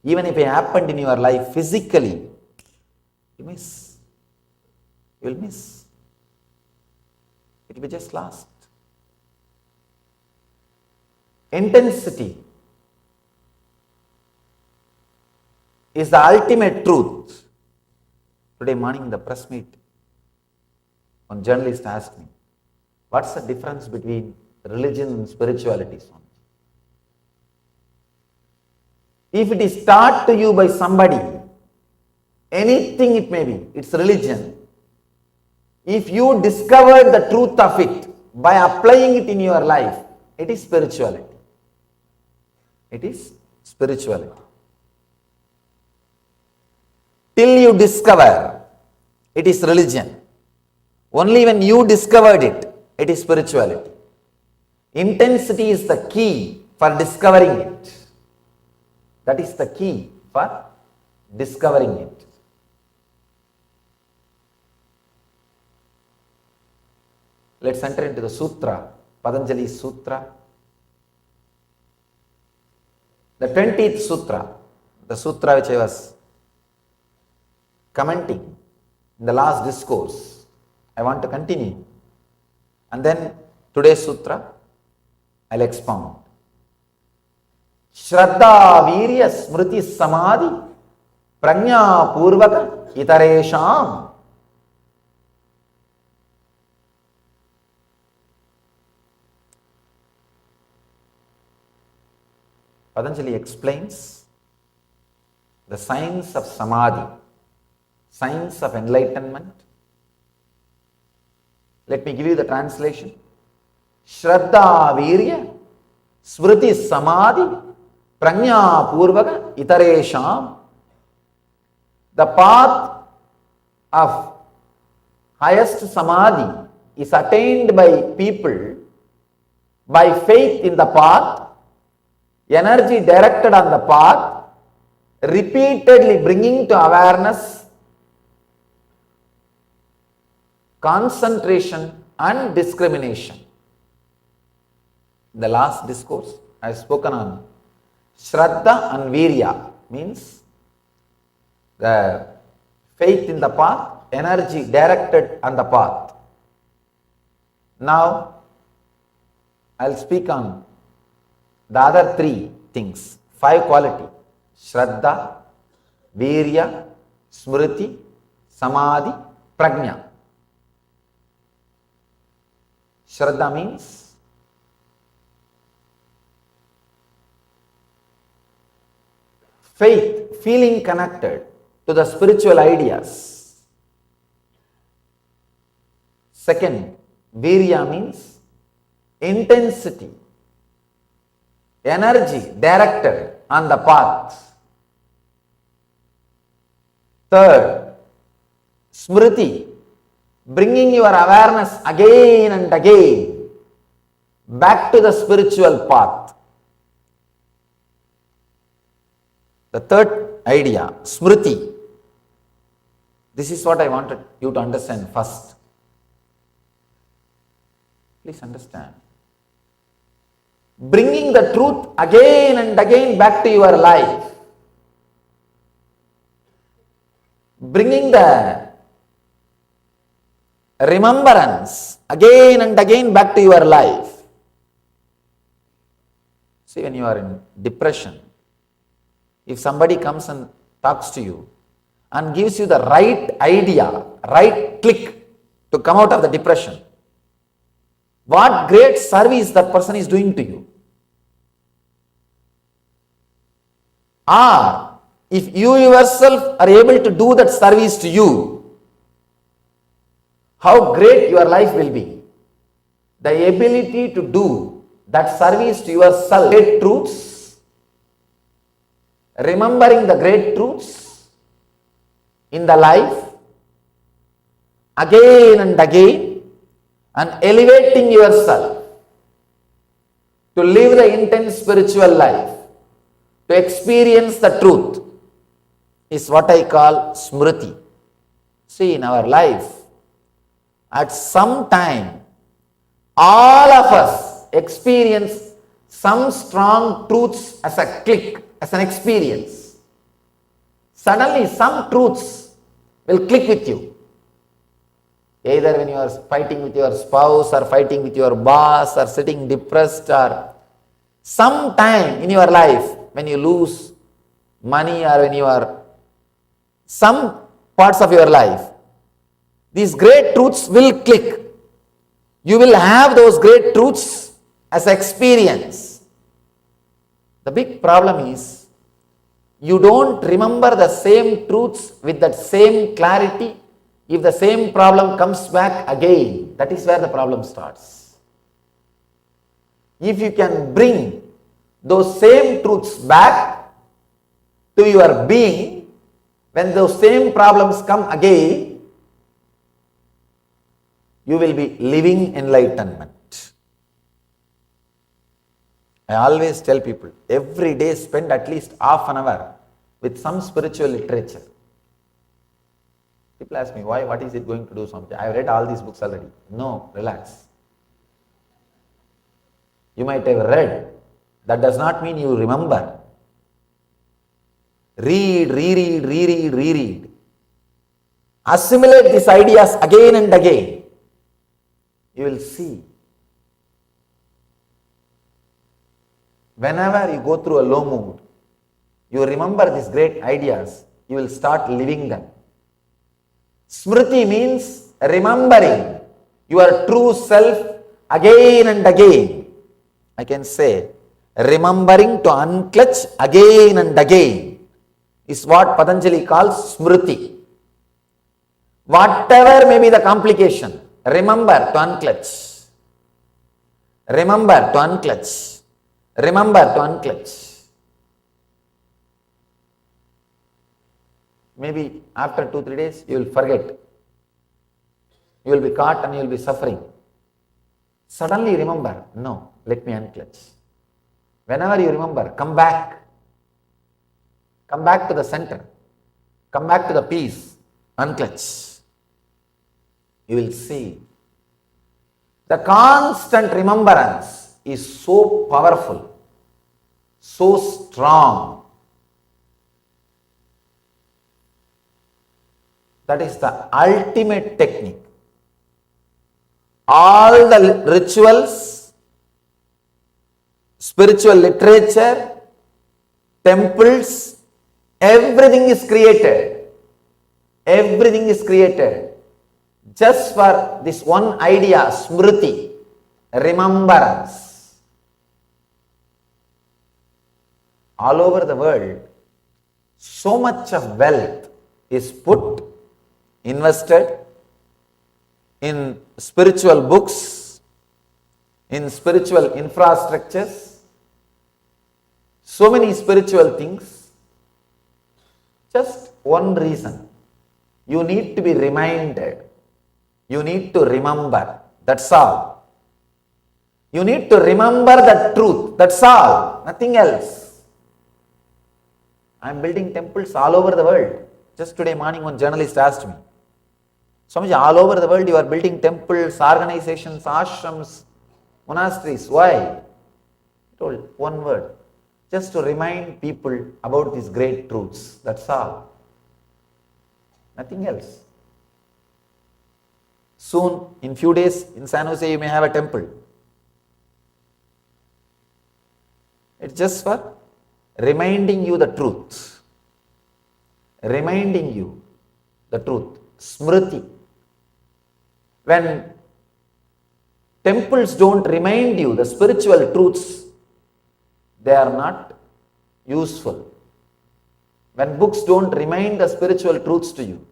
Speaker 5: even if it happened in your life physically, you miss. You will miss. It will be just lost. Intensity is the ultimate truth. Today morning in the press meet, One journalist asked me, what's the difference between religion and spirituality? If it is taught to you by somebody, anything it may be, it's religion. If you discover the truth of it by applying it in your life, it is spirituality. It is spirituality. Till you discover, it is religion. Only when you discovered it, it is spirituality. Intensity is the key for discovering it. That is the key for discovering it. Let's enter into the sutra, Patanjali's sutra. The 20th sutra, the sutra which I was commenting in the last discourse. I want to continue. And then today's sutra, I'll expound. Shraddha Virya Smriti Samadhi Prajna Purvaka Itaresham. Patanjali explains the science of samadhi, science of enlightenment. Let me give you the translation. Shraddha Virya Smriti Samadhi Prajna Purvaka Itaresham. The path of highest samadhi is attained by people by faith in the path, energy directed on the path, repeatedly bringing to awareness, concentration and discrimination. In the last discourse, I have spoken on Shraddha and Virya, means the faith in the path, energy directed on the path. Now, I will speak on the other three things, 5 quality: Shraddha, Virya, Smriti, Samadhi, Prajna. Shraddha means faith, feeling connected to the spiritual ideas. Second, Virya means intensity, energy directed on the path. Third, Smriti, bringing your awareness again and again back to the spiritual path. The third idea, Smriti. This is what I wanted you to understand first. Please understand. Bringing the truth again and again back to your life. Bringing the remembrance again and again back to your life. See, when you are in depression, if somebody comes and talks to you and gives you the right idea, right click to come out of the depression, what great service that person is doing to you. Or if you yourself are able to do that service to you, how great your life will be. The ability to do that service to yourself, great truths, remembering the great truths in the life again and again, and elevating yourself to live the intense spiritual life, to experience the truth, is what I call Smriti. See, in our life, at some time, all of us experience some strong truths as a click, as an experience. Suddenly, some truths will click with you. Either when you are fighting with your spouse, or fighting with your boss, or sitting depressed, or some time in your life when you lose money, or when you are some parts of your life, these great truths will click. You will have those great truths as experience. The big problem is you don't remember the same truths with that same clarity if the same problem comes back again. That is where the problem starts. If you can bring those same truths back to your being, when those same problems come again, you will be living enlightenment. I always tell people, every day spend at least half an hour with some spiritual literature. People ask me, why? What is it going to do, Swamiji? I have read all these books already. No, relax. You might have read. That does not mean you remember. Read, reread, reread, reread. Assimilate these ideas again and again. You will see. Whenever you go through a low mood, you remember these great ideas, you will start living them. Smriti means remembering your true self again and again. I can say, remembering to unclutch again and again is what Patanjali calls smriti. Whatever may be the complication, remember to unclutch. Remember to unclutch. Remember to unclutch. Maybe after 2-3 days you will forget. You will be caught and you will be suffering. Suddenly remember, no, let me unclutch. Whenever you remember, come back. Come back to the center. Come back to the peace. Unclutch. You will see. The constant remembrance is so powerful, so strong. That is the ultimate technique. All the rituals, spiritual literature, temples, everything is created. Everything is created just for this one idea, smriti, remembrance. All over the world, so much of wealth is put, invested in spiritual books, in spiritual infrastructures, so many spiritual things. Just one reason. You need to be reminded. You need to remember. That's all. You need to remember the truth. That's all. Nothing else. I am building temples all over the world. Just today morning one journalist asked me, Swamiji, all over the world you are building temples, organizations, ashrams, monasteries. Why? I told one word. Just to remind people about these great truths. That's all. Nothing else. Soon, in few days, in San Jose you may have a temple. It's just for reminding you the truth. Reminding you the truth. Smriti. When temples don't remind you the spiritual truths, they are not useful. When books don't remind the spiritual truths to you,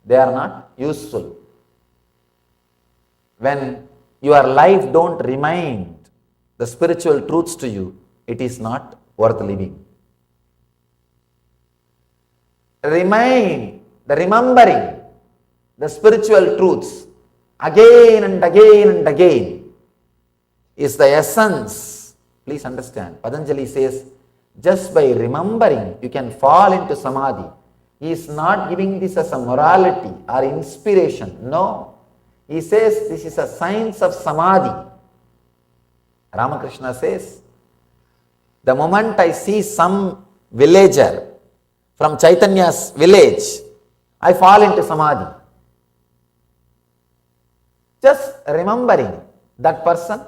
Speaker 5: they are not useful. When your life don't remind the spiritual truths to you, it is not worth living. Remembering the spiritual truths again and again and again is the essence. Please understand, Patanjali says, just by remembering, you can fall into samadhi. He is not giving this as a morality or inspiration. No. He says this is a science of samadhi. Ramakrishna says, the moment I see some villager from Chaitanya's village, I fall into samadhi. Just remembering that person,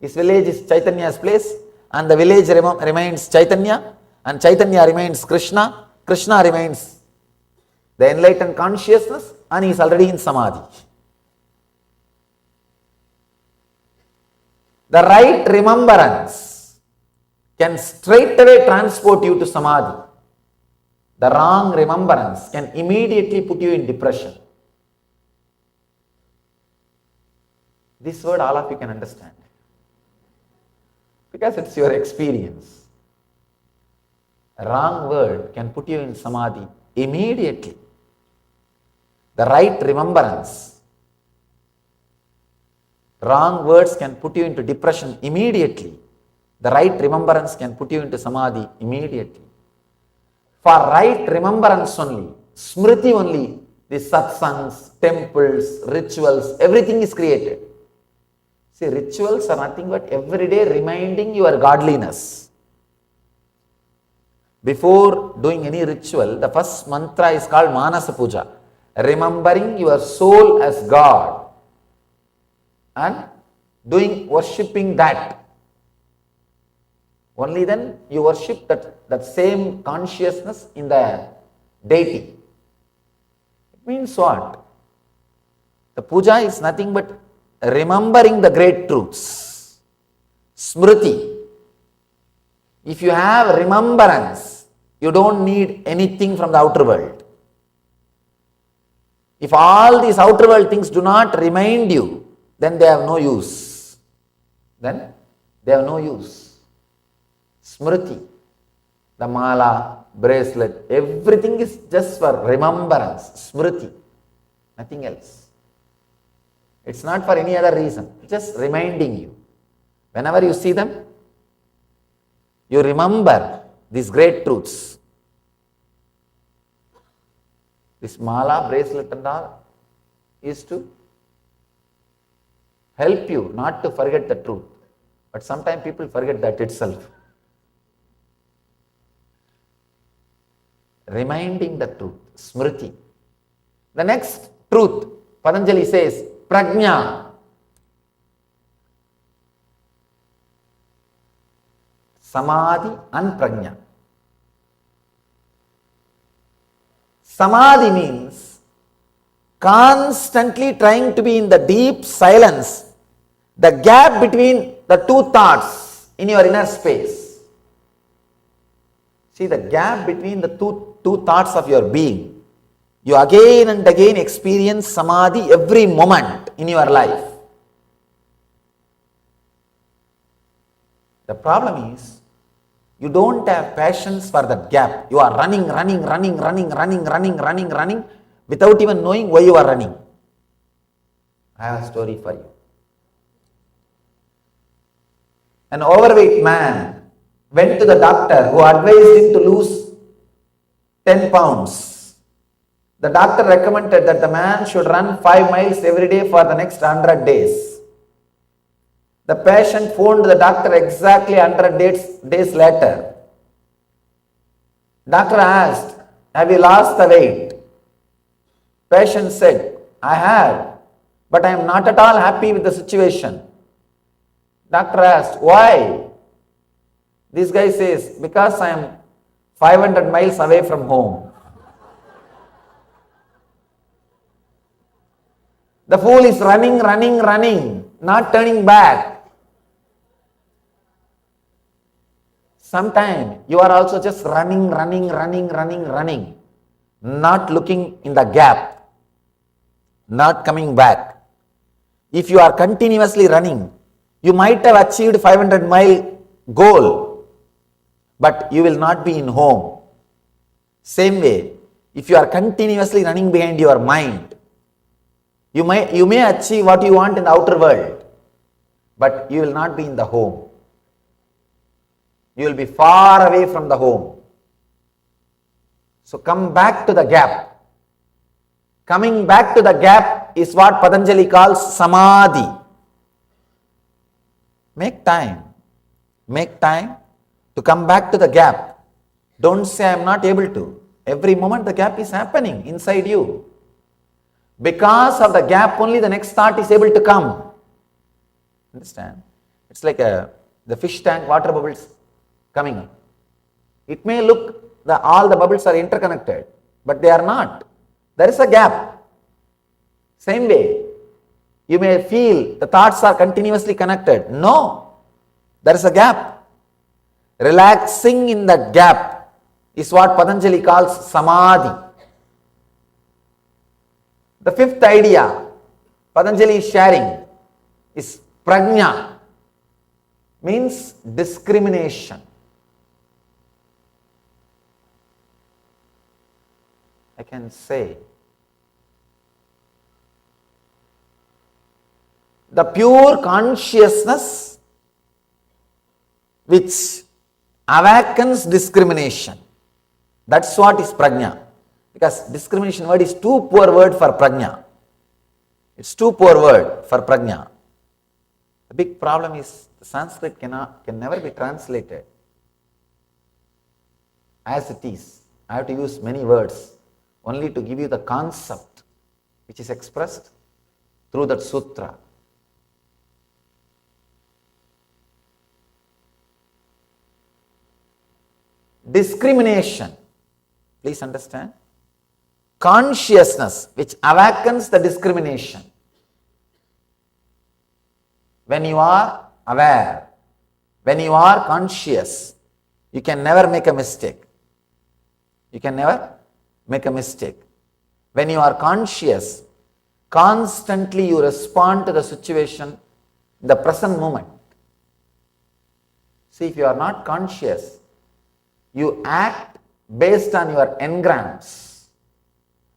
Speaker 5: his village is Chaitanya's place, and the village remains Chaitanya, and Chaitanya remains Krishna, Krishna remains the enlightened consciousness, and he is already in samadhi. The right remembrance can straightaway transport you to samadhi. The wrong remembrance can immediately put you in depression. This word all of you can understand because it's your experience. A wrong word can put you in samadhi immediately. The right remembrance. Wrong words can put you into depression immediately. The right remembrance can put you into samadhi immediately. For right remembrance only, smriti only, the satsangs, temples, rituals, everything is created. See, rituals are nothing but everyday reminding your godliness. Before doing any ritual, the first mantra is called Manasa Puja, remembering your soul as God and worshipping that. Only then you worship that same consciousness in the deity. It means what? The puja is nothing but remembering the great truths. Smriti. If you have remembrance, you don't need anything from the outer world. If all these outer world things do not remind you, then they have no use. Then they have no use. Smriti, the mala, bracelet, everything is just for remembrance. Smriti, nothing else. It's not for any other reason, just reminding you. Whenever you see them, you remember these great truths. This mala, bracelet and all is to help you not to forget the truth. But sometimes people forget that itself. Reminding the truth, smriti. The next truth, Patanjali says, prajna. Samadhi and prajna. Samadhi means constantly trying to be in the deep silence, the gap between the two thoughts in your inner space. See, the gap between the two thoughts of your being. You again and again experience samadhi every moment in your life. The problem is, you don't have patience for that gap. You are running without even knowing why you are running. I have a story for you. An overweight man went to the doctor who advised him to lose 10 pounds. The doctor recommended that the man should run 5 miles every day for the next 100 days. The patient phoned the doctor exactly 100 days later. Doctor asked, "Have you lost the weight?" Patient said, "I have, but I am not at all happy with the situation." Doctor asked, "Why?" This guy says, "Because I am 500 miles away from home." The fool is running, not turning back. Sometimes you are also just running, not looking in the gap, not coming back. If you are continuously running, you might have achieved 500-mile goal, but you will not be in home. Same way, if you are continuously running behind your mind, you may achieve what you want in the outer world, but you will not be in the home. You will be far away from the home. So come back to the gap. Coming back to the gap is what Patanjali calls samadhi. Make time to come back to the gap. Don't say I am not able to. Every moment the gap is happening inside you. Because of the gap only the next thought is able to come. Understand? It's like the fish tank, water bubbles coming up. It may look that all the bubbles are interconnected, but they are not. There is a gap. Same way, you may feel the thoughts are continuously connected. No, there is a gap. Relaxing in that gap is what Patanjali calls samadhi. The fifth idea Patanjali is sharing is prajna, means discrimination. I can say the pure consciousness which awakens discrimination. That's what is prajna. Because discrimination word is too poor word for prajna. It's too poor word for prajna. The big problem is the Sanskrit can never be translated as it is. I have to use many words only to give you the concept which is expressed through that sutra. Discrimination, please understand, consciousness which awakens the discrimination. When you are aware, when you are conscious, you can never make a mistake. You can never make a mistake. When you are conscious, constantly you respond to the situation in the present moment. See, if you are not conscious, you act based on your engrams,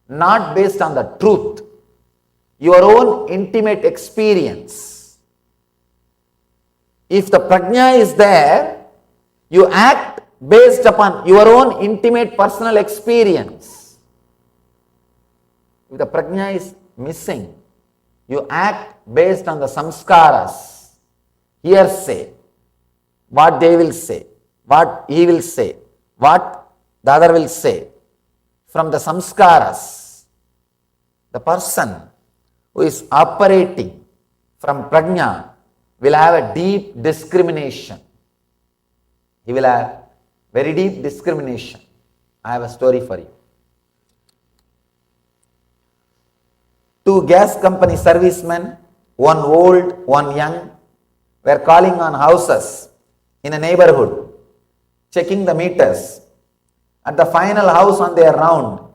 Speaker 5: not based on the truth, your own intimate experience. If the prajna is there, you act based upon your own intimate personal experience. If the prajna is missing, you act based on the samskaras, hearsay, what they will say, what he will say, what the other will say. From the samskaras, the person who is operating from prajna will have a deep discrimination. He will have very deep discrimination. I have a story for you. Two gas company servicemen, one old, one young, were calling on houses in a neighborhood, checking the meters. At the final house on their round,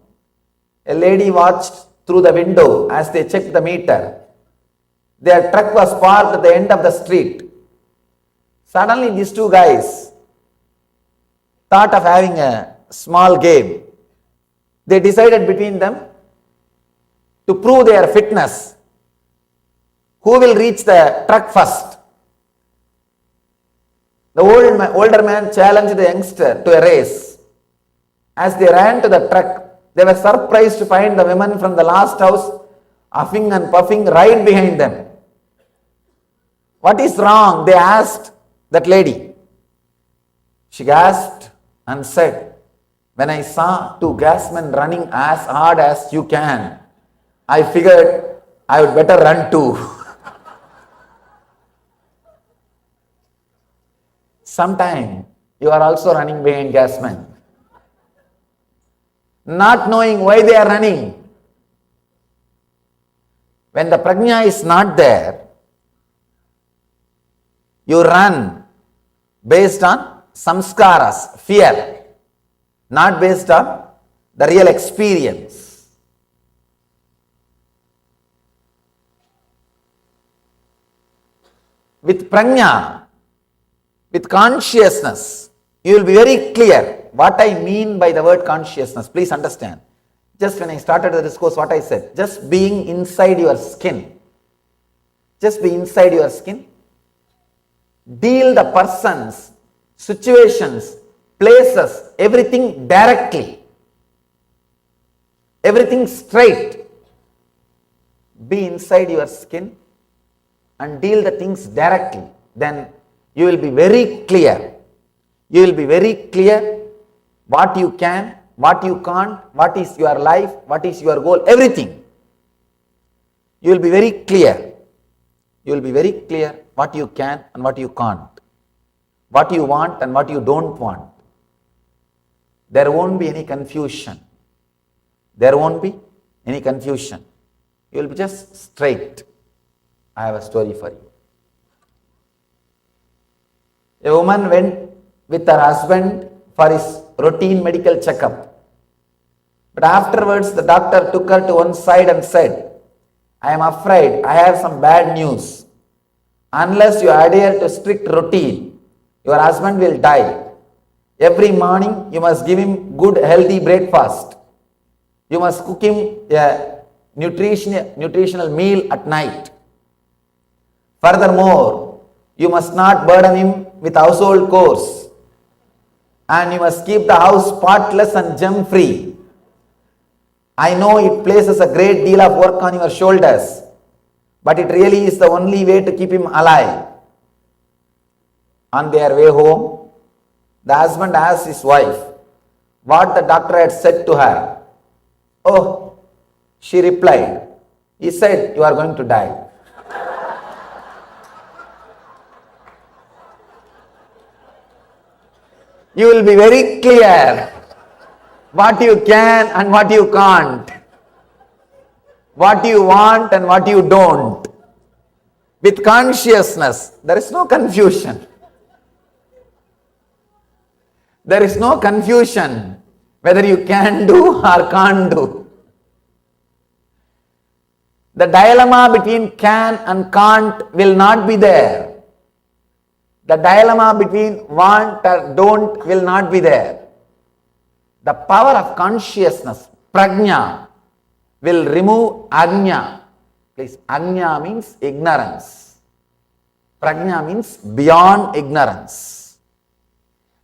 Speaker 5: a lady watched through the window as they checked the meter. Their truck was parked at the end of the street. Suddenly these two guys thought of having a small game. They decided between them to prove their fitness. Who will reach the truck first? The older man challenged the youngster to a race. As they ran to the truck, they were surprised to find the woman from the last house huffing and puffing right behind them. What is wrong? They asked that lady. She gasped and said, when I saw two gasmen running as hard as you can, I figured I would better run too. Sometime you are also running behind gasmen, not knowing why they are running. When the prajna is not there, you run based on samskaras, fear, not based on the real experience. With prajna, with consciousness, you will be very clear what I mean by the word consciousness. Please understand. Just when I started the discourse, what I said, just being inside your skin. Just be inside your skin. Deal the persons, situations, places, everything directly. Everything straight. Be inside your skin and deal the things directly. Then you will be very clear. You will be very clear what you can, what you can't, what is your life, what is your goal, everything. You will be very clear. You will be very clear what you can and what you can't, what you want and what you don't want. There won't be any confusion. There won't be any confusion. You will be just straight. I have a story for you. A woman went with her husband for his routine medical checkup. But afterwards, the doctor took her to one side and said, I am afraid I have some bad news. Unless you adhere to strict routine, your husband will die. Every morning, you must give him good, healthy breakfast. You must cook him a nutritional meal at night. Furthermore, you must not burden him with household chores. And you must keep the house spotless and germ-free. I know it places a great deal of work on your shoulders, but it really is the only way to keep him alive. On their way home, the husband asked his wife what the doctor had said to her. Oh, she replied, he said, you are going to die. You will be very clear what you can and what you can't, what you want and what you don't. With consciousness, there is no confusion. There is no confusion whether you can do or can't do. The dilemma between can and can't will not be there. The dilemma between want or don't will not be there. The power of consciousness, prajna, will remove agnya. Please, agnya means ignorance. Prajna means beyond ignorance.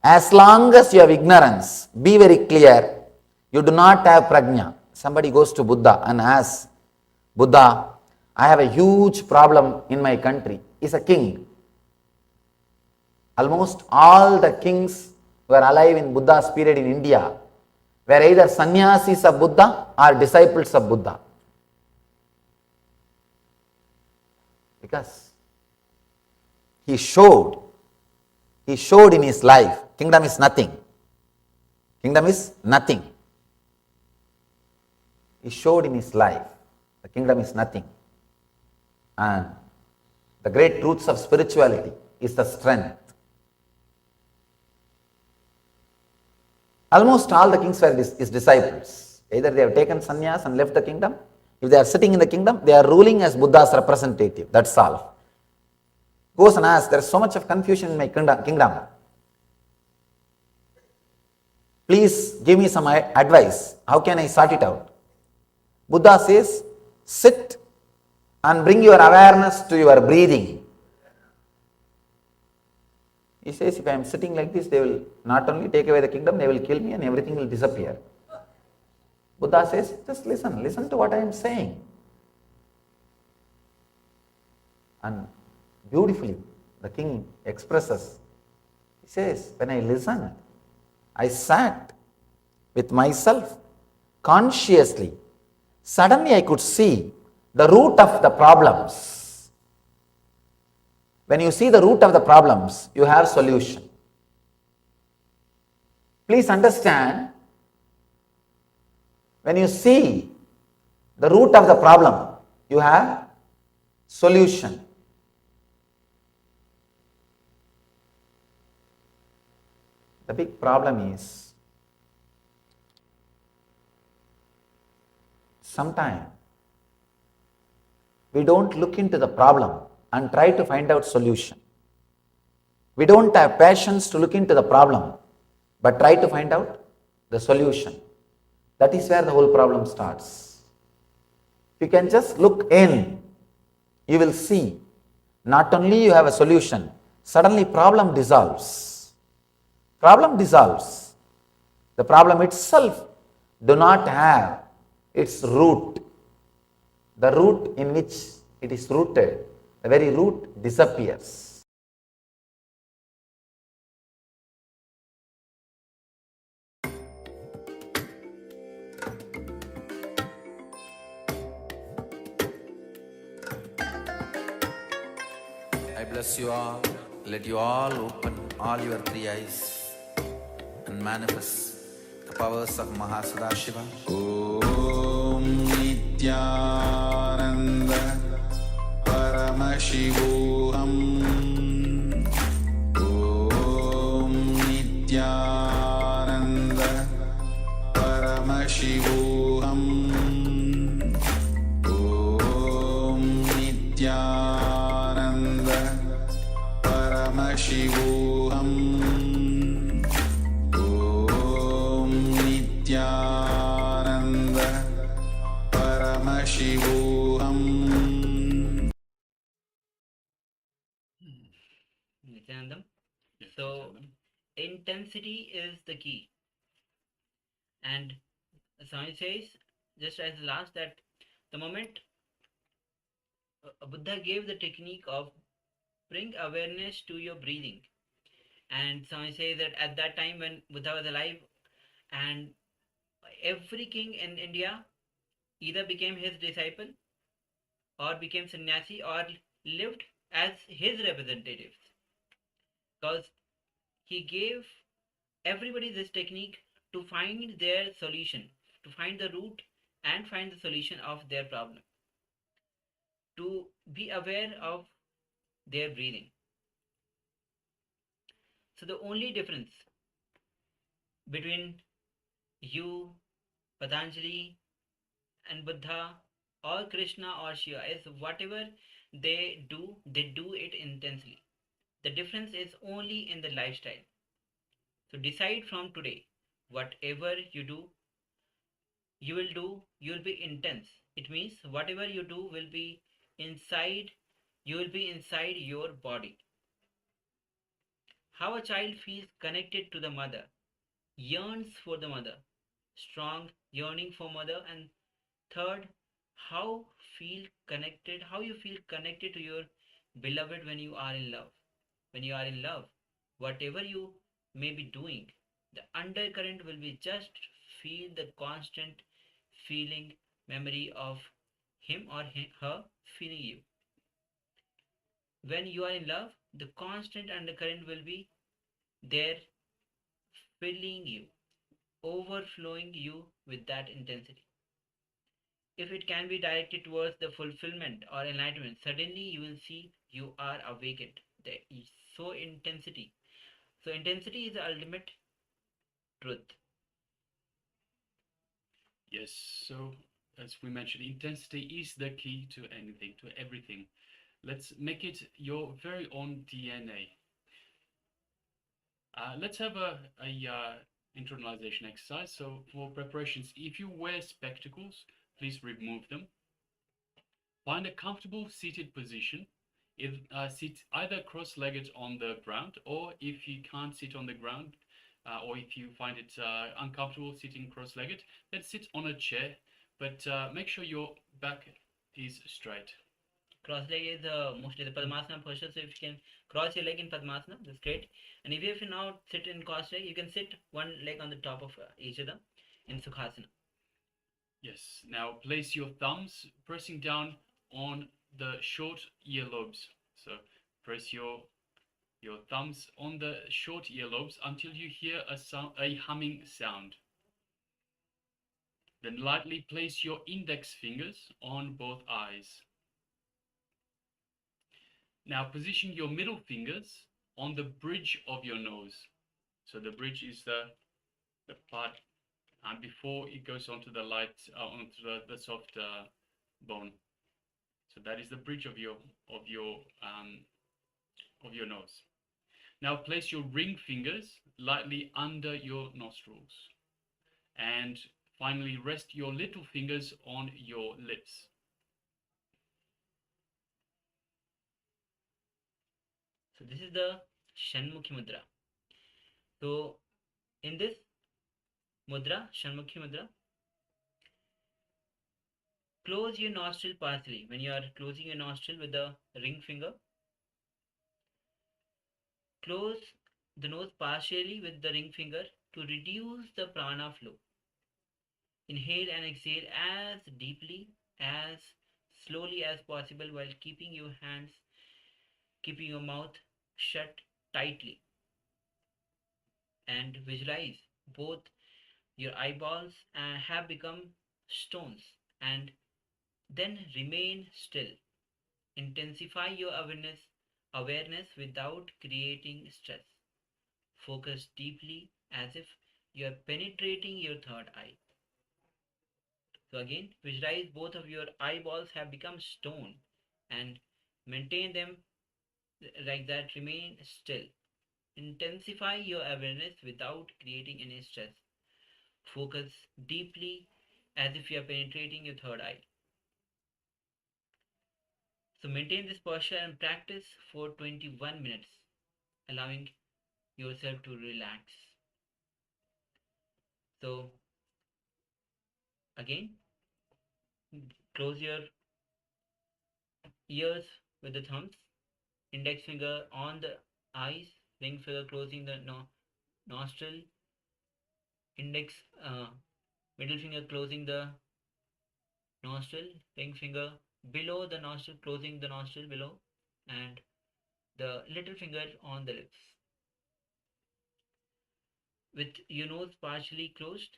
Speaker 5: As long as you have ignorance, be very clear, you do not have prajna. Somebody goes to Buddha and asks, Buddha, I have a huge problem in my country. He's a king. Almost all the kings who were alive in Buddha's period in India were either sannyasis of Buddha or disciples of Buddha. Because he showed in his life, kingdom is nothing. Kingdom is nothing. He showed in his life, the kingdom is nothing. And the great truths of spirituality is the strength. Almost all the kings were his disciples. Either they have taken sannyas and left the kingdom. If they are sitting in the kingdom, they are ruling as Buddha's representative. That's all. Goes and asks, there is so much of confusion in my kingdom. Please give me some advice. How can I sort it out? Buddha says, sit and bring your awareness to your breathing. He says, if I am sitting like this, they will not only take away the kingdom, they will kill me and everything will disappear. Buddha says, just listen to what I am saying. And beautifully, the king expresses, he says, when I listened, I sat with myself consciously. Suddenly I could see the root of the problems. When you see the root of the problems, you have solution. Please understand, when you see the root of the problem, you have solution. The big problem is, sometimes we don't look into the problem and try to find out solution. We don't have patience to look into the problem, but try to find out the solution. That is where the whole problem starts. If you can just look in, you will see, not only you have a solution, suddenly problem dissolves. Problem dissolves. The problem itself do not have its root. The root in which it is rooted, the very root disappears. I bless you all. Let you all open all your three eyes and manifest the powers of Mahasadashiva. Om Nityananda
Speaker 2: Paramashivoham Om Nityananda Paramashivoham Om Nityananda Paramashivoham Om Nityananda Paramashivoham.
Speaker 4: Nityanandam.
Speaker 3: Yes,
Speaker 4: So,
Speaker 3: Nityanandam.
Speaker 4: intensity is the key. And Swami says, just as last, that the moment Buddha gave the technique of bring awareness to your breathing. And Swami says that at that time when Buddha was alive, and every king in India either became his disciple or became sannyasi or lived as his representatives, because he gave everybody this technique to find their solution, to find the root and find the solution of their problem, to be aware of their breathing. So the only difference between you, Patanjali, and Buddha, or Krishna or Shiva is whatever they do it intensely. The difference is only in the lifestyle. So decide from today, whatever you do, you'll be intense. It means whatever you do will be inside, you will be inside your body. How a child feels connected to the mother, yearns for the mother, strong yearning for mother. And third, how you feel connected to your beloved when you are in love. When you are in love, whatever you may be doing, the undercurrent will be just feel the constant feeling, memory of him or her feeling you. When you are in love, the constant undercurrent will be there, filling you, overflowing you with that intensity. If it can be directed towards the fulfillment or enlightenment, suddenly you will see you are awakened. There is so intensity. So intensity is the ultimate truth.
Speaker 3: Yes, so as we mentioned, intensity is the key to anything, to everything. Let's make it your very own DNA. Let's have a internalization exercise. So for preparations, if you wear spectacles, please remove them. Find a comfortable seated position. Sit either cross-legged on the ground, or if you can't sit on the ground, or if you find it uncomfortable sitting cross-legged, then sit on a chair, but make sure your back is straight.
Speaker 4: Cross leg is mostly the Padmasana posture. So if you can cross your leg in Padmasana, that's great. And if you now sit in cross leg, you can sit one leg on the top of each other in Sukhasana.
Speaker 3: Yes. Now place your thumbs pressing down on the short earlobes. So press your thumbs on the short earlobes until you hear a humming sound. Then lightly place your index fingers on both eyes. Now position your middle fingers on the bridge of your nose. So the bridge is the part before it goes onto the light, onto the soft bone. So that is the bridge of your nose. Now place your ring fingers lightly under your nostrils, and finally rest your little fingers on your lips.
Speaker 4: So this is the Shanmukhi Mudra. So in this mudra, Shanmukhi Mudra, close your nostril partially. When you are closing your nostril with the ring finger, close the nose partially with the ring finger to reduce the prana flow. Inhale and exhale as deeply, as slowly as possible, while keeping your mouth shut tightly. And visualize both your eyeballs have become stones, and Then remain still. Intensify your awareness without creating stress. Focus deeply as if you are penetrating your third eye. So again, visualize both of your eyeballs have become stone and maintain them like that. Remain still. Intensify your awareness without creating any stress. Focus deeply as if you are penetrating your third eye. So maintain this posture and practice for 21 minutes, allowing yourself to relax. So again, close your ears with the thumbs, index finger on the eyes, ring finger closing the nostril, index middle finger closing the nostril, ring finger below the nostril closing the nostril below, and the little finger on the lips. With your nose partially closed,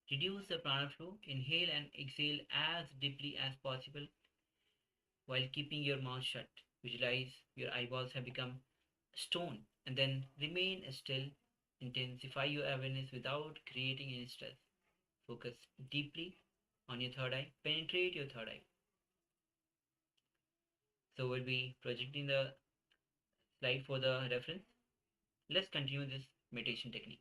Speaker 4: reduce the prana flow. Inhale and exhale as deeply as possible while keeping your mouth shut. Visualize your eyeballs have become stone and then remain still. Intensify your awareness without creating any stress. Focus deeply on your third eye. Penetrate your third eye. So we'll be projecting the slide for the reference. Let's continue this meditation technique.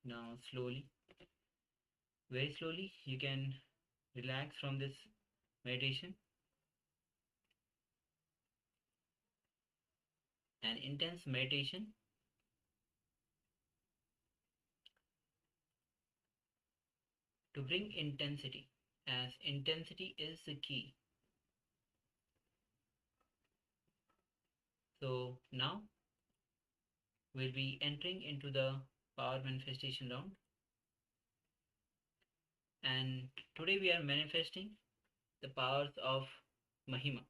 Speaker 4: Now, slowly, very slowly, you can relax from this meditation. An intense meditation to bring intensity, as intensity is the key. So now we'll be entering into the power manifestation round, and today we are manifesting the powers of Mahima.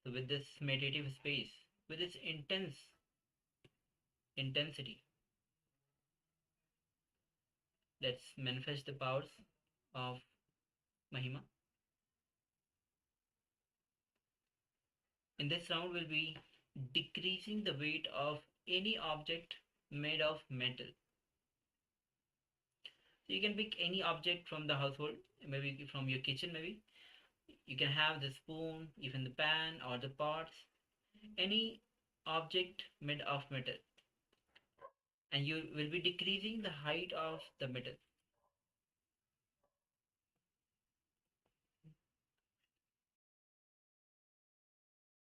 Speaker 4: So with this meditative space, with its intensity, let's manifest the powers of Mahima. In this round, we'll be decreasing the weight of any object made of metal. So you can pick any object from the household, maybe from your kitchen, maybe. You can have the spoon, even the pan or the pots, any object made of metal. And you will be decreasing the height of the metal.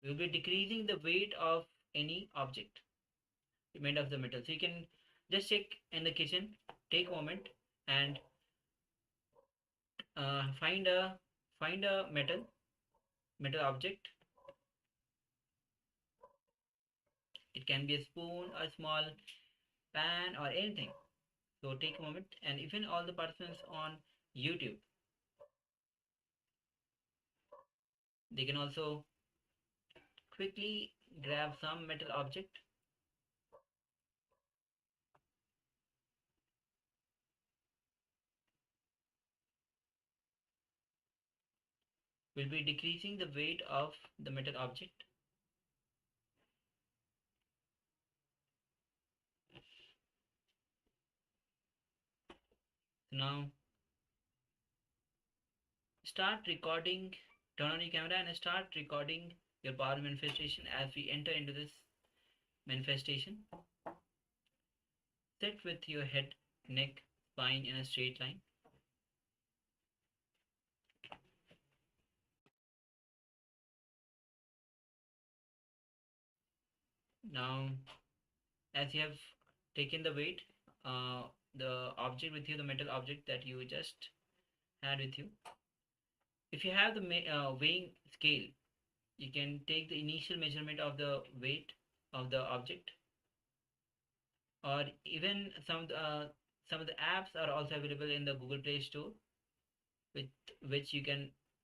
Speaker 4: We will be decreasing the weight of any object made of the metal. So you can just check in the kitchen, take a moment and find a metal object. It can be a spoon, a small pan or anything. So take a moment, and even all the participants on YouTube, they can also quickly grab some metal object. We'll be decreasing the weight of the metal object. So now start recording, turn on your camera and start recording your power manifestation as we enter into this manifestation. Sit with your head, neck, spine in a straight line. Now, as you have taken the weight, the object with you, the metal object that you just had with you, if you have the weighing scale, you can take the initial measurement of the weight of the object, or even some of the apps are also available in the Google Play Store, with which you can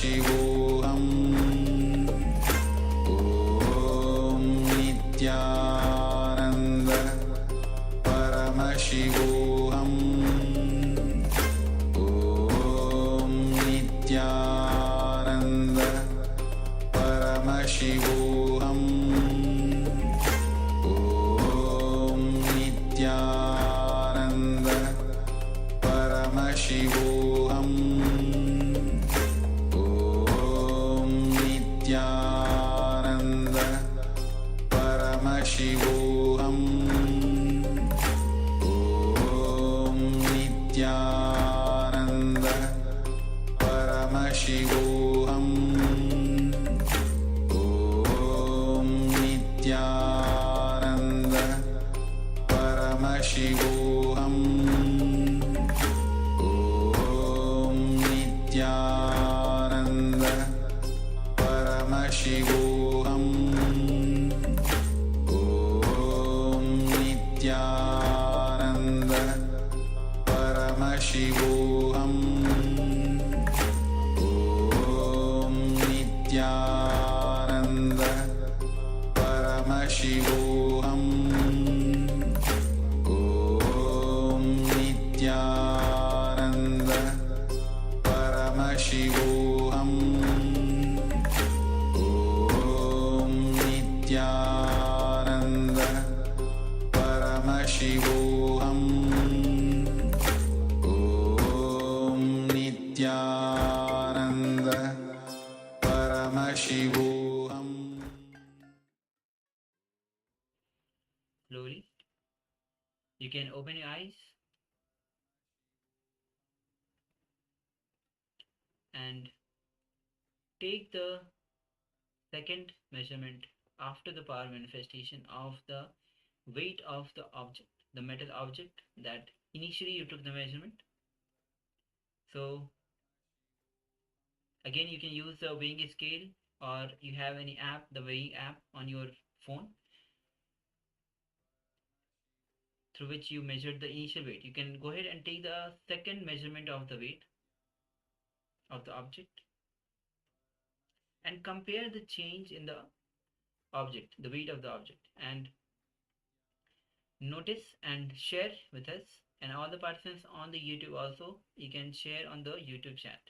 Speaker 2: Paramashivoham Om Nityananda Paramashivoham Om Nityananda Paramashivoham Om Nityananda Paramashivoham Om Nityananda Paramashivoham Om Nityananda Paramashivoham Om Nityananda Paramashivoham Om Nityananda Paramashivoham Om Nityananda Paramashivoham Om Nityananda Paramashivoham Om Nityananda Paramashivoham Om Nityananda Paramashivoham Om Nityananda Paramashivoham.
Speaker 4: Slowly, you can open your eyes and take the second measurement after the power manifestation of the weight of the object, the metal object that initially you took the measurement. So again, you can use the weighing scale, or you have any app, the weighing app on your phone, through which you measured the initial weight. You can go ahead and take the second measurement of the weight of the object and compare the change in the object, the weight of the object, and notice and share with us, and all the participants on the YouTube also, you can share on the YouTube chat.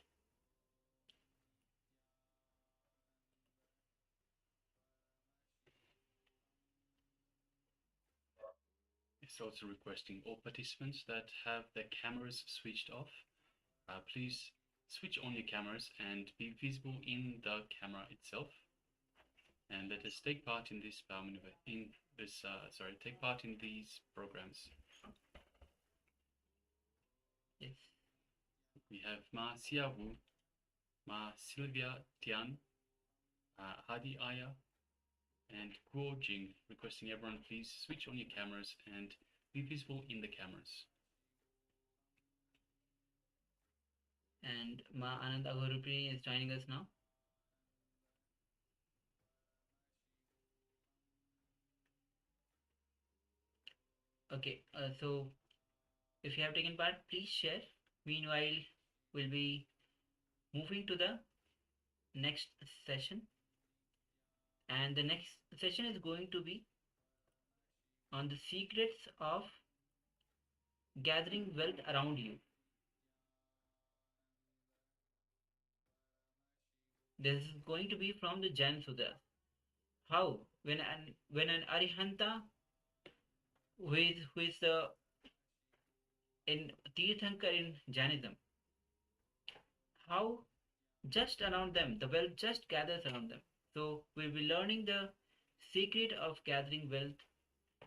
Speaker 3: It's also requesting all participants that have their cameras switched off, please switch on your cameras and be visible in the camera itself, and let us take part in this take part in these programs.
Speaker 4: Yes.
Speaker 3: We have Ma Siawu, Ma Sylvia Tian, Hadi Aya, and Guo Jing, requesting everyone please switch on your cameras and be visible in the cameras.
Speaker 4: And Ma Anand Agorupini is joining us now. Okay, so if you have taken part, please share. Meanwhile, we'll be moving to the next session, and the next session is going to be on the secrets of gathering wealth around you. This is going to be from the Jain Sutras. How when an Arihanta who is in Tirthankar in Jainism, how just around them the wealth just gathers around them. So we'll be learning the secret of gathering wealth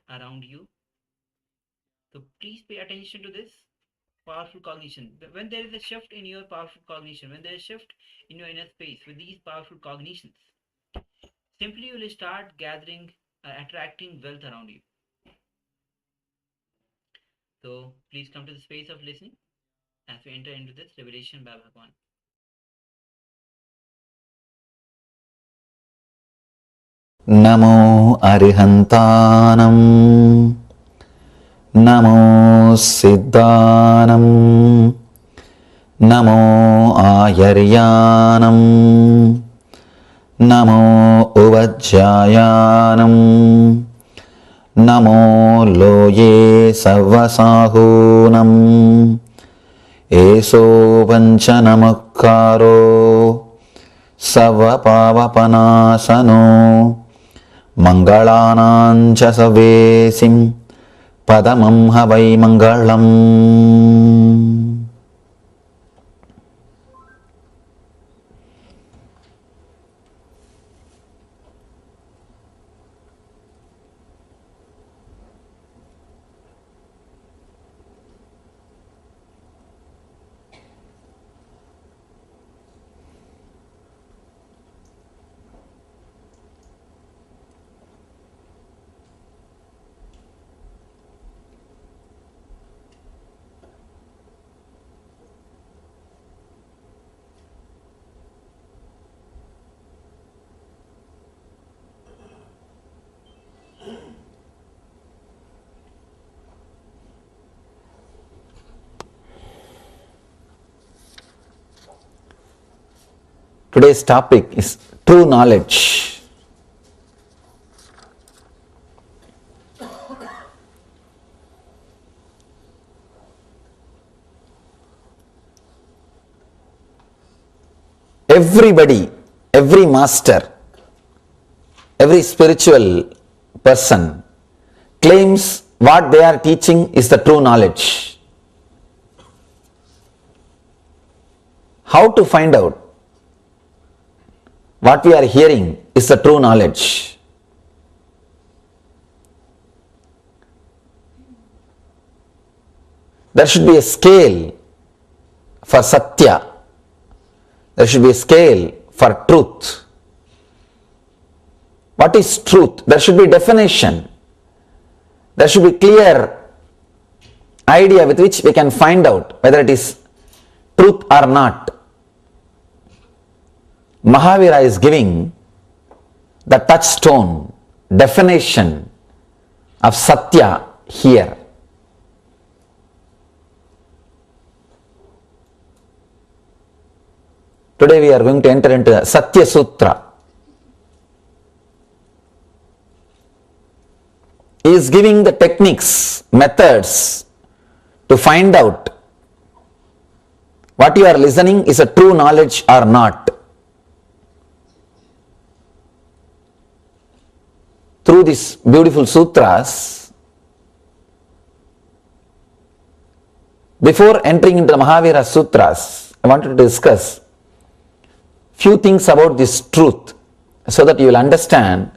Speaker 4: around you. So please pay attention to this powerful cognition. When there is a shift in your powerful cognition, when there is a shift in your inner space with these powerful cognitions, simply you will start gathering, attracting wealth around you. So please come to the space of listening as we enter into this revelation by Bhagwan.
Speaker 2: Namo Arihantanam Namo Siddhanam Namo Ayaryanam, Namo Uvajjayanam, Namo Loye Savasahunam, Eso Vanchanamukkaro, Savapavapanasano, Mangalanancha Savesim, Padamam Havai Mangalam. Today's topic is true knowledge. Everybody, every master, every spiritual person claims what they are teaching is the true knowledge. How to find out what we are hearing is the true knowledge? There should be a scale for satya. There should be a scale for truth. What is truth? There should be definition. There should be clear idea with which we can find out whether it is truth or not. Mahavira is giving the touchstone definition of satya here. Today we are going to enter into the Satya Sutra. He is giving the techniques, methods to find out what you are listening is a true knowledge or not. Through these beautiful sutras, before entering into the Mahavira Sutras, I wanted to discuss few things about this truth so that you will understand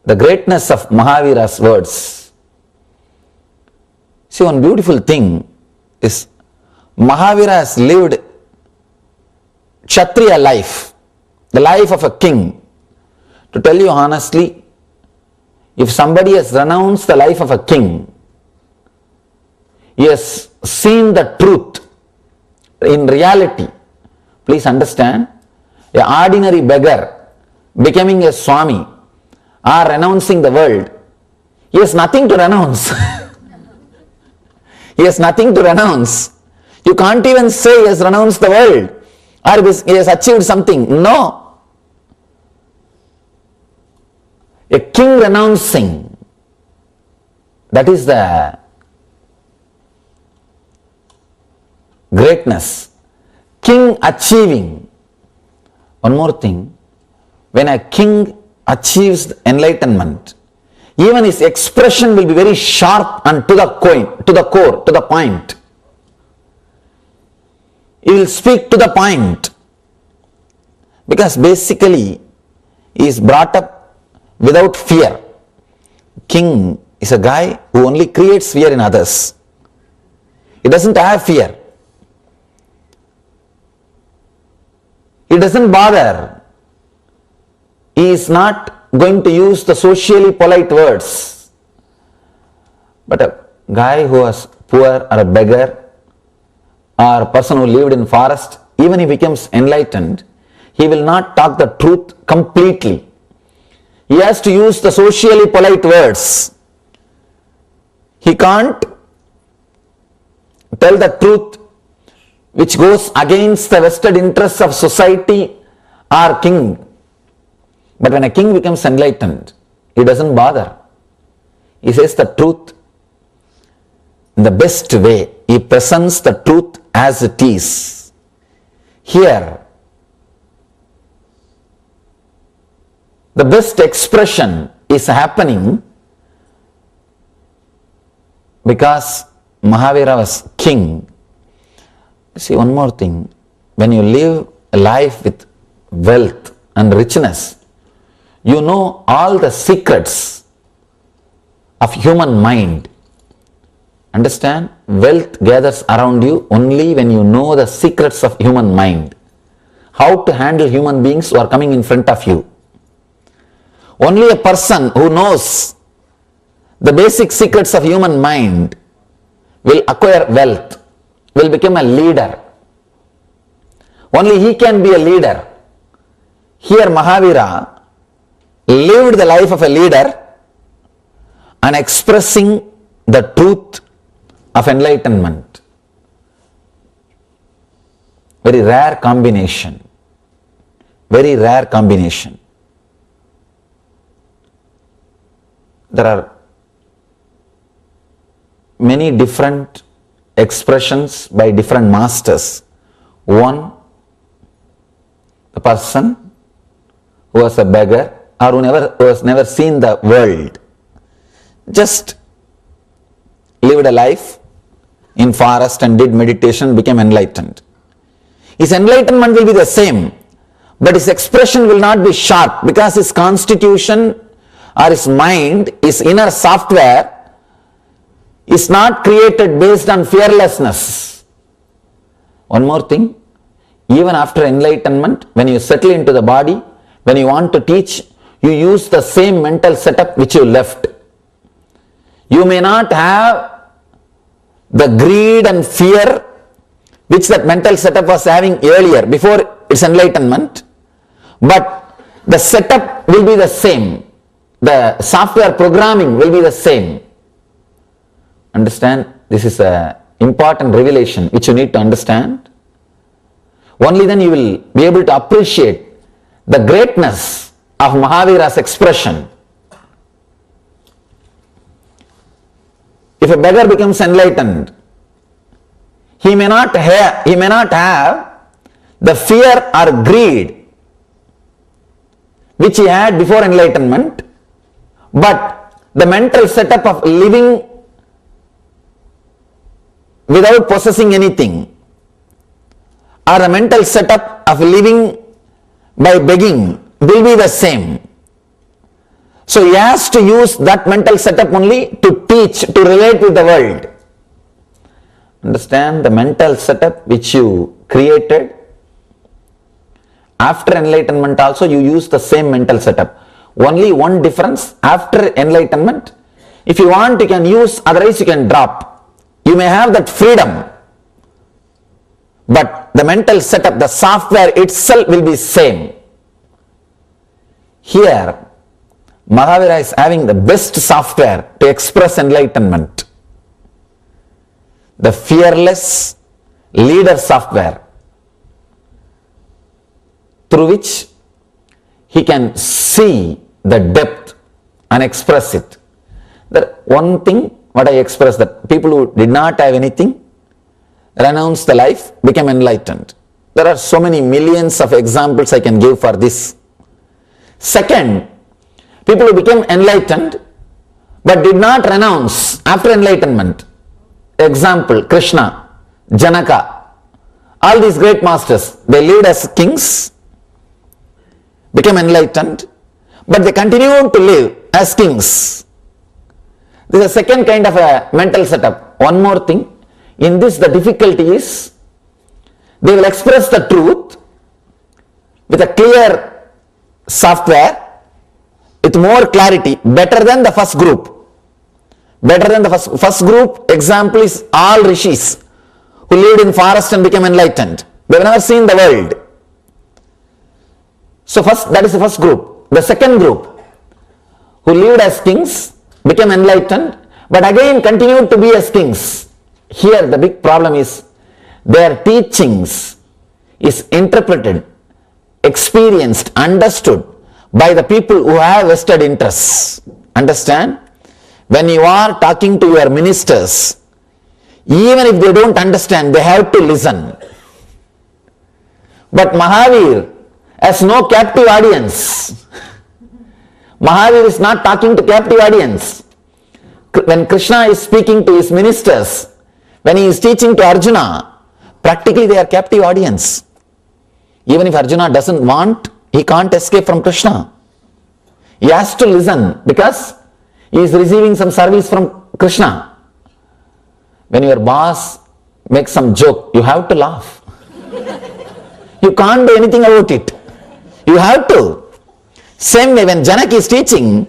Speaker 2: the greatness of Mahavira's words. See, one beautiful thing is Mahavira has lived Kshatriya life, the life of a king. To tell you honestly, if somebody has renounced the life of a king, he has seen the truth in reality. Please understand, an ordinary beggar becoming a Swami or renouncing the world, he has nothing to renounce. He has nothing to renounce. You can't even say he has renounced the world or he has achieved something. No. A king renouncing, that is the greatness. King achieving. One more thing, when a king achieves enlightenment, even his expression will be very sharp and to the core, to the point. He will speak to the point because basically he is brought up without fear. King is a guy who only creates fear in others. He doesn't have fear. He doesn't bother. He is not going to use the socially polite words. But a guy who was poor or a beggar or a person who lived in forest, even if he becomes enlightened, he will not talk the truth completely. He has to use the socially polite words. He can't tell the truth
Speaker 5: which goes against the vested interests of society or king. But when a king becomes enlightened, he doesn't bother. He says the truth in the best way. He presents the truth as it is. Here, the best expression is happening because Mahavira was king. See, one more thing. When you live a life with wealth and richness, you know all the secrets of human mind. Understand? Wealth gathers around you only when you know the secrets of human mind. How to handle human beings who are coming in front of you. Only a person who knows the basic secrets of human mind will acquire wealth, will become a leader. Only he can be a leader. Here Mahavira lived the life of a leader and expressing the truth of enlightenment. Very rare combination. Very rare combination. There are many different expressions by different masters. One, the person who was a beggar or who has never seen the world, just lived a life in forest and did meditation, became enlightened. His enlightenment will be the same, but his expression will not be sharp because his constitution or his mind, his inner software is not created based on fearlessness. One more thing, even after enlightenment, when you settle into the body, when you want to teach, you use the same mental setup which you left. You may not have the greed and fear which that mental setup was having earlier before its enlightenment, but the setup will be the same. The software programming will be the same. Understand? This is an important revelation which you need to understand. Only then you will be able to appreciate the greatness of Mahavira's expression. If a beggar becomes enlightened, he may not have the fear or greed which he had before enlightenment, but the mental setup of living without possessing anything, or the mental setup of living by begging will be the same. So he has to use that mental setup only to teach, to relate with the world. Understand? The mental setup which you created after enlightenment also you use the same mental setup. Only one difference, after enlightenment, if you want you can use, otherwise you can drop. You may have that freedom, but the mental setup, the software itself will be same. Here, Mahavira is having the best software to express enlightenment. The fearless leader software through which he can see the depth and express it. The one thing what I expressed, that people who did not have anything, renounced the life, became enlightened. There are so many millions of examples I can give for this. Second, people who became enlightened but did not renounce after enlightenment. Example, Krishna, Janaka, all these great masters, they lived as kings, became enlightened, but they continued to live as kings. This is a second kind of a mental setup. One more thing, in this the difficulty is, they will express the truth with a clear software, with more clarity, better than the first group. Better than the first group, example is all rishis who lived in forest and became enlightened. They have never seen the world. So that is the first group. The second group, who lived as kings, became enlightened, but again continued to be as kings. Here the big problem is, their teachings is interpreted, experienced, understood by the people who have vested interests. Understand? When you are talking to your ministers, even if they don't understand, they have to listen. But Mahavir has no captive audience. Mahavir is not talking to captive audience. When Krishna is speaking to his ministers, when he is teaching to Arjuna, practically they are captive audience. Even if Arjuna doesn't want, he can't escape from Krishna. He has to listen because he is receiving some service from Krishna. When your boss makes some joke, you have to laugh. You can't do anything about it. You have to. Same way when Janak is teaching,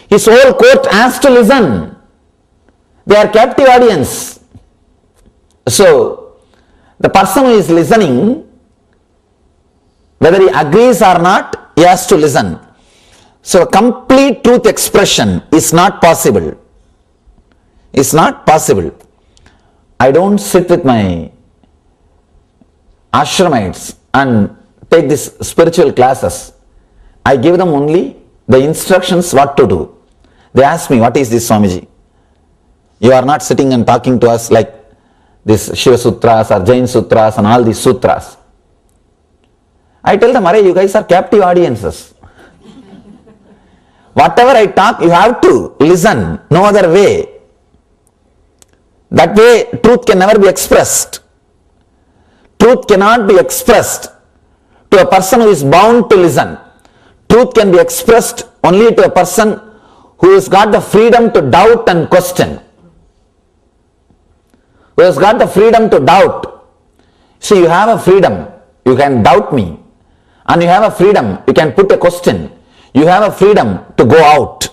Speaker 5: his whole court has to listen. They are captive audience. So, the person who is listening, whether he agrees or not, he has to listen. So, complete truth expression is not possible. It's not possible. I don't sit with my ashramites and take these spiritual classes. I give them only the instructions what to do. They ask me, what is this, Swamiji? You are not sitting and talking to us like this Shiva Sutras or Jain Sutras and all these sutras. I tell them, you guys are captive audiences. Whatever I talk, you have to listen. No other way. That way, truth can never be expressed. Truth cannot be expressed to a person who is bound to listen. Truth can be expressed only to a person who has got the freedom to doubt and question. Who has got the freedom to doubt. See, you have a freedom. You can doubt me. And you have a freedom. You can put a question. You have a freedom to go out.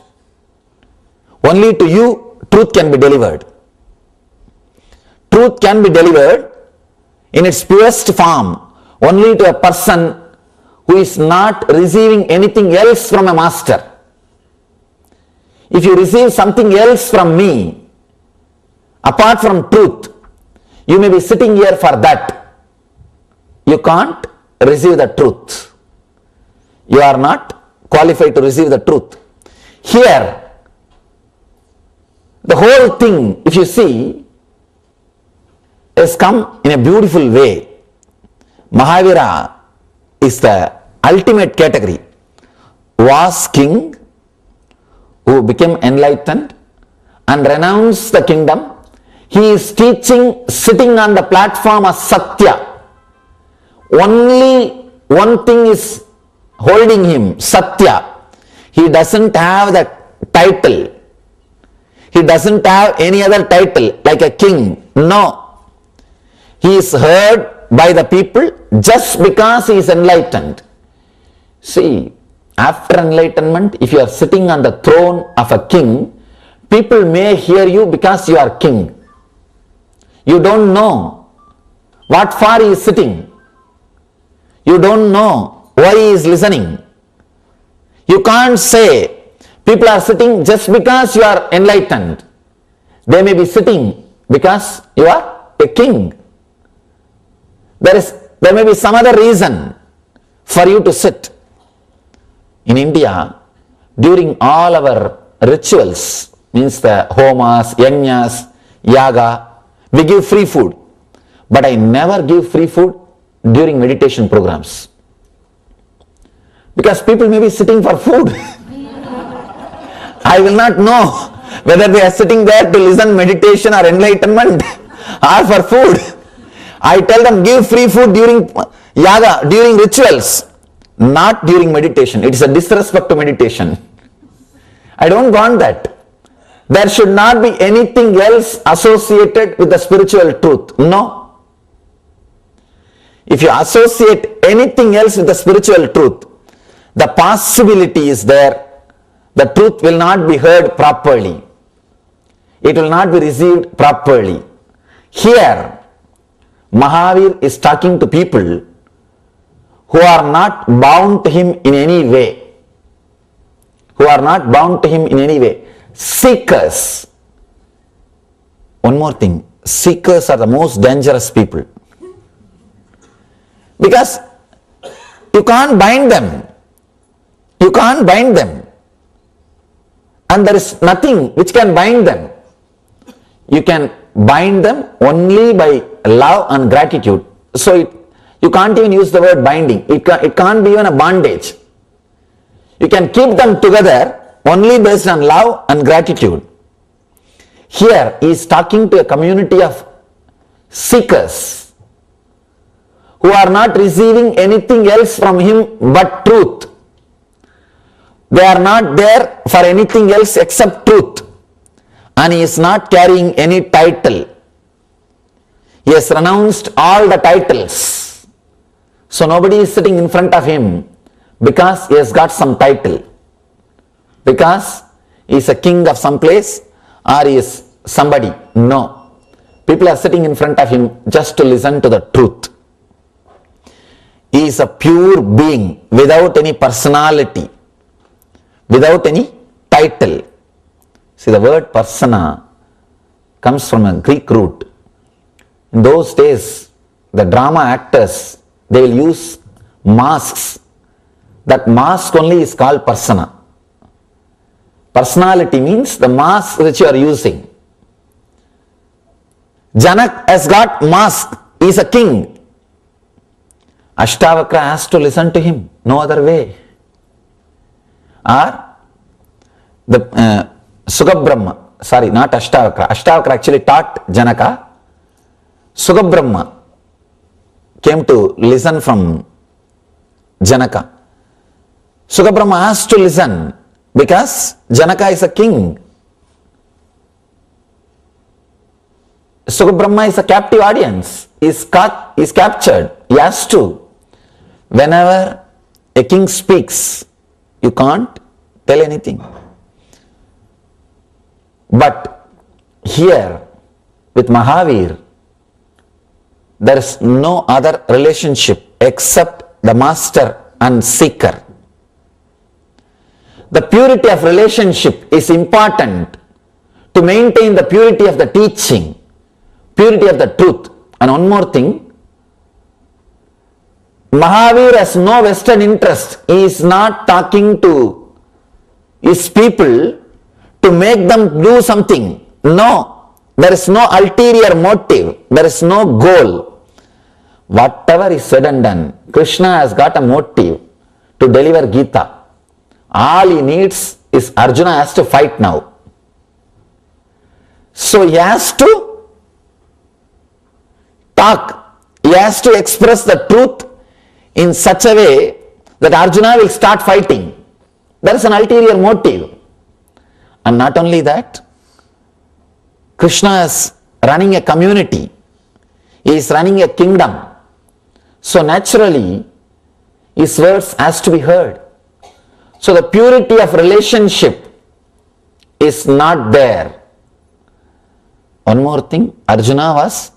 Speaker 5: Only to you, truth can be delivered. Truth can be delivered in its purest form only to a person who is not receiving anything else from a master. If you receive something else from me, apart from truth, you may be sitting here for that. You can't receive the truth. You are not qualified to receive the truth. Here, the whole thing, if you see, has come in a beautiful way. Mahavira is the ultimate category. Was king who became enlightened and renounced the kingdom. He is teaching sitting on the platform of Satya. Only one thing is holding him, Satya. He doesn't have the title. He doesn't have any other title like a king. No. He is heard by the people just because he is enlightened. See, after enlightenment, if you are sitting on the throne of a king, people may hear you because you are king. You don't know what for he is sitting. You don't know why he is listening. You can't say people are sitting just because you are enlightened. They may be sitting because you are a king. There may be some other reason for you to sit. In India, during all our rituals, means the homas, yajnas, yaga, we give free food. But I never give free food during meditation programs. Because people may be sitting for food. I will not know whether they are sitting there to listen meditation or enlightenment or for food. I tell them give free food during yaga, during rituals, not during meditation. It is a disrespect to meditation. I don't want that. There should not be anything else associated with the spiritual truth. No. If you associate anything else with the spiritual truth, the possibility is there. The truth will not be heard properly. It will not be received properly. Here, Mahavir is talking to people who are not bound to him in any way. Who are not bound to him in any way. Seekers. One more thing. Seekers are the most dangerous people. Because you can't bind them. You can't bind them. And there is nothing which can bind them. You can bind them only by love and gratitude. So you can't even use the word binding. It can't be even a bondage. You can keep them together only based on love and gratitude. Here he is talking to a community of seekers who are not receiving anything else from him but truth. They are not there for anything else except truth. And he is not carrying any title. He has renounced all the titles. So nobody is sitting in front of him because he has got some title. Because he is a king of some place or he is somebody. No. People are sitting in front of him just to listen to the truth. He is a pure being without any personality, without any title. See, the word persona comes from a Greek root. In those days, the drama actors, they will use masks. That mask only is called persona. Personality means the mask which you are using. Janak has got mask. He is a king. Ashtavakra has to listen to him. No other way. Or the Sugabrahma, sorry, not Ashtavakra. Ashtavakra actually taught Janaka. Sugabrahma came to listen from Janaka. Sugabrahma has to listen because Janaka is a king. Sugabrahma is a captive audience. He is captured. He has to. Whenever a king speaks, you can't tell anything. But here with Mahavir, there is no other relationship except the master and seeker. The purity of relationship is important to maintain the purity of the teaching, purity of the truth. And one more thing, Mahavir has no vested interest. He is not talking to his people to make them do something. No, there is no ulterior motive. There is no goal. Whatever is said and done, Krishna has got a motive to deliver Gita. All he needs is Arjuna has to fight now. So he has to talk. He has to express the truth in such a way that Arjuna will start fighting. There is an ulterior motive. And not only that, Krishna is running a community. He is running a kingdom. So naturally, his words has to be heard. So the purity of relationship is not there. One more thing, Arjuna was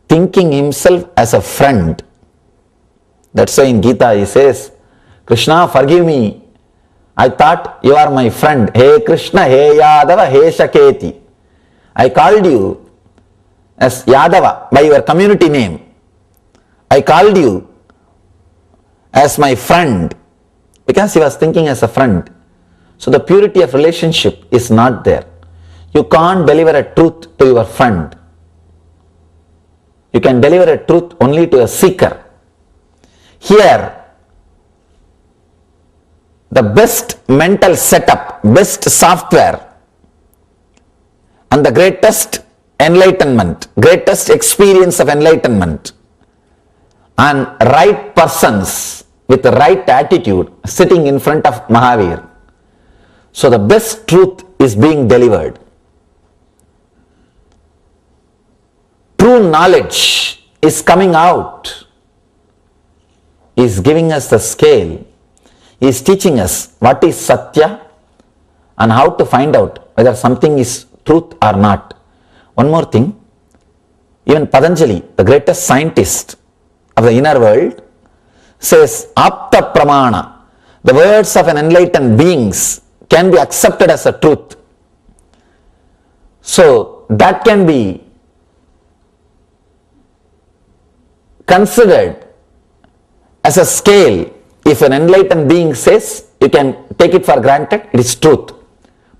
Speaker 5: thinking himself as a friend. That's why in Gita he says, Krishna, forgive me. I thought you are my friend. Hey Krishna, hey Yadava, hey Shaketi. I called you as Yadava by your community name. I called you as my friend because he was thinking as a friend. So the purity of relationship is not there. You can't deliver a truth to your friend. You can deliver a truth only to a seeker. Here, the best mental setup, best software, and the greatest enlightenment, greatest experience of enlightenment, and right persons with the right attitude sitting in front of Mahavir. So the best truth is being delivered. True knowledge is coming out. He is giving us the scale. He is teaching us what is Satya and how to find out whether something is truth or not. One more thing, even Patanjali, the greatest scientist of the inner world, says Apta Pramana, the words of an enlightened beings can be accepted as a truth. So that can be considered as a scale. If an enlightened being says, you can take it for granted, it is truth.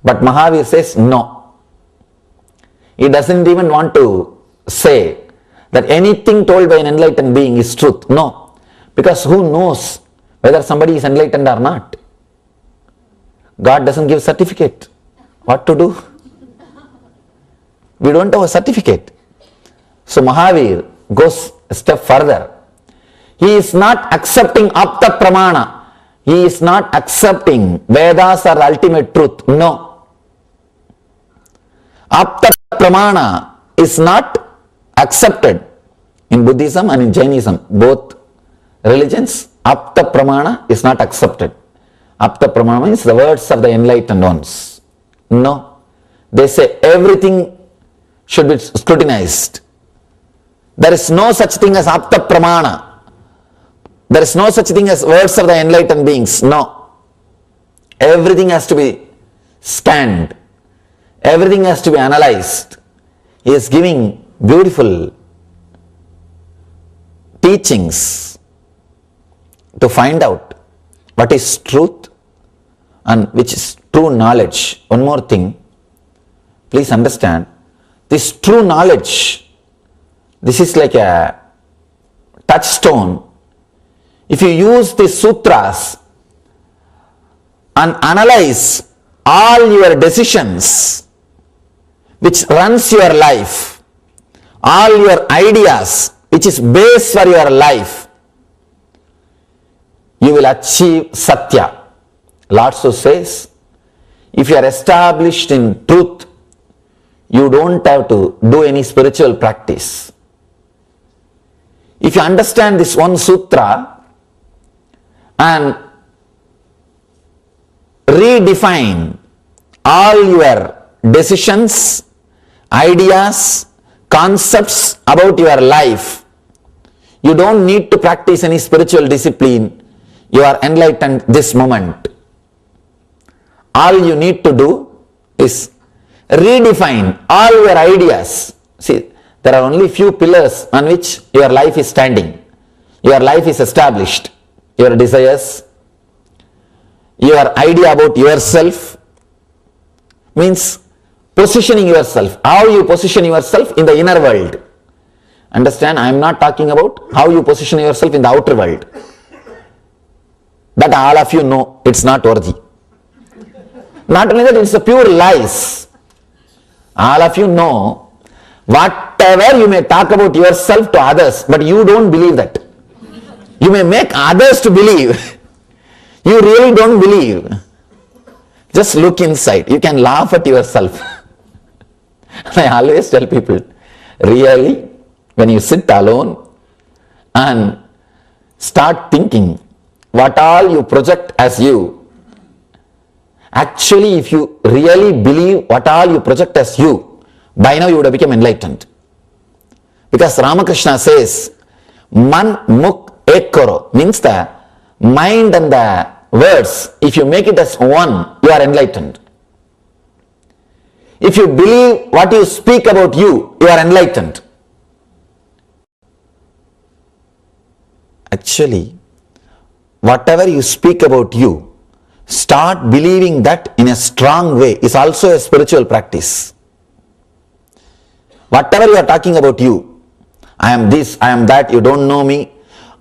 Speaker 5: But Mahavir says no. He doesn't even want to say that anything told by an enlightened being is truth. No. Because who knows whether somebody is enlightened or not? God doesn't give certificate. What to do? We don't have a certificate. So Mahavir goes a step further. He is not accepting apta pramana. He is not accepting Vedas are the ultimate truth. No. Apta pramana is not accepted in Buddhism and in Jainism. Both religions, apta pramana is not accepted. Apta pramana means the words of the enlightened ones. No. They say everything should be scrutinized. There is no such thing as apta pramana. There is no such thing as words of the enlightened beings. No. Everything has to be scanned. Everything has to be analyzed. He is giving beautiful teachings to find out what is truth and which is true knowledge. One more thing, please understand, this true knowledge, this is like a touchstone. If you use these sutras and analyze all your decisions which runs your life, all your ideas which is base for your life, you will achieve Satya. Lord so says, if you are established in truth, you don't have to do any spiritual practice. If you understand this one sutra and redefine all your decisions, ideas, concepts about your life, you don't need to practice any spiritual discipline. You are enlightened this moment. All you need to do is redefine all your ideas. See, there are only few pillars on which your life is standing. Your life is established. Your desires, your idea about yourself, means positioning yourself. How you position yourself in the inner world. Understand, I am not talking about how you position yourself in the outer world. That all of you know it's not worthy. Not only that, it's a pure lies. All of you know whatever you may talk about yourself to others, but you don't believe that. You may make others to believe. You really don't believe. Just look inside. You can laugh at yourself. I always tell people, really, when you sit alone and start thinking what all you project as you, actually if you really believe what all you project as you, by now you would have become enlightened. Because Ramakrishna says, Man Muk Ek Karo, means the mind and the words, if you make it as one, you are enlightened. If you believe what you speak about you, you are enlightened. Actually, whatever you speak about you, start believing that in a strong way is also a spiritual practice. Whatever you are talking about you, I am this, I am that, you don't know me,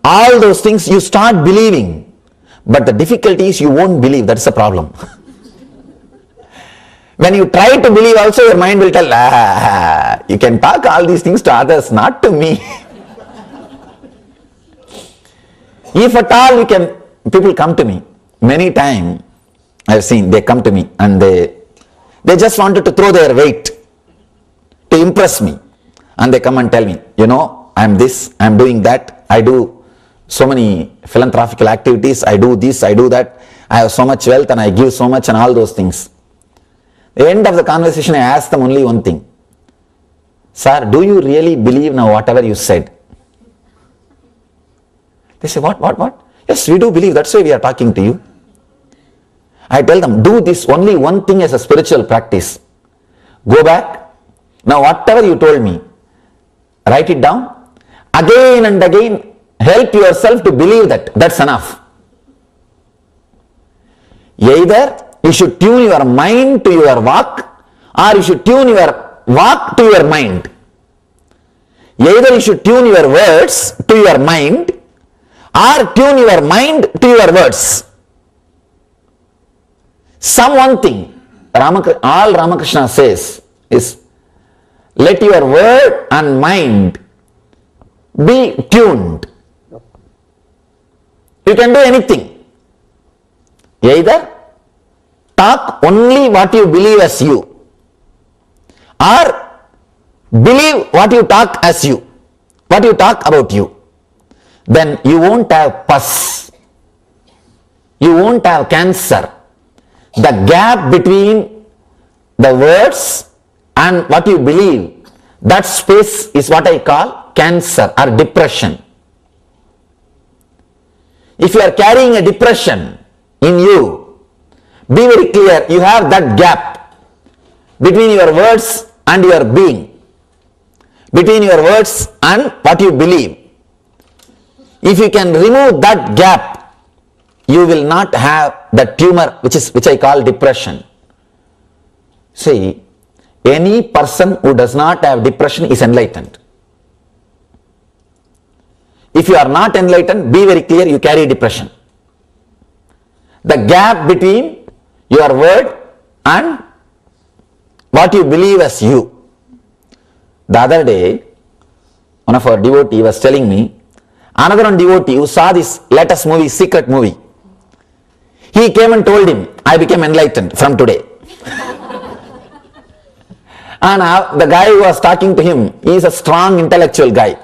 Speaker 5: all those things you start believing. But the difficulty is you won't believe, that's the problem. When you try to believe also, your mind will tell, you can talk all these things to others, not to me. If at all you can, people come to me. Many times I have seen, they come to me and they just wanted to throw their weight to impress me. And they come and tell me, you know, I am this, I am doing that, I do so many philanthropical activities, I do this, I do that, I have so much wealth and I give so much and all those things. At the end of the conversation, I asked them only one thing. Sir, do you really believe now whatever you said? They say, what? Yes, we do believe, that's why we are talking to you. I tell them, do this only one thing as a spiritual practice. Go back. Now whatever you told me, write it down. Again and again, help yourself to believe that. That's enough. Either you should tune your mind to your walk, or you should tune your walk to your mind. Either you should tune your words to your mind, or tune your mind to your words. One thing all Ramakrishna says is, let your word and mind be tuned. You can do anything. Either talk only what you believe as you, or believe what you talk as you, what you talk about you. Then you won't have pus. You won't have cancer. The gap between the words and what you believe, that space is what I call cancer or depression. If you are carrying a depression in you, be very clear, you have that gap between your words and your being, between your words and what you believe. If you can remove that gap, you will not have the tumor which I call depression. See, any person who does not have depression is enlightened. If you are not enlightened, be very clear, you carry depression. The gap between your word and what you believe as you. The other day, one of our devotees was telling me, another one devotee who saw this latest movie, Secret movie, he came and told him, I became enlightened from today. And the guy who was talking to him, he is a strong intellectual guy.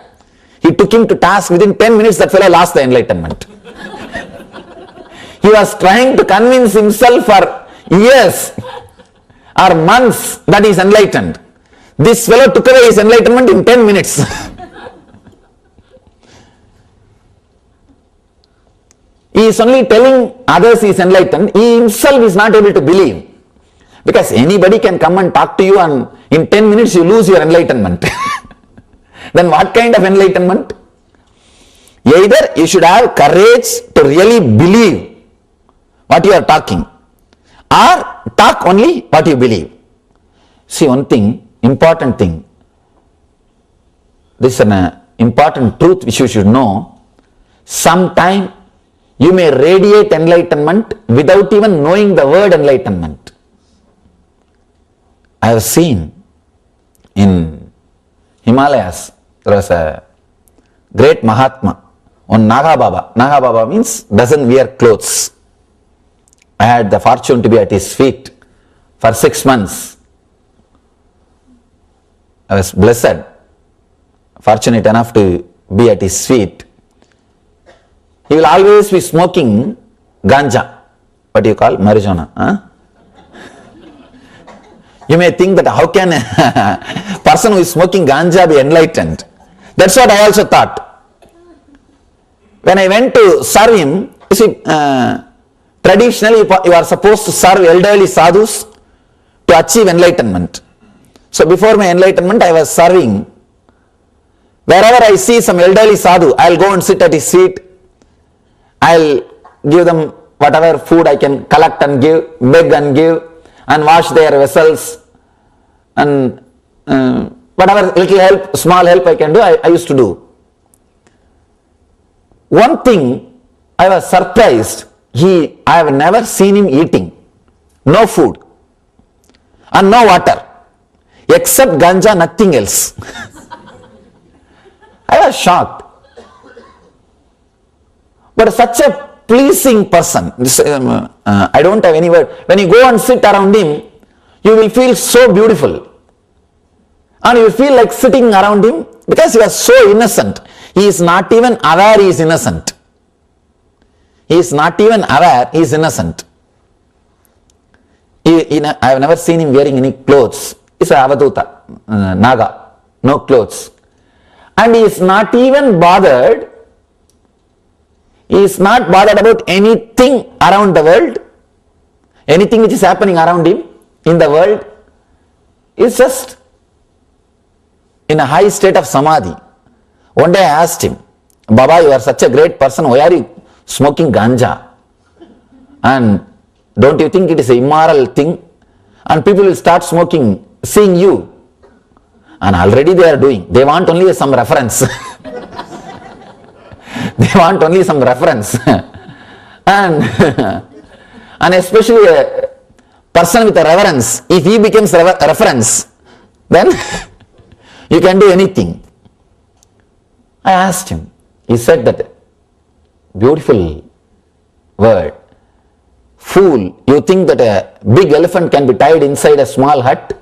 Speaker 5: He took him to task. Within 10 minutes, that fellow lost the enlightenment. He was trying to convince himself for years or months that he is enlightened. This fellow took away his enlightenment in 10 minutes. He is only telling others he is enlightened. He himself is not able to believe. Because anybody can come and talk to you and in 10 minutes you lose your enlightenment. Then what kind of enlightenment? Either you should have courage to really believe what you are talking, or talk only what you believe. See, one thing, important thing, this is an important truth which you should know. Sometime you may radiate enlightenment without even knowing the word enlightenment. I have seen in Himalayas, there was a great Mahatma, one Naga Baba. Naga Baba means doesn't wear clothes. I had the fortune to be at his feet for 6 months. I was blessed, fortunate enough to be at his feet. He will always be smoking ganja, what you call marijuana. Huh? You may think that how can a person who is smoking ganja be enlightened? That's what I also thought. When I went to serve him, you see, traditionally you are supposed to serve elderly sadhus to achieve enlightenment. So before my enlightenment, I was serving. Wherever I see some elderly sadhu, I will go and sit at his feet. I will give them whatever food I can collect and give, beg and give, and wash their vessels, and whatever little help, small help I can do, I used to do. One thing I was surprised, I have never seen him eating, no food and no water, except ganja, nothing else. I was shocked. But such a pleasing person, I don't have any word. When you go and sit around him, you will feel so beautiful. And you will feel like sitting around him because he was so innocent. He is not even aware he is innocent. He is not even aware he is innocent. I have never seen him wearing any clothes. He is a Avaduta, Naga, no clothes. And he is not even bothered. He is not bothered about anything around the world, anything which is happening around him in the world. He is just in a high state of samadhi. One day I asked him, Baba, you are such a great person, why are you smoking ganja? And don't you think it is an immoral thing? And people will start smoking, seeing you. And already they are doing. They want only some reference. They want only some reference. and especially a person with a reverence, if he becomes a reference, then you can do anything. I asked him. He said that beautiful word. Fool, you think that a big elephant can be tied inside a small hut?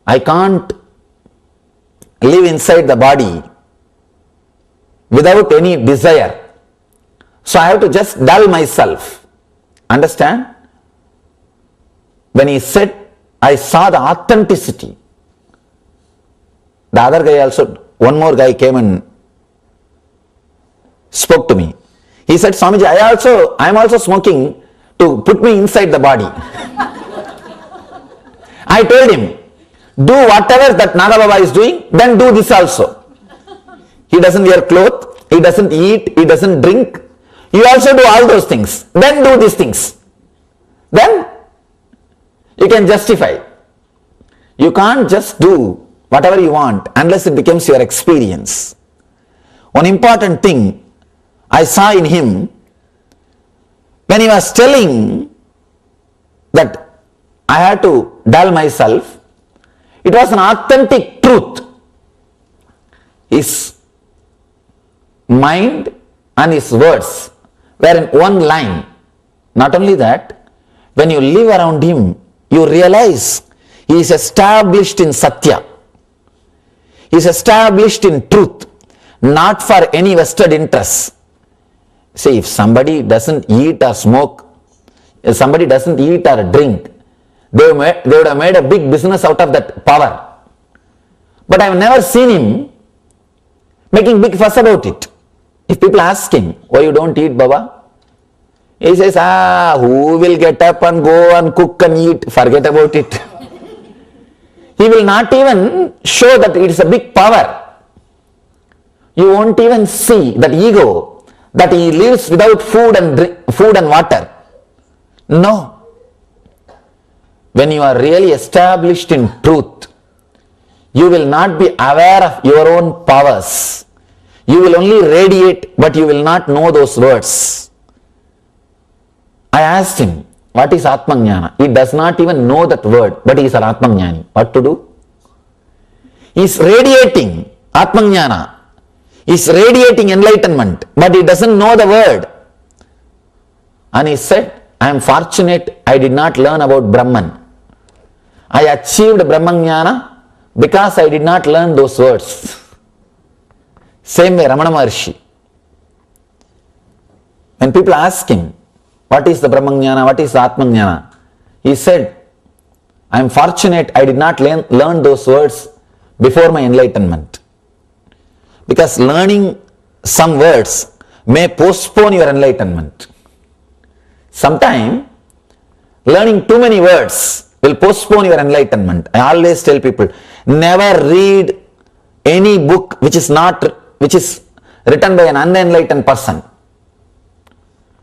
Speaker 5: I can't live inside the body without any desire. So I have to just dull myself. Understand? When he said, I saw the authenticity. The other guy also, one more guy came and spoke to me. He said, Swamiji, I am also smoking to put me inside the body. I told him, do whatever that Naga Baba is doing, then do this also. He doesn't wear clothes, he doesn't eat, he doesn't drink. You also do all those things. Then do these things. Then you can justify. You can't just do whatever you want unless it becomes your experience. One important thing I saw in him, when he was telling that I had to dull myself, it was an authentic truth. His mind and his words were in one line. Not only that, when you live around him, you realize he is established in Satya. He is established in truth, not for any vested interests. See, if somebody doesn't eat or smoke, if somebody doesn't eat or drink, they would have made a big business out of that power. But I have never seen him making big fuss about it. If people ask him, why you don't eat, Baba? He says, who will get up and go and cook and eat? Forget about it. He will not even show that it is a big power. You won't even see that ego, that he lives without food and water. No. When you are really established in truth, you will not be aware of your own powers. You will only radiate, but you will not know those words. I asked him, what is Atmajnana? He does not even know that word, but he is an Atmajnani. What to do? He is radiating Atmajnana. He is radiating enlightenment, but he doesn't know the word. And he said, I am fortunate I did not learn about Brahman. I achieved Brahmajnana because I did not learn those words. Same way Ramana Maharshi. When people ask him, what is the Brahmajnana, what is the Atmajnana? He said, I am fortunate I did not learn those words before my enlightenment. Because learning some words may postpone your enlightenment. Sometimes learning too many words will postpone your enlightenment. I always tell people, never read any book which is written by an unenlightened person.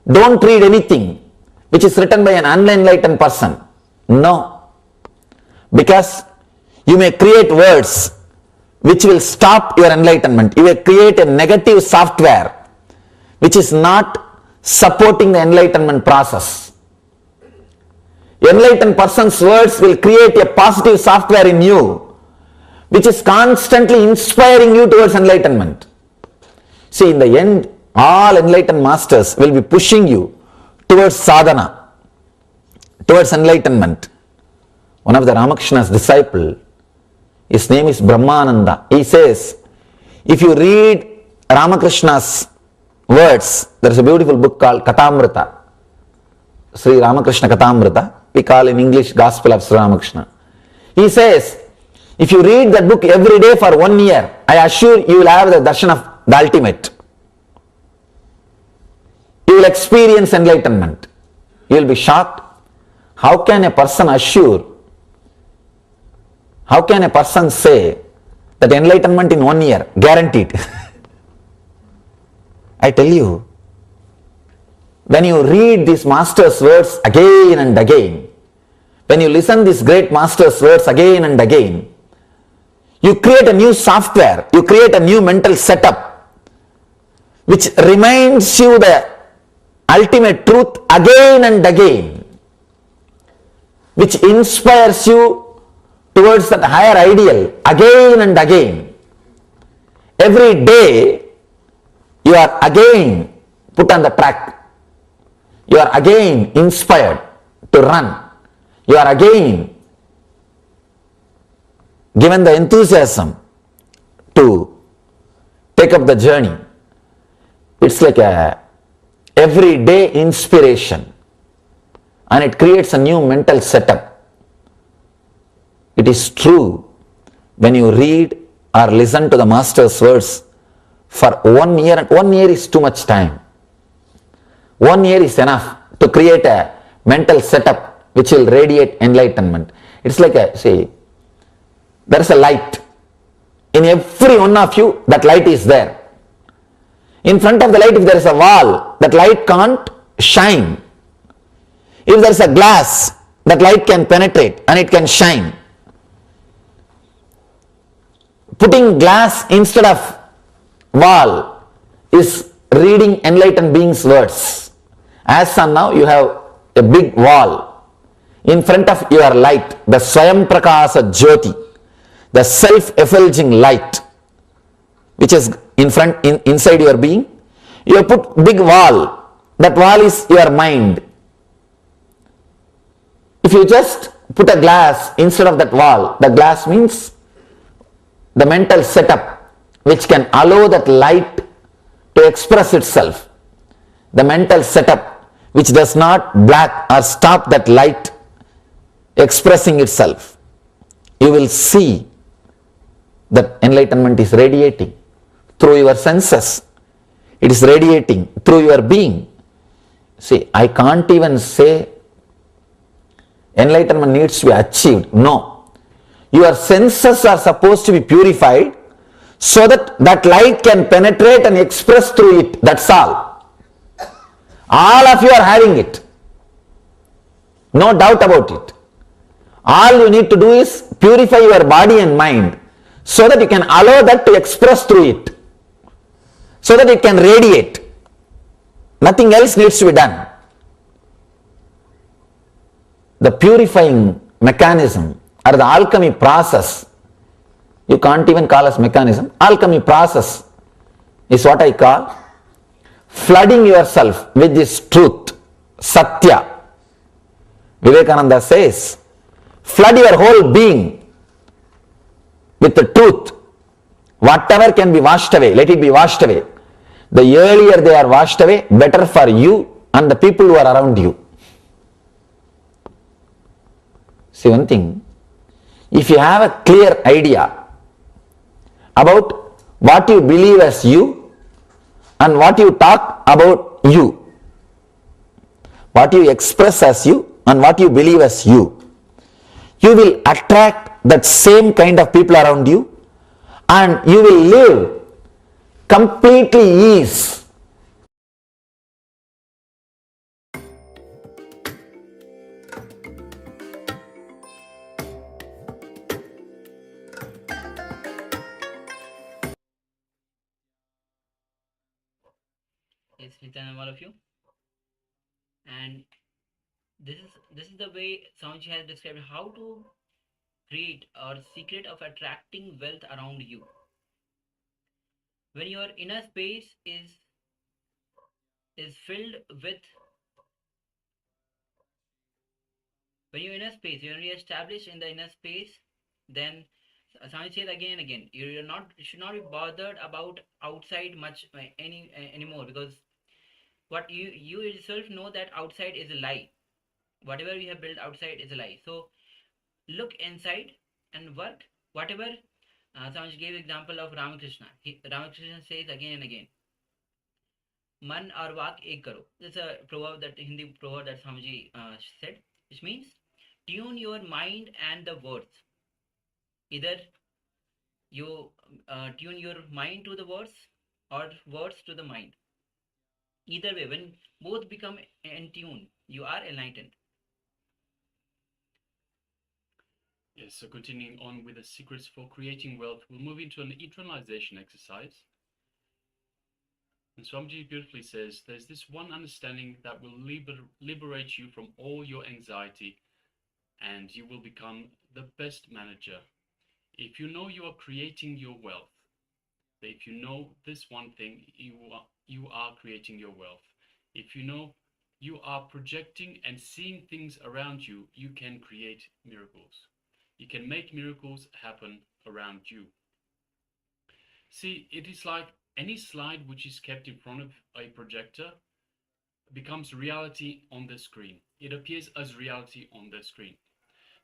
Speaker 5: Don't read anything which is written by an unenlightened person. No. Because you may create words which will stop your enlightenment. You will create a negative software which is not supporting the enlightenment process. Enlightened person's words will create a positive software in you which is constantly inspiring you towards enlightenment. See, in the end, all enlightened masters will be pushing you towards sadhana, towards enlightenment. One of the Ramakrishna's disciple, his name is Brahmananda. He says, if you read Ramakrishna's words, there is a beautiful book called Katamrita, Sri Ramakrishna Katamrita, we call in English Gospel of Sri Ramakrishna. He says, if you read that book every day for 1 year, I assure you will have the darshan of the ultimate. You will experience enlightenment. You will be shocked. How can a person say that enlightenment in 1 year, guaranteed? I tell you, when you read these master's words again and again, when you listen these great master's words again and again, you create a new software, you create a new mental setup which reminds you the ultimate truth again and again, which inspires you towards that higher ideal again and again. Every day you are again put on the track. You are again inspired to run. You are again given the enthusiasm to take up the journey. It's like a everyday inspiration, and it creates a new mental setup. It is true, when you read or listen to the master's words for 1 year, and 1 year is too much time. 1 year is enough to create a mental setup which will radiate enlightenment. It's like there is a light. In every one of you, that light is there. In front of the light, if there is a wall, that light can't shine. If there is a glass, that light can penetrate and it can shine. Putting glass instead of wall is reading enlightened beings' words. As of now, you have a big wall. In front of your light, the Swayam Prakasa Jyoti, the self-effulging light, which is inside your being, you have put big wall. That wall is your mind. If you just put a glass instead of that wall, the glass means the mental setup which can allow that light to express itself. The mental setup which does not block or stop that light expressing itself. You will see that enlightenment is radiating through your senses. It is radiating through your being. See, I can't even say enlightenment needs to be achieved. No. Your senses are supposed to be purified so that that light can penetrate and express through it. That's all. All of you are having it. No doubt about it. All you need to do is purify your body and mind so that you can allow that to express through it, so that it can radiate. Nothing else needs to be done. The purifying mechanism or the alchemy process, you can't even call as mechanism, alchemy process is what I call flooding yourself with this truth, Satya. Vivekananda says, flood your whole being with the truth. Whatever can be washed away, let it be washed away. The earlier they are washed away, better for you and the people who are around you. See one thing, if you have a clear idea about what you believe as you and what you talk about you, what you express as you and what you believe as you will attract that same kind of people around you, and you will live completely ease.
Speaker 4: Yes, Nityan, all of you. And this is the way Swamiji has described how to create or secret of attracting wealth around you. When your inner space is filled with, when your inner space, when you are established in the inner space, then Swamiji says again and again, you should not be bothered about outside much anymore, because what you yourself know that outside is a lie. Whatever we have built outside is a lie. So look inside and work. Whatever Swamiji gave example of Ramakrishna. Ramakrishna says again and again, मन और वाक एक करो. This is a proverb, that Hindi proverb that Swamiji said, which means tune your mind and the words. Either you tune your mind to the words or words to the mind. Either way, when both become in tune, you are enlightened.
Speaker 3: Yes, so continuing on with the secrets for creating wealth, we'll move into an internalization exercise. And Swamiji beautifully says, there's this one understanding that will liberate you from all your anxiety, and you will become the best manager. If you know you are creating your wealth, if you know this one thing, you are creating your wealth. If you know you are projecting and seeing things around you, you can create miracles. You can make miracles happen around you. See, it is like any slide which is kept in front of a projector becomes reality on the screen. It appears as reality on the screen.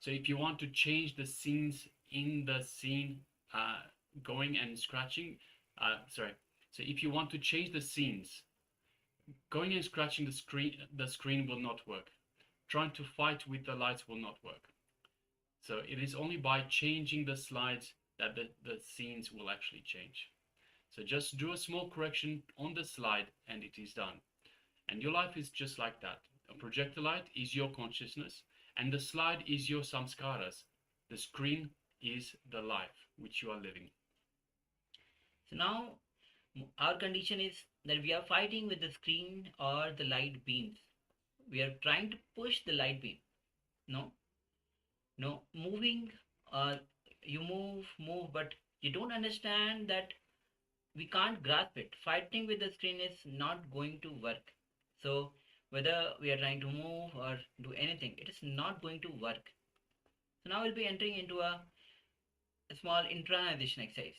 Speaker 3: So if you want to change the scenes in the scene, going and scratching, so if you want to change the scenes, going and scratching the screen will not work. Trying to fight with the lights will not work. So it is only by changing the slides that the scenes will actually change. So just do a small correction on the slide and it is done. And your life is just like that. A projector light is your consciousness, and the slide is your samskaras. The screen is the life which you are living.
Speaker 4: So now our condition is that we are fighting with the screen or the light beams. We are trying to push the light beam. No, moving, you move, but you don't understand that we can't grasp it. Fighting with the screen is not going to work. So whether we are trying to move or do anything, it is not going to work. So now we'll be entering into a small internalization exercise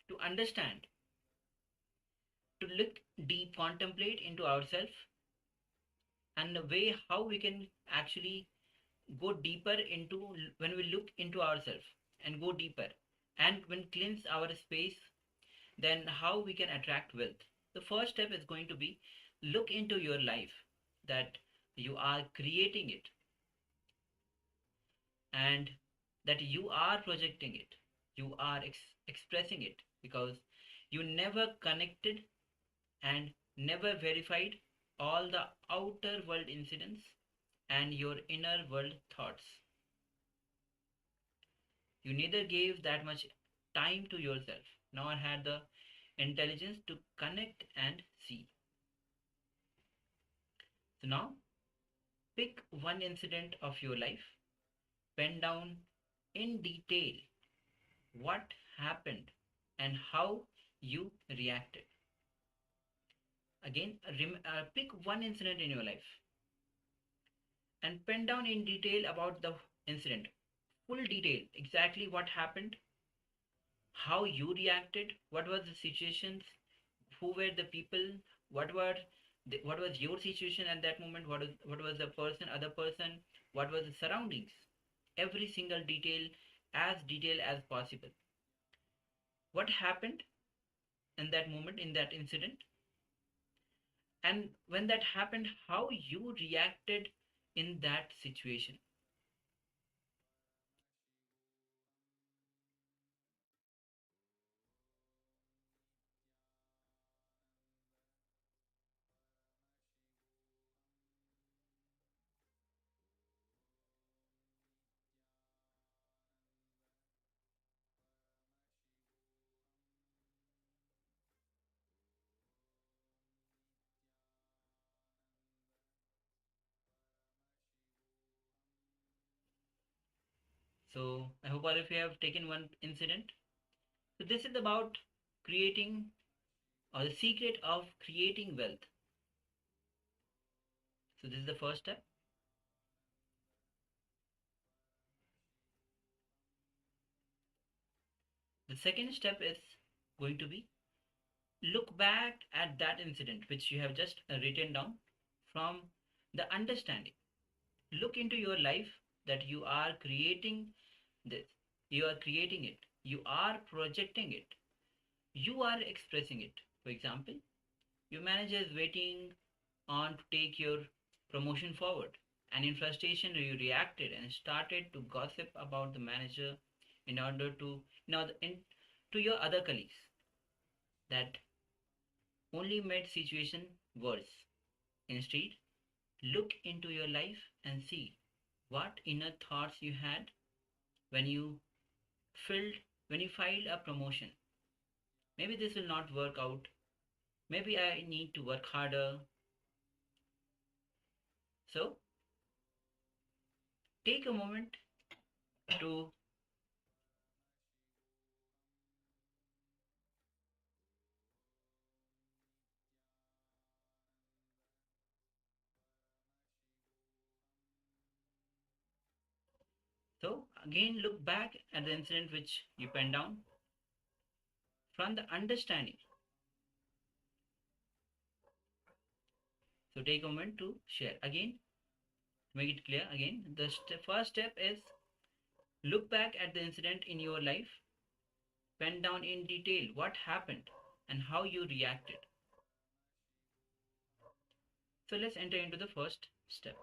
Speaker 4: to understand, to look deep, contemplate into ourselves, and the way how we can actually go deeper into when we look into ourselves and go deeper and when cleanse our space, then how we can attract wealth. The first step is going to be look into your life, that you are creating it and that you are projecting it, you are expressing it, because you never connected and never verified all the outer world incidents and your inner world thoughts. You neither gave that much time to yourself nor had the intelligence to connect and see. So now pick one incident of your life, pen down in detail what happened and how you reacted. Again, pick one incident in your life and pen down in detail about the incident. Full detail, exactly what happened, how you reacted, what was the situations, who were the people, what was your situation at that moment, what was the person, other person, what was the surroundings, every single detail as possible. What happened in that moment, in that incident, and when that happened, how you reacted in that situation. So I hope all of you have taken one incident. So this is about creating, or the secret of creating wealth. So this is the first step. The second step is going to be look back at that incident which you have just written down from the understanding. Look into your life that you are creating this, you are creating it, you are projecting it, you are expressing it. For example, your manager is waiting on to take your promotion forward, and in frustration you reacted and started to gossip about the manager in order to, to your other colleagues, that only made situation worse. Instead, look into your life and see what inner thoughts you had when you filled when you filed a promotion. Maybe this will not work out. Maybe I need to work harder. So take a moment to so again look back at the incident which you penned down from the understanding. So take a moment to share. Again, make it clear again. The first step is look back at the incident in your life, pen down in detail what happened and how you reacted. So let's enter into the first step.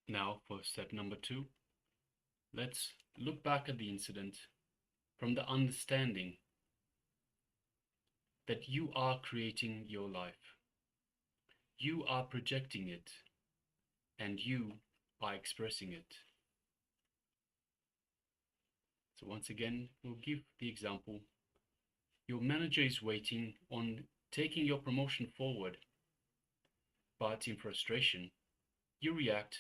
Speaker 3: Now for step number 2, let's look back at the incident from the understanding that you are creating your life. You are projecting it, and you are expressing it. So once again, we'll give the example. Your manager is waiting on taking your promotion forward, but in frustration, you react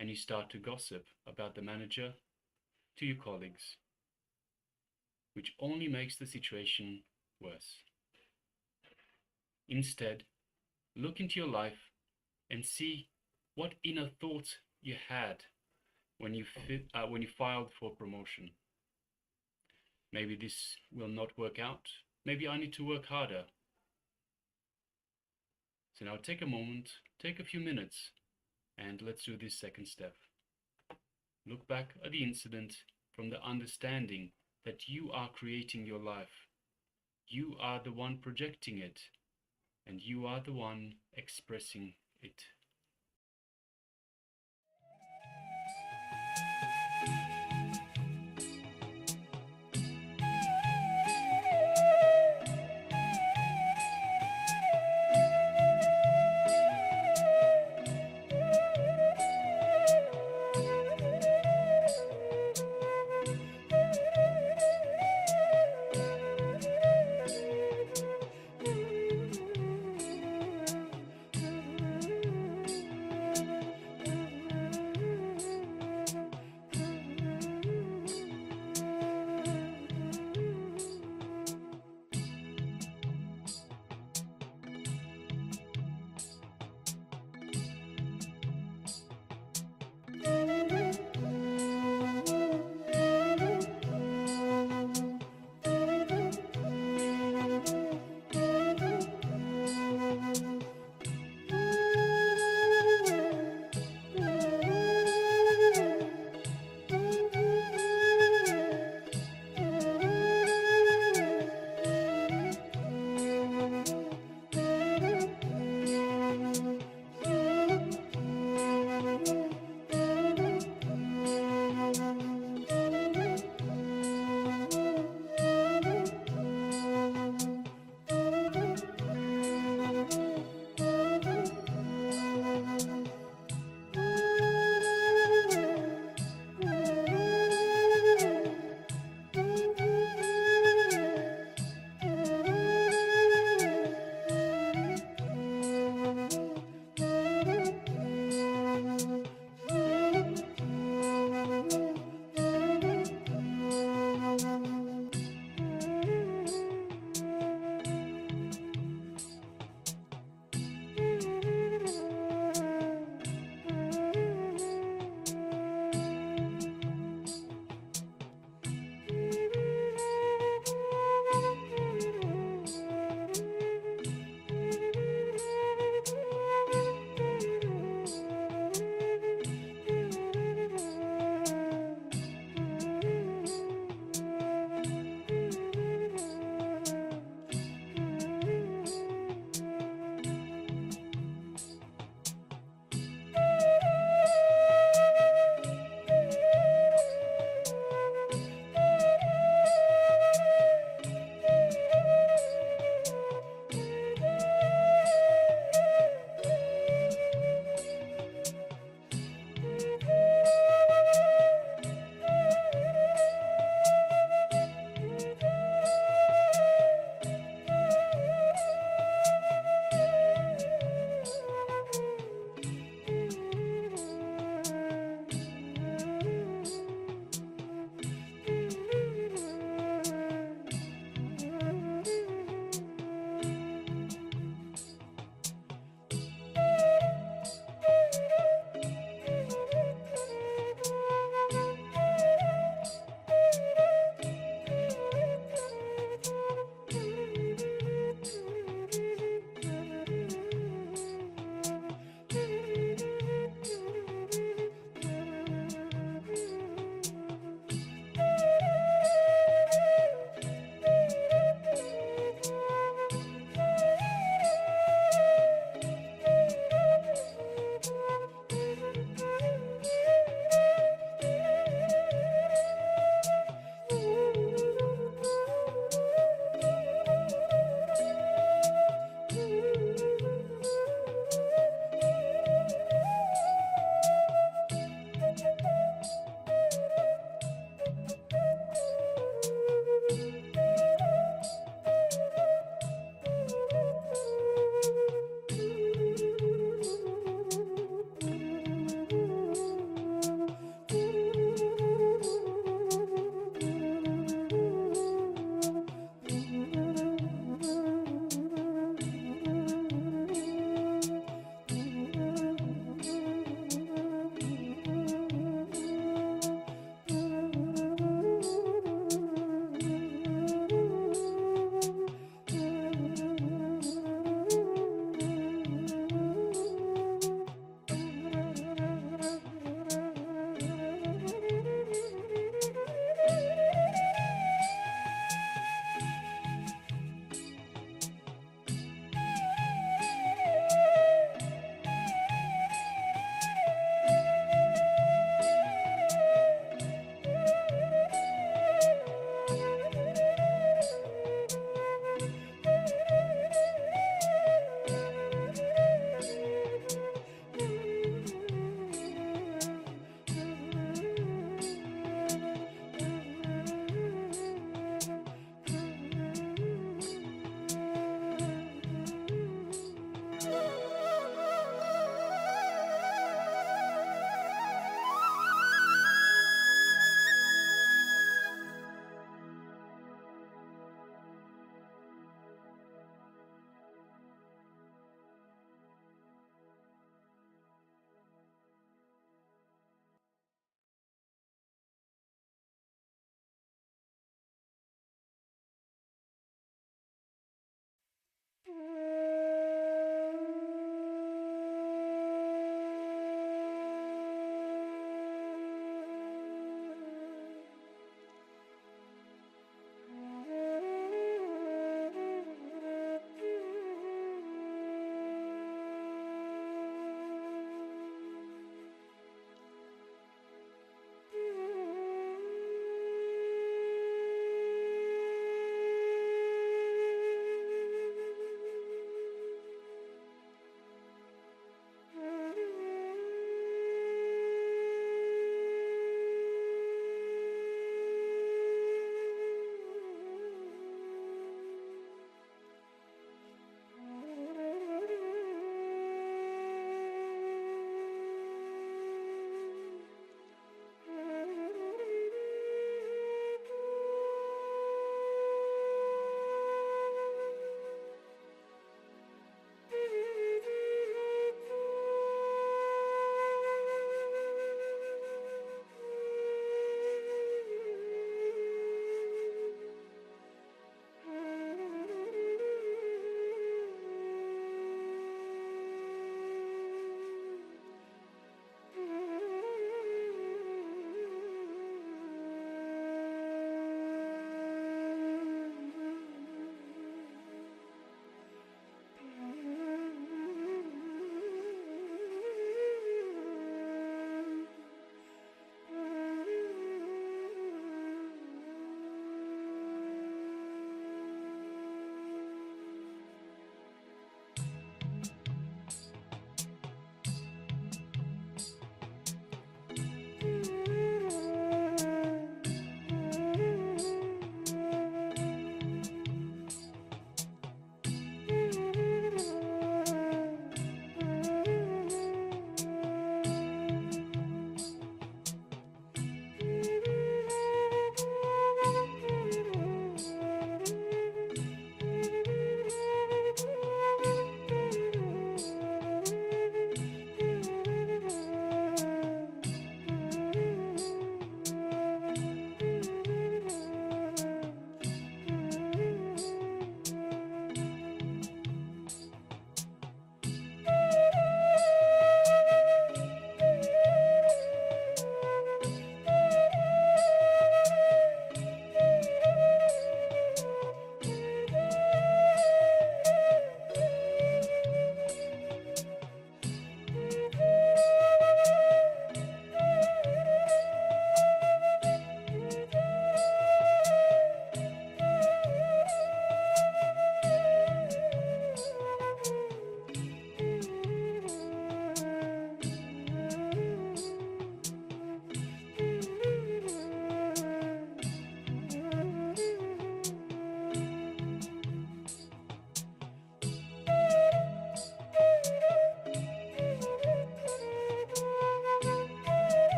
Speaker 3: and you start to gossip about the manager to your colleagues, which only makes the situation worse. Instead, look into your life and see what inner thoughts you had when you filed for promotion. Maybe this will not work out. Maybe I need to work harder. So now take a moment, take a few minutes, and let's do this second step. Look back at the incident from the understanding that you are creating your life. You are the one projecting it, and you are the one expressing it.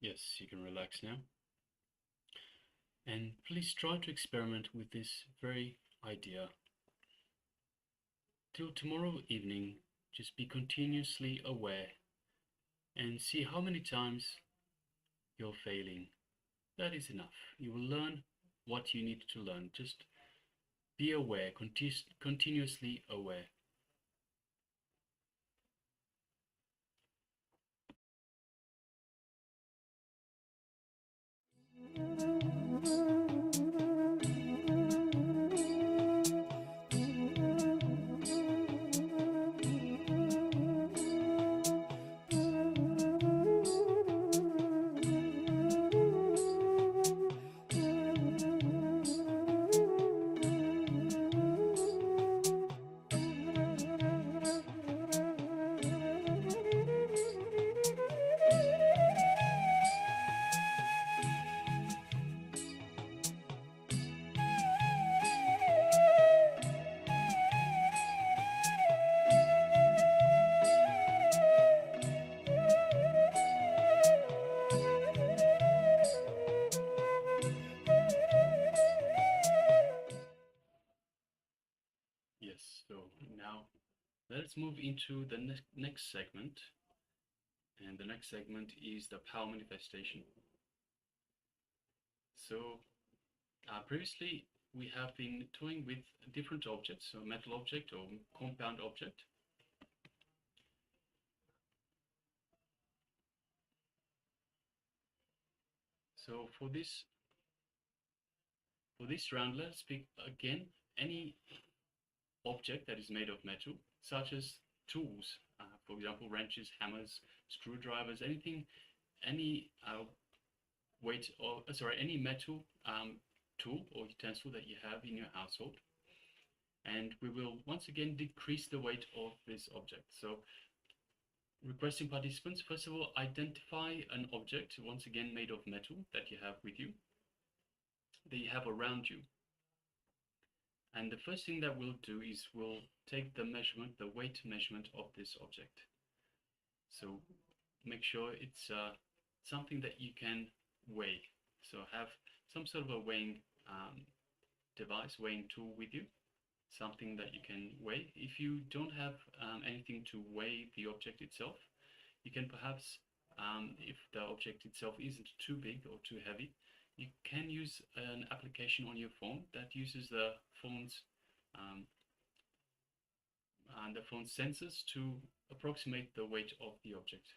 Speaker 3: Yes, you can relax now. And please try to experiment with this very idea. Till tomorrow evening, just be continuously aware and see how many times you're failing. That is enough. You will learn what you need to learn. Just be aware, continuously aware. move into the next segment. And the next segment is the power manifestation. So previously we have been toying with different objects, so metal object or compound object. So for this round, let's pick again any object that is made of metal, such as tools, for example, wrenches, hammers, screwdrivers, anything, any weight or any metal tool or utensil that you have in your household. And we will once again decrease the weight of this object. So requesting participants, first of all, identify an object, once again made of metal, that you have with you, that you have around you. And the first thing that we'll do is we'll take the measurement, the weight measurement of this object. So make sure it's something that you can weigh. So have some sort of a weighing device, weighing tool with you, something that you can weigh. If you don't have anything to weigh the object itself, you can perhaps, if the object itself isn't too big or too heavy, you can use an application on your phone that uses the phone's sensors to approximate the weight of the object.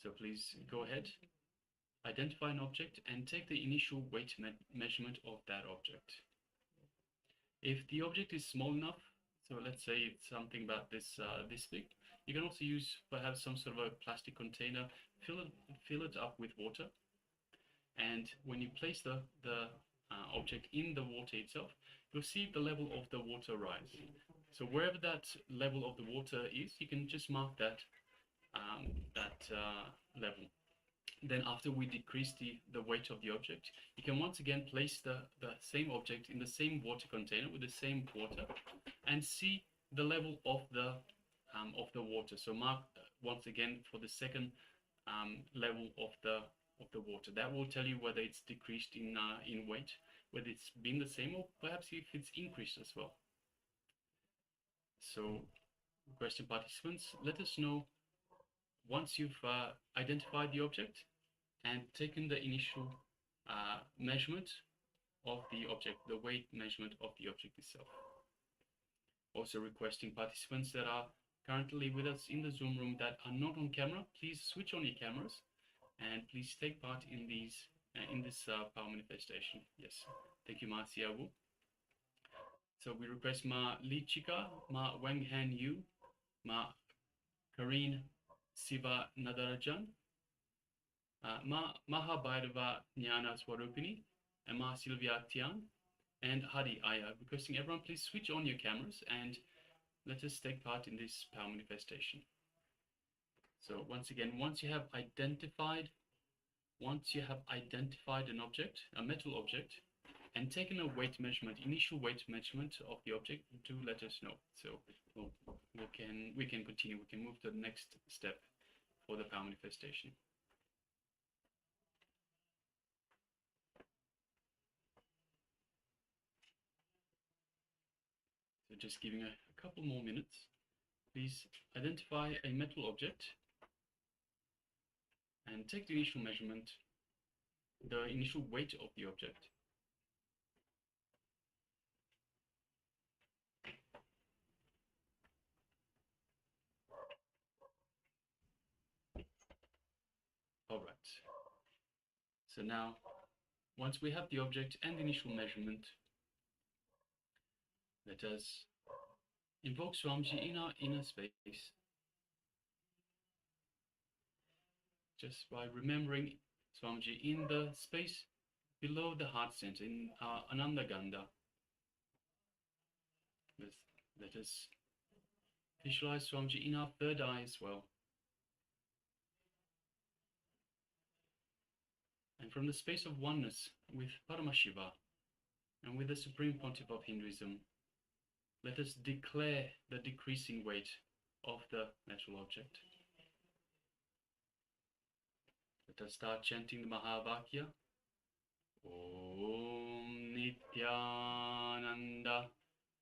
Speaker 3: So please go ahead, identify an object and take the initial weight measurement of that object. If the object is small enough, so let's say it's something about this big, you can also use perhaps some sort of a plastic container, fill it up with water, and when you place the object in the water itself, you'll see the level of the water rise. So wherever that level of the water is, you can just mark that level. Then after we decrease the weight of the object, you can once again place the same object in the same water container with the same water and see the level of the water. So mark once again for the second level of the water. That will tell you whether it's decreased in weight, whether it's been the same, or perhaps if it's increased as well. So question participants, let us know once you've identified the object and taken the initial measurement of the object, the weight measurement of the object itself. Also requesting participants that are currently with us in the Zoom room that are not on camera, please switch on your cameras and please take part in this power manifestation. Yes, thank you, Ma Siawu. So we request Ma Li Chika, Ma Weng Han Yu, Ma Karine Siva Nadarajan, Ma Mahabhairava Jnana Swarupini, and Ma Sylvia Tian, and Hadi Aya. Requesting everyone please switch on your cameras and let us take part in this power manifestation. So once again, once you have identified an object, a metal object, and taken a weight measurement, initial weight measurement of the object, do let us know. So we can continue. We can move to the next step for the power manifestation. So just giving a couple more minutes. Please identify a metal object and take the initial measurement, the initial weight of the object. All right. So now, once we have the object and the initial measurement, let us invoke Swamiji in our inner space, just by remembering Swamiji in the space below the heart center, in our Ananda Gandha. Let us visualize Swamiji in our third eye as well. And from the space of oneness with Paramashiva and with the Supreme Pontiff of Hinduism, let us declare the decreasing weight of the metal object. Let us start chanting the Mahavakya. Om Nityananda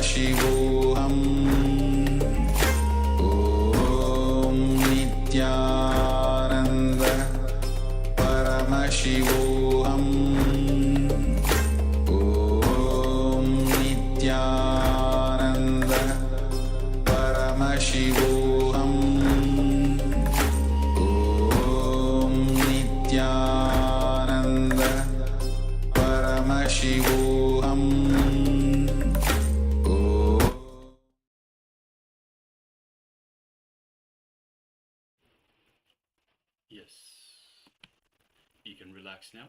Speaker 2: Paramashivoham Om Nityananda Paramashivoham Om Nityananda Paramashivoham Om Nityananda Paramashivoham.
Speaker 3: Yes. You can relax now.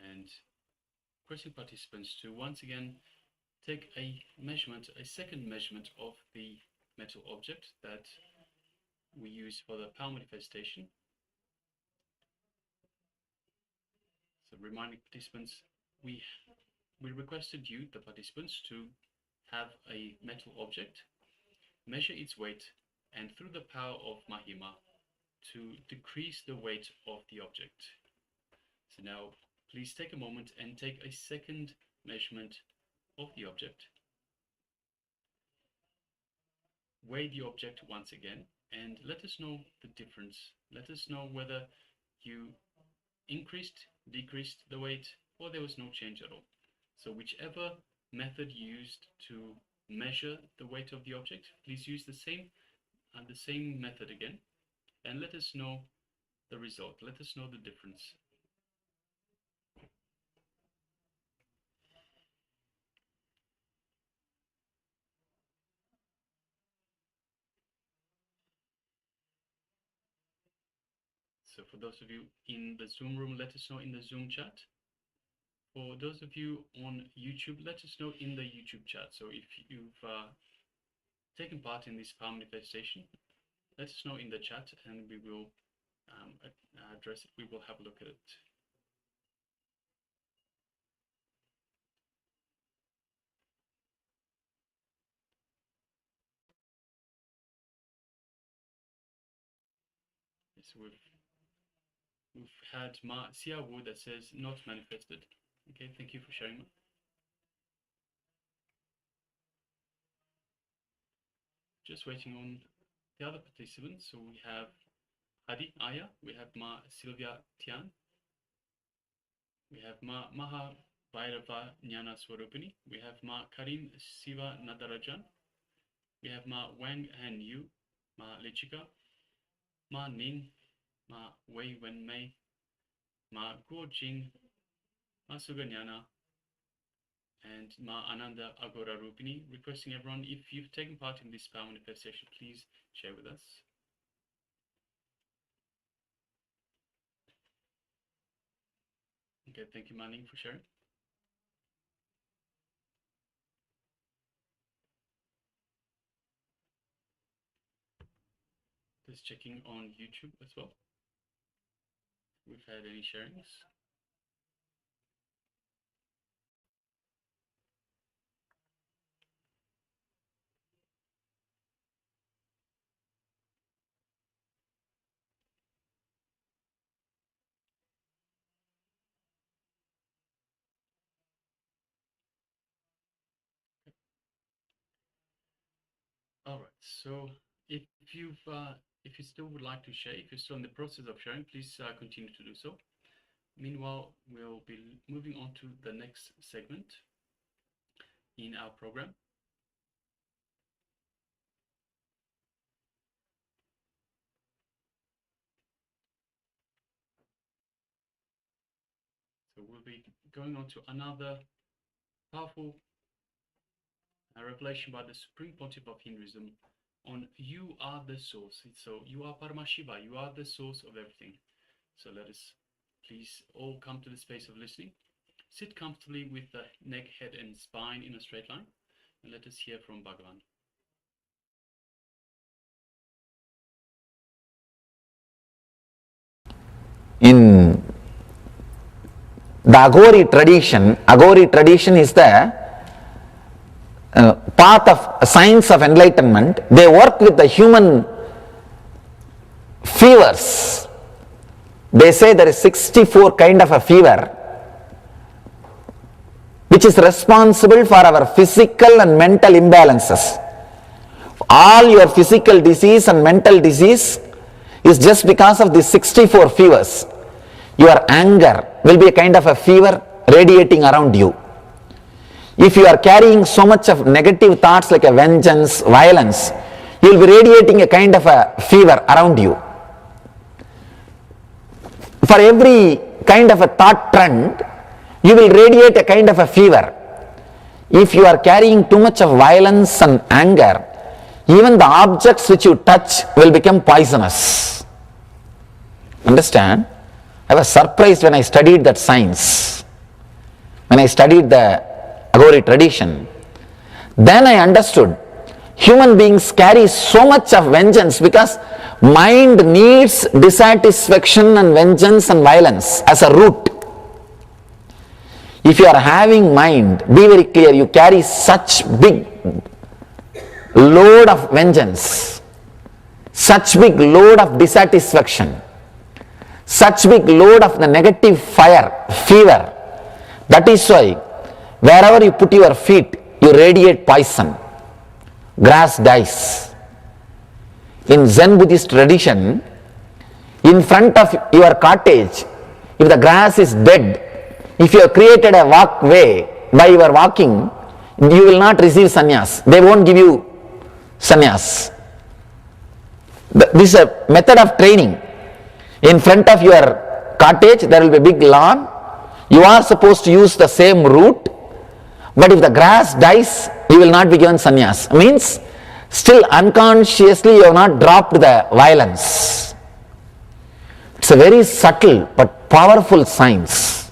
Speaker 3: And requesting participants to once again take a measurement, a second measurement of the metal object that we use for the power manifestation. So reminding participants, we requested you, the participants, to have a metal object, measure its weight, and through the power of Mahima, to decrease the weight of the object. So now, please take a moment and take a second measurement of the object. Weigh the object once again and let us know the difference. Let us know whether you increased, decreased the weight, or there was no change at all. So whichever method used to measure the weight of the object, please use the same method again, and let us know the result. Let us know the difference. So for those of you in the Zoom room, let us know in the Zoom chat. For those of you on YouTube, let us know in the YouTube chat. So if you've taken part in this power manifestation, let us know in the chat and we will address it. We will have a look at it. Yes, we've had Ma Sia Wu that says not manifested. Okay, thank you for sharing. Just waiting on the other participants. So we have Hadi Aya, we have Ma Sylvia Tian, we have Ma Maha Bhairava Jnana Swarupini, we have Ma Karim Siva Nadarajan, we have Ma Wang Han Yu, Ma Lichika, Ma Ning, Ma Wei Wen Mei, Ma Guo Jing, Ma Suganyana, and Ma Ananda Agora Rupini, requesting everyone, if you've taken part in this power manifestation, please share with us. Okay, thank you, Manning, for sharing. Just checking on YouTube as well. We've had any sharings. All right, so if you still would like to share, if you're still in the process of sharing, please continue to do so. Meanwhile, we'll be moving on to the next segment in our program. So we'll be going on to another powerful revelation by the Supreme Pontiff of Hinduism on you are the source. So you are Paramashiva, you are the source of everything. So let us please all come to the space of listening. Sit comfortably with the neck, head and spine in a straight line, and let us hear from Bhagavan.
Speaker 5: In the Agori tradition is the path of science of enlightenment. They work with the human fevers. They say there is 64 kind of a fever. which is responsible for our physical and mental imbalances. All your physical disease and mental disease is just because of these 64 fevers. Your anger will be a kind of a fever radiating around you. If you are carrying so much of negative thoughts like a vengeance, violence, you will be radiating a kind of a fever around you. For every kind of a thought trend, you will radiate a kind of a fever. If you are carrying too much of violence and anger, even the objects which you touch will become poisonous. Understand? I was surprised when I studied that science. When I studied the Agori tradition, then I understood human beings carry so much of vengeance because mind needs dissatisfaction and vengeance and violence as a root. If you are having mind, be very clear, you carry such big load of vengeance, such big load of dissatisfaction, such big load of the negative fire, fever. That is why wherever you put your feet, you radiate poison. Grass dies. In Zen Buddhist tradition, in front of your cottage, if the grass is dead, if you have created a walkway by your walking, you will not receive sannyas. They won't give you sannyas. This is a method of training. In front of your cottage, there will be a big lawn. You are supposed to use the same route, but if the grass dies, you will not be given sannyas. Means, still unconsciously you have not dropped the violence. It's a very subtle but powerful science.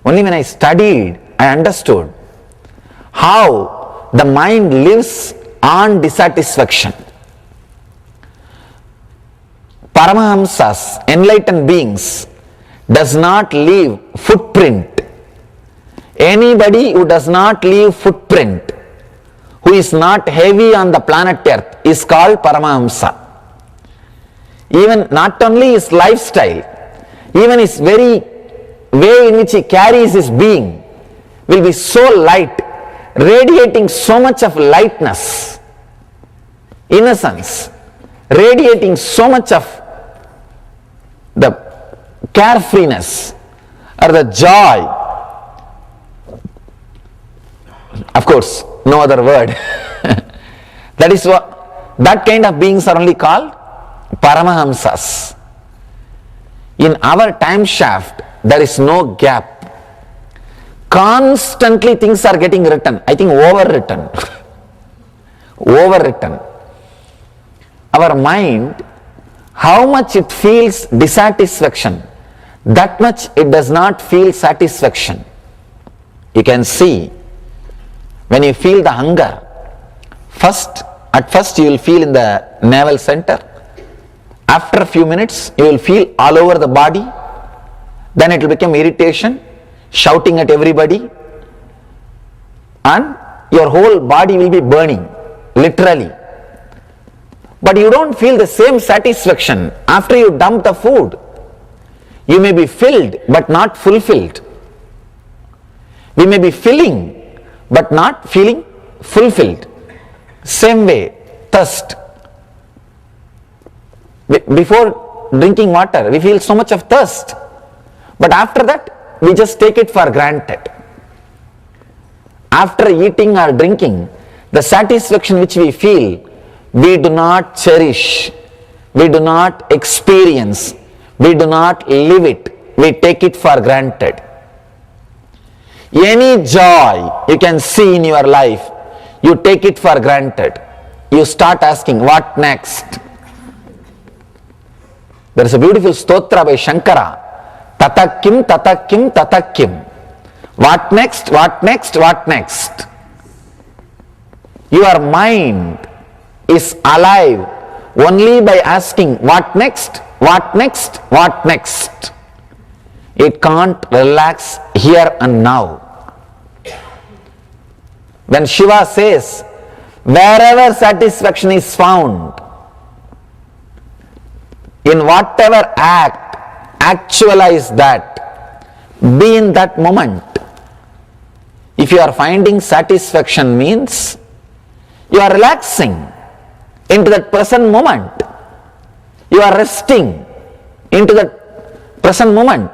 Speaker 5: Only when I studied, I understood how the mind lives on dissatisfaction. Paramahamsas, enlightened beings, does not leave footprint. Anybody who does not leave footprint, who is not heavy on the planet Earth, is called Paramahamsa. Even not only his lifestyle, even his very way in which he carries his being will be so light, radiating so much of lightness, innocence, radiating so much of the carefreeness or the joy. Of course, no other word. That is what, that kind of beings are only called Paramahamsas. In our time shaft, there is no gap. Constantly things are getting written. I think overwritten. Overwritten. Our mind, how much it feels dissatisfaction, that much it does not feel satisfaction. You can see when you feel the hunger, at first you will feel in the navel center. After a few minutes, you will feel all over the body. Then it will become irritation, shouting at everybody, and your whole body will be burning, literally. But you don't feel the same satisfaction after you dump the food. You may be filled but not fulfilled. We may be filling but not feeling fulfilled. Same way, thirst. Before drinking water, we feel so much of thirst. But after that, we just take it for granted. After eating or drinking, the satisfaction which we feel, we do not cherish, we do not experience, we do not live it, we take it for granted. Any joy you can see in your life, you take it for granted. You start asking, what next? There is a beautiful stotra by Shankara. Tatakim, tatakim, tatakim. What next, what next, what next? Your mind is alive only by asking what next, what next, what next. It can't relax here and now. When Shiva says, wherever satisfaction is found, in whatever act, actualize that, be in that moment, If you are finding satisfaction means you are relaxing into that present moment. You are resting into that present moment.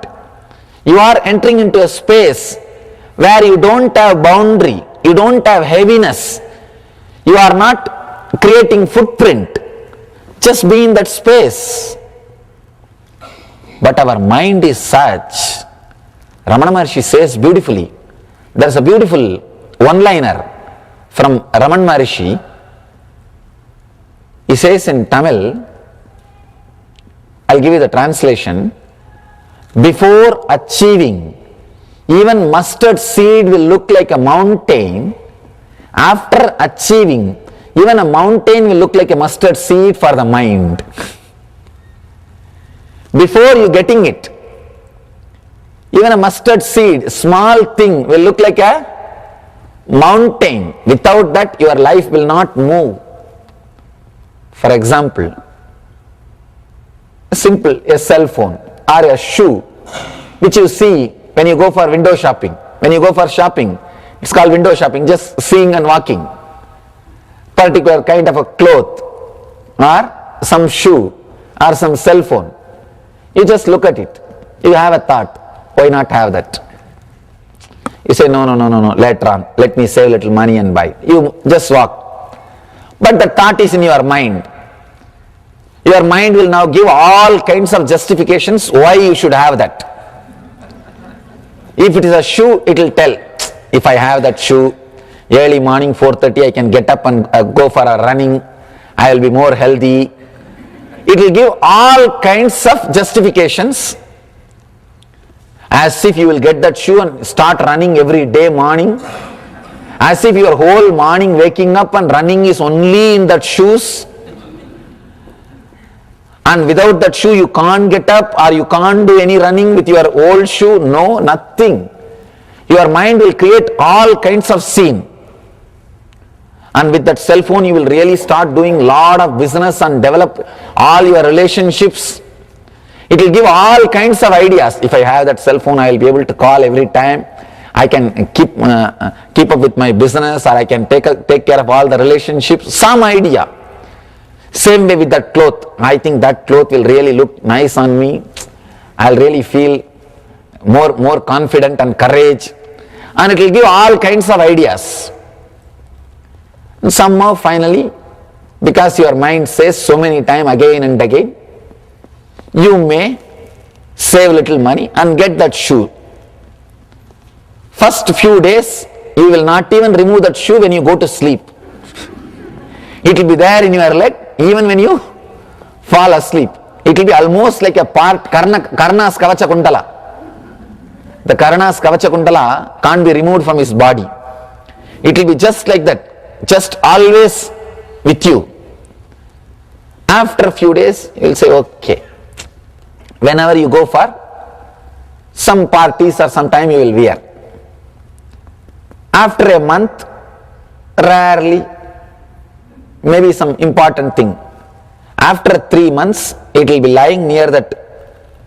Speaker 5: You are entering into a space where you don't have boundary, you don't have heaviness, you are not creating footprint. Just be in that space. But our mind is such. Ramana Maharshi says beautifully. There is a beautiful one-liner from Ramana Maharshi. He says in Tamil, I'll give you the translation. Before achieving, even mustard seed will look like a mountain. After achieving, even a mountain will look like a mustard seed for the mind. Before you getting it, even a mustard seed, small thing, will look like a mountain. Without that, your life will not move. For example, a cell phone or a shoe, which you see when you go for window shopping. When you go for shopping, it's called window shopping, just seeing and walking. Particular kind of a cloth or some shoe or some cell phone. You just look at it. You have a thought. Why not have that? You say, no, later on. Let me save a little money and buy. You just walk. But the thought is in your mind. Your mind will now give all kinds of justifications why you should have that. If it is a shoe, it will tell, if I have that shoe, early morning 4:30 I can get up and go for a running, I will be more healthy. It will give all kinds of justifications, as if you will get that shoe and start running every day morning, as if your whole morning waking up and running is only in that shoes, and without that shoe you can't get up or you can't do any running with your old shoe. No, nothing. Your mind will create all kinds of scene. And with that cell phone you will really start doing lot of business and develop all your relationships. It will give all kinds of ideas. If I have that cell phone, I will be able to call every time. I can keep up with my business, or I can take care of all the relationships. Some idea. Same way with that cloth. I think that cloth will really look nice on me. I'll really feel more confident and courage. And it will give all kinds of ideas. And somehow finally, because your mind says so many times again and again, you may save little money and get that shoe. First few days, you will not even remove that shoe when you go to sleep. It will be there in your leg even when you fall asleep. It will be almost like a part, Karana's Kavacha Kundala. The Karana's Kavacha Kundala can't be removed from his body. It will be just like that, just always with you. After a few days, you will say, okay. Whenever you go for some parties or some time, you will wear. After a month, rarely, maybe some important thing. After 3 months, it will be lying near that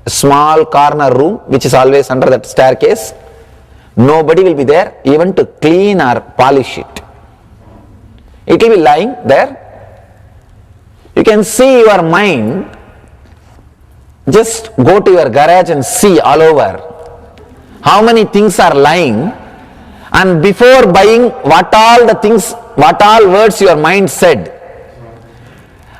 Speaker 5: small corner room which is always under that staircase. Nobody will be there even to clean or polish it. It will be lying there. You can see your mind. Just go to your garage and see all over how many things are lying, and before buying, what all words your mind said,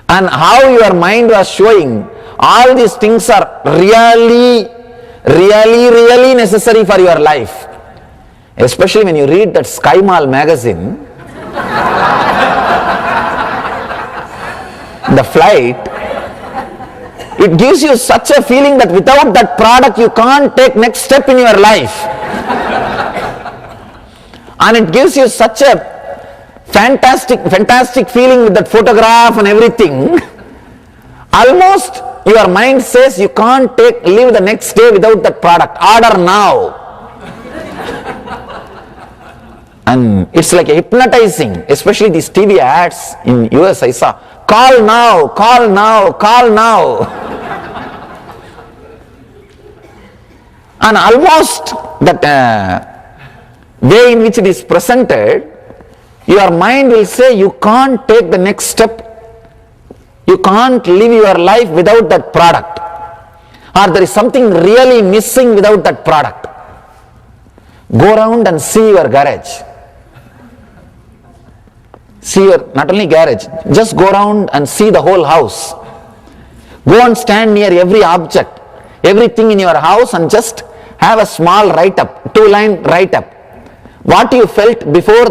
Speaker 5: and how your mind was showing all these things are really necessary for your life. Especially when you read that Sky Mall magazine, the flight, it gives you such a feeling that without that product you can't take next step in your life. And it gives you such a fantastic feeling with that photograph and everything. Almost your mind says you can't live the next day without that product. Order now. And it's like hypnotizing, especially these TV ads in US I saw. Call now, call now, call now. And almost that way in which it is presented, your mind will say you can't take the next step, you can't live your life without that product, or there is something really missing without that product. Go around and see your garage. See your, not only garage, just go around and see the whole house. Go and stand near every object, everything in your house, and just have a small write-up, 2-line write-up. What you felt before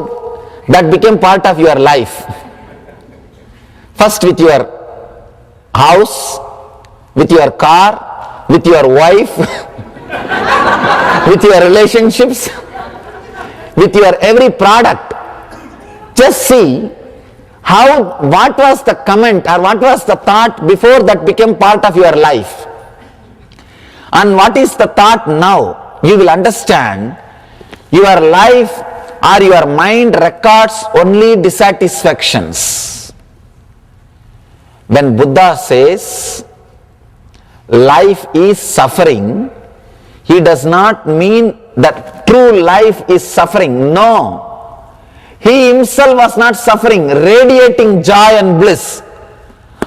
Speaker 5: that became part of your life. First with your house, with your car, with your wife, with your relationships, with your every product. Just see what was the comment or what was the thought before that became part of your life, and what is the thought now. You will understand your life or your mind records only dissatisfactions. When Buddha says life is suffering, he does not mean that true life is suffering. No. He himself was not suffering, radiating joy and bliss.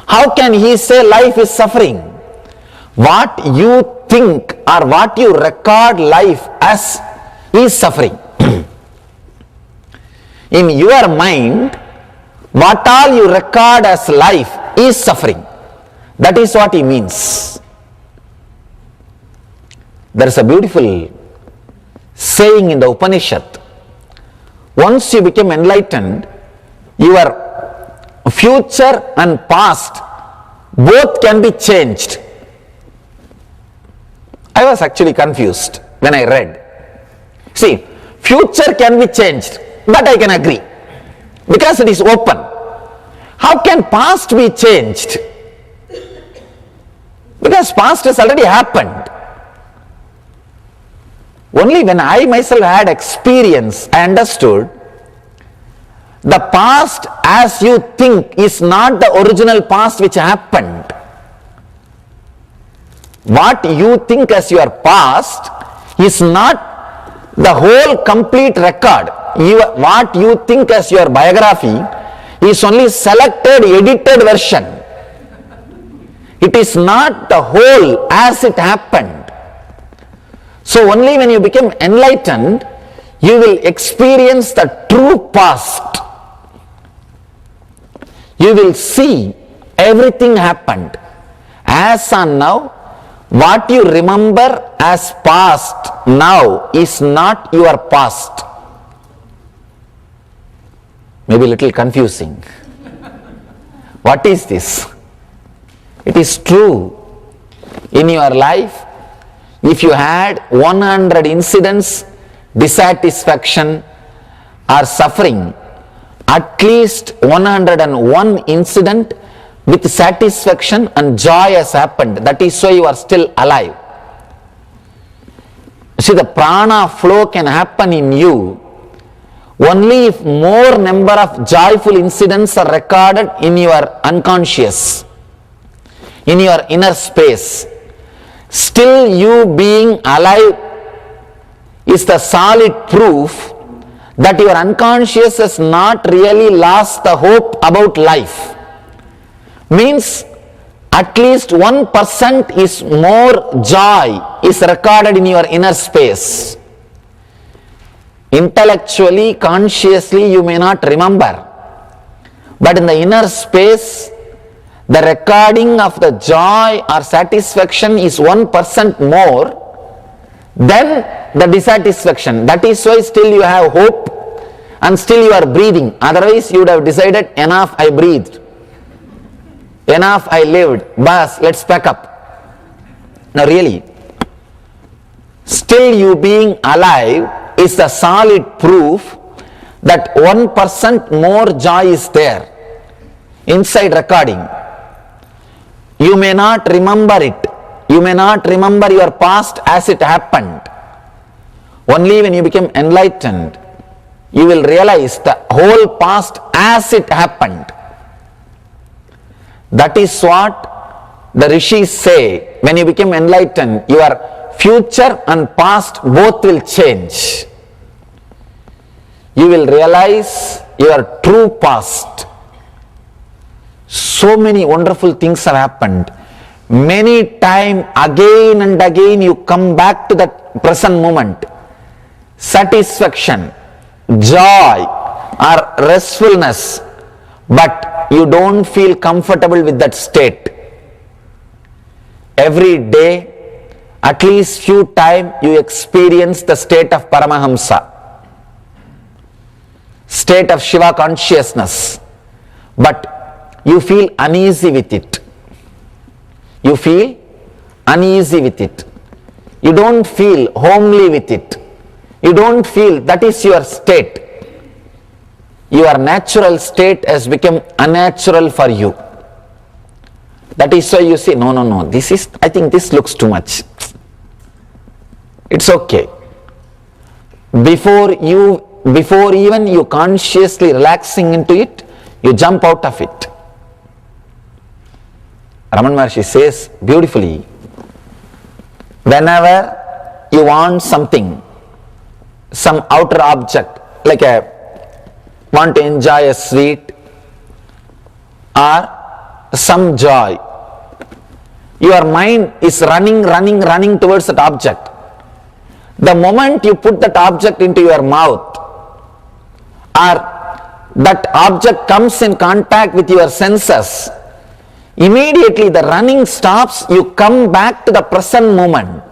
Speaker 5: How can he say life is suffering? What you think or what you record life as is suffering. In your mind, what all you record as life is suffering. That is what he means. There is a beautiful saying in the Upanishad. Once you become enlightened, your future and past both can be changed. I was actually confused when I read. See, future can be changed, that I can agree, because it is open. How can past be changed? Because past has already happened. Only when I myself had experience, I understood the past as you think is not the original past which happened. What you think as your past is not the whole complete record. What you think as your biography is only selected, edited version. It is not the whole as it happened. So only when you become enlightened, you will experience the true past. You will see everything happened. As on now, what you remember as past now is not your past. Maybe a little confusing. What is this? It is true. In your life, if you had 100 incidents, dissatisfaction or suffering, at least 101 incident with satisfaction and joy has happened. That is why you are still alive. See, the prana flow can happen in you only if more number of joyful incidents are recorded in your unconscious, in your inner space. Still you being alive is the solid proof that your unconscious has not really lost the hope about life. Means at least 1% is more joy is recorded in your inner space. Intellectually, consciously you may not remember, but in the inner space the recording of the joy or satisfaction is 1% more than the dissatisfaction. That is why still you have hope and still you are breathing. Otherwise you would have decided, enough, I breathed, enough, I lived, bas, let's pack up. Now really, still you being alive is the solid proof that 1% more joy is there inside recording. You may not remember it. You may not remember your past as it happened. Only when you become enlightened, you will realize the whole past as it happened. That is what the rishis say. When you become enlightened, your future and past both will change. you will realize your true past. So many wonderful things have happened. Many times, again and again, you come back to that present moment. Satisfaction, joy, or restfulness, but you don't feel comfortable with that state. Every day, at least few times, you experience the state of Paramahamsa, state of Shiva consciousness, but you feel uneasy with it. You feel uneasy with it. You don't feel homely with it. You don't feel that is your state. Your natural state has become unnatural for you. That is why you say, no, this is, I think this looks too much. It's okay. Before even you consciously relaxing into it, you jump out of it. Raman Maharshi says beautifully, whenever you want something, some outer object, like want to enjoy a sweet or some joy, your mind is running towards that object. The moment you put that object into your mouth, or that object comes in contact with your senses, immediately the running stops, you come back to the present moment.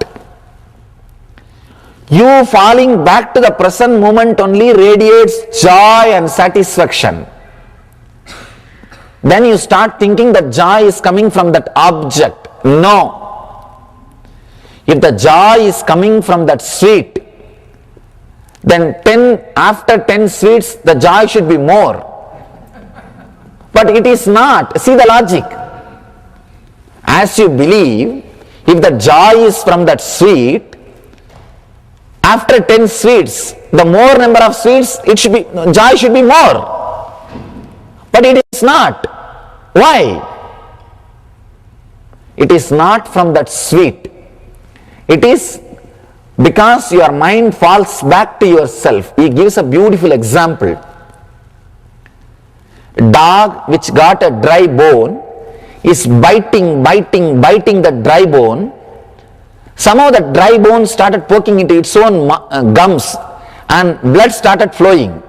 Speaker 5: You falling back to the present moment only radiates joy and satisfaction. Then you start thinking that joy is coming from that object. No. If the joy is coming from that sweet, then after 10 sweets, the joy should be more. But it is not. See the logic. As you believe, if the joy is from that sweet, after 10 sweets, the more number of sweets, joy should be more. But it is not. Why? It is not from that sweet. It is because your mind falls back to yourself. He gives a beautiful example. Dog which got a dry bone is biting the dry bone. Somehow the dry bone started poking into its own gums and blood started flowing.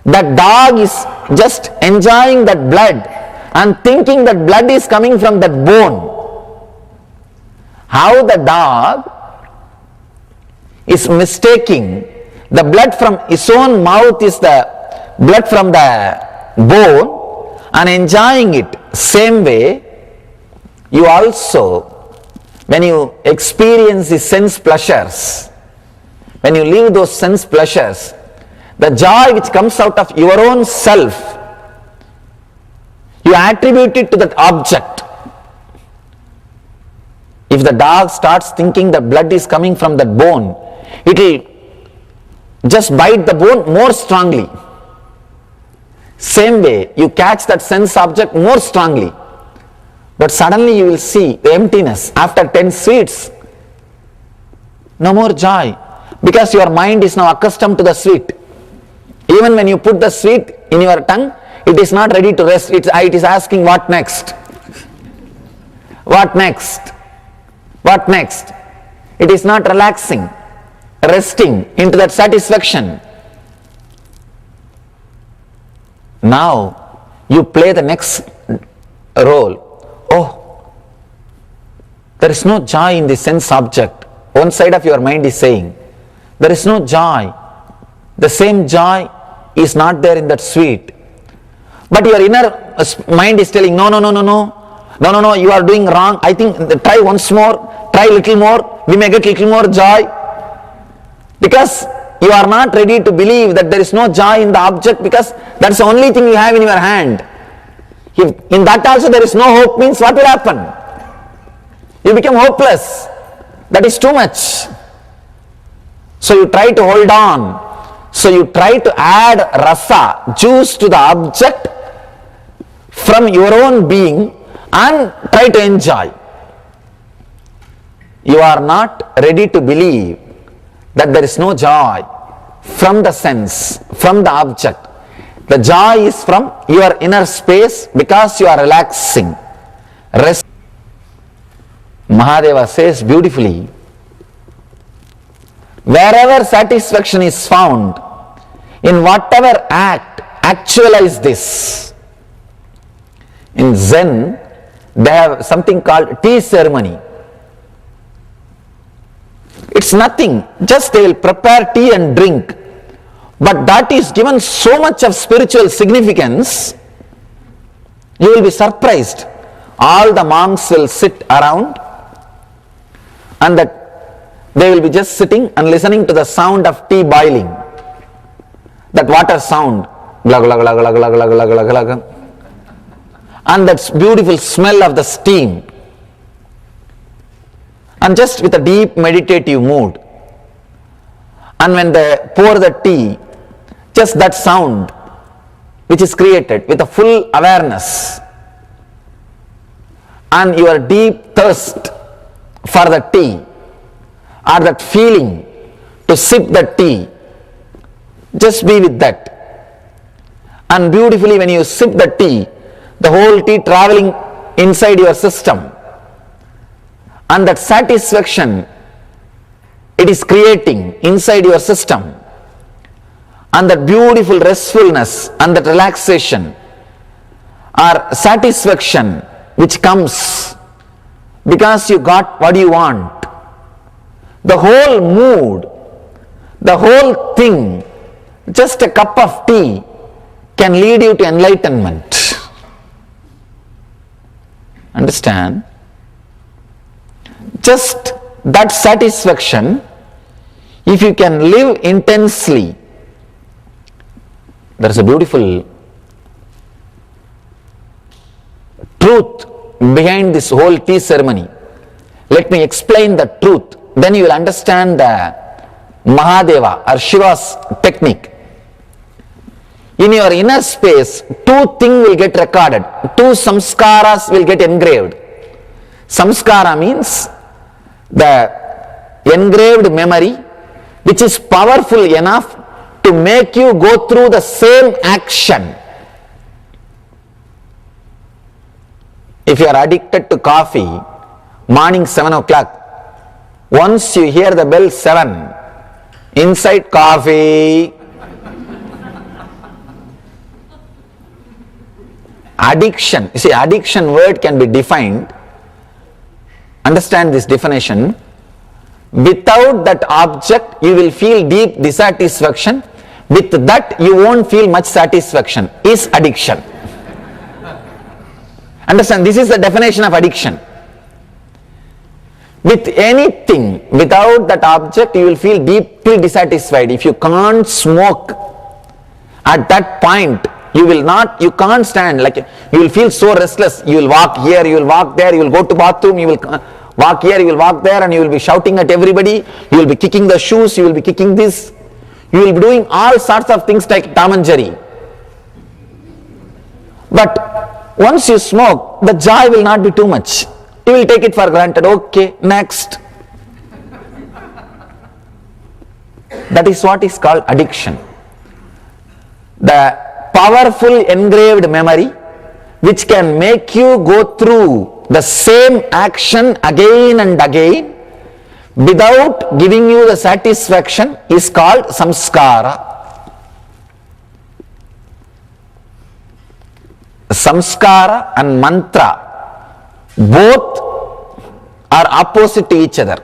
Speaker 5: The dog is just enjoying that blood and thinking that blood is coming from that bone. How the dog is mistaking the blood from his own mouth is the blood from the bone and enjoying it. Same way, you also, when you experience the sense pleasures, when you live those sense pleasures, the joy which comes out of your own self, you attribute it to that object. If the dog starts thinking that blood is coming from that bone, it will just bite the bone more strongly. Same way, you catch that sense object more strongly. But suddenly you will see the emptiness. After 10 sweets, no more joy. Because your mind is now accustomed to the sweet. Even when you put the sweet in your tongue, it is not ready to rest. It is asking what next? What next? What next? It is not relaxing, resting into that satisfaction. Now you play the next role. Oh, there is no joy in the sense object. One side of your mind is saying, there is no joy. The same joy is not there in that sweet. But your inner mind is telling, no, you are doing wrong. I think try once more, try little more, we may get little more joy. Because you are not ready to believe that there is no joy in the object, because that's the only thing you have in your hand. If in that also there is no hope, means what will happen? You become hopeless. That is too much. So you try to hold on. So you try to add rasa, juice to the object from your own being and try to enjoy. You are not ready to believe that there is no joy from the sense, from the object. The joy is from your inner space because you are relaxing. Rest. Mahadeva says beautifully, wherever satisfaction is found, in whatever act, actualize this. In Zen, they have something called tea ceremony. It's nothing, just they will prepare tea and drink. But that is given so much of spiritual significance, you will be surprised. All the monks will sit around and that they will be just sitting and listening to the sound of tea boiling. That water sound, glug, glug, glug, glug, glug, glug, glug, glug, glug. And that beautiful smell of the steam. And just with a deep meditative mood. And when they pour the tea, just that sound which is created with a full awareness and your deep thirst for the tea or that feeling to sip the tea, just be with that. And beautifully when you sip the tea, the whole tea traveling inside your system, and that satisfaction it is creating inside your system, and that beautiful restfulness and that relaxation or satisfaction which comes because you got what you want. The whole mood, the whole thing, just a cup of tea can lead you to enlightenment. Understand? Just that satisfaction, if you can live intensely, there is a beautiful truth behind this whole tea ceremony. Let me explain the truth, then you will understand the Mahadeva or Shiva's technique. In your inner space, two things will get recorded, two samskaras will get engraved. Samskara means the engraved memory which is powerful enough to make you go through the same action. If you are addicted to coffee, morning 7 o'clock, once you hear the bell 7, inside coffee, addiction, you see addiction word can be defined, understand this definition, without that object you will feel deep dissatisfaction, with that you won't feel much satisfaction, is addiction. Understand, this is the definition of addiction. With anything, without that object you will feel deeply dissatisfied. If you can't smoke, at that point you can't stand, like you will feel so restless. You will walk here, you will walk there, you will go to bathroom, you will walk here, you will walk there, and you will be shouting at everybody, you will be kicking the shoes, you will be kicking this, you will be doing all sorts of things like Tom and Jerry. But once you smoke, the joy will not be too much. You will take it for granted. Okay, next. That is what is called addiction. The powerful engraved memory which can make you go through the same action again and again without giving you the satisfaction is called samskara. Samskara and mantra, both are opposite to each other.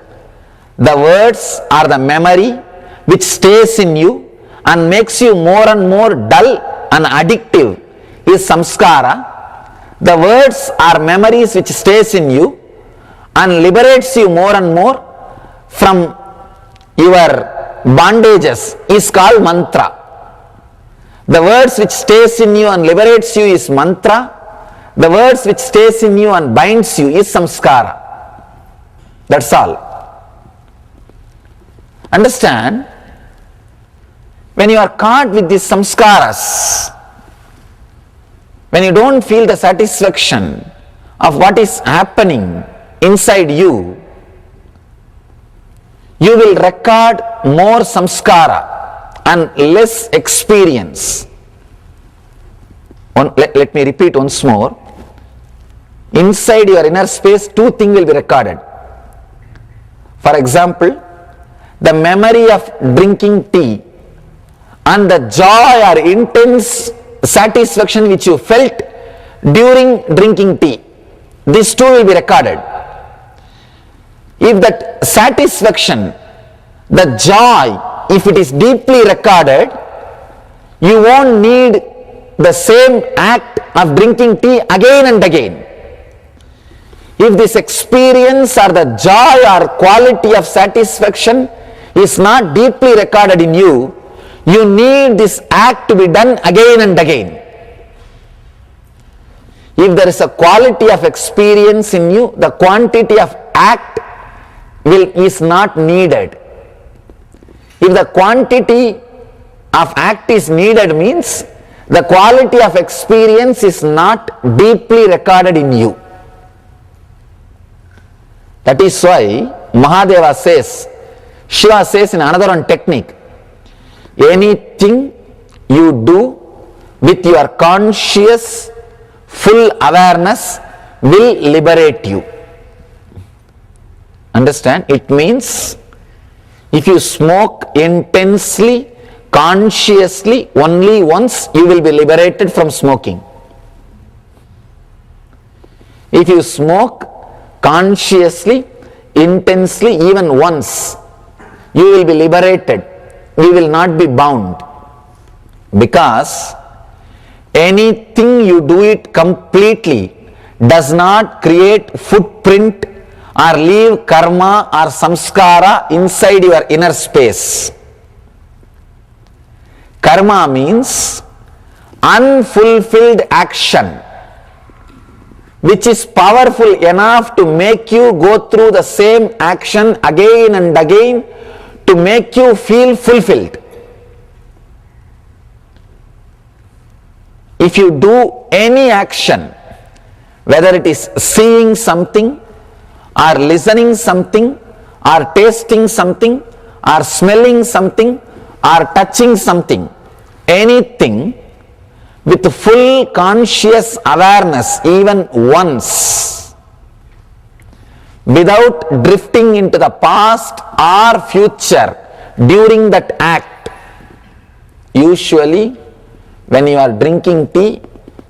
Speaker 5: The words are the memory which stays in you and makes you more and more dull and addictive is samskara. The words are memories which stays in you and liberates you more and more from your bondages is called mantra. The words which stays in you and liberates you is mantra. The words which stays in you and binds you is samskara. That's all. Understand? When you are caught with these samskaras, when you don't feel the satisfaction of what is happening inside you, you will record more samskara and less experience. Let me repeat once more. Inside your inner space, two things will be recorded. For example, the memory of drinking tea and the joy or intense satisfaction which you felt during drinking tea. These two will be recorded. If that satisfaction, the joy, if it is deeply recorded, you won't need the same act of drinking tea again and again. If this experience or the joy or quality of satisfaction is not deeply recorded in you, you need this act to be done again and again. If there is a quality of experience in you, the quantity of act is not needed. If the quantity of act is needed, means the quality of experience is not deeply recorded in you. That is why Mahadeva says, Shiva says in another one technique, anything you do with your conscious full awareness will liberate you. Understand? It means if you smoke intensely, consciously, only once, you will be liberated from smoking. If you smoke consciously, intensely, even once, you will be liberated. You will not be bound. Because anything you do it completely does not create footprint or leave karma or samskara inside your inner space. Karma means unfulfilled action, which is powerful enough to make you go through the same action again and again to make you feel fulfilled. If you do any action, whether it is seeing something or listening something or tasting something or smelling something or touching something, anything with full conscious awareness even once, without drifting into the past or future during that act. Usually when you are drinking tea,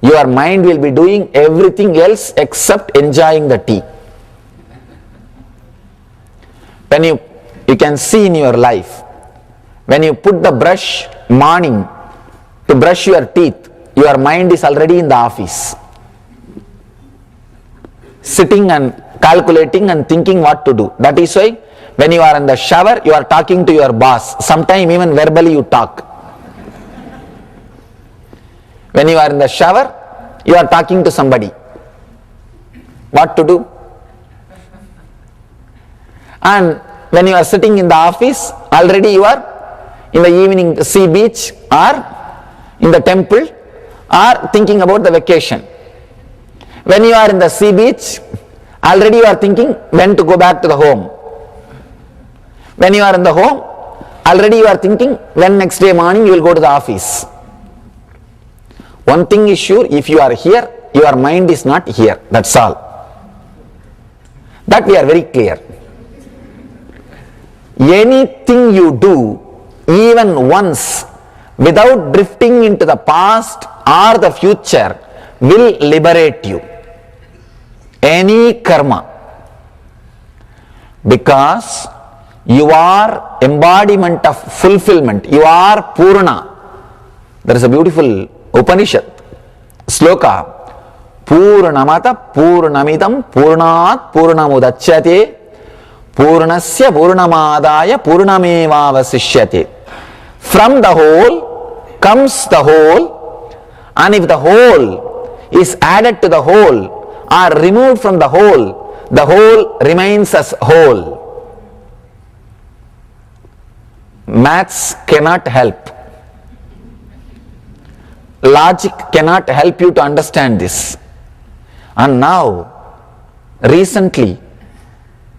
Speaker 5: your mind will be doing everything else except enjoying the tea. When you can see in your life, when you put the brush morning to brush your teeth, your mind is already in the office, sitting and calculating and thinking what to do. That is why when you are in the shower, you are talking to your boss. Sometimes even verbally you talk. When you are in the shower, you are talking to somebody. What to do? And when you are sitting in the office, already you are in the evening sea beach or in the temple or thinking about the vacation. When you are in the sea beach, already you are thinking when to go back to the home. When you are in the home, already you are thinking when next day morning you will go to the office. One thing is sure, if you are here, your mind is not here. That's all. That we are very clear. Anything you do, even once, without drifting into the past or the future, will liberate you. Any karma. Because you are embodiment of fulfillment. You are Purna. There is a beautiful Upanishad sloka. Purnamata Purnamidam Purnat Purnamudachyate Purnasya Purnamadaya Purnamevavasishyate. From the whole comes the whole, and if the whole is added to the whole or removed from the whole remains as whole. Maths cannot help. Logic cannot help you to understand this. And now, recently,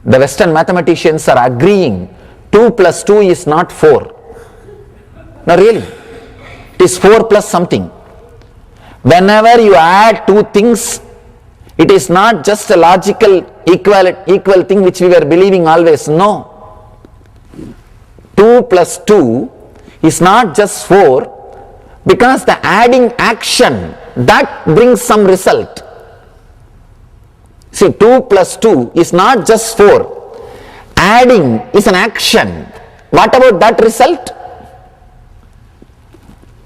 Speaker 5: the Western mathematicians are agreeing 2 plus 2 is not 4. No, really. It is 4 plus something. Whenever you add two things, it is not just a logical equal thing which we were believing always. No. 2 plus 2 is not just 4, because the adding action, that brings some result. See, 2 plus 2 is not just 4. Adding is an action. What about that result?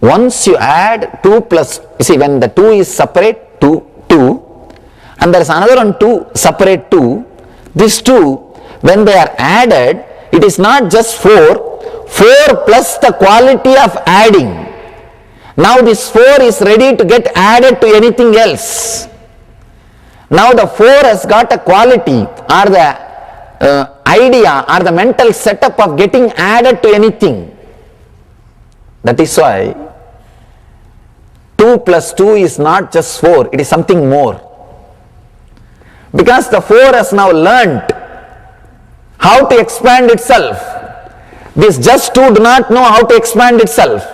Speaker 5: Once you add 2 plus, you see, when the 2 is separate, 2, and there is another one 2, separate 2, these 2, when they are added, it is not just 4 plus the quality of adding. Now this 4 is ready to get added to anything else. Now the 4 has got a quality or the idea or the mental setup of getting added to anything. That is why 2 plus 2 is not just 4, it is something more. Because the 4 has now learnt how to expand itself. This just 2 do not know how to expand itself.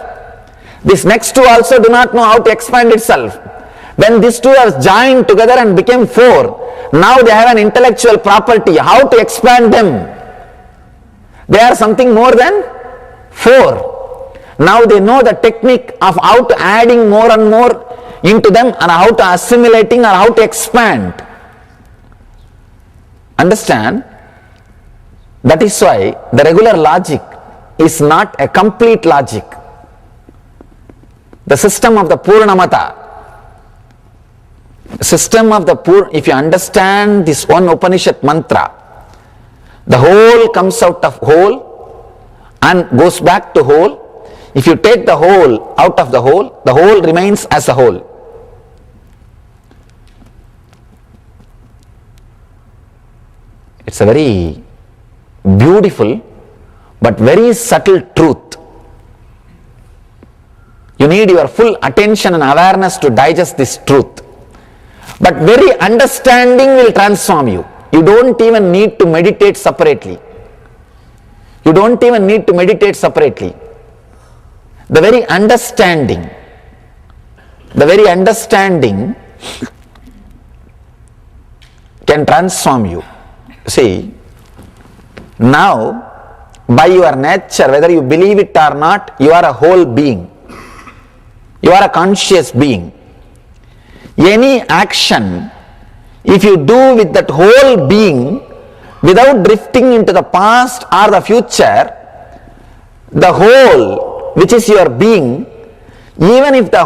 Speaker 5: This next 2 also do not know how to expand itself. When these 2 are joined together and became 4, now they have an intellectual property, how to expand them. They are something more than 4. Now they know the technique of how to adding more and more into them and how to assimilating or how to expand. Understand? That is why the regular logic is not a complete logic. The system of the Purnamata, if you understand this one Upanishad mantra, the whole comes out of whole and goes back to whole. If you take the whole out of the whole remains as a whole. It's a very beautiful but very subtle truth. You need your full attention and awareness to digest this truth. But very understanding will transform you. You don't even need to meditate separately. The very understanding can transform you. See, now by your nature, whether you believe it or not, you are a whole being. You are a conscious being. Any action, if you do with that whole being, without drifting into the past or the future, the whole, which is your being, even if the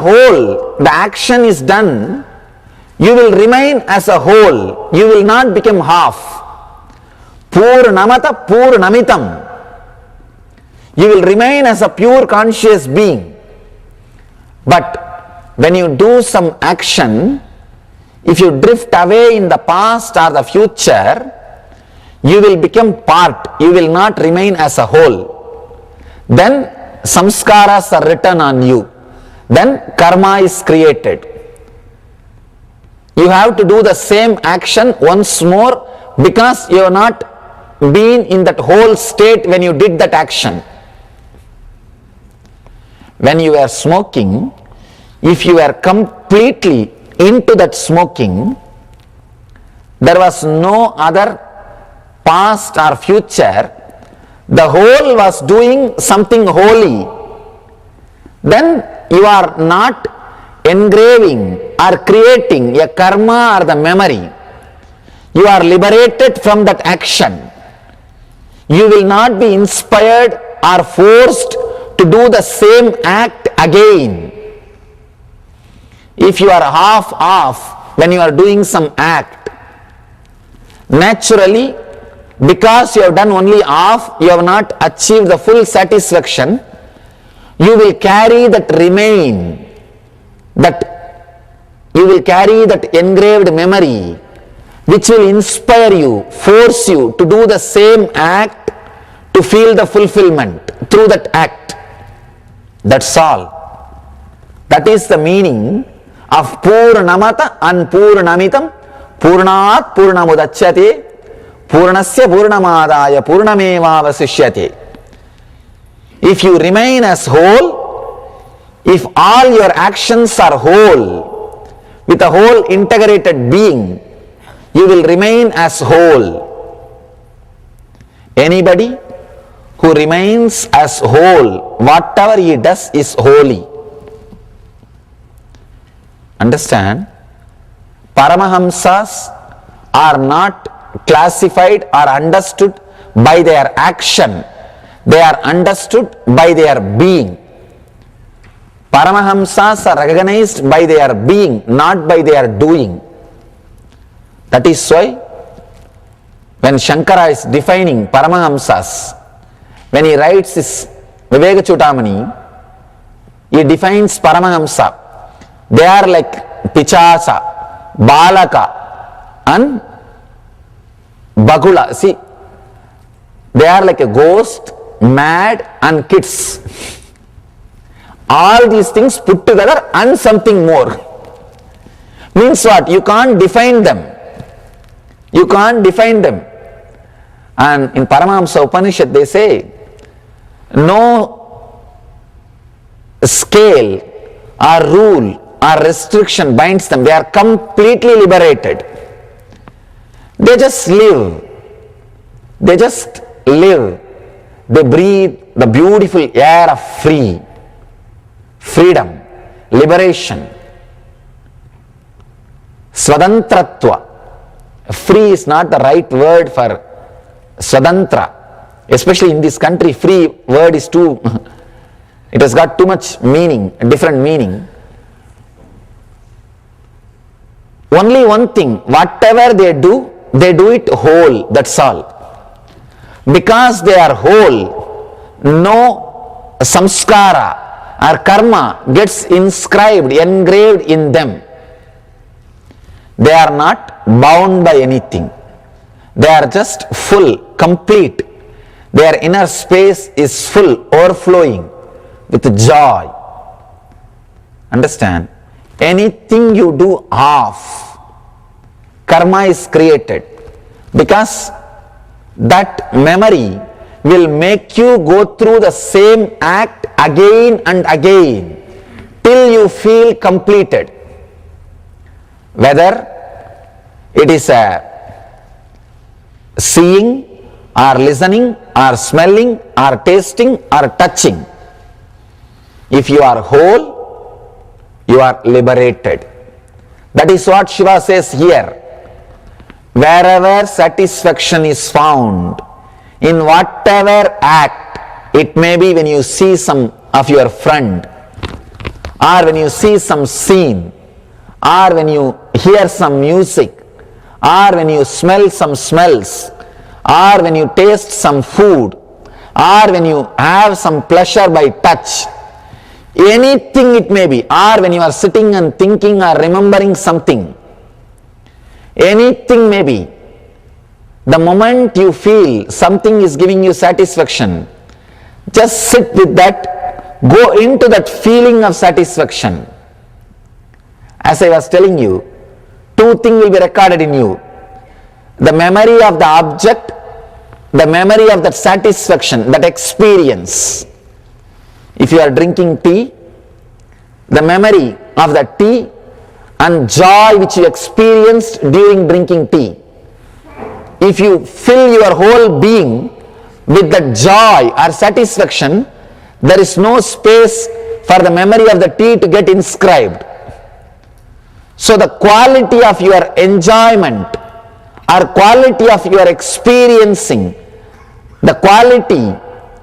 Speaker 5: action is done, you will remain as a whole. You will not become half. Purnamata Purnamitam. You will remain as a pure conscious being. But when you do some action, if you drift away in the past or the future, you will become part. You will not remain as a whole. Then samskaras are written on you. Then karma is created. You have to do the same action once more because you have not been in that whole state when you did that action. When you were smoking, if you were completely into that smoking, there was no other past or future, the whole was doing something holy, then you are not engraving or creating a karma or the memory. You are liberated from that action. You will not be inspired or forced to do the same act again. If you are half off when you are doing some act, naturally, because you have done only half, you have not achieved the full satisfaction, you will carry that engraved memory, which will inspire you, force you to do the same act, to feel the fulfillment through that act. That's all. That is the meaning of Purnamata and Purnamitam. Purnat Purnamudachyate Purnasya Purnamadaya Purnameva Vasishyate. If you remain as whole, if all your actions are whole, with a whole integrated being, you will remain as whole. Anybody who remains as whole, whatever he does is holy. Understand? Paramahamsas are not classified or understood by their action. They are understood by their being. Paramahamsas are recognized by their being, not by their doing. That is why when Shankara is defining Paramahamsas, when he writes his Viveka Chudamani, he defines Paramahamsa. They are like Pichasa, Balaka and Bagula. See, they are like a ghost, mad and kids. All these things put together and something more. Means what? You can't define them. You can't define them. And in Paramahamsa Upanishad they say, no scale or rule or restriction binds them. They are completely liberated. They just live. They just live. They breathe the beautiful air of freedom, liberation, Swadantratva. Free is not the right word for Swadantra. Especially in this country, free word is too, it has got too much meaning, a different meaning. Only one thing, whatever they do it whole, that's all. Because they are whole, no samskara or karma gets inscribed, engraved in them. They are not bound by anything. They are just full, complete. Their inner space is full, overflowing with joy. Understand? Anything you do half, karma is created, because that memory will make you go through the same act again and again till you feel completed. Whether it is a seeing or listening or smelling or tasting or touching. If you are whole, you are liberated. That is what Shiva says here. Wherever satisfaction is found, in whatever act, it may be when you see some of your friend, or when you see some scene, or when you hear some music, or when you smell some smells, or when you taste some food, or when you have some pleasure by touch, anything it may be, or when you are sitting and thinking or remembering something, anything may be, the moment you feel something is giving you satisfaction, just sit with that, go into that feeling of satisfaction. As I was telling you, two things will be recorded in you. The memory of the object, the memory of that satisfaction, that experience. If you are drinking tea, the memory of the tea and joy which you experienced during drinking tea. If you fill your whole being with the joy or satisfaction, there is no space for the memory of the tea to get inscribed. So the quality of your enjoyment or quality of your experiencing, the quality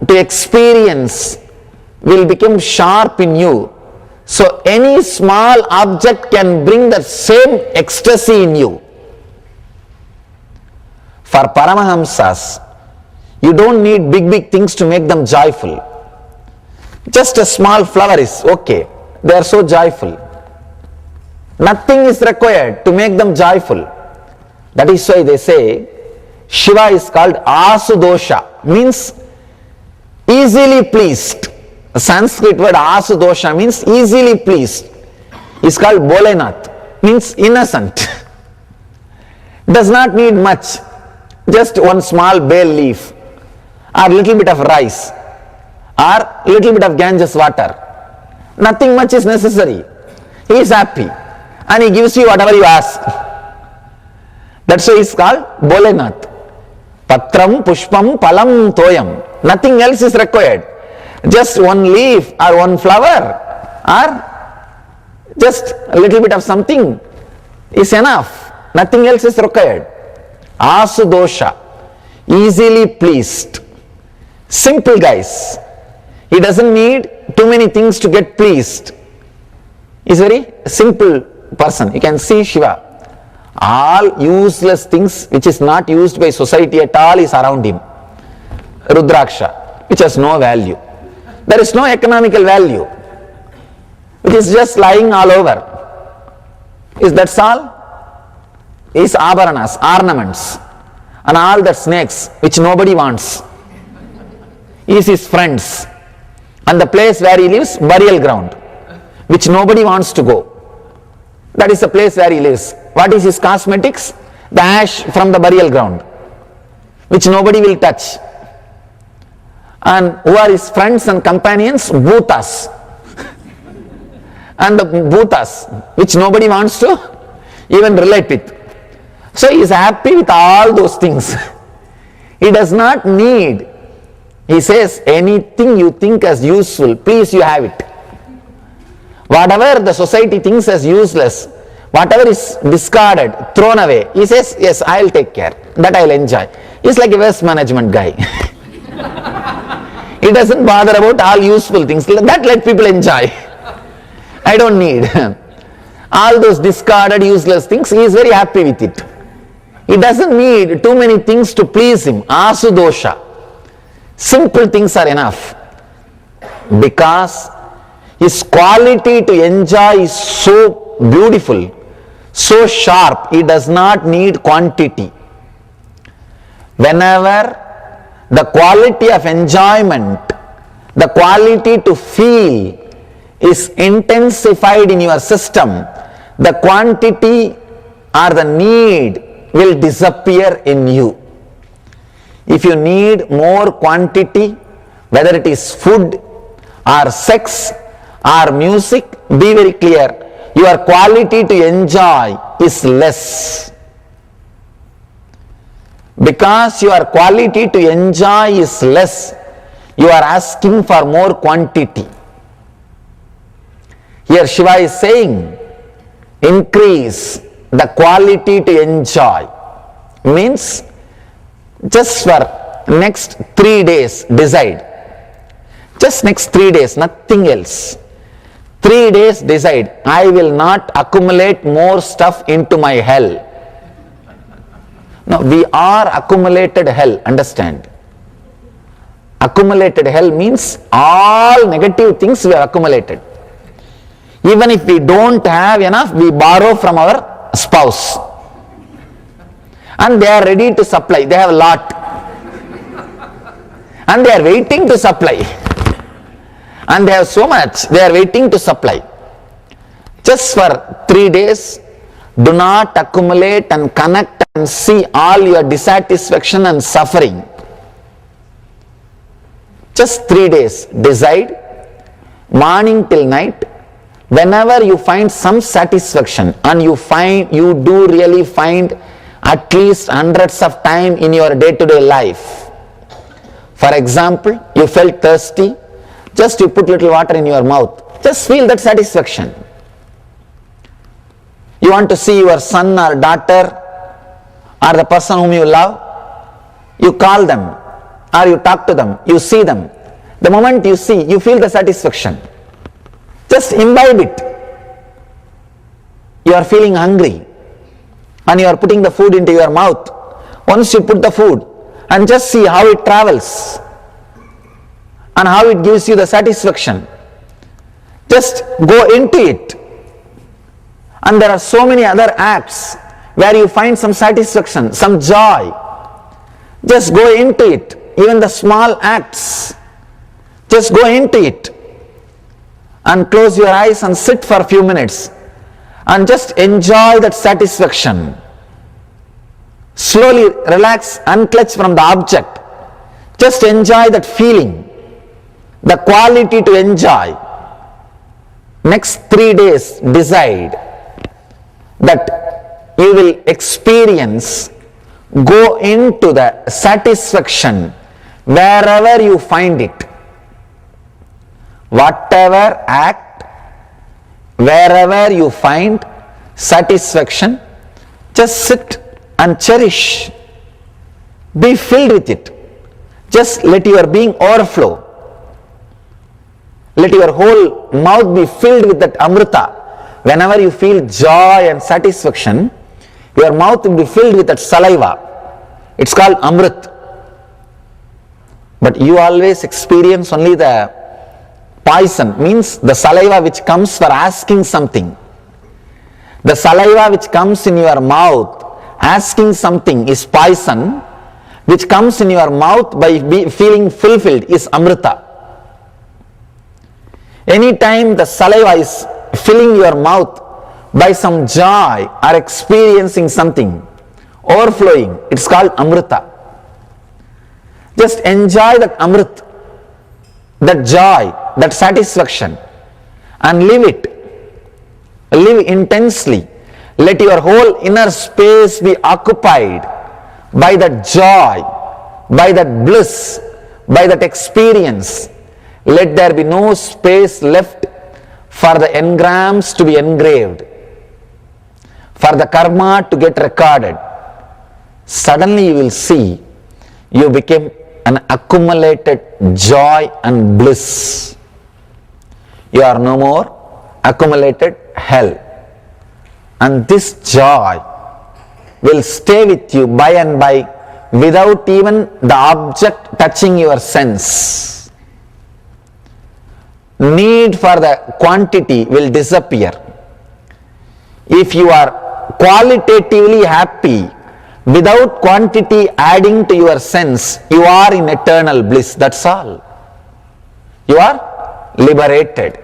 Speaker 5: to experience will become sharp in you. So any small object can bring the same ecstasy in you. For Paramahamsas, you don't need big things to make them joyful. Just a small flower is okay. They are so joyful. Nothing is required to make them joyful. That is why they say Shiva is called Asudosha, means easily pleased. The Sanskrit word Asudosha means easily pleased. It's called Bolenath, means innocent. Does not need much. Just one small bay leaf or little bit of rice or little bit of Ganges water. Nothing much is necessary. He is happy and he gives you whatever you ask. That's why it's called Bolenath. Patram, Pushpam, Palam, Toyam. Nothing else is required. Just one leaf or one flower or just a little bit of something is enough. Nothing else is required. Asudosha, easily pleased. Simple guys. He doesn't need too many things to get pleased. He's a very simple person. You can see Shiva. All useless things which is not used by society at all is around him. Rudraksha, which has no value. There is no economical value. It is just lying all over. Is that all? Is abharanas, ornaments, and all the snakes which nobody wants. Is his friends. And the place where he lives, burial ground, which nobody wants to go. That is the place where he lives. What is his cosmetics? The ash from the burial ground, which nobody will touch. And who are his friends and companions? Bhutas. And the bhutas, which nobody wants to even relate with. So he is happy with all those things. He does not need. He says, anything you think as useful, please you have it. Whatever the society thinks as useless, whatever is discarded, thrown away, he says, yes, I'll take care. That I'll enjoy. He's like a waste management guy. He doesn't bother about all useful things. That let people enjoy. I don't need. All those discarded, useless things, he is very happy with it. He doesn't need too many things to please him. Asudosha. Simple things are enough. Because his quality to enjoy is so beautiful, so sharp, he does not need quantity. Whenever the quality of enjoyment, the quality to feel is intensified in your system, the quantity or the need will disappear in you. If you need more quantity, whether it is food or sex or music, be very clear, your quality to enjoy is less. Because your quality to enjoy is less, you are asking for more quantity. Here Shiva is saying, increase the quality to enjoy. Means, just for next 3 days, decide. Just next 3 days, nothing else. 3 days, decide, I will not accumulate more stuff into my hell. No, we are accumulated hell, understand. Accumulated hell means all negative things we have accumulated. Even if we don't have enough, we borrow from our spouse. And they are ready to supply, they have a lot. And they are waiting to supply. And they have so much, they are waiting to supply. Just for 3 days, do not accumulate and connect and see all your dissatisfaction and suffering. Just 3 days, decide, morning till night, whenever you find some satisfaction and you do really find at least hundreds of time in your day-to-day life. For example, you felt thirsty, just you put little water in your mouth, just feel that satisfaction. You want to see your son or daughter or the person whom you love, you call them or you talk to them, you see them. The moment you see, you feel the satisfaction. Just imbibe it. You are feeling hungry and you are putting the food into your mouth. Once you put the food and just see how it travels and how it gives you the satisfaction. Just go into it. And there are so many other acts where you find some satisfaction, some joy. Just go into it. Even the small acts. Just go into it. And close your eyes and sit for a few minutes. And just enjoy that satisfaction. Slowly relax, unclutch from the object. Just enjoy that feeling. the quality to enjoy. Next 3 days, decide that you will experience, go into the satisfaction wherever you find it. Whatever act, wherever you find satisfaction, just sit and cherish. Be filled with it. Just let your being overflow. Let your whole mouth be filled with that amrita. Whenever you feel joy and satisfaction, your mouth will be filled with that saliva. It's called amrit. But you always experience only the poison, means the saliva which comes for asking something. The saliva which comes in your mouth asking something is poison, which comes in your mouth by feeling fulfilled is amrita. Anytime the saliva is filling your mouth by some joy or experiencing something, overflowing, it's called amrita. Just enjoy that amrit, that joy, that satisfaction, and live it. Live intensely. Let your whole inner space be occupied by that joy, by that bliss, by that experience. Let there be no space left for the engrams to be engraved, for the karma to get recorded. Suddenly you will see you became an accumulated joy and bliss. You are no more accumulated hell. And this joy will stay with you by and by without even the object touching your sense. Need for the quantity will disappear. If you are qualitatively happy without quantity adding to your sense, you are in eternal bliss. That's all. You are liberated.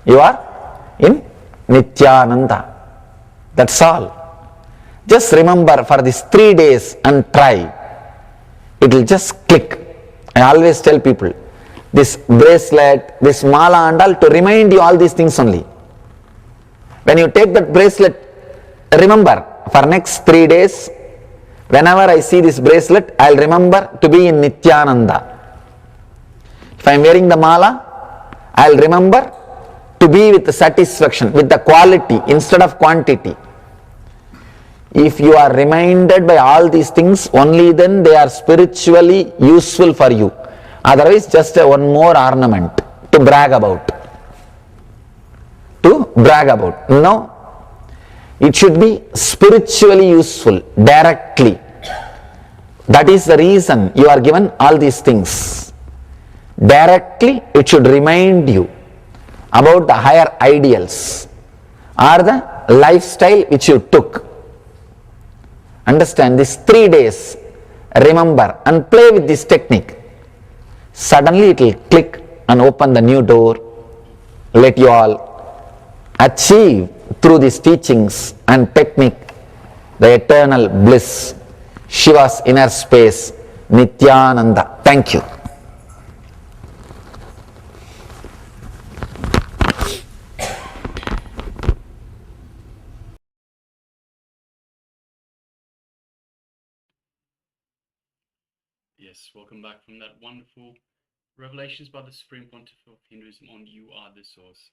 Speaker 5: You are in Nityananda. That's all. Just remember for these 3 days and try. It will just click. I always tell people, this bracelet, this mala and all, to remind you all these things only. When you take that bracelet, remember for next 3 days, whenever I see this bracelet, I'll remember to be in Nityananda. If I'm wearing the mala, I'll remember to be with the satisfaction, with the quality instead of quantity. If you are reminded by all these things, only then they are spiritually useful for you. Otherwise, just one more ornament to brag about. No. It should be spiritually useful, directly. That is the reason you are given all these things. Directly, it should remind you about the higher ideals or the lifestyle which you took. Understand, these 3 days, remember and play with this technique. Suddenly it will click and open the new door. Let you all achieve through these teachings and technique the eternal bliss, Shiva's inner space, Nityananda. Thank you.
Speaker 3: Yes, welcome back from that wonderful revelations by the Supreme Pontiff of Hinduism on You Are the Source.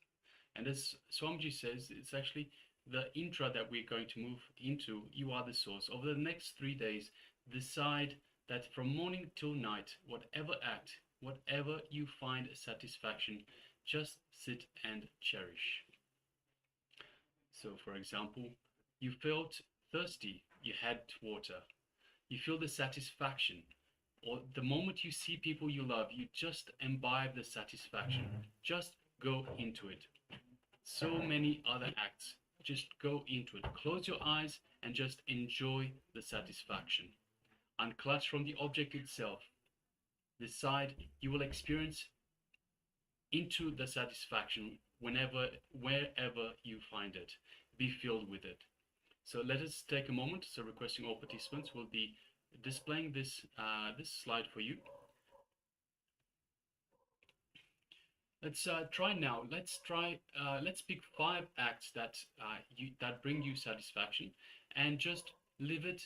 Speaker 3: And as Swamiji says, it's actually the intra that we're going to move into, You Are the Source. Over the next 3 days, decide that from morning till night, whatever act, whatever you find satisfaction, just sit and cherish. So, for example, you felt thirsty, you had water. You feel the satisfaction, or the moment you see people you love, you just imbibe the satisfaction. Just go into it. So many other acts. Just go into it. Close your eyes and just enjoy the satisfaction. Unclutch from the object itself. Decide you will experience into the satisfaction wherever you find it. Be filled with it. So let us take a moment. So requesting all participants will be displaying this slide for you. Let's try now. Let's pick 5 acts that bring you satisfaction, and just live it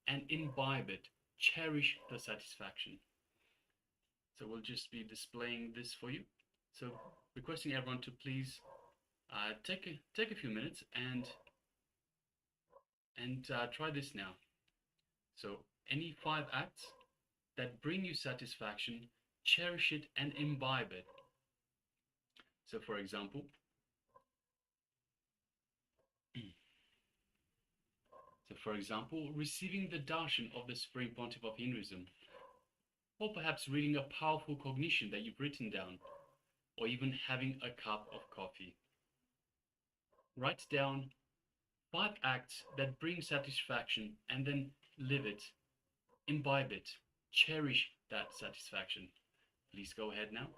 Speaker 3: and imbibe it. Cherish the satisfaction. So we'll just be displaying this for you. So requesting everyone to please take a few minutes and try this now. So any 5 acts that bring you satisfaction, cherish it and imbibe it. So for example, receiving the darshan of the Supreme Pontiff of Hinduism, or perhaps reading a powerful cognition that you've written down, or even having a cup of coffee. Write down 5 acts that bring satisfaction and then live it, imbibe it, cherish that satisfaction. Please go ahead now.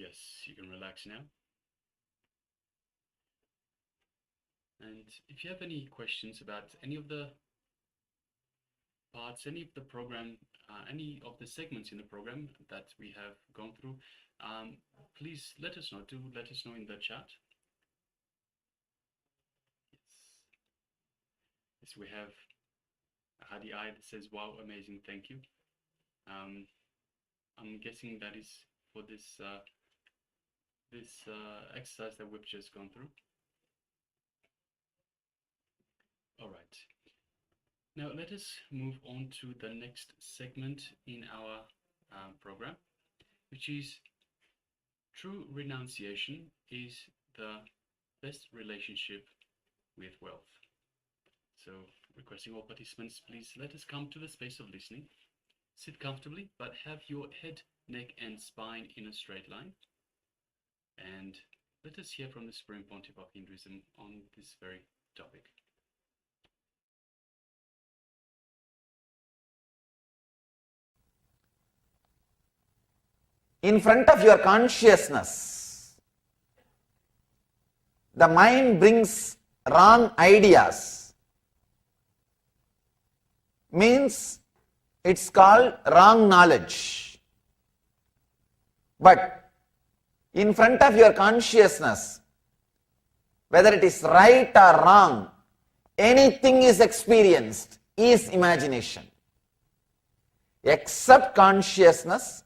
Speaker 3: yes, you can relax now. And if you have any questions about any of the parts, any of the program, any of the segments in the program that we have gone through, please let us know. Do let us know in the chat. Yes, we have Hadi I that says, "Wow, amazing, thank you." I'm guessing that is for this exercise that we've just gone through. All right. Now let us move on to the next segment in our program, which is true renunciation is the best relationship with wealth. So requesting all participants, please let us come to the space of listening. Sit comfortably, but have your head, neck and spine in a straight line. And let us hear from the Supreme Pontiff of Hinduism on this very topic.
Speaker 5: In front of your consciousness, the mind brings wrong ideas. Means it's called wrong knowledge. But in front of your consciousness, whether it is right or wrong, anything is experienced is imagination. Except consciousness,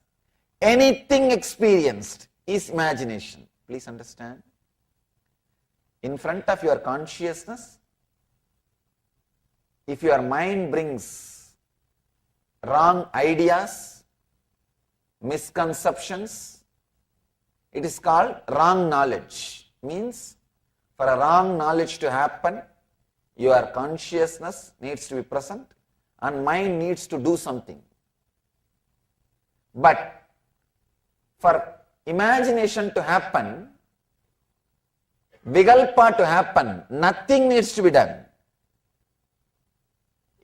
Speaker 5: anything experienced is imagination. Please understand. In front of your consciousness, if your mind brings wrong ideas, misconceptions, it is called wrong knowledge. Means for a wrong knowledge to happen, your consciousness needs to be present and mind needs to do something. But for imagination to happen, vigalpa to happen, nothing needs to be done.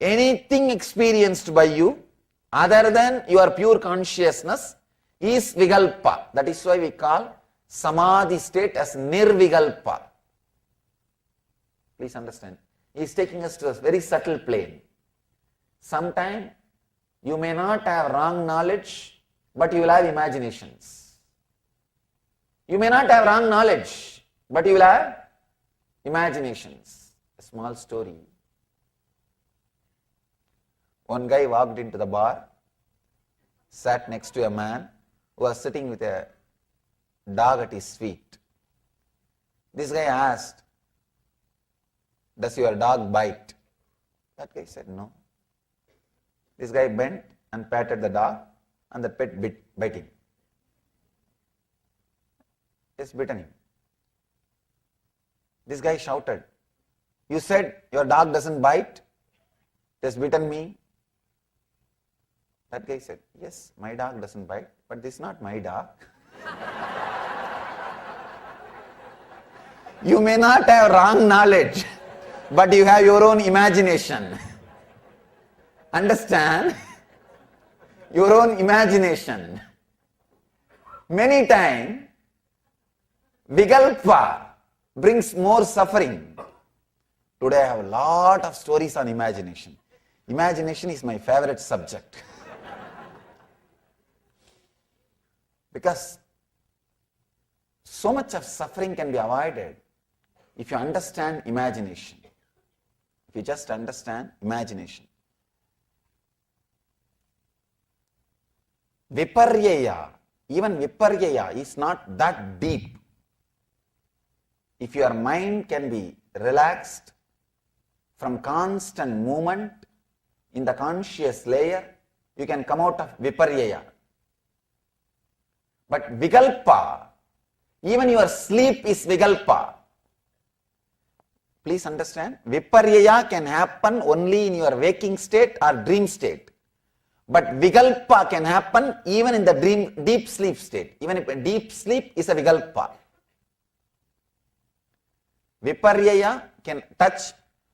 Speaker 5: Anything experienced by you other than your pure consciousness is vigalpa. That is why we call samadhi state as nirvigalpa. Please understand. He is taking us to a very subtle plane. Sometimes you may not have wrong knowledge, but you will have imaginations. You may not have wrong knowledge, but you will have imaginations. A small story. One guy walked into the bar, sat next to a man who was sitting with a dog at his feet. This guy asked, "Does your dog bite?" That guy said, "No." This guy bent and patted the dog, and the pet bit him. Just bitten him. This guy shouted, "You said your dog doesn't bite? Just bitten me." That guy said, "Yes, my dog doesn't bite, but this is not my dog." You may not have wrong knowledge, but you have your own imagination. Understand? Your own imagination. Many times, vigalpa brings more suffering. Today I have a lot of stories on imagination. Imagination is my favorite subject. Because so much of suffering can be avoided if you understand imagination. If you just understand imagination. Viparyaya, even viparyaya is not that deep. If your mind can be relaxed from constant movement in the conscious layer, you can come out of viparyaya. But vigalpa, even your sleep is vigalpa. Please understand, viparyaya can happen only in your waking state or dream state. But vigalpa can happen even in the deep sleep state. Even if a deep sleep is a vigalpa. Viparyaya can touch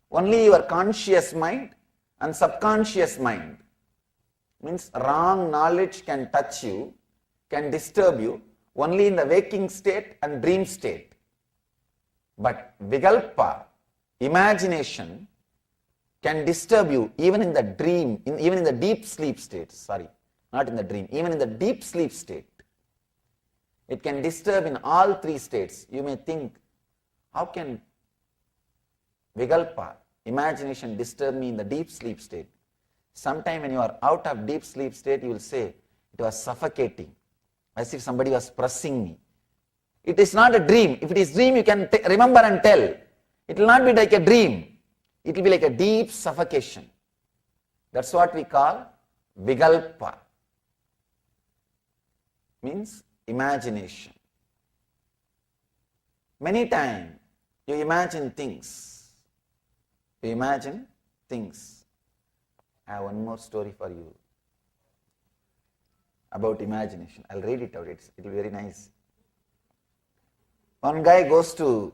Speaker 5: only your conscious mind and subconscious mind. Means wrong knowledge can touch you, can disturb you only in the waking state and dream state. But vikalpa, imagination, can disturb you even in the dream, even in the deep sleep state. Sorry, not in the dream, even in the deep sleep state. It can disturb in all three states. You may think, how can vikalpa, imagination, disturb me in the deep sleep state? Sometime when you are out of deep sleep state, you will say, it was suffocating, as if somebody was pressing me. It is not a dream. If it is dream, you can remember and tell. It will not be like a dream. It will be like a deep suffocation. That's what we call vikalpa. Means imagination. Many times you imagine things. You imagine things. I have one more story for you about imagination. I'll read it out. It will be very nice. One guy goes to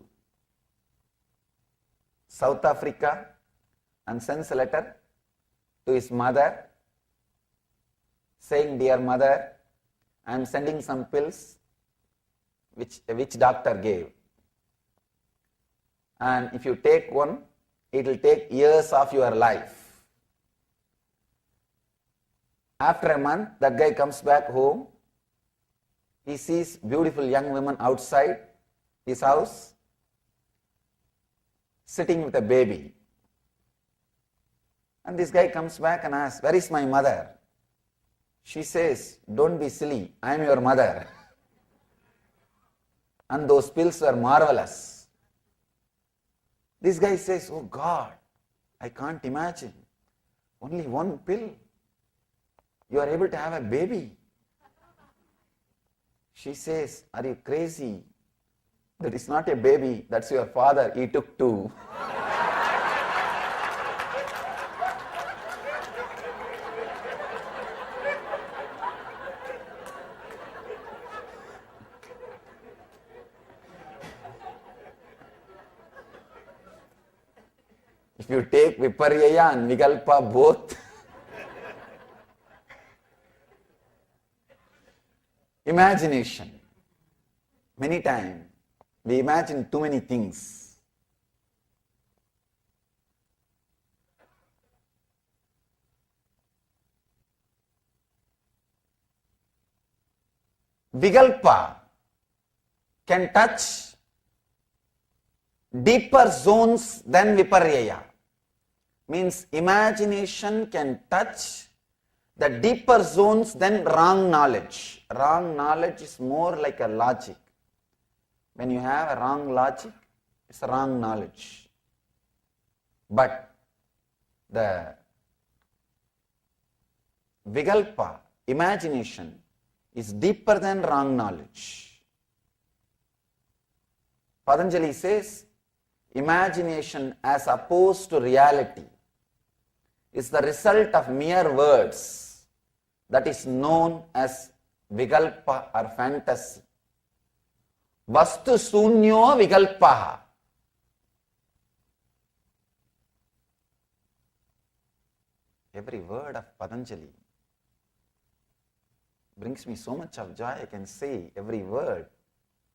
Speaker 5: South Africa and sends a letter to his mother saying, "Dear mother, I am sending some pills which doctor gave. And if you take one, it will take years of your life." After a month, that guy comes back home. He sees beautiful young women outside his house sitting with a baby. And this guy comes back and asks, "Where is my mother?" She says, "Don't be silly, I am your mother." And those pills were marvelous. This guy says, "Oh God, I can't imagine. Only one pill. You are able to have a baby." She says, "Are you crazy? That is not a baby, that's your father. He took two." If you take viparyaya and vikalpa both, imagination. Many times we imagine too many things. Vikalpa can touch deeper zones than viparyaya. Means imagination can touch the deeper zones than wrong knowledge. Wrong knowledge is more like a logic. When you have a wrong logic, it's a wrong knowledge. But the vikalpa, imagination, is deeper than wrong knowledge. Patanjali says, imagination as opposed to reality is the result of mere words that is known as vikalpa or fantasy. Vastu sunyo vikalpaha. Every word of Patanjali brings me so much of joy. I can say every word,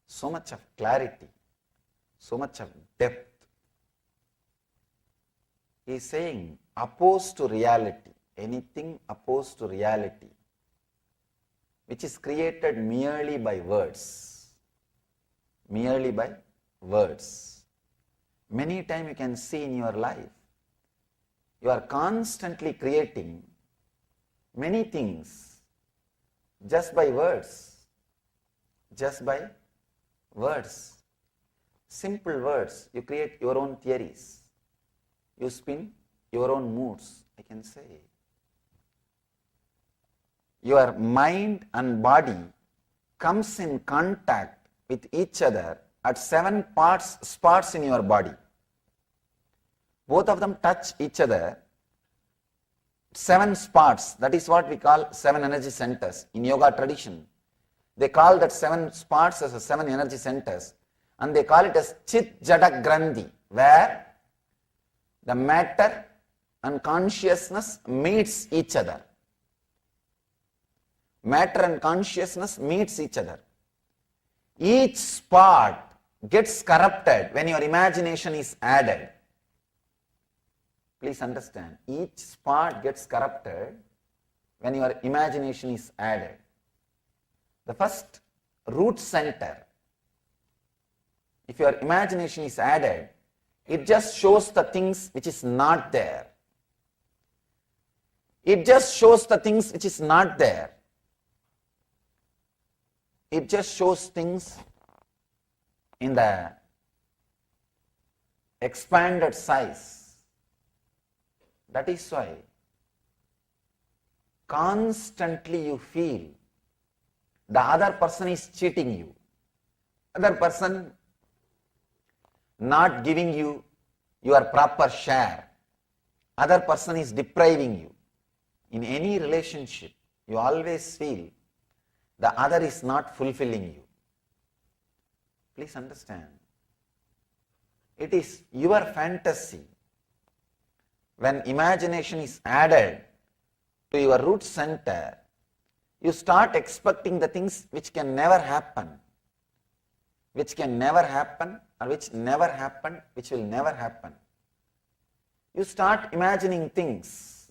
Speaker 5: so much of clarity, so much of depth. He is saying opposed to reality, anything opposed to reality, which is created merely by words. Merely by words. Many times you can see in your life, you are constantly creating many things just by words. Just by words. Simple words. You create your own theories. You spin your own moods, I can say. Your mind and body comes in contact with each other at 7 spots in your body. Both of them touch each other. 7 spots, that is what we call 7 energy centers. In yoga tradition, they call that 7 spots as 7 energy centers, and they call it as Chit Jada Grandhi, where the matter and consciousness meets each other. Matter and consciousness meets each other. Each spot gets corrupted when your imagination is added. Please understand, each spot gets corrupted when your imagination is added. The first root center, if your imagination is added, it just shows the things which is not there. It just shows the things which is not there. It just shows things in the expanded size. That is why constantly you feel the other person is cheating you, other person not giving you your proper share, other person is depriving you. In any relationship, you always feel the other is not fulfilling you. Please understand, it is your fantasy. When imagination is added to your root center, you start expecting the things which can never happen, which can never happen, or which never happened, which will never happen. You start imagining things,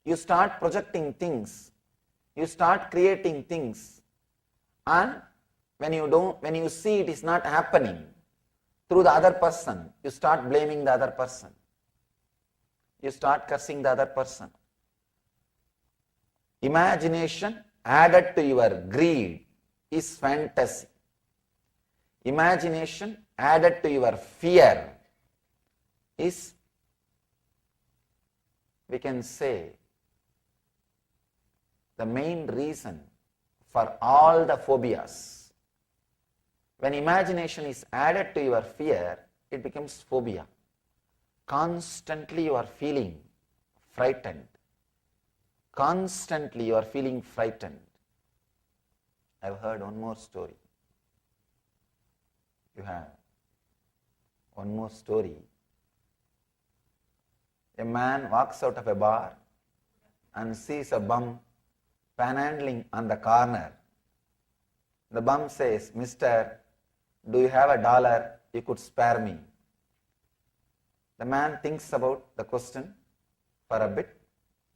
Speaker 5: you start projecting things, you start creating things, and when you see it is not happening through the other person, you start blaming the other person. You start cursing the other person. Imagination added to your greed is fantasy. Imagination added to your fear is, we can say, the main reason for all the phobias. When imagination is added to your fear, it becomes phobia. Constantly you are feeling frightened. Constantly you are feeling frightened. I have heard one more story. You have one more story. A man walks out of a bar and sees a bum panhandling on the corner. The bum says, "Mister, do you have $1 you could spare me?" The man thinks about the question for a bit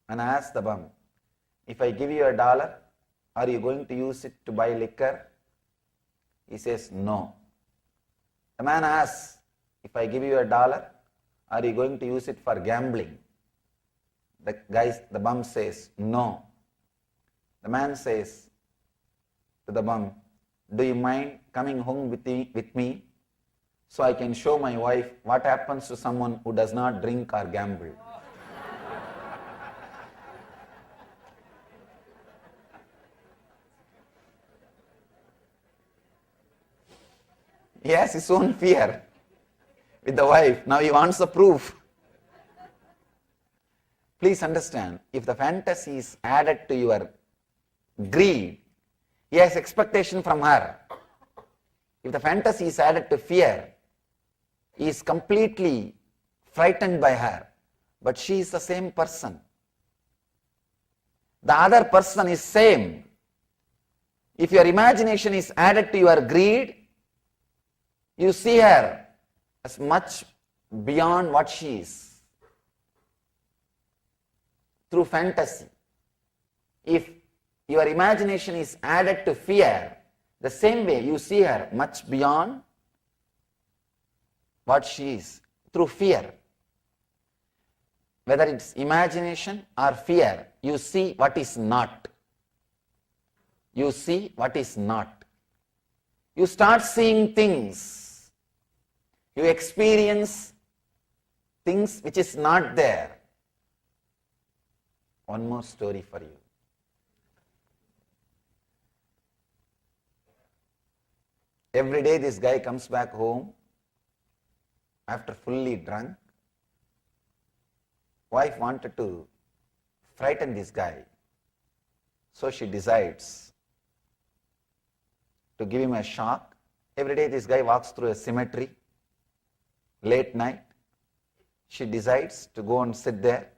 Speaker 5: and asks the bum, "If I give you $1, are you going to use it to buy liquor?" He says, "No." The man asks, "If I give you $1, are you going to use it for gambling?" The bum says, "No." The man says to the bum, "Do you mind coming home with me so I can show my wife what happens to someone who does not drink or gamble?" He has his own fear with the wife. Now he wants the proof. Please understand, if the fantasy is added to your greed, he has expectation from her. If the fantasy is added to fear, he is completely frightened by her. But she is the same person. The other person is same. If your imagination is added to your greed, you see her as much beyond what she is through fantasy. If your imagination is added to fear, the same way you see her much beyond what she is through fear. Whether it's imagination or fear, you see what is not. You see what is not. You start seeing things. You experience things which is not there. One more story for you. Every day this guy comes back home after fully drunk. Wife wanted to frighten this guy, so she decides to give him a shock. Every day this guy walks through a cemetery, late night. She decides to go and sit there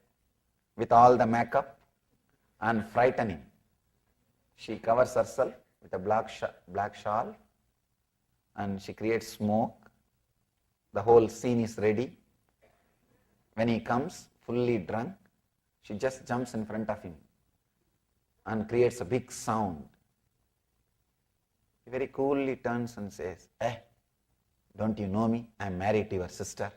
Speaker 5: with all the makeup and frighten him. She covers herself with a black shawl and she creates smoke. The whole scene is ready. When he comes, fully drunk, she just jumps in front of him and creates a big sound. He very coolly turns and says, don't you know me? I am married to your sister.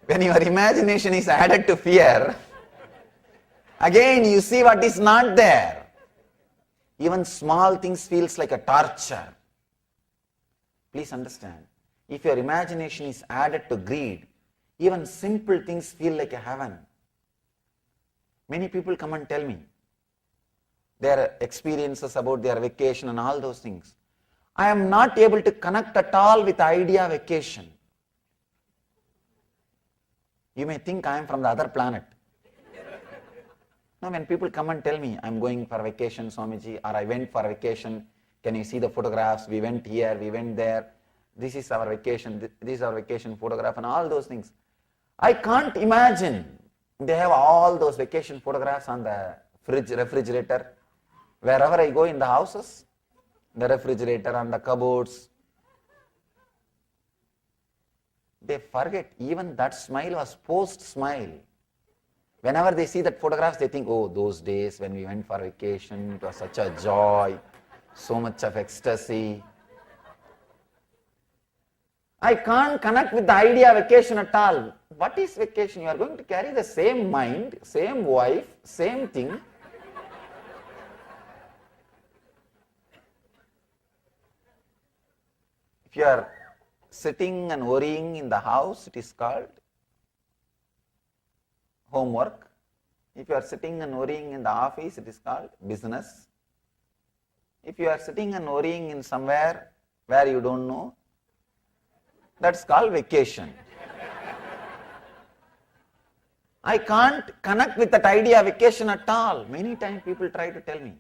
Speaker 5: When your imagination is added to fear, again you see what is not there. Even small things feels like a torture. Please understand, if your imagination is added to greed, even simple things feel like a heaven. Many people come and tell me their experiences about their vacation and all those things. I am not able to connect at all with the idea of vacation. You may think I am from the other planet. No, when people come and tell me, I am going for a vacation, Swamiji, or I went for a vacation, can you see the photographs, we went here, we went there, this is our vacation, this is our vacation photograph and all those things. I can't imagine. They have all those vacation photographs on the refrigerator. Wherever I go in the houses, the refrigerator, on the cupboards, they forget even that smile was post-smile. Whenever they see that photographs, they think, oh, those days when we went for vacation, it was such a joy, so much of ecstasy. I can't connect with the idea of vacation at all. What is vacation? You are going to carry the same mind, same wife, same thing. If you are sitting and worrying in the house, it is called homework. If you are sitting and worrying in the office, it is called business. If you are sitting and worrying in somewhere where you don't know, that's called vacation. I can't connect with that idea of vacation at all. Many times people try to tell me,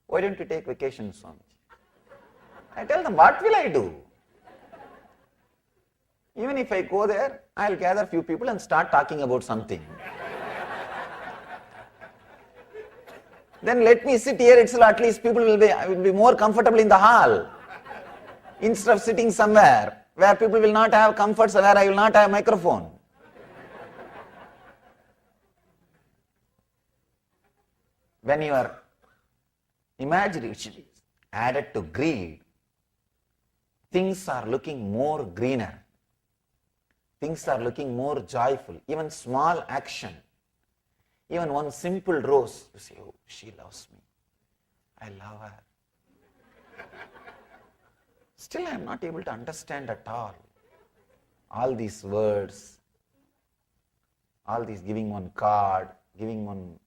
Speaker 5: why don't you take vacation, Swami? I tell them, what will I do? Even if I go there, I'll gather few people and start talking about something. Then let me sit here itself, at least people will be more comfortable in the hall. Instead of sitting somewhere where people will not have comforts, where I will not have microphone. When your imagination is added to greed, things are looking more greener. Things are looking more joyful. Even small action, even one simple rose, you say, oh, she loves me. I love her. Still I am not able to understand at all these words, all these giving one card, giving one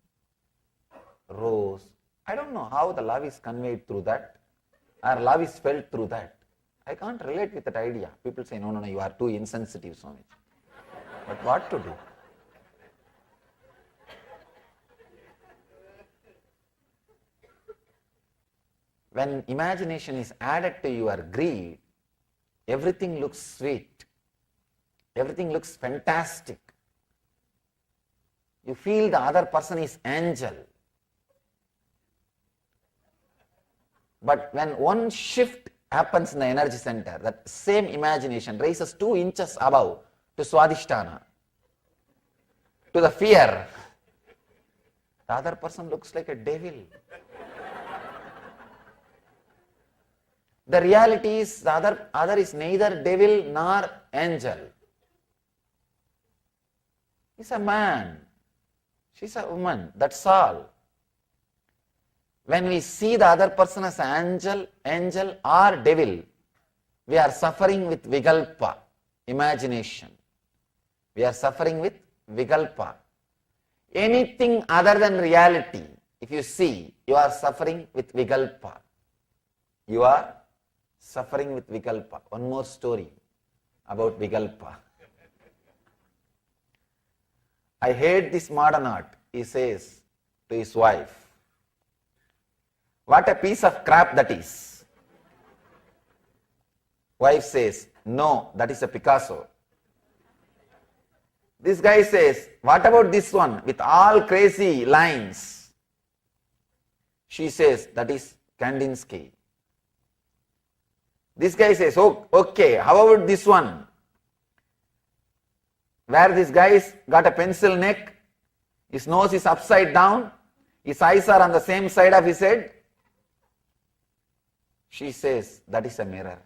Speaker 5: rose. I don't know how the love is conveyed through that, or love is felt through that. I can't relate with that idea. People say, no, you are too insensitive, Swami. But what to do? When imagination is added to your greed, everything looks sweet. Everything looks fantastic. You feel the other person is angel. But when one shift happens in the energy center, that same imagination raises 2 inches above to Swadhisthana, to the fear. The other person looks like a devil. The reality is the other is neither devil nor angel. He's a man. She's a woman. That's all. When we see the other person as angel or devil, we are suffering with vikalpa, imagination. We are suffering with vikalpa. Anything other than reality, if you see, you are suffering with vikalpa. You are suffering with vikalpa. One more story about vikalpa. I hate this modern art, he says to his wife. What a piece of crap that is. Wife says, no, that is a Picasso. This guy says, what about this one with all crazy lines? She says, that is Kandinsky. This guy says, oh, okay, how about this one? Where this guy's got a pencil neck, his nose is upside down, his eyes are on the same side of his head. She says, that is a mirror.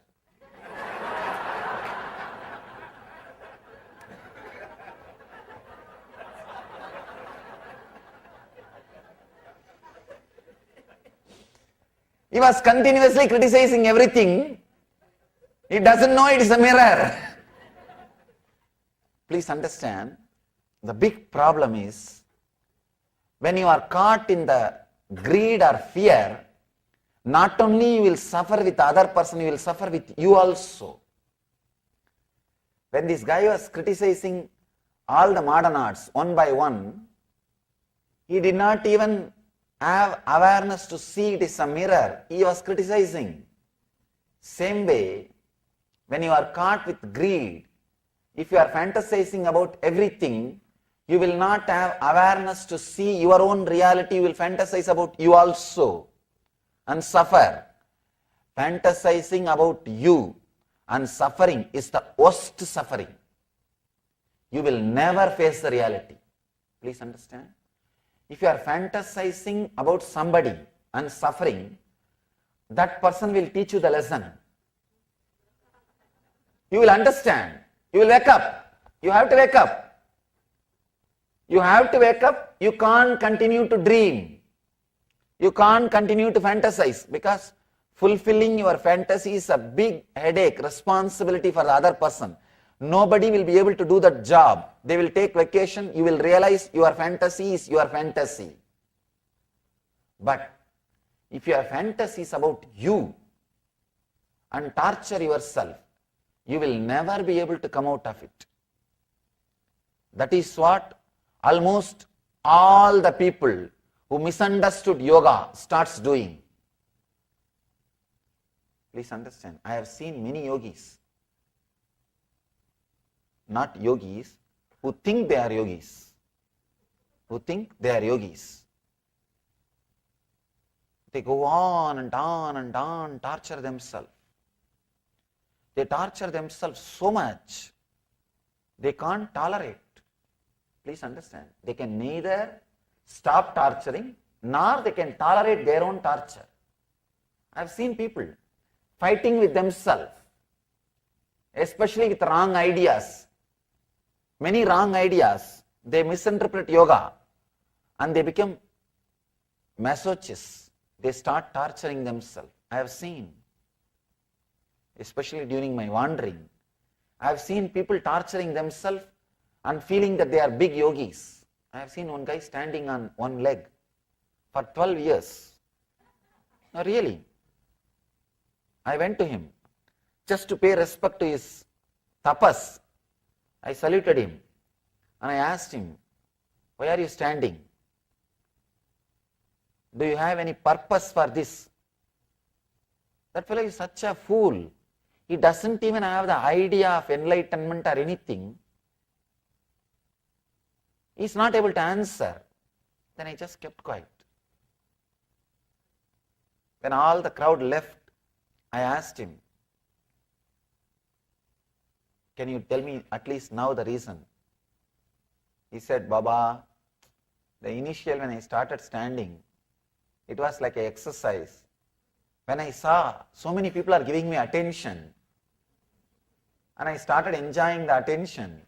Speaker 5: He was continuously criticizing everything. He doesn't know it is a mirror. Please understand, the big problem is when you are caught in the greed or fear, not only you will suffer with the other person, you will suffer with you also. When this guy was criticizing all the modern arts one by one, he did not even have awareness to see it is a mirror. He was criticizing. Same way, when you are caught with greed, if you are fantasizing about everything, you will not have awareness to see your own reality. You will fantasize about you also and suffer. Fantasizing about you and suffering is the worst suffering. You will never face the reality. Please understand. If you are fantasizing about somebody and suffering, that person will teach you the lesson. You will understand. You will wake up. You have to wake up. You have to wake up. You can't continue to dream. You can't continue to fantasize, because fulfilling your fantasy is a big headache, responsibility for the other person. Nobody will be able to do that job. They will take vacation. You will realize your fantasy is your fantasy. But if your fantasy is about you and torture yourself, you will never be able to come out of it. That is what almost all the people who misunderstood yoga starts doing. Please understand, I have seen many yogis, not yogis, who think they are yogis. Who think they are yogis. They go on and on and on, torture themselves. They torture themselves so much, they can't tolerate. Please understand, they can neither stop torturing, nor they can tolerate their own torture. I have seen people fighting with themselves, especially with wrong ideas. Many wrong ideas, they misinterpret yoga and they become masochists. They start torturing themselves. I have seen, especially during my wandering, I have seen people torturing themselves and feeling that they are big yogis. I have seen one guy standing on one leg for 12 years. No, really. I went to him just to pay respect to his tapas. I saluted him and I asked him, why are you standing? Do you have any purpose for this? That fellow is such a fool. He doesn't even have the idea of enlightenment or anything. He is not able to answer. Then I just kept quiet. When all the crowd left, I asked him, can you tell me at least now the reason? He said, Baba, the initial when I started standing, it was like an exercise. When I saw so many people are giving me attention, and I started enjoying the attention,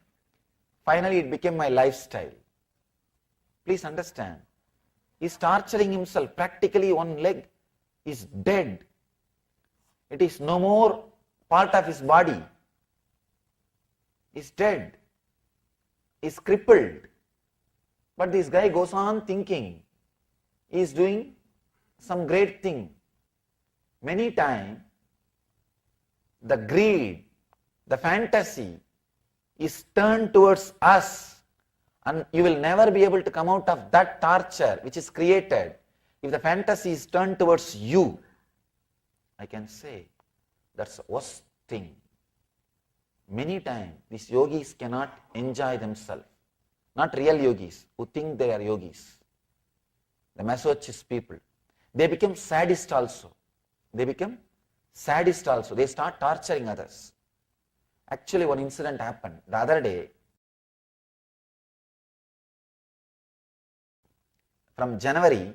Speaker 5: finally it became my lifestyle. Please understand, he is torturing himself. Practically one leg is dead. It is no more part of his body. Is dead, is crippled. But this guy goes on thinking he is doing some great thing. Many times the greed, the fantasy is turned towards us, and you will never be able to come out of that torture which is created if the fantasy is turned towards you. I can say that's the worst thing. Many times these yogis cannot enjoy themselves. not real yogis, who think they are yogis, the masochist people, they become sadist also. They become sadist also. They start torturing others. Actually, one incident happened the other day. From January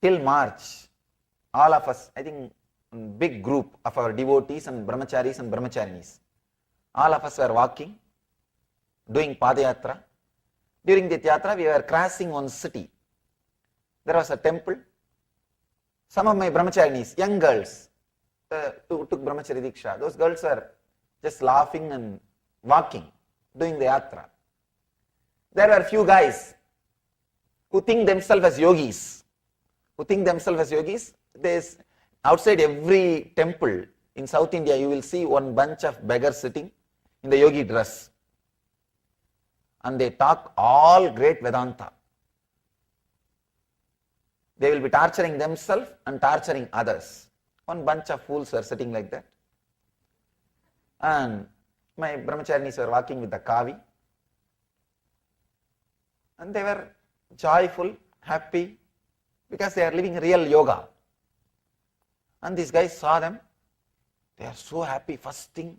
Speaker 5: till March, all of us, I think big group of our devotees and brahmacharis and brahmacharinis, all of us were walking, doing padayatra. During the yatra, we were crossing one city. There was a temple. Some of my brahmacharinis, young girls, took brahmachari diksha. Those girls were just laughing and walking, doing the yatra. There were few guys who think themselves as yogis. There's outside every temple in South India, you will see one bunch of beggars sitting in the yogi dress. And they talk all great Vedanta. They will be torturing themselves and torturing others. One bunch of fools were sitting like that. And my brahmacharinis were walking with the kavi. And they were joyful, happy, because they are living real yoga. And these guys saw them. They are so happy. First thing,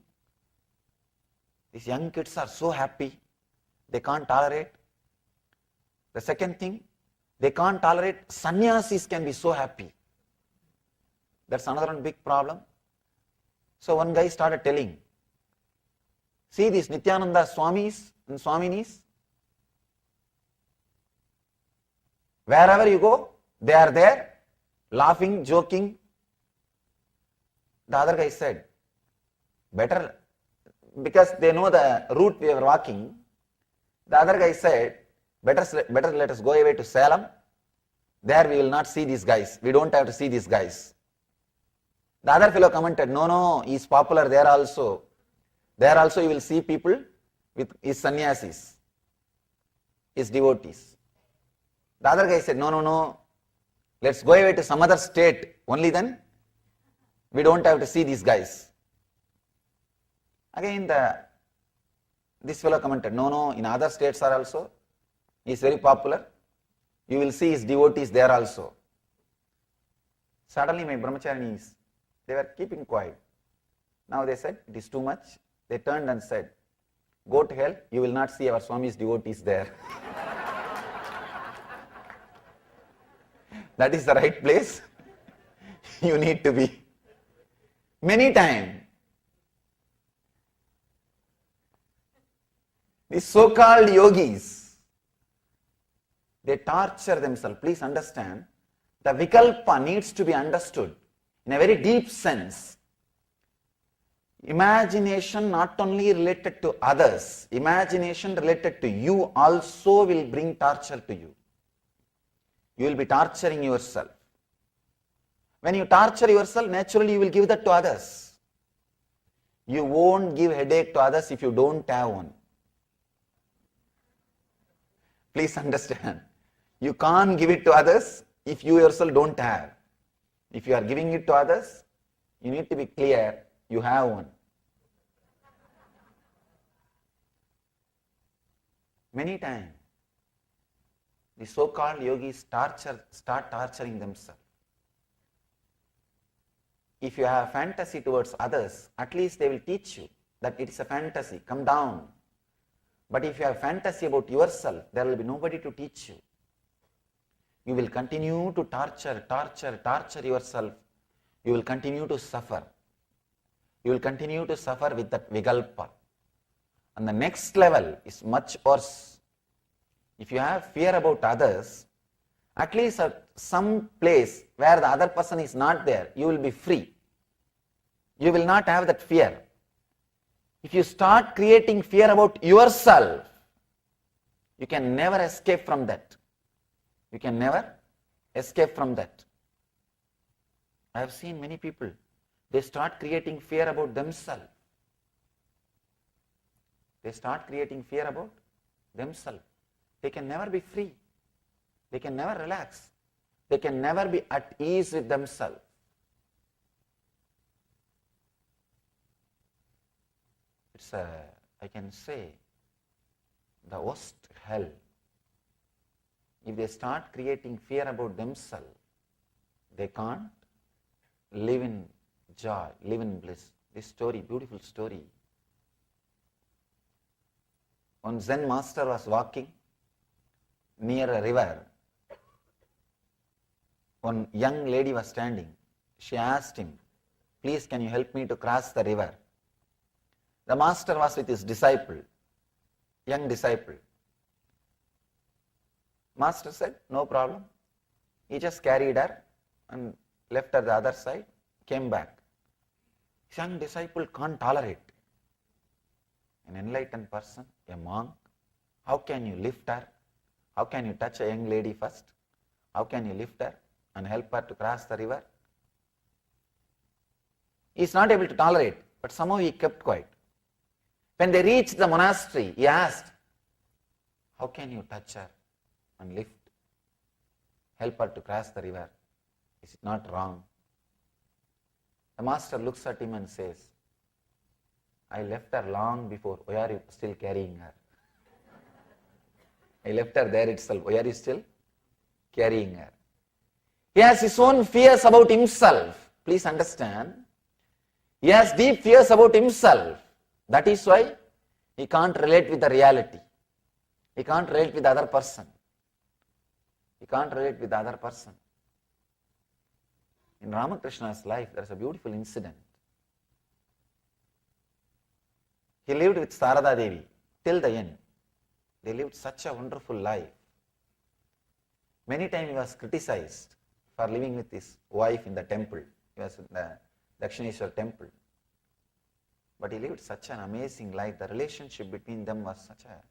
Speaker 5: these young kids are so happy. They can't tolerate. The second thing, they can't tolerate sannyasis can be so happy. That's another one big problem. So one guy started telling, see these Nityananda Swamis and Swaminis, wherever you go, they are there, laughing, joking. The other guy said, better, because they know the route we are walking, the other guy said, better let us go away to Salem. There we will not see these guys. We don't have to see these guys. The other fellow commented, no, he is popular there also. There also you will see people with his sannyasis, his devotees. The other guy said, no, let's go away to some other state. Only then we don't have to see these guys. Again, this fellow commented, no, in other states are also, he is very popular. You will see his devotees there also. Suddenly my brahmacharinis, they were keeping quiet. Now they said, it is too much. They turned and said, go to hell, you will not see our Swami's devotees there. That is the right place you need to be. Many times, these so-called yogis, they torture themselves. Please understand, the vikalpa needs to be understood in a very deep sense. Imagination not only related to others, imagination related to you also will bring torture to you. You will be torturing yourself. When you torture yourself, naturally you will give that to others. You won't give headache to others if you don't have one. Please understand. You can't give it to others if you yourself don't have. If you are giving it to others, you need to be clear, you have one. Many times, the so-called yogis start torturing themselves. If you have fantasy towards others, at least they will teach you that it is a fantasy, come down. But if you have fantasy about yourself, there will be nobody to teach you. You will continue to torture yourself. You will continue to suffer. You will continue to suffer with that vikalpa. And the next level is much worse. If you have fear about others, at least at some place where the other person is not there, you will be free. You will not have that fear. If you start creating fear about yourself, you can never escape from that. You can never escape from that. I have seen many people, they start creating fear about themselves. They start creating fear about themselves. They can never be free. They can never relax. They can never be at ease with themselves. It's I can say, the worst hell. If they start creating fear about themselves, they can't live in joy, live in bliss. This story, beautiful story. One Zen master was walking near a river. One young lady was standing. She asked him, "Please, can you help me to cross the river?" The master was with his disciple, young disciple. Master said, "No problem." He just carried her and left her the other side, came back. His young disciple can't tolerate. An enlightened person, a monk, how can you lift her? How can you touch a young lady first? How can you lift her and help her to cross the river? He is not able to tolerate, but somehow he kept quiet. When they reached the monastery, he asked, "How can you touch her and help her to cross the river? Is it not wrong?" The master looks at him and says, "I left her long before. Why are you still carrying her? I left her there itself. Why are you still carrying her?" He has his own fears about himself. Please understand. He has deep fears about himself. That is why he can't relate with the reality. He can't relate with the other person. He can't relate with the other person. In Ramakrishna's life, there is a beautiful incident. He lived with Sarada Devi till the end. They lived such a wonderful life. Many times he was criticized for living with his wife in the temple. He was in the Dakshineshwar temple. But he lived such an amazing life. The relationship between them was such a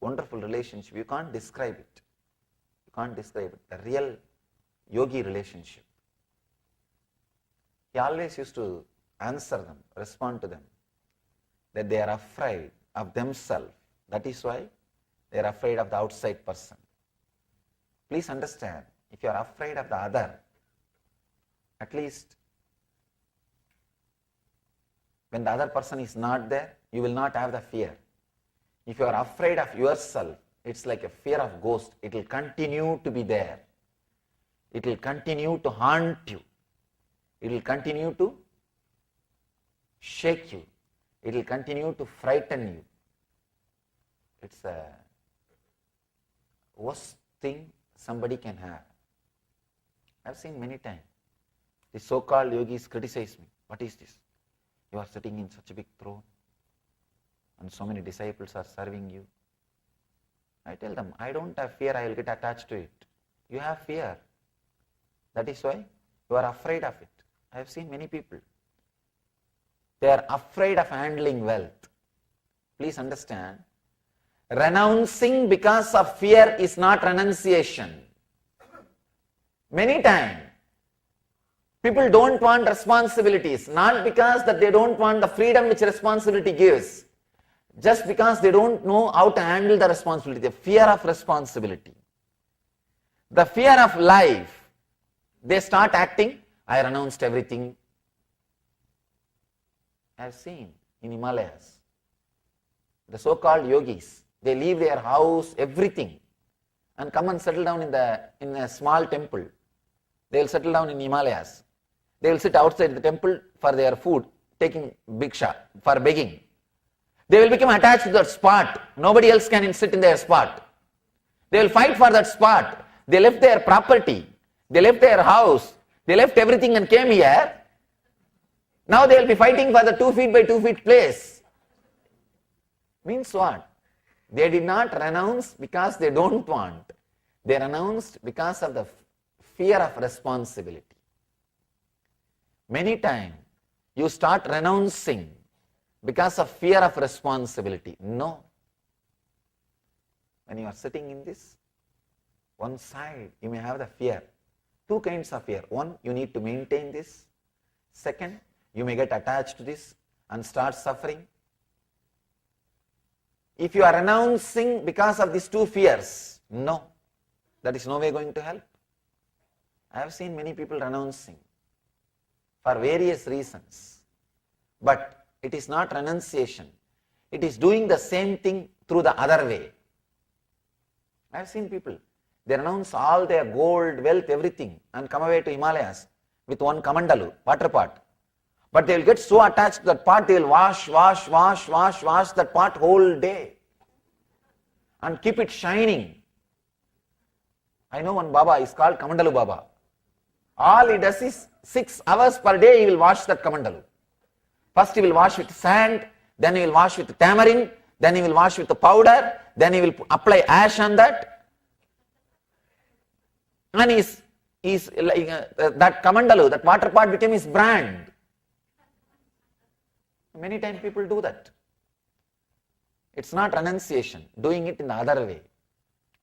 Speaker 5: wonderful relationship. You can't describe it. You can't describe it. The real yogi relationship. He always used to answer them, respond to them, that they are afraid of themselves. That is why they are afraid of the outside person. Please understand, if you are afraid of the other, at least when the other person is not there, you will not have the fear. If you are afraid of yourself, it's like a fear of ghost. It will continue to be there. It will continue to haunt you. It will continue to shake you. It will continue to frighten you. It's the worst thing somebody can have. I've seen many times. The so-called yogis criticize me. What is this? You are sitting in such a big throne and so many disciples are serving you. I tell them, I don't have fear, I will get attached to it. You have fear. That is why you are afraid of it. I have seen many people. They are afraid of handling wealth. Please understand, renouncing because of fear is not renunciation. Many times, people don't want responsibilities, not because that they don't want the freedom which responsibility gives, just because they don't know how to handle the responsibility, the fear of responsibility. The fear of life, they start acting, I renounced everything. I have seen in Himalayas, the so-called yogis, they leave their house, everything, and come and settle down in a small temple. They will settle down in Himalayas. They will sit outside the temple for their food, taking bhiksha, for begging. They will become attached to that spot. Nobody else can sit in their spot. They will fight for that spot. They left their property. They left their house. They left everything and came here. Now they will be fighting for the 2 feet by 2 feet place. Means what? They did not renounce because they don't want. They renounced because of the fear of responsibility. Many times you start renouncing because of fear of responsibility. No. When you are sitting in this, one side you may have the fear. 2 kinds of fear. One, you need to maintain this. Second, you may get attached to this and start suffering. If you are renouncing because of these 2 fears, no, that is no way going to help. I have seen many people renouncing for various reasons, but it is not renunciation. It is doing the same thing through the other way. I have seen people, they renounce all their gold, wealth, everything and come away to Himalayas with one kamandalu, water pot. But they will get so attached to that pot, they will wash that pot whole day and keep it shining. I know one Baba is called Kamandalu Baba. All he does is 6 hours per day he will wash that kamandalu. First he will wash with sand, then he will wash with tamarind, then he will wash with the powder, then he will apply ash on that. And that kamandalu, that water pot became his brand. Many times people do that. It's not renunciation, doing it in the other way.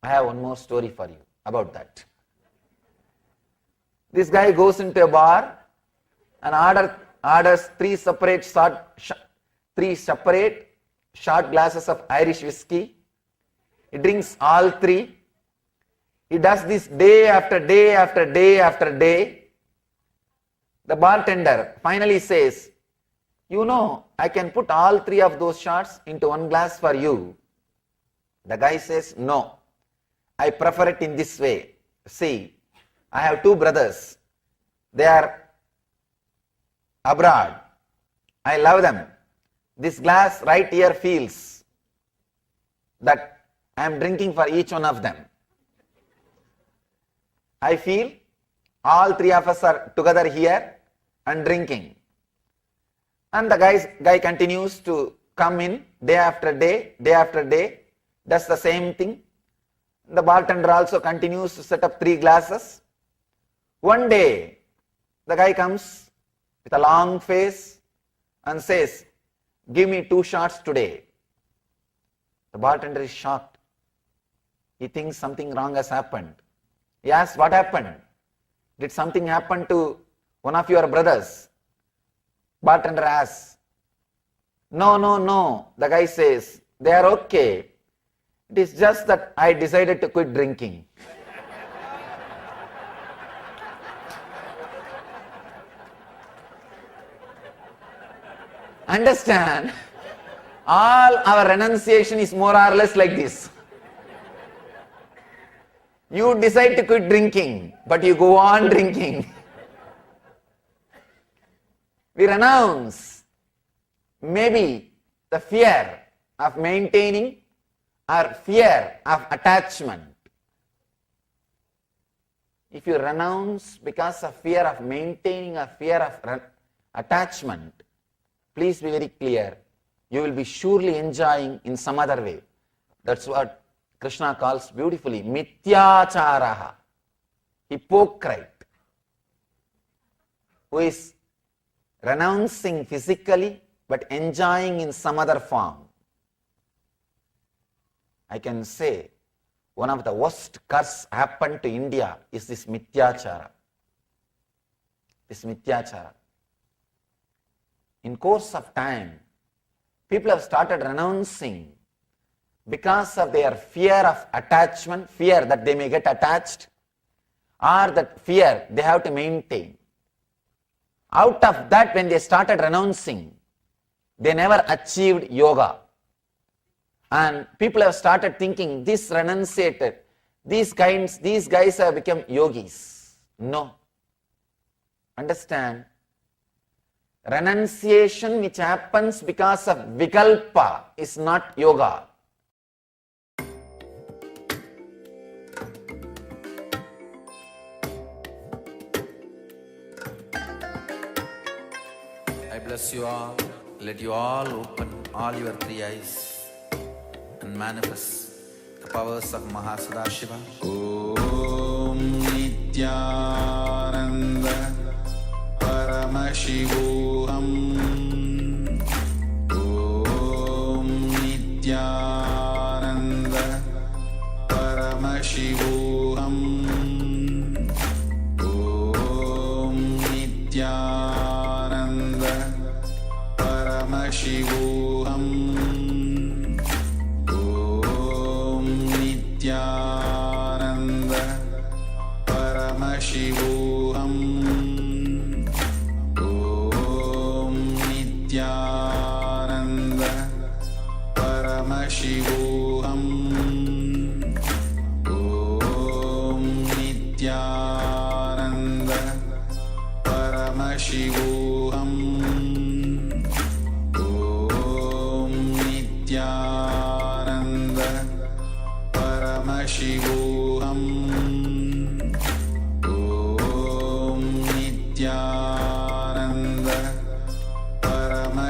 Speaker 5: I have one more story for you about that. This guy goes into a bar and orders 3 separate short glasses of Irish whiskey. He drinks all 3. He does this day after day after day after day. The bartender finally says, you know, I can put all 3 of those shots into one glass for you. The guy says, no, I prefer it in this way. See, I have 2 brothers. They are abroad. I love them. This glass right here feels that I am drinking for each one of them. I feel all 3 of us are together here and drinking. And the guy continues to come in day after day, does the same thing. The bartender also continues to set up 3 glasses. One day, the guy comes with a long face and says, give me 2 shots today. The bartender is shocked. He thinks something wrong has happened. He asks, what happened? Did something happen to one of your brothers? Bartender asks. No. The guy says, they are okay. It is just that I decided to quit drinking. Understand? All our renunciation is more or less like this. You decide to quit drinking, but you go on drinking. We renounce maybe the fear of maintaining or fear of attachment. If you renounce because of fear of maintaining or fear of attachment, please be very clear, you will be surely enjoying in some other way. That's what Krishna calls beautifully mithyacharaha, hypocrite, who is renouncing physically but enjoying in some other form. I can say one of the worst curse happened to India is this mithyachara. In course of time, people have started renouncing because of their fear of attachment, fear that they may get attached, or that fear they have to maintain. Out of that, when they started renouncing, they never achieved yoga. And people have started thinking, this renunciated, these guys have become yogis. No. Understand? Renunciation which happens because of vikalpa is not yoga. I bless you all. Let you all open all your 3 eyes and manifest the powers of Mahasadashiva. Om Nityananda Paramashivoham. Om Nityananda Paramashivoham. Om Nityananda Paramashivoham. Om Nityananda Paramashivoham. Om Nityananda Paramashivoham.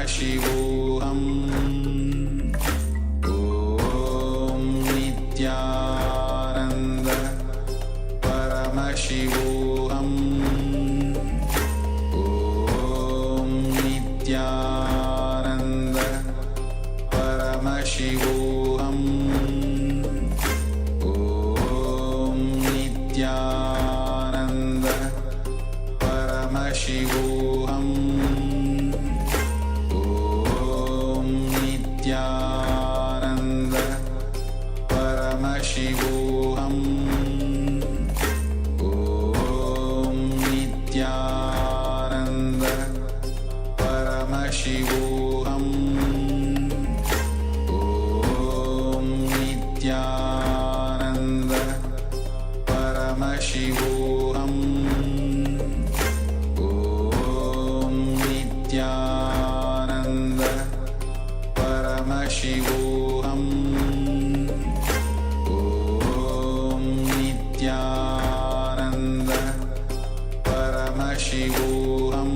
Speaker 2: Paramashivoham Om Nityananda Paramashivoham Om Nityananda Paramashivoham Om Nityananda Paramashivoham Om Nityananda Paramashivoham Om Nityananda Paramashivoham Om Nityananda Paramashivoham Om Nityananda Paramashivoham Om Nityananda Paramashivoham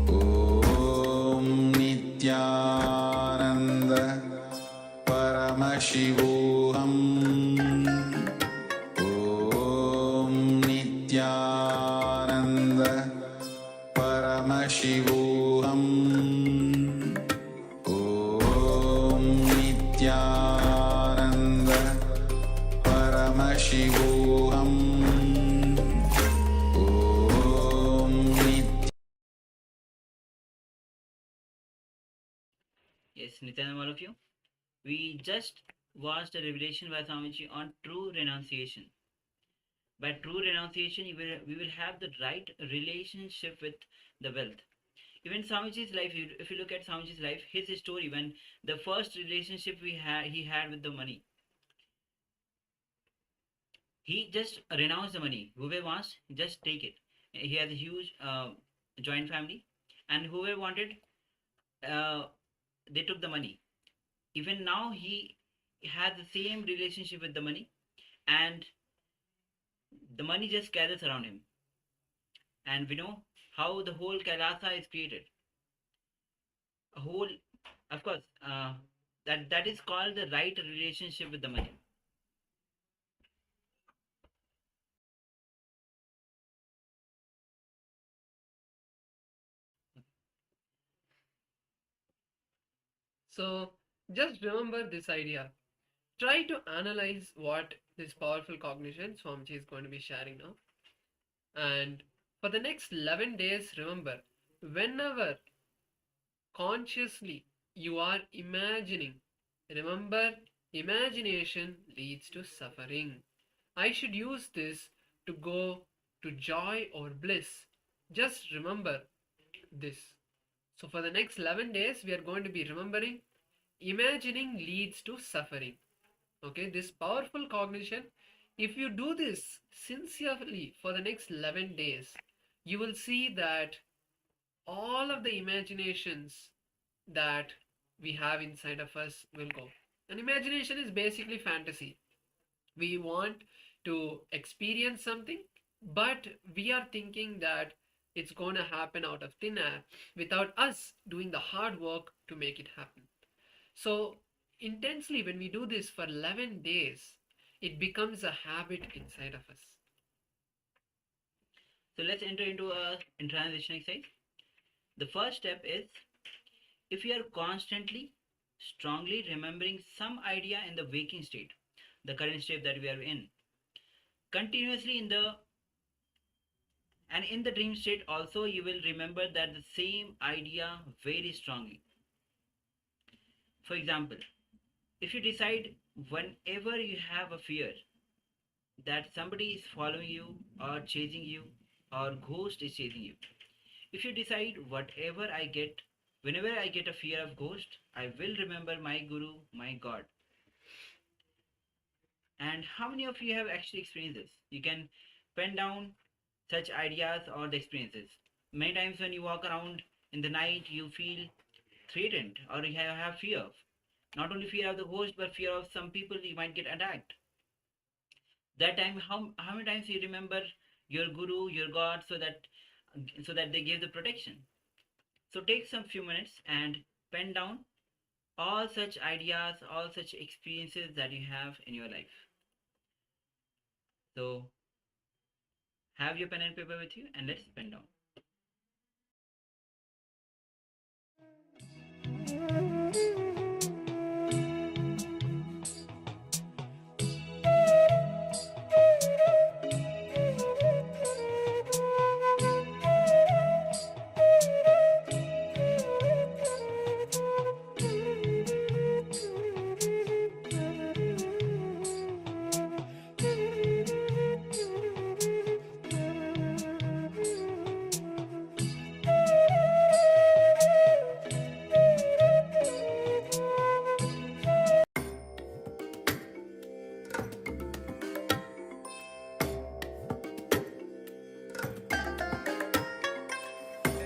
Speaker 2: Om Nityananda Paramashivoham Om Nityananda Paramashivoham Om Nityananda Paramashivoham Om
Speaker 4: Yes, Nityanand, all of you. We just watched a revelation by Swamiji on true renunciation. By true renunciation, we will have the right relationship with the wealth. Even Swamiji's life, if you look at Swamiji's life, his story when the first relationship he had with the money, he just renounced the money. Whoever wants, just take it. He has a huge joint family, and whoever wanted, uh, they took the money. Even now, he has the same relationship with the money, and the money just gathers around him. And we know how the whole Kailasa is created. A whole, of course, that is called the right relationship with the money.
Speaker 3: So just remember this idea. Try to analyze what this powerful cognition Swamiji is going to be sharing now. And for the next 11 days, remember, whenever consciously you are imagining, remember, imagination leads to suffering. I should use this to go to joy or bliss. Just remember this. So, for the next 11 days, we are going to be remembering imagining leads to suffering. Okay, this powerful cognition, if you do this sincerely for the next 11 days, you will see that all of the imaginations that we have inside of us will go. And imagination is basically fantasy. We want to experience something, but we are thinking that it's going to happen out of thin air without us doing the hard work to make it happen. So, intensely, when we do this for 11 days, it becomes a habit inside of us.
Speaker 4: So let's enter into a internalization exercise. The first step is, if you are constantly, strongly remembering some idea in the waking state, the current state that we are in, continuously in the dream state also, you will remember that the same idea very strongly. For example, if you decide whenever you have a fear that somebody is following you or chasing you or ghost is chasing you, if you decide whenever I get a fear of ghost, I will remember my guru, my god. And how many of you have actually experienced this? You can pen down such ideas or the experiences. Many times when you walk around in the night, you feel threatened or you have fear of. Not only fear of the ghost, but fear of some people you might get attacked. That time, how many times you remember your guru, your god, so that they give the protection? So take some few minutes and pen down all such ideas, all such experiences that you have in your life. So have your pen and paper with you and let's pen down.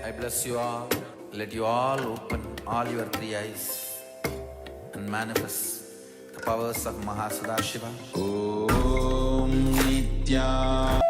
Speaker 5: I bless you all. Let you all open all your three eyes and manifest the powers of Mahasadashiva. Om Nitya.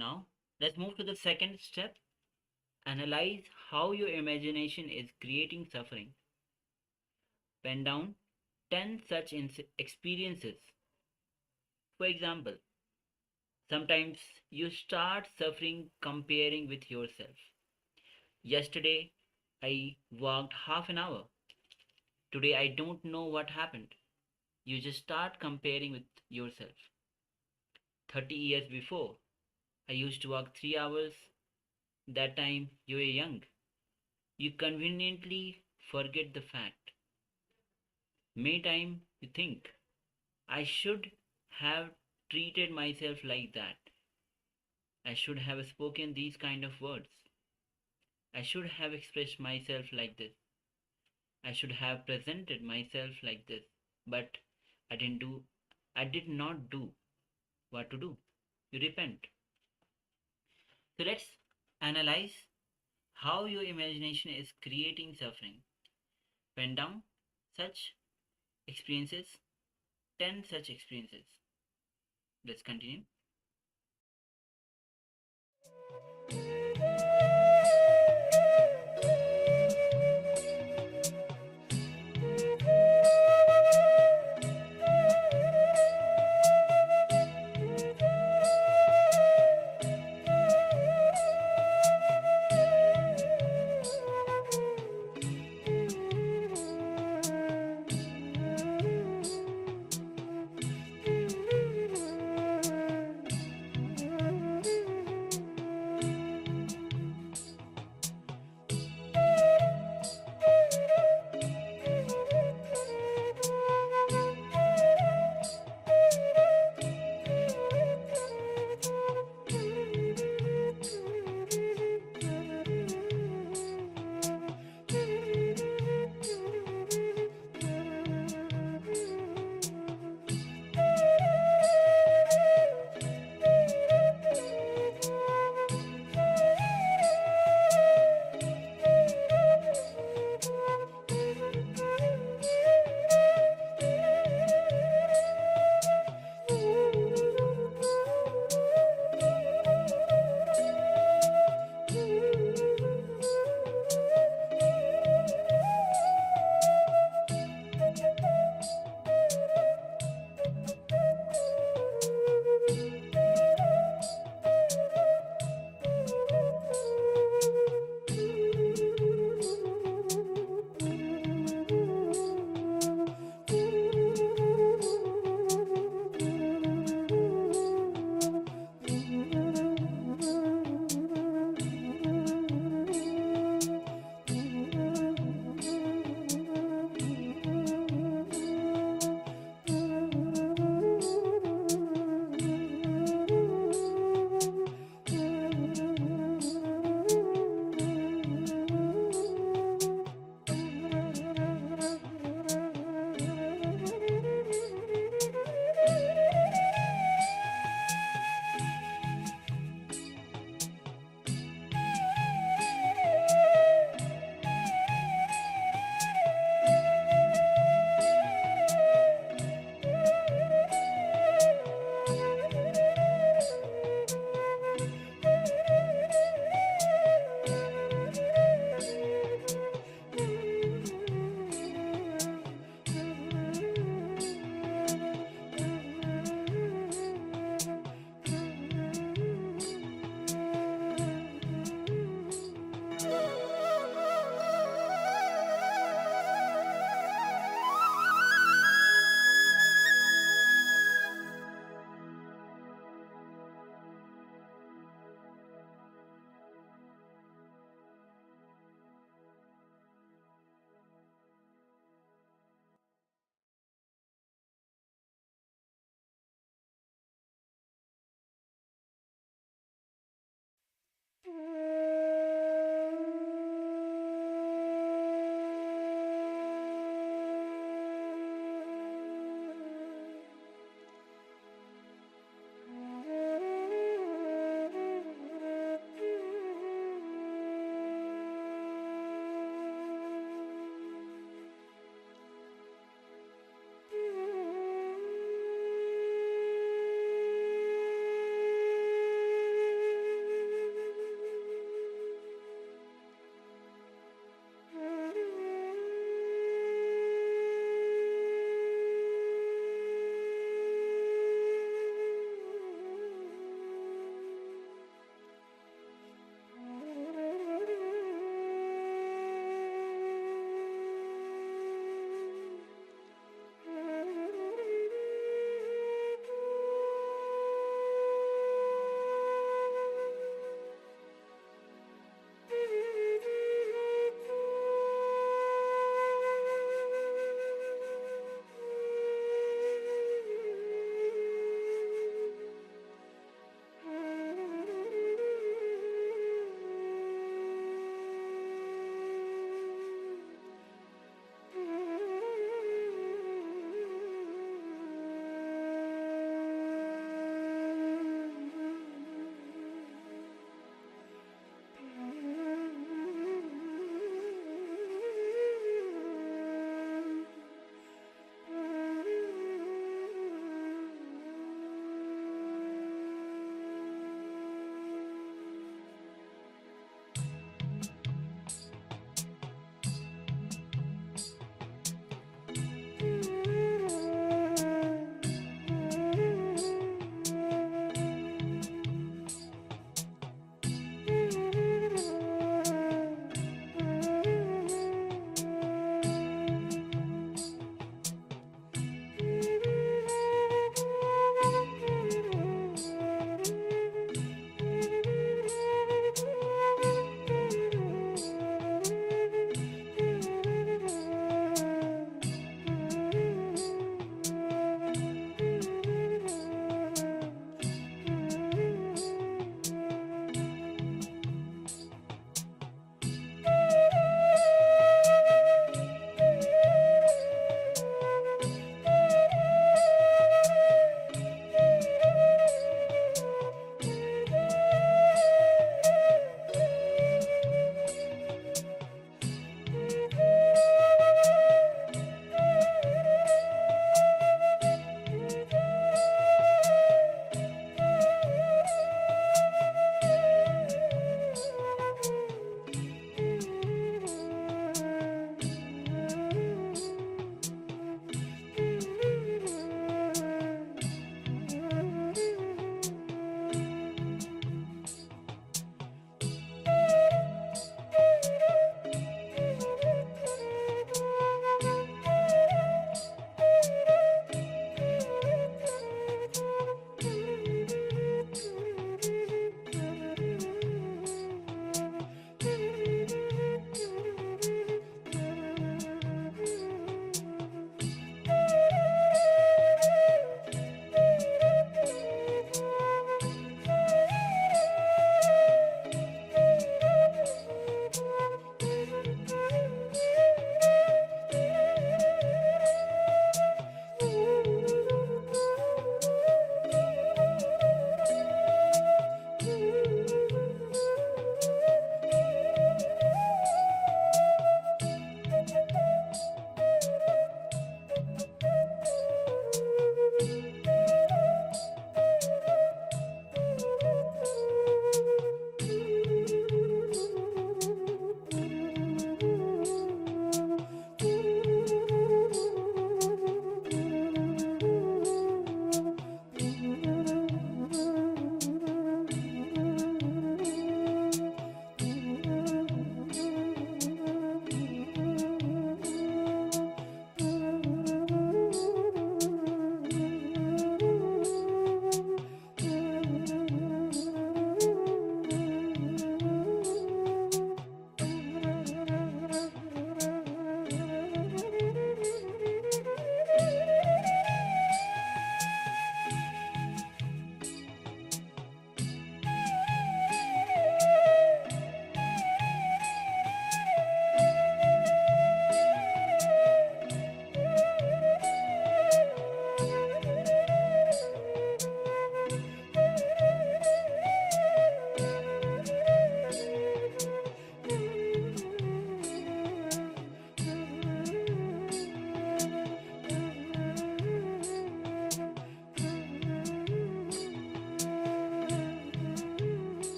Speaker 4: Now, let's move to the second step. Analyze how your imagination is creating suffering. Pen down 10 such experiences. For example, sometimes you start suffering comparing with yourself. Yesterday, I walked half an hour. Today, I don't know what happened. You just start comparing with yourself. 30 years before, I used to walk 3 hours. That time, you were young. You conveniently forget the fact. Many times, you think, I should have treated myself like that. I should have spoken these kind of words. I should have expressed myself like this. I should have presented myself like this. But I didn't do, I did not do what to do. You repent. So let's analyze how your imagination is creating suffering. Pen down such experiences, 10 such experiences. Let's continue.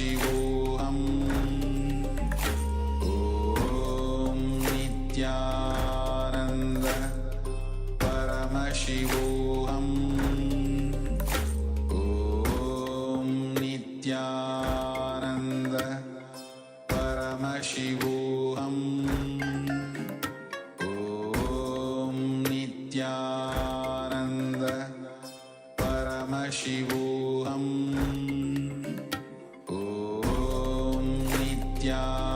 Speaker 2: Paramashivoham Om Nityananda Paramashivoham Om Nityananda Paramashivoham Om Nityananda Paramashivoham Om Nityananda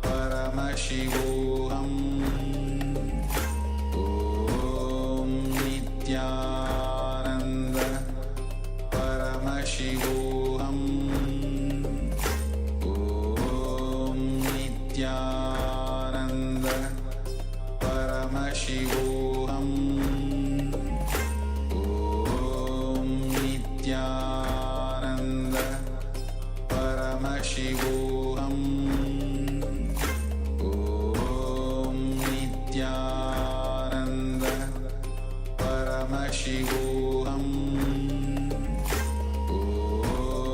Speaker 2: Paramashivoham Om Nityananda Paramashivoham Om Nityananda Paramashivoham Om Nityananda Paramashivoham Om Nityananda Paramashivoham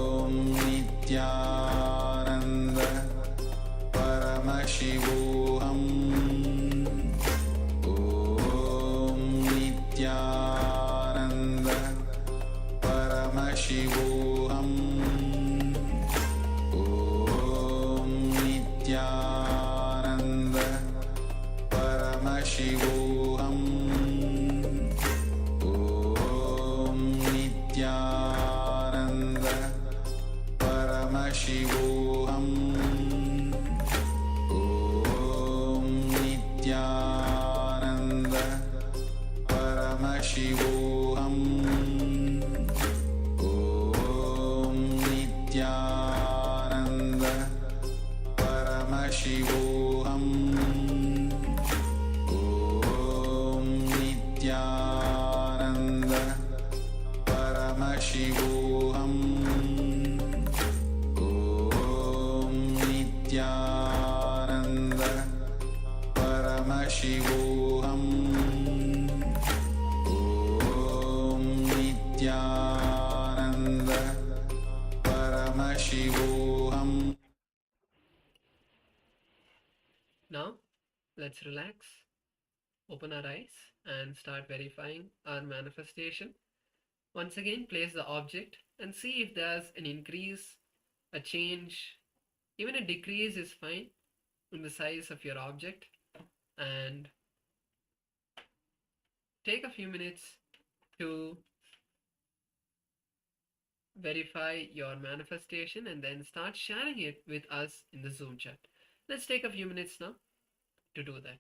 Speaker 2: Om Nityananda Paramashivoham Om Nityananda Paramashivoham Om Nityananda Paramashivoham Om Nityananda Paramashivoham Om Nityananda Paramashivoham Om Nityananda Paramashivoham Om Nityananda Paramashivoham Om Nityananda Paramashivoham Om Nityananda Paramashivoham.
Speaker 3: Now, let's relax, open our eyes, and start verifying our manifestation. Once again, place the object and see if there's an increase, a change, even a decrease is fine in the size of your object. And take a few minutes to verify your manifestation and then start sharing it with us in the Zoom chat. Let's take a few minutes now to do that.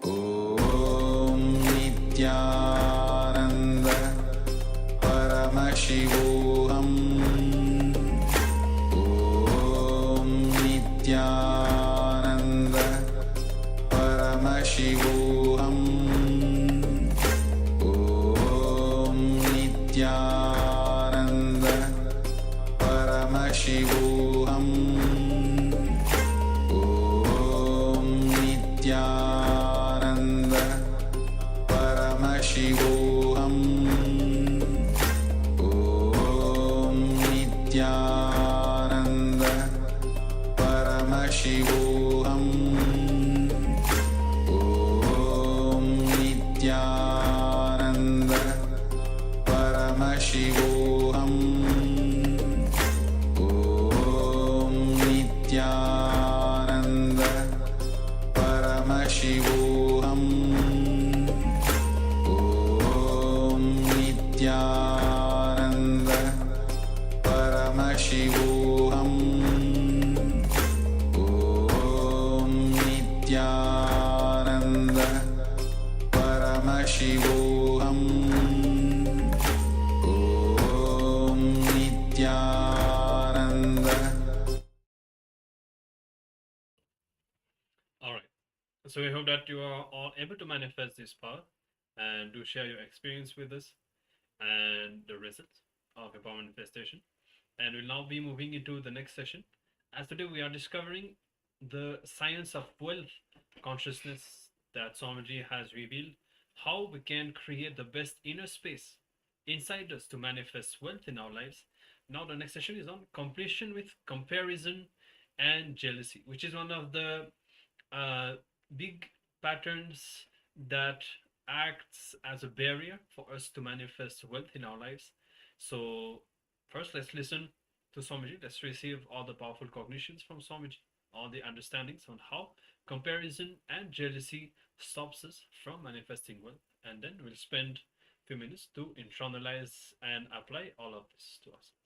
Speaker 2: Om Nityananda Paramashivoham Om Nityananda Paramashivoham Om Nityananda Paramashivoham Om Nityananda Paramashivoham Om Nityananda Paramashivoham Om Nityananda Paramashivoham Om Nityananda Paramashivoham Om Nityananda Paramashivoham Om Nityananda Paramashivoham Om Nityananda.
Speaker 3: All right. So we hope that you are all able to manifest this power and do share your experience with us and the results of your power manifestation. And we'll now be moving into the next session. As today we are discovering the science of wealth consciousness that Swamiji has revealed, how we can create the best inner space inside us to manifest wealth in our lives. Now the next session is on completion with comparison and jealousy, which is one of the uh, big patterns that acts as a barrier for us to manifest wealth in our lives. So first, let's listen to Swamiji. Let's receive all the powerful cognitions from Swamiji, all the understandings on how comparison and jealousy stops us from manifesting wealth. And then we'll spend a few minutes to internalize and apply all of this to ourselves.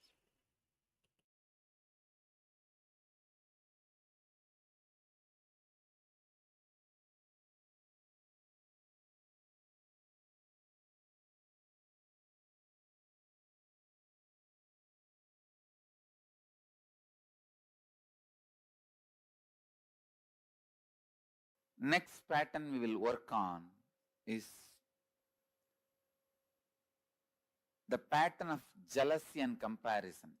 Speaker 5: Next pattern we will work on is the pattern of jealousy and comparison.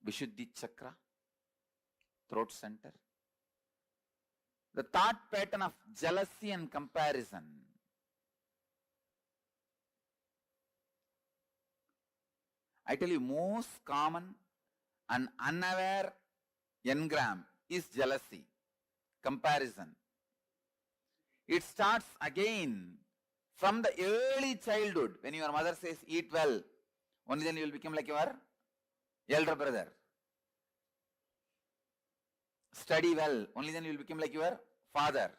Speaker 5: Vishuddhi chakra, throat center. The thought pattern of jealousy and comparison. I tell you, most common and unaware engram is jealousy, comparison. It starts again from the early childhood. When your mother says, eat well, only then you will become like your elder brother. Study well, only then you will become like your father.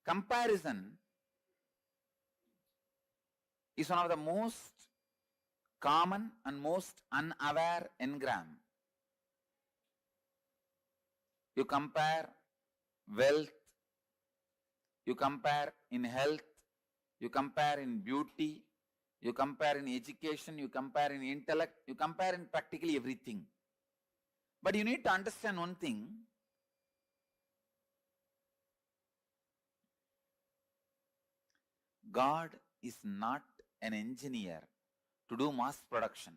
Speaker 5: Comparison is one of the most common and most unaware engram. You compare wealth, you compare in health, you compare in beauty, you compare in education, you compare in intellect, you compare in practically everything. But you need to understand one thing. God is not an engineer to do mass production.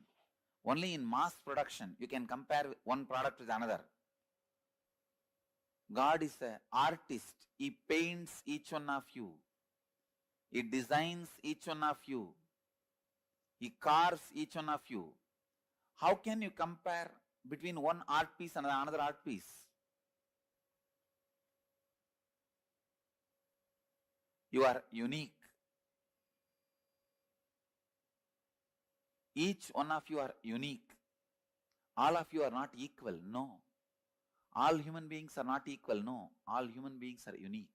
Speaker 5: Only in mass production you can compare one product with another. God is an artist. He paints each one of you. He designs each one of you. He carves each one of you. How can you compare between one art piece and another art piece? You are unique. Each one of you are unique. All of you are not equal. No. All human beings are not equal. No. All human beings are unique.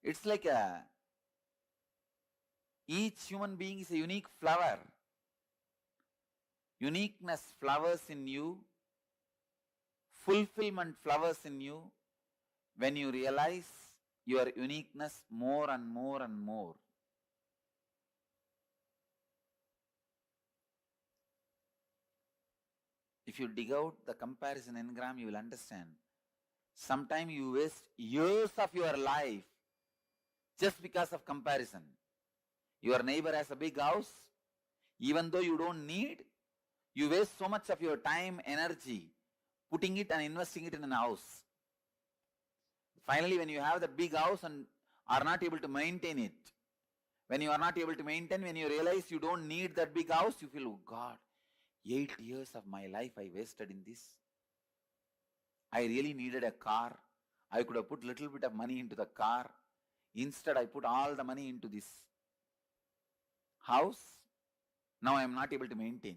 Speaker 5: It's like each human being is a unique flower. Uniqueness flowers in you. Fulfillment flowers in you when you realize your uniqueness more and more and more. If you dig out the comparison engram, you will understand. Sometimes you waste years of your life just because of comparison. Your neighbor has a big house. Even though you don't need, you waste so much of your time, energy, putting it and investing it in a house. Finally, when you have the big house and are not able to maintain it, when you are not able to maintain, when you realize you don't need that big house, you feel, oh God, 8 years of my life I wasted in this. I really needed a car. I could have put little bit of money into the car. Instead, I put all the money into this house. Now I am not able to maintain.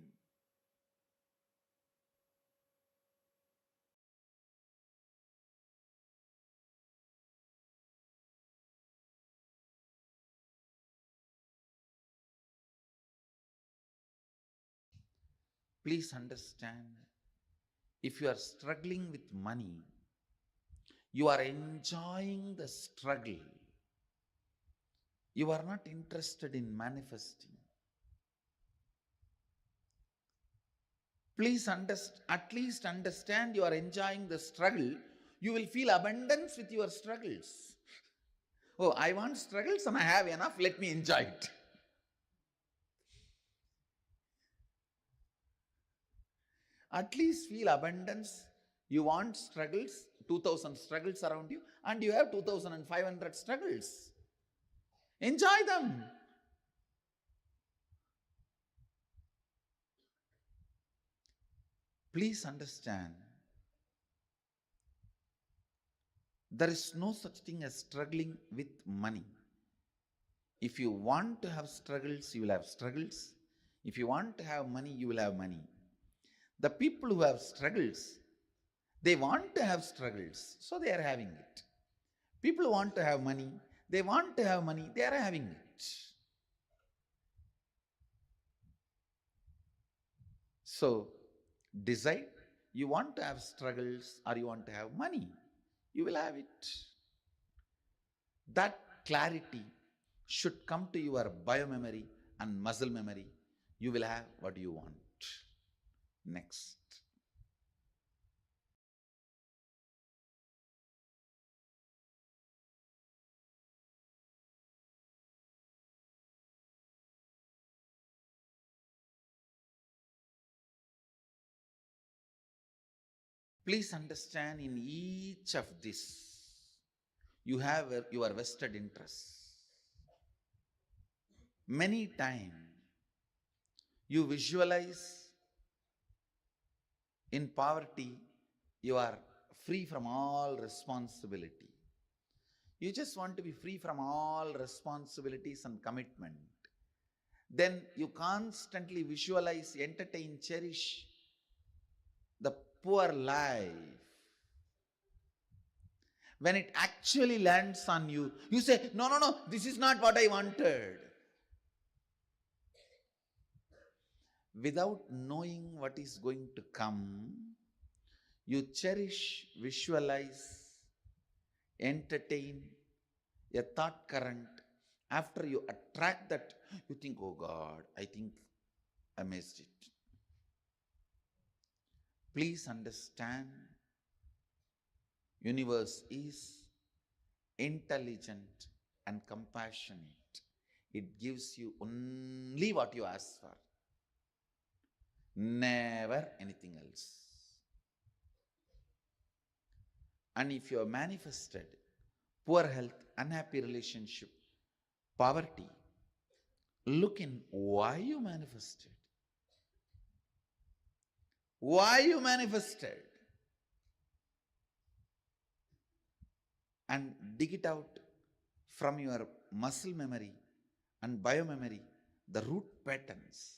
Speaker 5: Please understand, if you are struggling with money, you are enjoying the struggle. You are not interested in manifesting. Please at least understand you are enjoying the struggle. You will feel abundance with your struggles. Oh, I want struggles and I have enough, let me enjoy it. At least feel abundance. You want struggles, 2000 struggles around you, and you have 2500 struggles. Enjoy them. Please understand, there is no such thing as struggling with money. If you want to have struggles, you will have struggles. If you want to have money, you will have money. The people who have struggles, they want to have struggles, so they are having it. People who want to have money, they want to have money, they are having it. So, decide, you want to have struggles or you want to have money, you will have it. That clarity should come to your biomemory and muscle memory. You will have what you want. Next. Please understand, in each of this, you have your vested interests. Many times, you visualize in poverty, you are free from all responsibility. You just want to be free from all responsibilities and commitment. Then you constantly visualize, entertain, cherish the poor life. When it actually lands on you, you say, no, this is not what I wanted. Without knowing what is going to come, you cherish, visualize, entertain a thought current. After you attract that, you think, oh God, I think I missed it. Please understand, universe is intelligent and compassionate. It gives you only what you ask for, never anything else. And if you have manifested poor health, unhappy relationship, poverty, look in why you manifested. Why you manifested. And dig it out from your muscle memory and biomemory, the root patterns.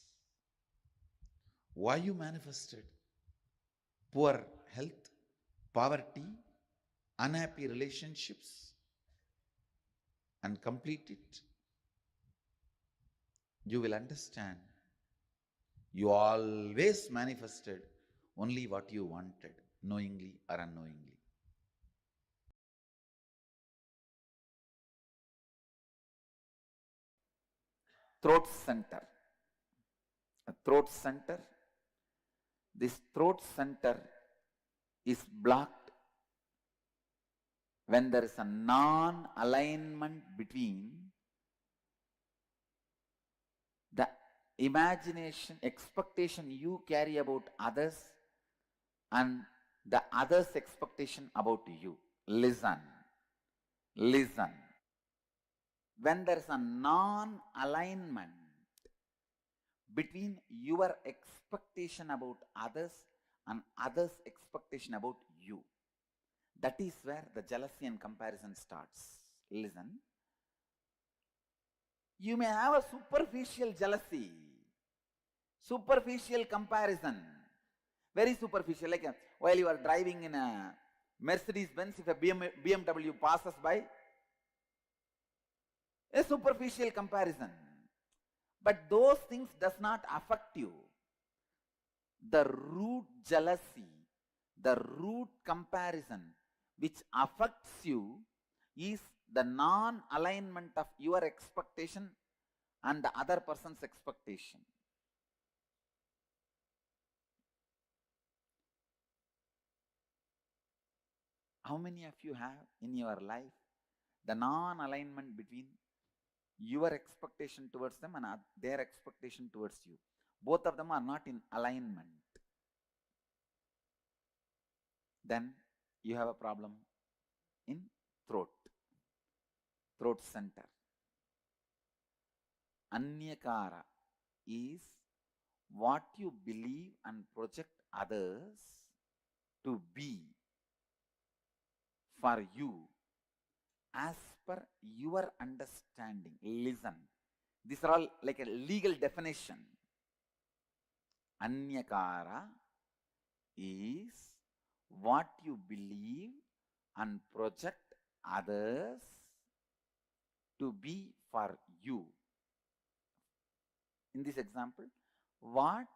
Speaker 5: Why you manifested poor health, poverty, unhappy relationships, and complete it. You will understand you always manifested only what you wanted, knowingly or unknowingly. Throat center. A throat center. This throat center is blocked when there is a non-alignment between the imagination, expectation you carry about others and the others' expectation about you. Listen. When there is a non-alignment between your expectation about others and others' expectation about you, that is where the jealousy and comparison starts. Listen. You may have a superficial jealousy, superficial comparison, very superficial, like while you are driving in a Mercedes-Benz, if a BMW passes by, a superficial comparison. But those things does not affect you. The root jealousy, the root comparison which affects you is the non-alignment of your expectation and the other person's expectation. How many of you have in your life the non-alignment between your expectation towards them and their expectation towards you? Both of them are not in alignment. Then you have a problem in throat center.
Speaker 2: Anyakara is what you believe and project others to be for you as per your understanding. Listen. These are all like a legal definition. Anyakara is what you believe and project others to be for you. In this example, what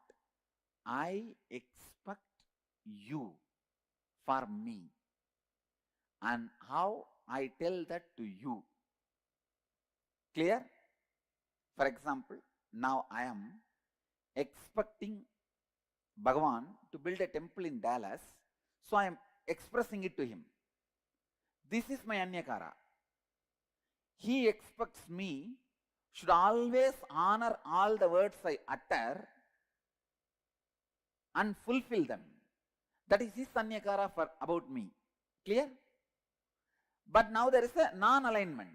Speaker 2: I expect you for me and how I tell that to you. Clear? For example, now I am expecting Bhagavan to build a temple in Dallas, so I am expressing it to him. This is my Anyakara. He expects me should always honor all the words I utter and fulfill them. That is his Anyakara for about me. Clear? But now there is a non-alignment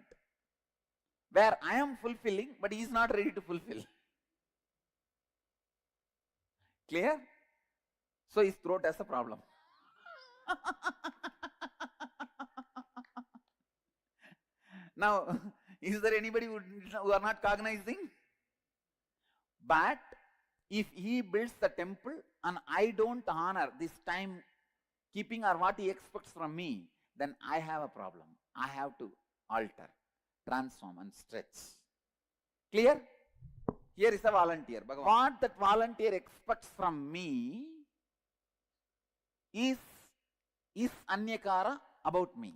Speaker 2: where I am fulfilling, but he is not ready to fulfill. Clear? So his throat has a problem. Now, is there anybody who are not cognizing? But if he builds the temple and I don't honor this time keeping or what he expects from me, then I have a problem. I have to alter, transform and stretch. Clear? Here is a volunteer. What that volunteer expects from me is Anyakara about me.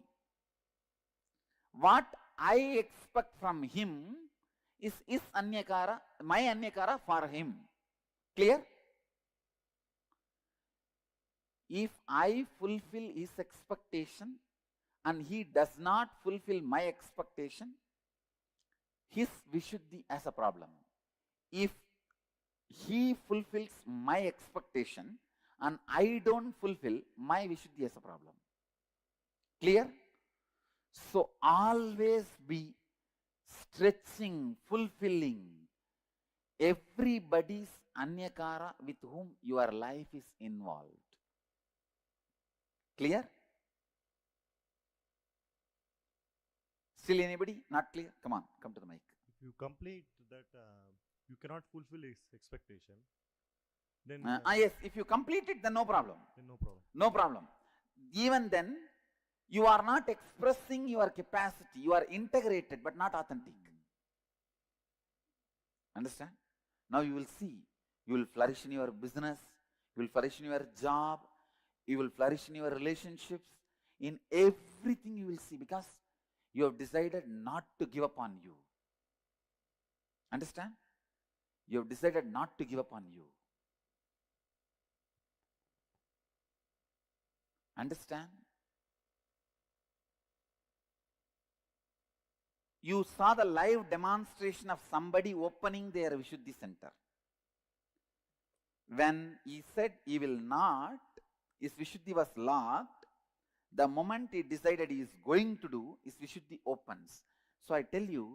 Speaker 2: What I expect from him is Anyakara, my Anyakara for him. Clear? If I fulfill his expectation and he does not fulfill my expectation, his Vishuddhi has a problem. If he fulfills my expectation and I don't fulfill, my Vishuddhi has a problem. Clear? So always be stretching, fulfilling everybody's Anyakara with whom your life is involved. Clear? Still anybody? Not clear? Come on, come to the mic.
Speaker 6: If you complete that, you cannot fulfill his expectation, then
Speaker 2: yes, if you complete it, then no problem.
Speaker 6: then no problem.
Speaker 2: No problem. Even then, you are not expressing your capacity. You are integrated but not authentic. Understand? Now you will see. You will flourish in your business. You will flourish in your job. You will flourish in your relationships. In everything you will see, because you have decided not to give up on you. Understand? You have decided not to give up on you. Understand? You saw the live demonstration of somebody opening their Vishuddhi center. When he said he will not, his Vishuddhi was locked. The moment he decided he is going to do, his Vishuddhi opens. So I tell you,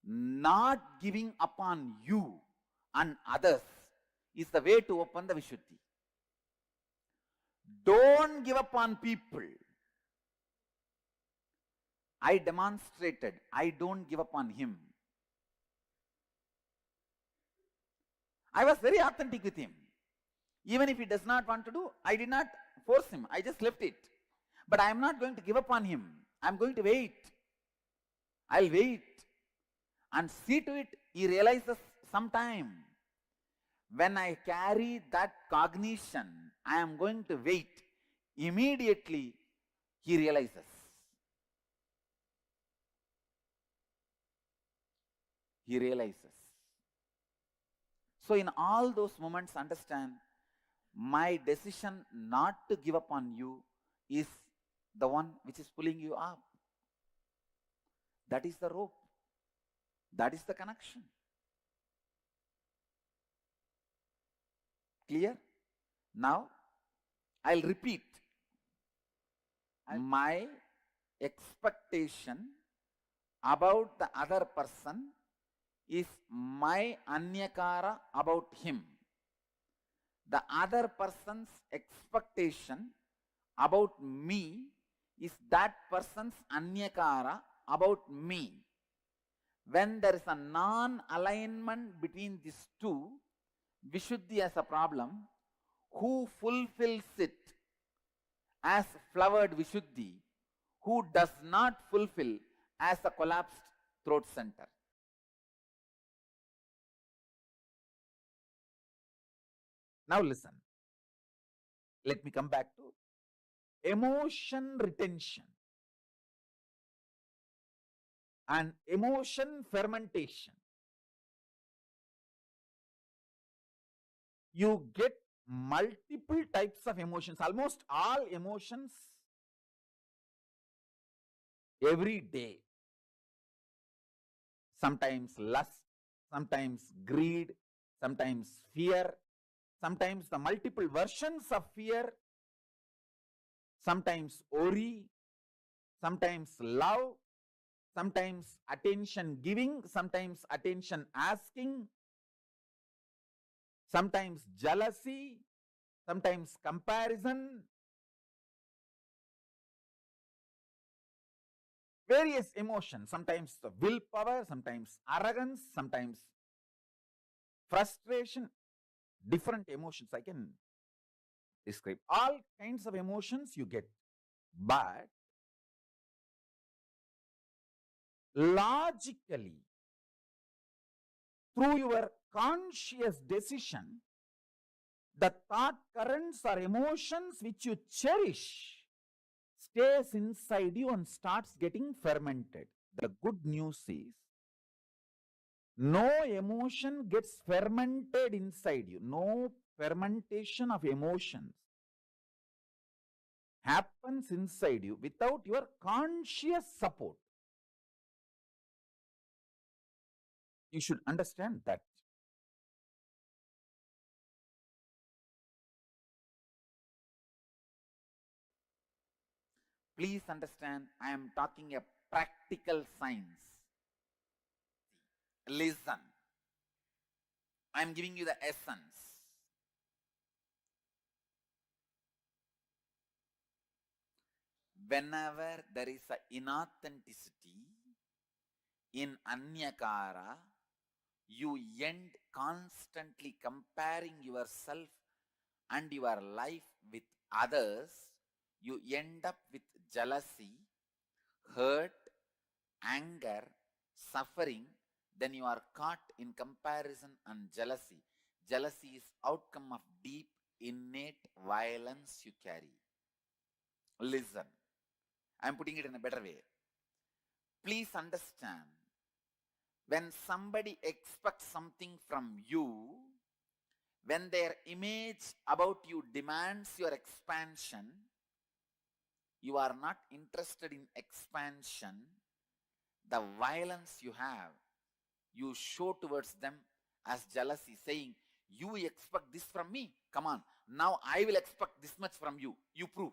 Speaker 2: not giving up on you and others is the way to open the Vishuddhi. Don't give up on people. I demonstrated, I don't give up on him. I was very authentic with him. Even if he does not want to do, I did not force him. I just left it. But I am not going to give up on him. I am going to wait. I'll wait and see to it he realizes sometime. When I carry that cognition, I am going to wait. Immediately he realizes. He realizes. So in all those moments, understand, my decision not to give up on you is the one which is pulling you up. That is the rope. That is the connection. Clear? Now, I'll repeat. My expectation about the other person
Speaker 5: is my anyakara about him. The other person's expectation about me is that person's anyakara about me. When there is a non-alignment between these two, Vishuddhi has a problem. Who fulfills it as flowered Vishuddhi? Who does not fulfill as a collapsed throat center? Now listen. Let me come back to emotion retention and emotion fermentation. You get multiple types of emotions, almost all emotions every day. Sometimes lust, sometimes greed, sometimes fear, sometimes the multiple versions of fear, sometimes worry, sometimes love, sometimes attention giving, sometimes attention asking, sometimes jealousy, sometimes comparison, various emotions, sometimes the willpower, sometimes arrogance, sometimes frustration, different emotions I can describe. All kinds of emotions you get. But logically, through your conscious decision, the thought currents or emotions which you cherish stays inside you and starts getting fermented. The good news is, no emotion gets fermented inside you. No fermentation of emotions happens inside you without your conscious support. You should understand that. Please understand, I am talking a practical science. Listen. I am giving you the essence. Whenever there is an inauthenticity in anyakara, you end constantly comparing yourself and your life with others. You end up with jealousy, hurt, anger, suffering. Then you are caught in comparison and jealousy. Jealousy is outcome of deep innate violence you carry. Listen, I am putting it in a better way. Please understand, when somebody expects something from you, when their image about you demands your expansion, you are not interested in expansion. The violence you have, you show towards them as jealousy, saying, you expect this from me? Come on, now I will expect this much from you. You prove.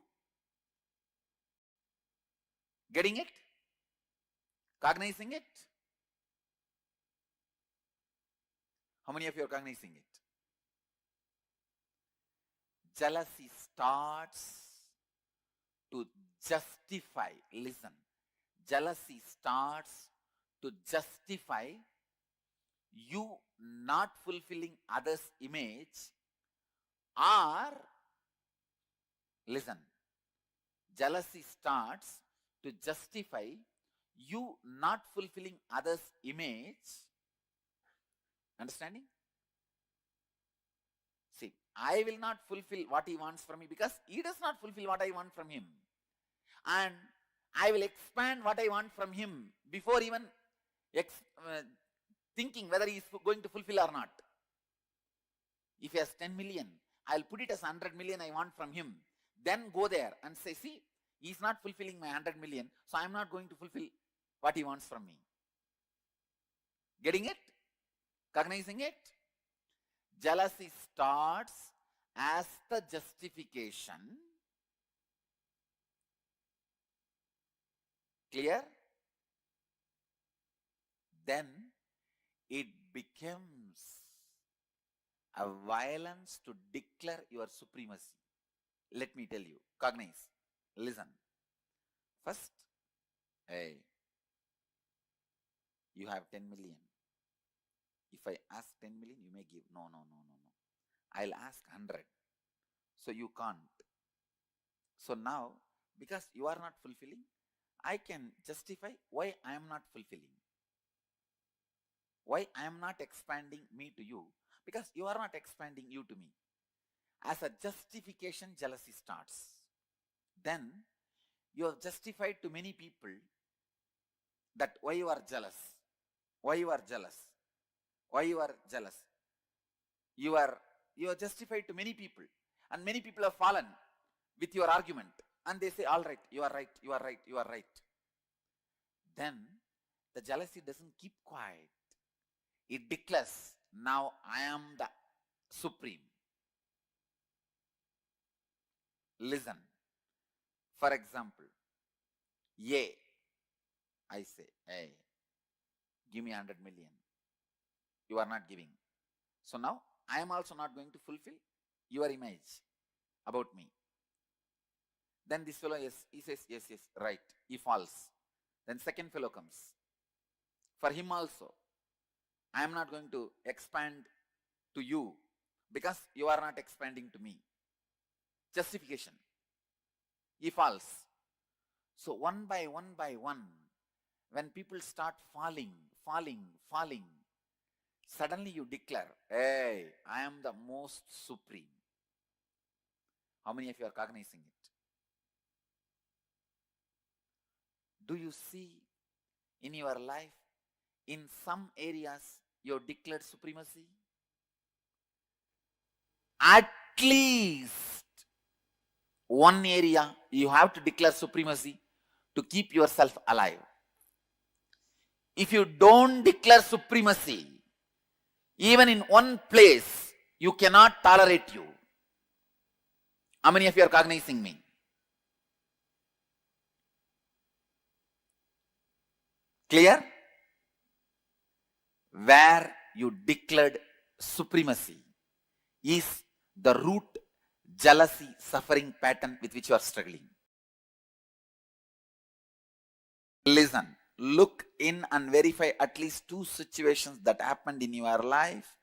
Speaker 5: Getting it? Cognizing it? How many of you are cognizing it? Jealousy starts to justify. Listen. Jealousy starts to justify you not fulfilling others' image, or, listen, jealousy starts to justify you not fulfilling others' image. Understanding? See, I will not fulfill what he wants from me because he does not fulfill what I want from him. And I will expand what I want from him before even thinking whether he is going to fulfill or not. If he has 10 million, I'll put it as 100 million I want from him. Then go there and say, see, he's not fulfilling my 100 million, so I'm not going to fulfill what he wants from me. Getting it? Cognizing it? Jealousy starts as the justification. Clear? Then
Speaker 2: it becomes a violence to declare your supremacy. Let me tell you, cognize, listen. First, hey, you have 10 million. If I ask 10 million, you may give. No. I'll ask 100. So you can't. So now, because you are not fulfilling, I can justify why I am not fulfilling. Why I am not expanding me to you. Because you are not expanding you to me. As a justification, jealousy starts. Then, you have justified to many people that why you are jealous. Why you are jealous. Why you are jealous. You are justified to many people. And many people have fallen with your argument. And they say, all right, you are right, you are right, you are right. Then, the jealousy doesn't keep quiet. It declares, now I am the supreme. Listen. For example, I say, hey, give me 100 million. You are not giving. So now, I am also not going to fulfill your image about me. Then this fellow, he says, yes, right. He falls. Then second fellow comes. For him also, I am not going to expand to you because you are not expanding to me. Justification. He falls. So one by one, when people start falling, suddenly you declare, hey, I am the most supreme. How many of you are cognizing it? Do you see in your life, in some areas, you have declared supremacy? At least one area you have to declare supremacy to keep yourself alive. If you don't declare supremacy, even in one place, you cannot tolerate you. How many of you are cognizing me? Clear? Where you declared supremacy is the root jealousy suffering pattern with which you are struggling. Listen, look in and verify at least 2 situations that happened in your life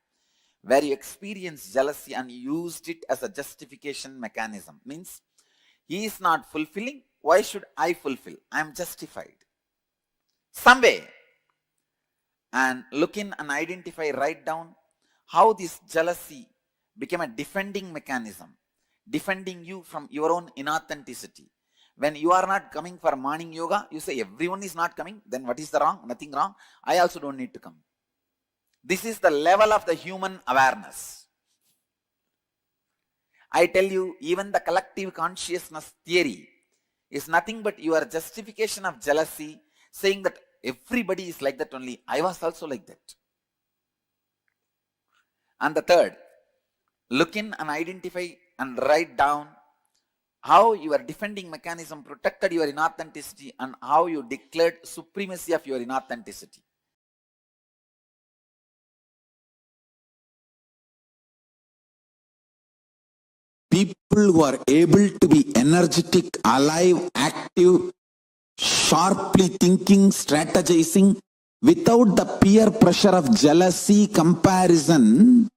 Speaker 2: where you experienced jealousy and used it as a justification mechanism. Means, he is not fulfilling, why should I fulfill? I am justified. Some way. And look in and identify, write down how this jealousy became a defending mechanism, defending you from your own inauthenticity. When you are not coming for morning yoga, you say everyone is not coming, then what is the wrong? Nothing wrong. I also don't need to come. This is the level of the human awareness. I tell you, even the collective consciousness theory is nothing but your justification of jealousy, saying that everybody is like that only. I was also like that. And the third, look in and identify and write down how your defending mechanism protected your inauthenticity and how you declared supremacy of your inauthenticity. People who are able to be energetic, alive, active, sharply thinking, strategizing, without the peer pressure of jealousy, comparison,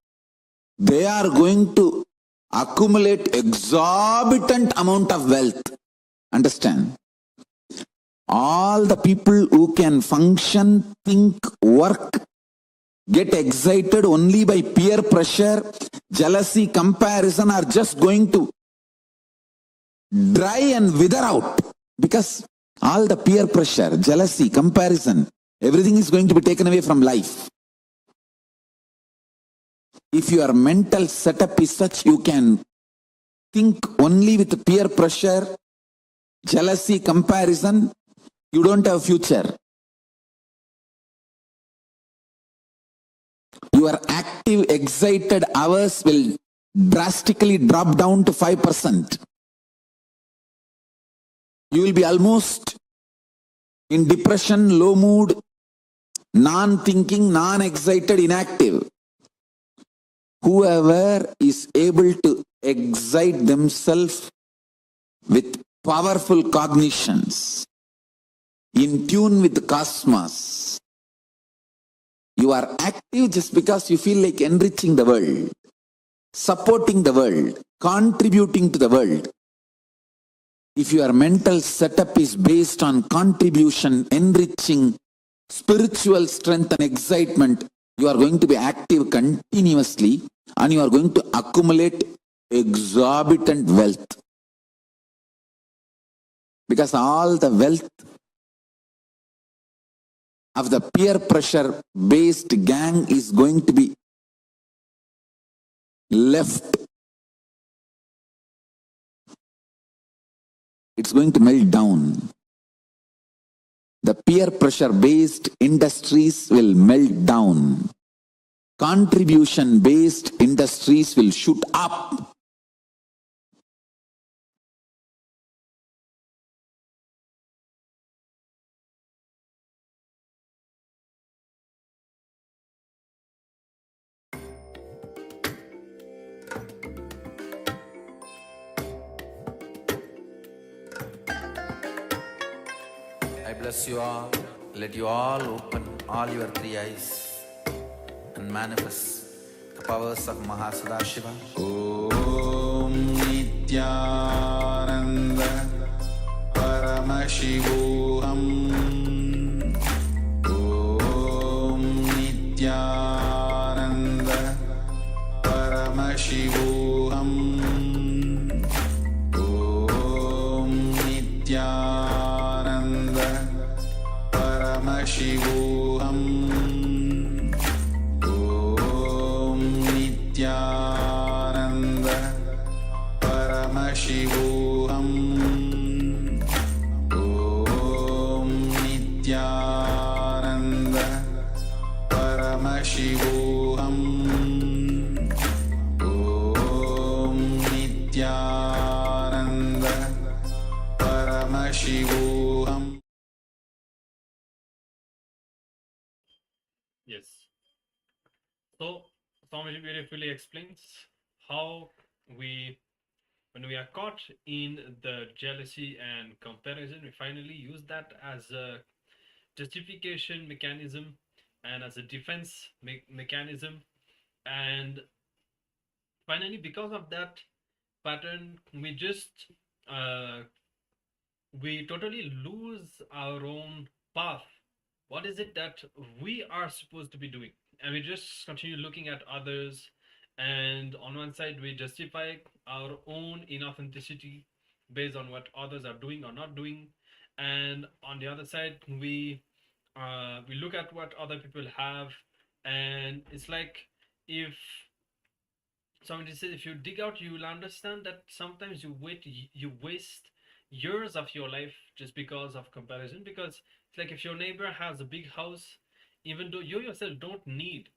Speaker 2: they are going to accumulate exorbitant amount of wealth. Understand? All the people who can function, think, work, get excited only by peer pressure, jealousy, comparison are just going to dry and wither out. Because all the peer pressure, jealousy, comparison, everything is going to be taken away from life. If your mental setup is such, you can think only with peer pressure, jealousy, comparison, you don't have future. Your active, excited hours will drastically drop down to 5%. You will be almost in depression, low mood,
Speaker 5: non-thinking, non-excited, inactive. Whoever is able to excite themselves with powerful cognitions, in tune with the cosmos, you are active just because you feel like enriching the world, supporting the world, contributing to the world. If your mental setup is based on contribution, enriching, spiritual strength and excitement, you are going to be active continuously and you are going to accumulate exorbitant wealth. Because all the wealth of the peer pressure based gang is going to be left. It's going to melt down. The peer pressure based industries will melt down. Contribution based industries will shoot up. I bless you all. Let you all open all your three eyes and manifest the powers of Mahasadashiva. Om Nityananda Paramashivoham. Om Nityananda Paramashivoham. Om Nityananda Paramashivoham. Om Nityananda Paramashivoham. Om Nityananda Paramashivoham. Om Nityananda Paramashivoham.
Speaker 3: Yes. So, Swamiji beautifully explains how when we are caught in the jealousy and comparison, we finally use that as a justification mechanism and as a defense mechanism. And finally, because of that pattern, we totally lose our own path. What is it that we are supposed to be doing? And we just continue looking at others, and on one side we justify our own inauthenticity based on what others are doing or not doing, and on the other side we look at what other people have, and it's like, if somebody says, if you dig out, you will understand that sometimes you waste years of your life just because of comparison. Because it's like, if your neighbor has a big house, even though you yourself don't need,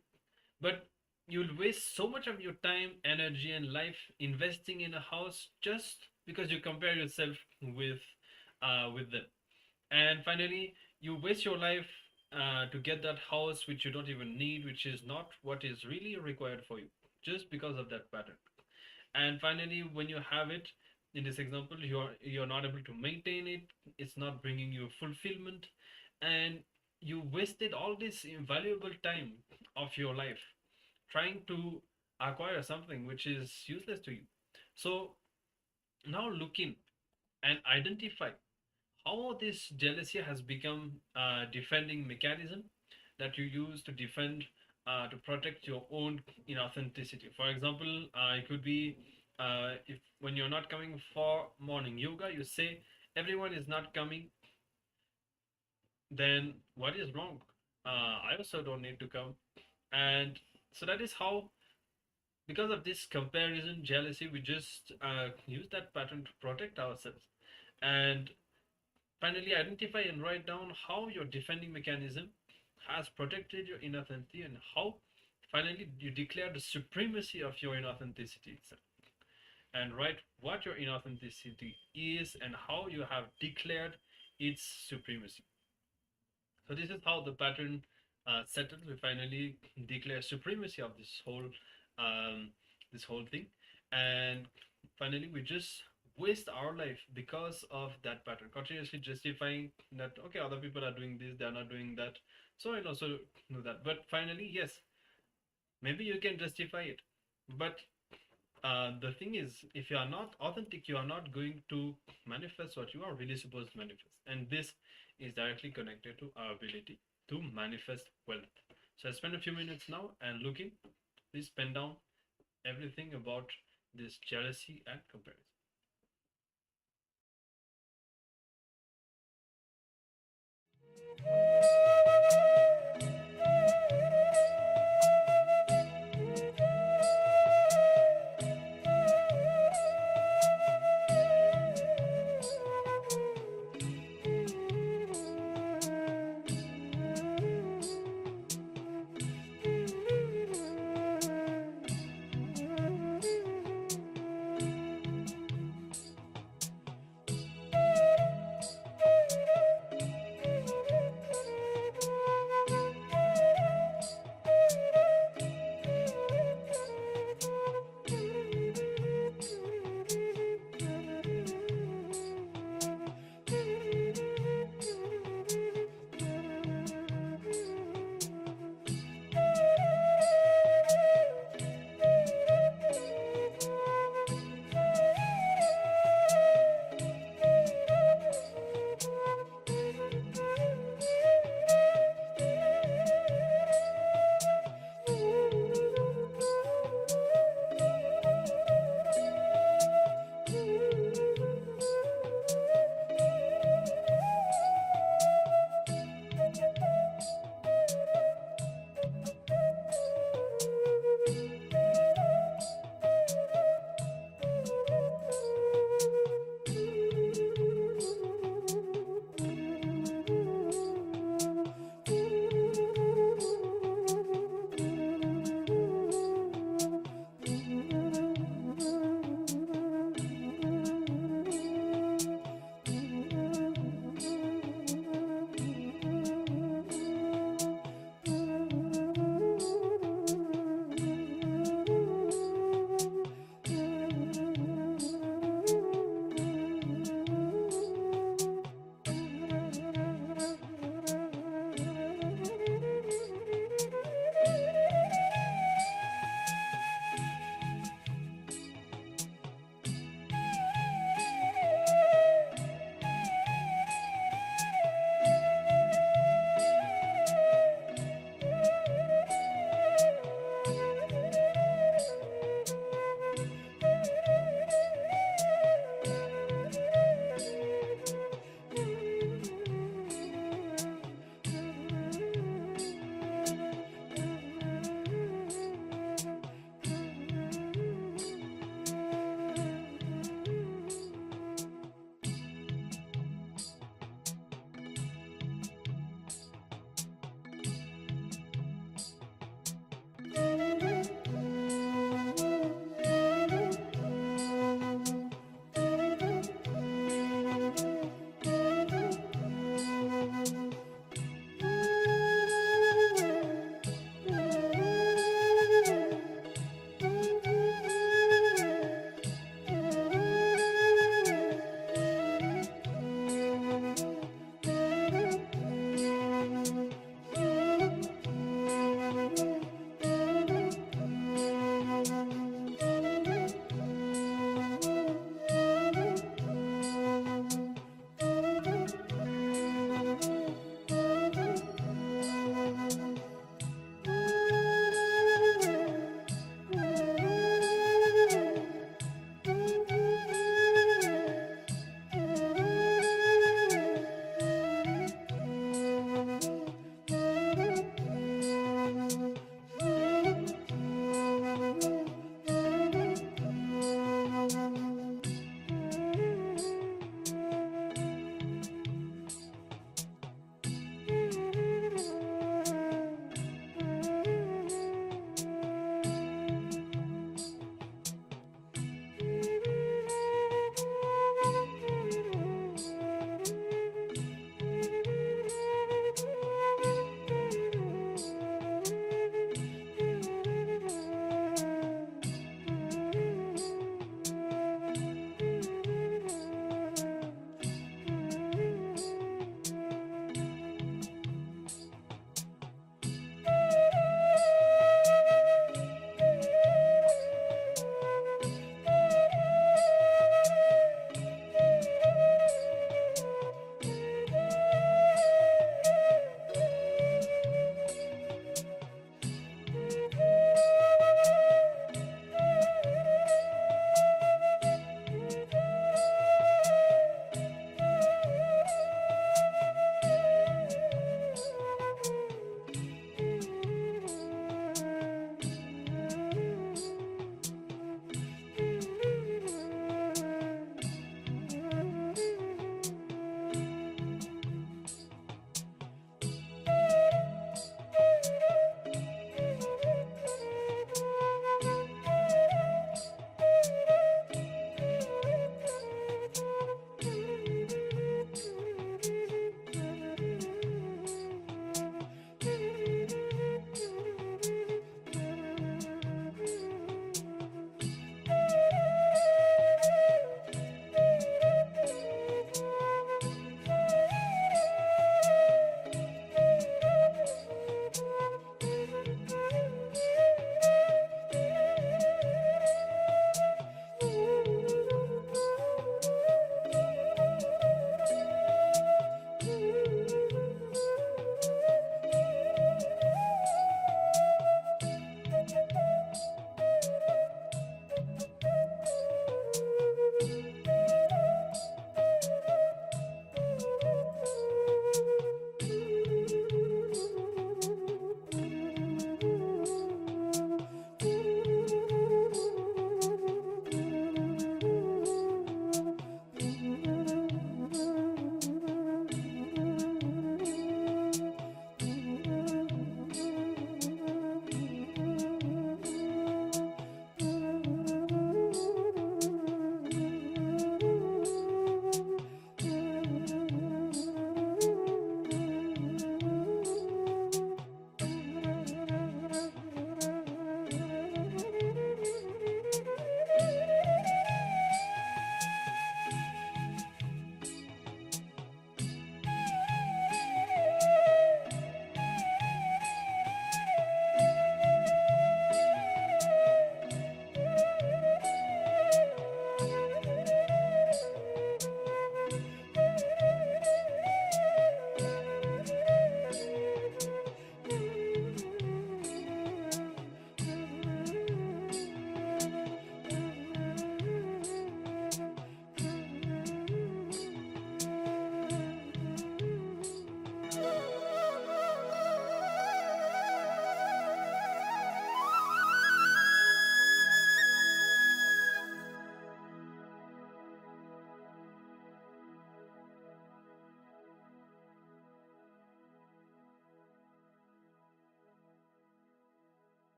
Speaker 3: but you'll waste so much of your time, energy, and life investing in a house just because you compare yourself with them. And finally, you waste your life to get that house which you don't even need, which is not what is really required for you, just because of that pattern. And finally, when you have it, in this example, you're not able to maintain it. It's not bringing you fulfillment, and you wasted all this invaluable time of your life trying to acquire something which is useless to you. So now look in and identify how this jealousy has become a defending mechanism that you use to defend, to protect your own inauthenticity. For example, it could be, if when you're not coming for morning yoga, you say everyone is not coming, then what is wrong? I also don't need to come. And so that is how, because of this comparison jealousy, we just use that pattern to protect ourselves. And finally, identify and write down how your defending mechanism has protected your inauthenticity, and how finally you declare the supremacy of your inauthenticity itself. And write what your inauthenticity is and how you have declared its supremacy. So this is how the pattern settled, we finally declare supremacy of this whole thing, and finally we just waste our life because of that pattern, continuously justifying that okay, other people are doing this, they are not doing that, so I'll also do that. But finally, yes, maybe you can justify it, but the thing is, if you are not authentic, you are not going to manifest what you are really supposed to manifest. And this is directly connected to our ability to manifest wealth. So I spend a few minutes now and looking, please pen down everything about this jealousy and comparison.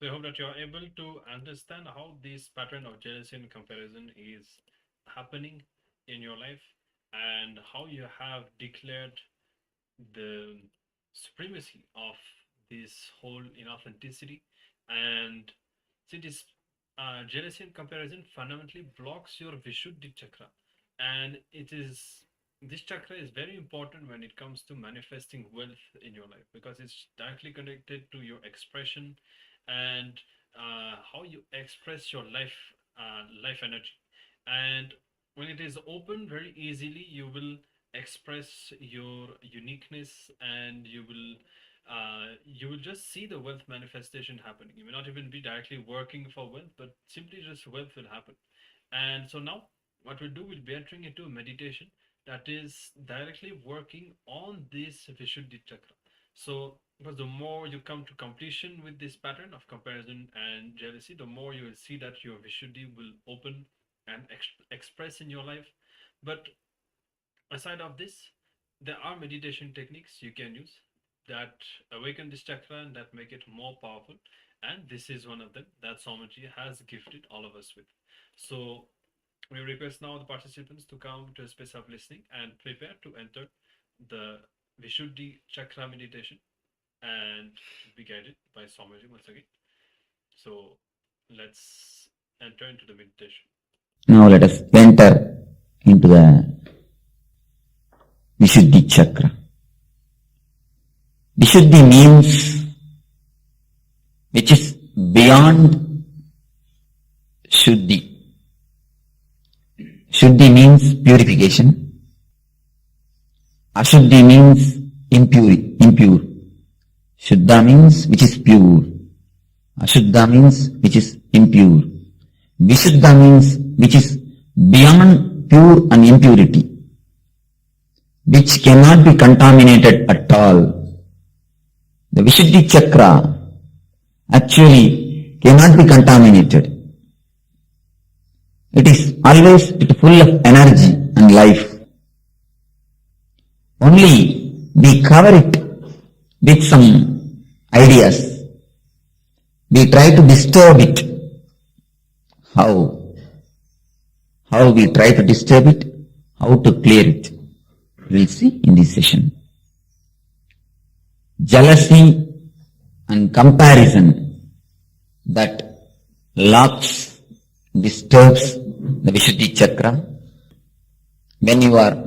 Speaker 3: So I hope that you are able to understand how this pattern of jealousy and comparison is happening in your life, and how you have declared the supremacy of this whole inauthenticity. And see, this jealousy and comparison fundamentally blocks your Vishuddhi chakra, and this chakra is very important when it comes to manifesting wealth in your life, because it's directly connected to your expression and how you express your life energy. And when it is open very easily, you will express your uniqueness, and you will just see the wealth manifestation happening. You may not even be directly working for wealth, but simply just wealth will happen. And so now what we'll do, we'll be entering into a meditation that is directly working on this Vishuddhi chakra. So because the more you come to completion with this pattern of comparison and jealousy, the more you will see that your Vishuddhi will open and express in your life. But aside of this, there are meditation techniques you can use that awaken this chakra and that make it more powerful. And this is one of them that Swamiji has gifted all of us with. So we request now the participants to come to a space of listening and prepare to enter the Vishuddhi chakra meditation and be guided by Swamiji once again. So let's enter into the meditation.
Speaker 7: Now let us enter into the Vishuddhi chakra. Vishuddhi means which is beyond Shuddhi. Shuddhi means purification. Ashuddhi means impure. Shuddha means which is pure. Ashuddha means which is impure. Vishuddha means which is beyond pure and impurity, which cannot be contaminated at all. The Vishuddhi chakra actually cannot be contaminated. It is always full of energy and life. Only we cover it with some ideas. We try to disturb it. How? How we try to disturb it? How to clear it? We'll see in this session. Jealousy and comparison that locks, disturbs the Vishuddhi chakra. When you are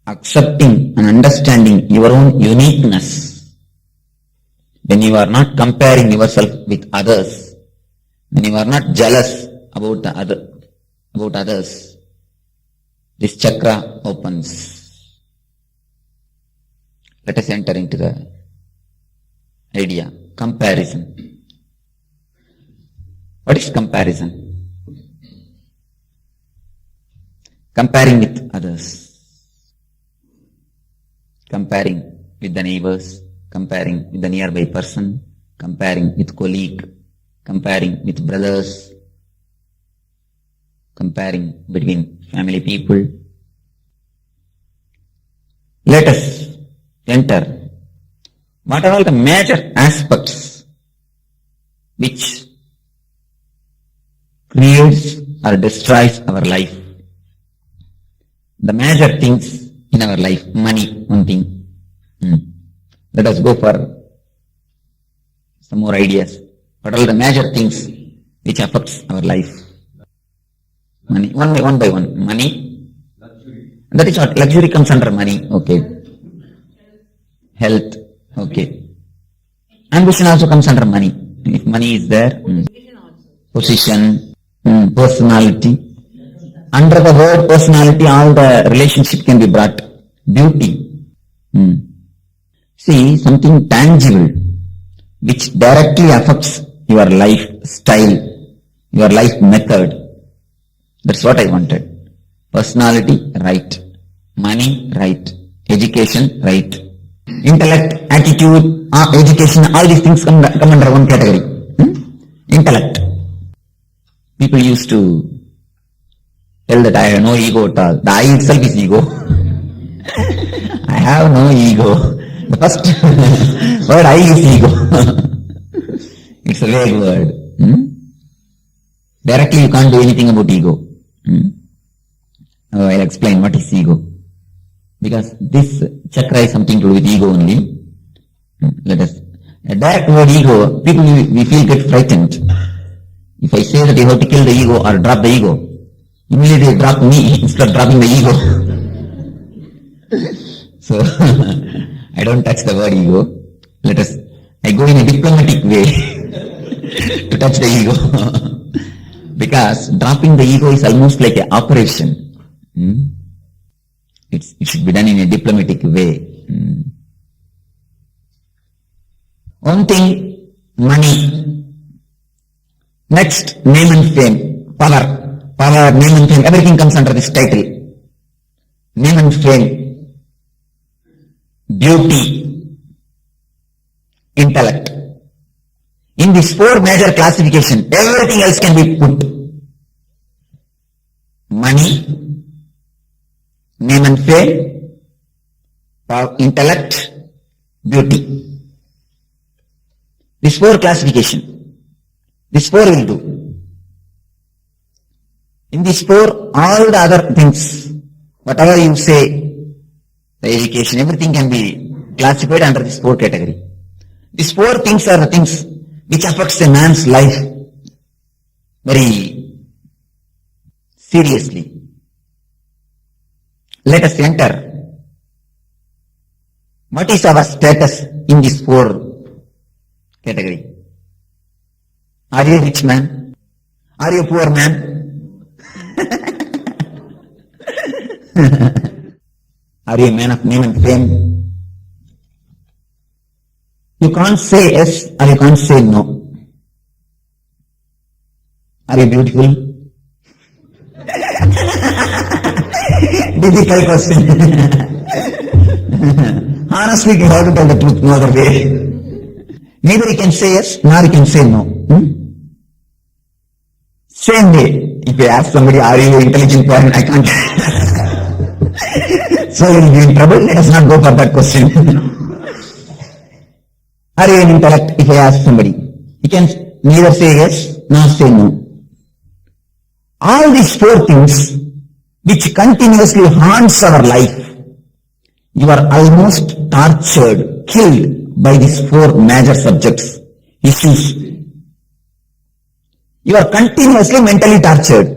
Speaker 7: accepting and understanding your own uniqueness, when you are not comparing yourself with others, when you are not jealous about others, this chakra opens. Let us enter into the idea, comparison. What is comparison? Comparing with others, comparing with the neighbors, comparing with the nearby person, comparing with colleague, comparing with brothers, comparing between family people. Let us enter what are all the major aspects which creates or destroys our life. The major things in our life. Money, one thing. Let us go for some more ideas. What are the major things which affects our life? Money. One by one. Money. Luxury. That is what luxury comes under money. Okay. Health. Okay. Ambition also comes under money. If money is there. Position. Personality. Under the word personality, all the relationship can be brought. Beauty. See, something tangible which directly affects your lifestyle, your life method. That's what I wanted. Personality, right. Money, right. Education, right. Intellect, attitude, education, all these things come under one category. Intellect. People used to tell that I have no ego at all. The I itself is ego. I have no ego. The first word I is ego. It's a vague word. Directly you can't do anything about ego. I'll explain what is ego. Because this chakra is something to do with ego only. Let us. A direct word ego, people we feel get frightened. If I say that you have to kill the ego or drop the ego, immediately they drop me instead of dropping the ego. So, I don't touch the word ego. I go in a diplomatic way to touch the ego. Because dropping the ego is almost like an operation. It should be done in a diplomatic way. One thing, money. Next, name and fame. Power, name and fame. Everything comes under this title. Name and fame. Beauty. Intellect. In these four major classification, everything else can be put. Money, name and fame, intellect, beauty. These four classification. These four will do. In these four, all the other things, whatever you say, the education, everything can be classified under this four category. These four things are the things which affects a man's life very seriously. Let us enter. What is our status in these four category? Are you a rich man? Are you a poor man? Are you a man of name and fame? You can't say yes or you can't say no. Are you beautiful? Difficult question. Honestly, you have to tell the truth, no other way. Neither you can say yes, nor you can say no. Same way, if you ask somebody, are you an intelligent person? I can't. So you'll be in trouble. Let us not go for that question. Are you an intellect? If I ask somebody, he can neither say yes nor say no. All these four things which continuously haunts our life, you are almost tortured, killed by these four major subjects, issues. You are continuously mentally tortured.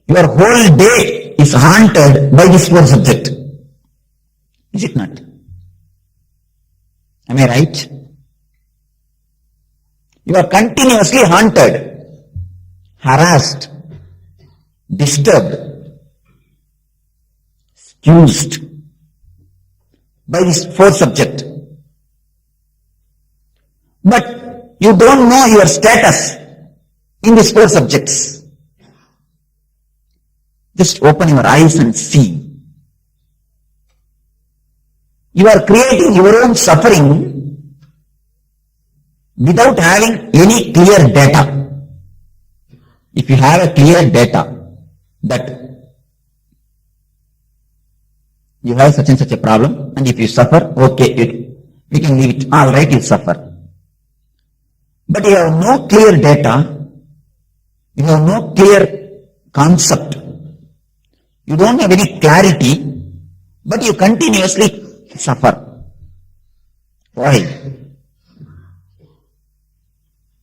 Speaker 7: Your whole day is haunted by this four subject. Is it not? Am I right? You are continuously haunted, harassed, disturbed, accused by this four subject. But you don't know your status in these four subjects. Just open your eyes and see. You are creating your own suffering without having any clear data. If you have a clear data that you have such and such a problem, and if you suffer, okay, we can leave it. All right, you suffer. But you have no clear data, you have no clear concept, you don't have any clarity, but you continuously suffer. Why?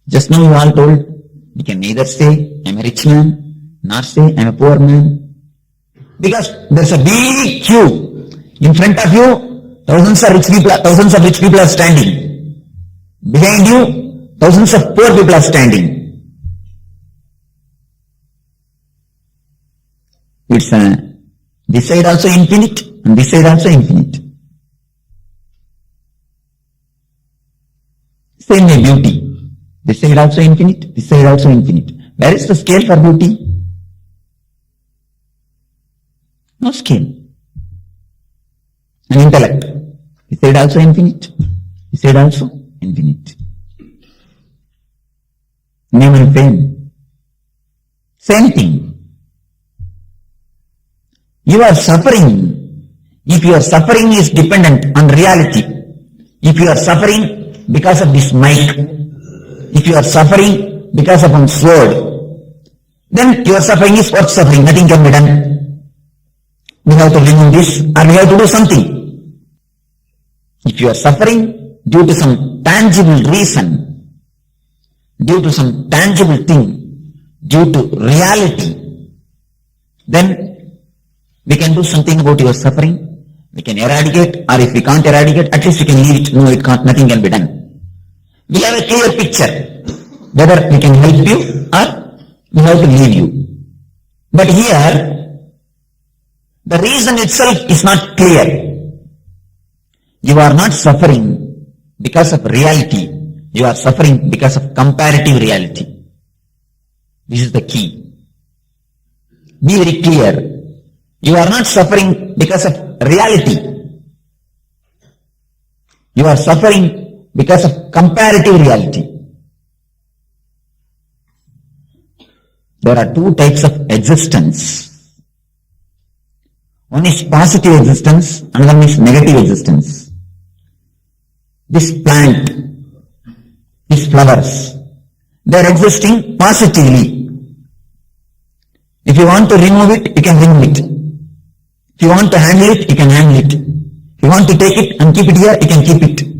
Speaker 7: Just now you all told, you can neither say I'm a rich man, nor say I'm a poor man. Because there's a big queue. In front of you, thousands of rich people are standing. Behind you, thousands of poor people are standing. It's this side also infinite, and this side also infinite. Same way beauty. This side also infinite, this side also infinite. Where is the scale for beauty? No scale. And intellect. This side also infinite, this side also infinite. Name and fame. Same thing. You are suffering. If your suffering is dependent on reality, if you are suffering because of this mic, If you are suffering because of one sword, then your suffering is worth suffering. Nothing can be done. We have to remove this, or we have to do something. If you are suffering due to some tangible reason, due to some tangible thing, due to reality, then we can do something about your suffering. We can eradicate, or if we can't eradicate, at least we can leave it. No, it can't, nothing can be done. We have a clear picture whether we can help you or we have to leave you. But here, the reason itself is not clear. You are not suffering because of reality. You are suffering because of comparative reality. This is the key. Be very clear. You are not suffering because of reality. You are suffering because of comparative reality. There are two types of existence. One is positive existence, another is negative existence. This plant, these flowers, they are existing positively. If you want to remove it, you can remove it. If you want to handle it, you can handle it. If you want to take it and keep it here, you can keep it.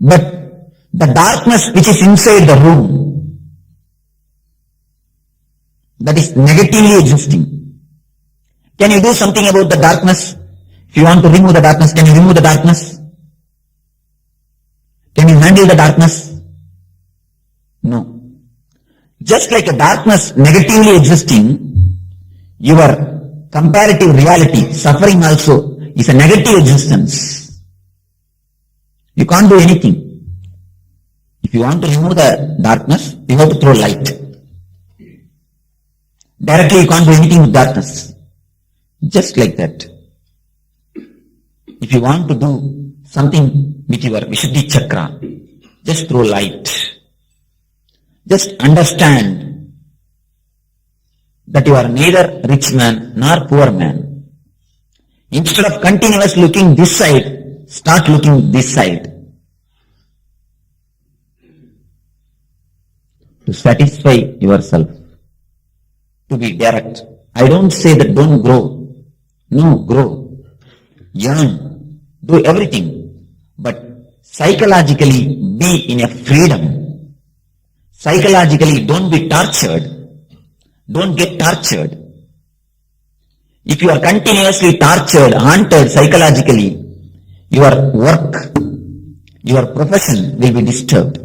Speaker 7: But the darkness which is inside the room, that is negatively existing. Can you do something about the darkness? If you want to remove the darkness, can you remove the darkness? Can you handle the darkness? No. Just like a darkness negatively existing, your comparative reality, suffering also, is a negative existence. You can't do anything. If you want to remove the darkness, you have to throw light. Directly you can't do anything with darkness. Just like that. If you want to do something with your Vishuddhi chakra, just throw light. Just understand that you are neither rich man nor poor man. Instead of continuously looking this side, start looking this side. To satisfy yourself. To be direct. I don't say that don't grow. No, grow. Yearn. Do everything. But psychologically be in a freedom. Psychologically don't be tortured. Don't get tortured. If you are continuously tortured, haunted psychologically, your work, your profession will be disturbed.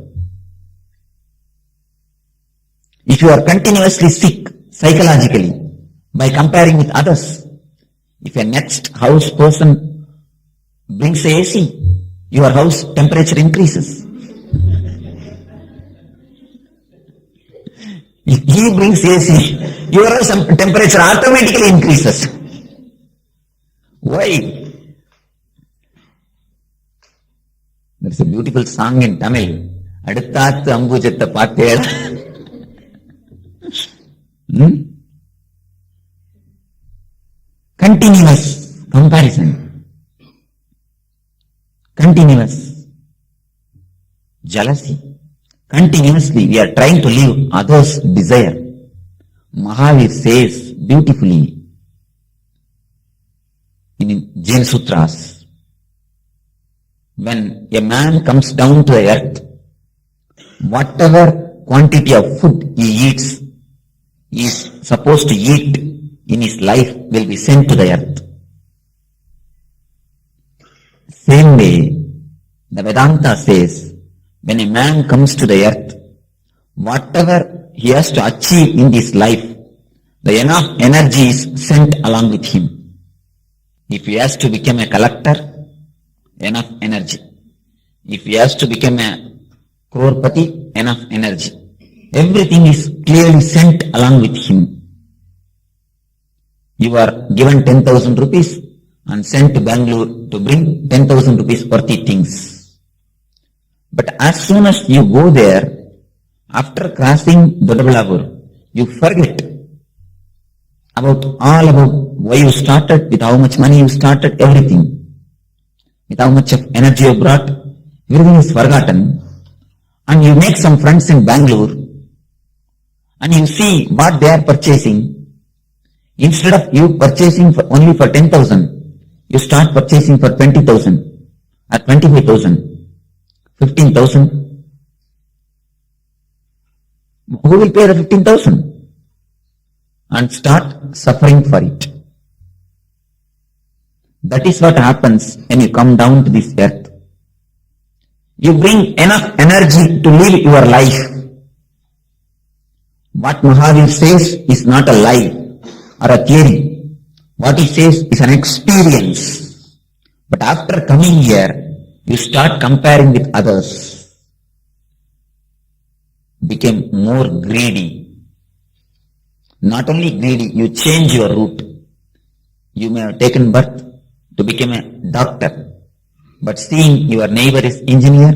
Speaker 7: If you are continuously sick psychologically by comparing with others, if a next house person brings AC, your house temperature increases. If he brings AC, your house temperature automatically increases. Why? There's a beautiful song in Tamil. Aduttaathu ambujatha paatela. Continuous comparison. Continuous jealousy. Continuously we are trying to live others' desire. Mahavir says beautifully in Jain Sutras, when a man comes down to the earth, whatever quantity of food he eats, he is supposed to eat in his life will be sent to the earth. Same way, the Vedanta says, when a man comes to the earth, whatever he has to achieve in this life, the enough energy is sent along with him. If he has to become a collector, enough energy. If he has to become a crorepati, enough energy. Everything is clearly sent along with him. You are given 10,000 rupees and sent to Bangalore to bring 10,000 rupees worthy things. But as soon as you go there, after crossing Dodaballapur, you forget about all about why you started, with how much money you started, everything. With how much of energy you brought, everything is forgotten, and you make some friends in Bangalore, and you see what they are purchasing. Instead of you purchasing only for 10,000, you start purchasing for 20,000, or 25,000, 15,000. Who will pay the 15,000? And start suffering for it. That is what happens when you come down to this earth. You bring enough energy to live your life. What Mahavir says is not a lie or a theory. What he says is an experience. But after coming here, you start comparing with others. Became more greedy. Not only greedy, you change your route. You may have taken birth to become a doctor, but seeing your neighbor is engineer,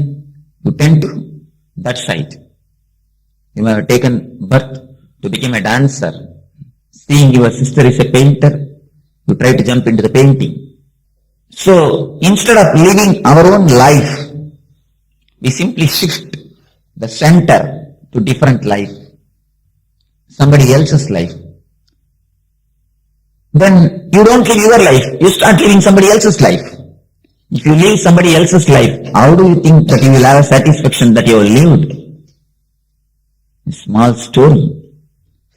Speaker 7: you tend to that side. You may have taken birth to become a dancer. Seeing your sister is a painter, you try to jump into the painting. So instead of living our own life, we simply shift the center to different life. Somebody else's life. Then you don't live your life, you start living somebody else's life. If you live somebody else's life, how do you think that you will have a satisfaction that you have lived? A small story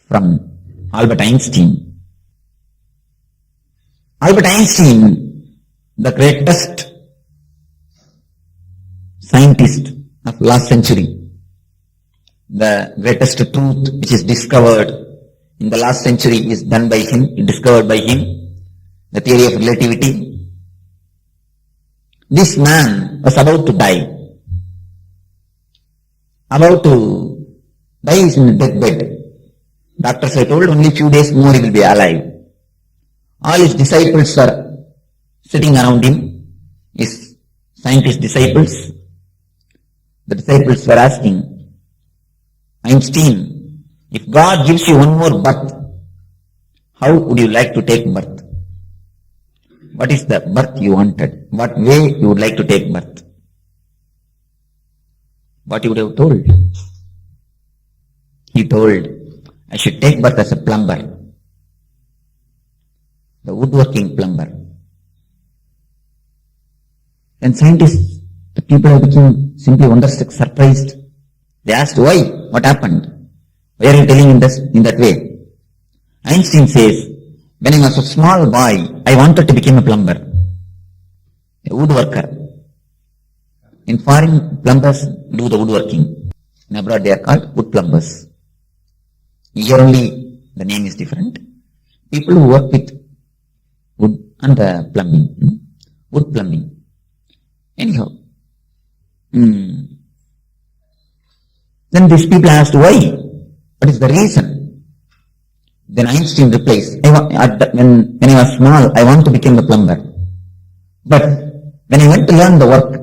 Speaker 7: from Albert Einstein. Albert Einstein, the greatest scientist of last century, the greatest truth which is discovered in the last century is done by him, discovered by him, the theory of relativity. This man was about to die. About to die is in a deathbed. Doctors are told only few days more he will be alive. All his disciples are sitting around him, his scientist disciples. The disciples were asking, Einstein, if God gives you one more birth, how would you like to take birth? What is the birth you wanted? What way you would like to take birth? What you would have told? He told, I should take birth as a plumber, the woodworking plumber. And scientists, the people have become simply wonderstruck, surprised. They asked, why? What happened? Why are you telling in that way? Einstein says, when I was a small boy, I wanted to become a plumber, a woodworker. In foreign, plumbers do the woodworking. In abroad, they are called wood plumbers. Here only, the name is different. People who work with wood and the plumbing, wood plumbing. Anyhow, then these people asked why? What is the reason? Then Einstein replies, when I was small, I want to become a plumber. But when I went to learn the work,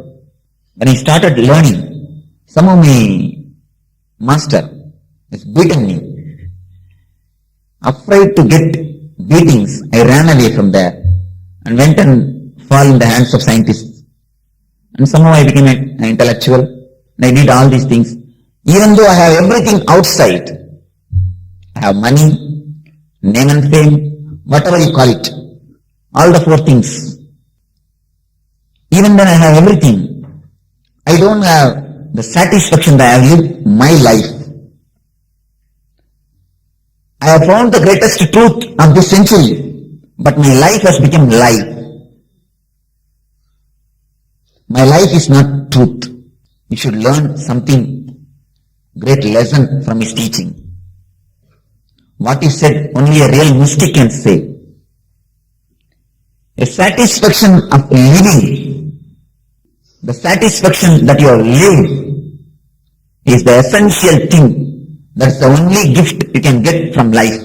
Speaker 7: when I started learning, some of my master has beaten me. Afraid to get beatings, I ran away from there and went and fell in the hands of scientists. And somehow I became an intellectual and I did all these things. Even though I have everything outside, I have money, name and fame, whatever you call it, all the four things. Even then I have everything. I don't have the satisfaction that I have lived my life. I have found the greatest truth of this century, but my life has become lie. My life is not truth. You should learn something, great lesson from his teaching. What he said, only a real mystic can say. A satisfaction of living, the satisfaction that you have lived is the essential thing. That's the only gift you can get from life.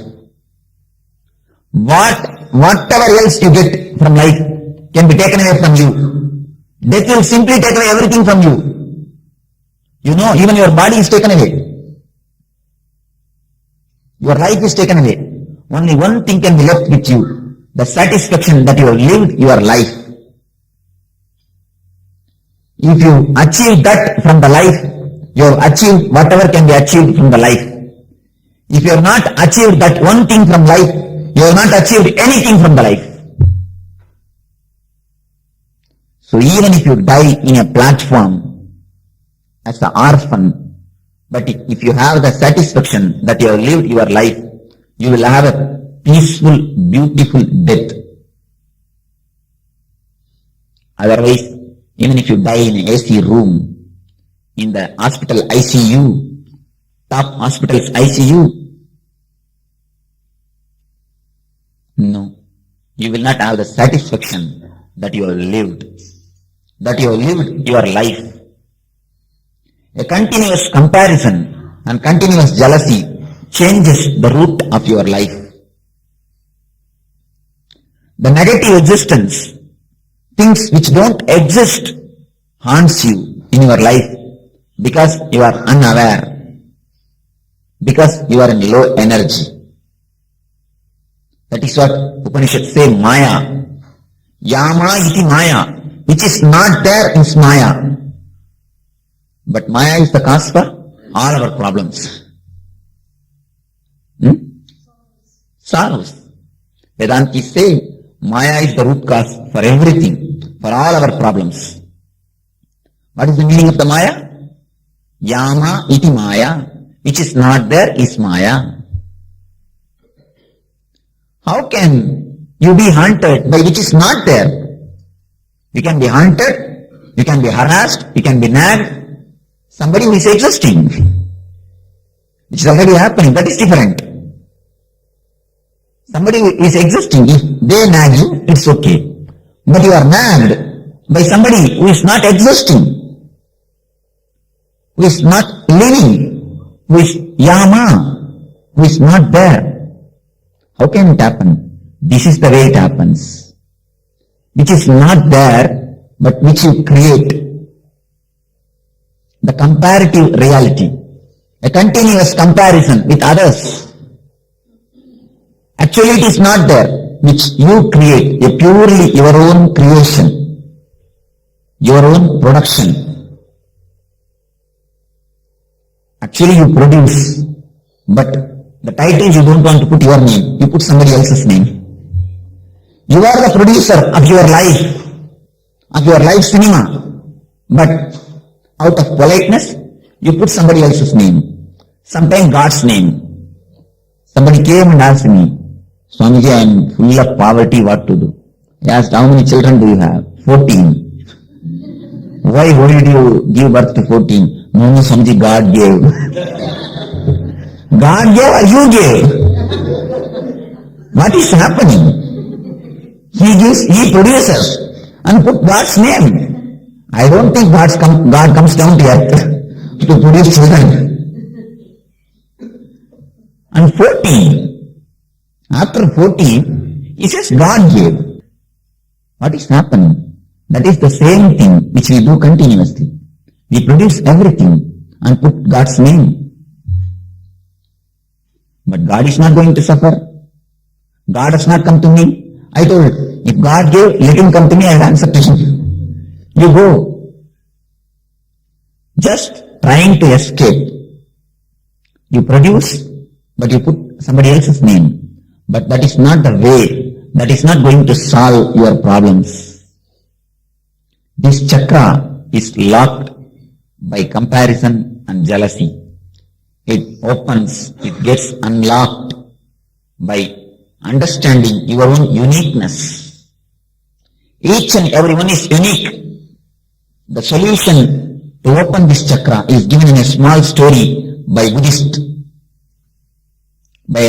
Speaker 7: Whatever else you get from life can be taken away from you. Death will simply take away everything from you. You know, even your body is taken away. Your life is taken away. Only one thing can be left with you. The satisfaction that you have lived your life. If you achieve that from the life, you have achieved whatever can be achieved from the life. If you have not achieved that one thing from life, you have not achieved anything from the life. So even if you die in a platform as an orphan, but if you have the satisfaction that you have lived your life, you will have a peaceful, beautiful death. Otherwise, even if you die in an AC room, in the hospital ICU, top hospital's ICU, no, you will not have the satisfaction that you have lived, your life. A continuous comparison and continuous jealousy changes the root of your life. The negative existence, things which don't exist, haunts you in your life because you are unaware, because you are in low energy. That is what Upanishads say, Maya. Yama iti Maya, which is not there is Maya. But Maya is the cause for all our problems. Sorrows. Vedanti say, Maya is the root cause for everything, for all our problems. What is the meaning of the Maya? Yama iti Maya, which is not there is Maya. How can you be hunted by which is not there? You can be hunted, you can be harassed, you can be nagged. Somebody who is existing, which is already happening, that is different. Somebody who is existing, if they nag you, it's okay. But you are nagged by somebody who is not existing, who is not living, who is Yama, who is not there. How can it happen? This is the way it happens. Which is not there, but which you create. The comparative reality. A continuous comparison with others. Actually it is not there, which you create, a purely your own creation, your own production. Actually you produce, but the title you don't want to put your name, you put somebody else's name. You are the producer of your life cinema, but out of politeness, you put somebody else's name, sometimes God's name. Somebody came and asked me, Swamiji, I am full of poverty, what to do? I asked, how many children do you have? 14. Why did you give birth to 14? No, Swamiji, God gave. God gave or you gave? What is happening? He gives, he produces and put God's name. I don't think God comes down to earth to produce children. And 14, after 14, he says God gave. What is happening? That is the same thing which we do continuously. We produce everything and put God's name. But God is not going to suffer. God has not come to me. I told, if God gave, let him come to me, I will answer to him. You go. Just trying to escape. You produce, but you put somebody else's name. But that is not the way. That is not going to solve your problems. This chakra is locked by comparison and jealousy. It opens, it gets unlocked by understanding your own uniqueness. Each and everyone is unique. The solution to open this chakra is given in a small story by a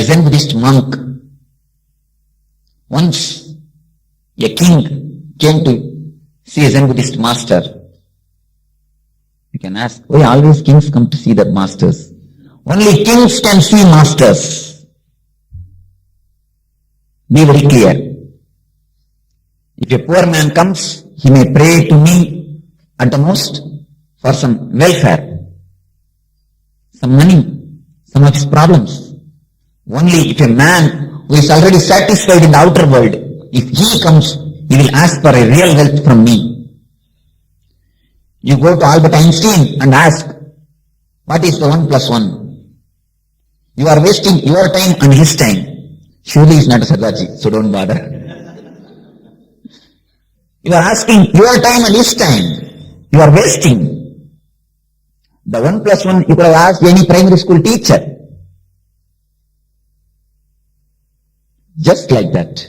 Speaker 7: Zen Buddhist monk. Once a king came to see a Zen Buddhist master. You can ask, why always kings come to see their masters? Only kings can see masters. Be very clear. If a poor man comes, he may pray to me at the most for some welfare, some money, some of his problems. Only if a man who is already satisfied in the outer world, if he comes, he will ask for a real wealth from me. You go to Albert Einstein and ask, what is the 1 plus 1? You are wasting your time and his time. Surely he's not a Sardaji, so don't bother. You are asking your time and his time. You are wasting. The 1 plus 1 you could have asked any primary school teacher. Just like that.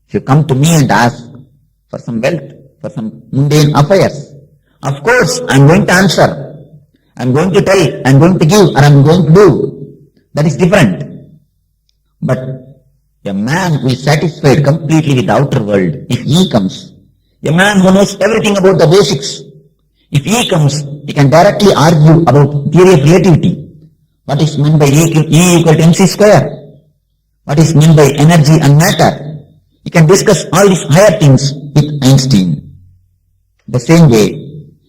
Speaker 7: If you come to me and ask for some wealth, for some mundane affairs, of course I'm going to answer. I'm going to tell, I'm going to give, or I'm going to do. That is different. But a man who is satisfied completely with the outer world, if he comes, a man who knows everything about the basics, if he comes, he can directly argue about theory of relativity. What is meant by E equal to mc square? What is meant by energy and matter? You can discuss all these higher things with Einstein. The same way,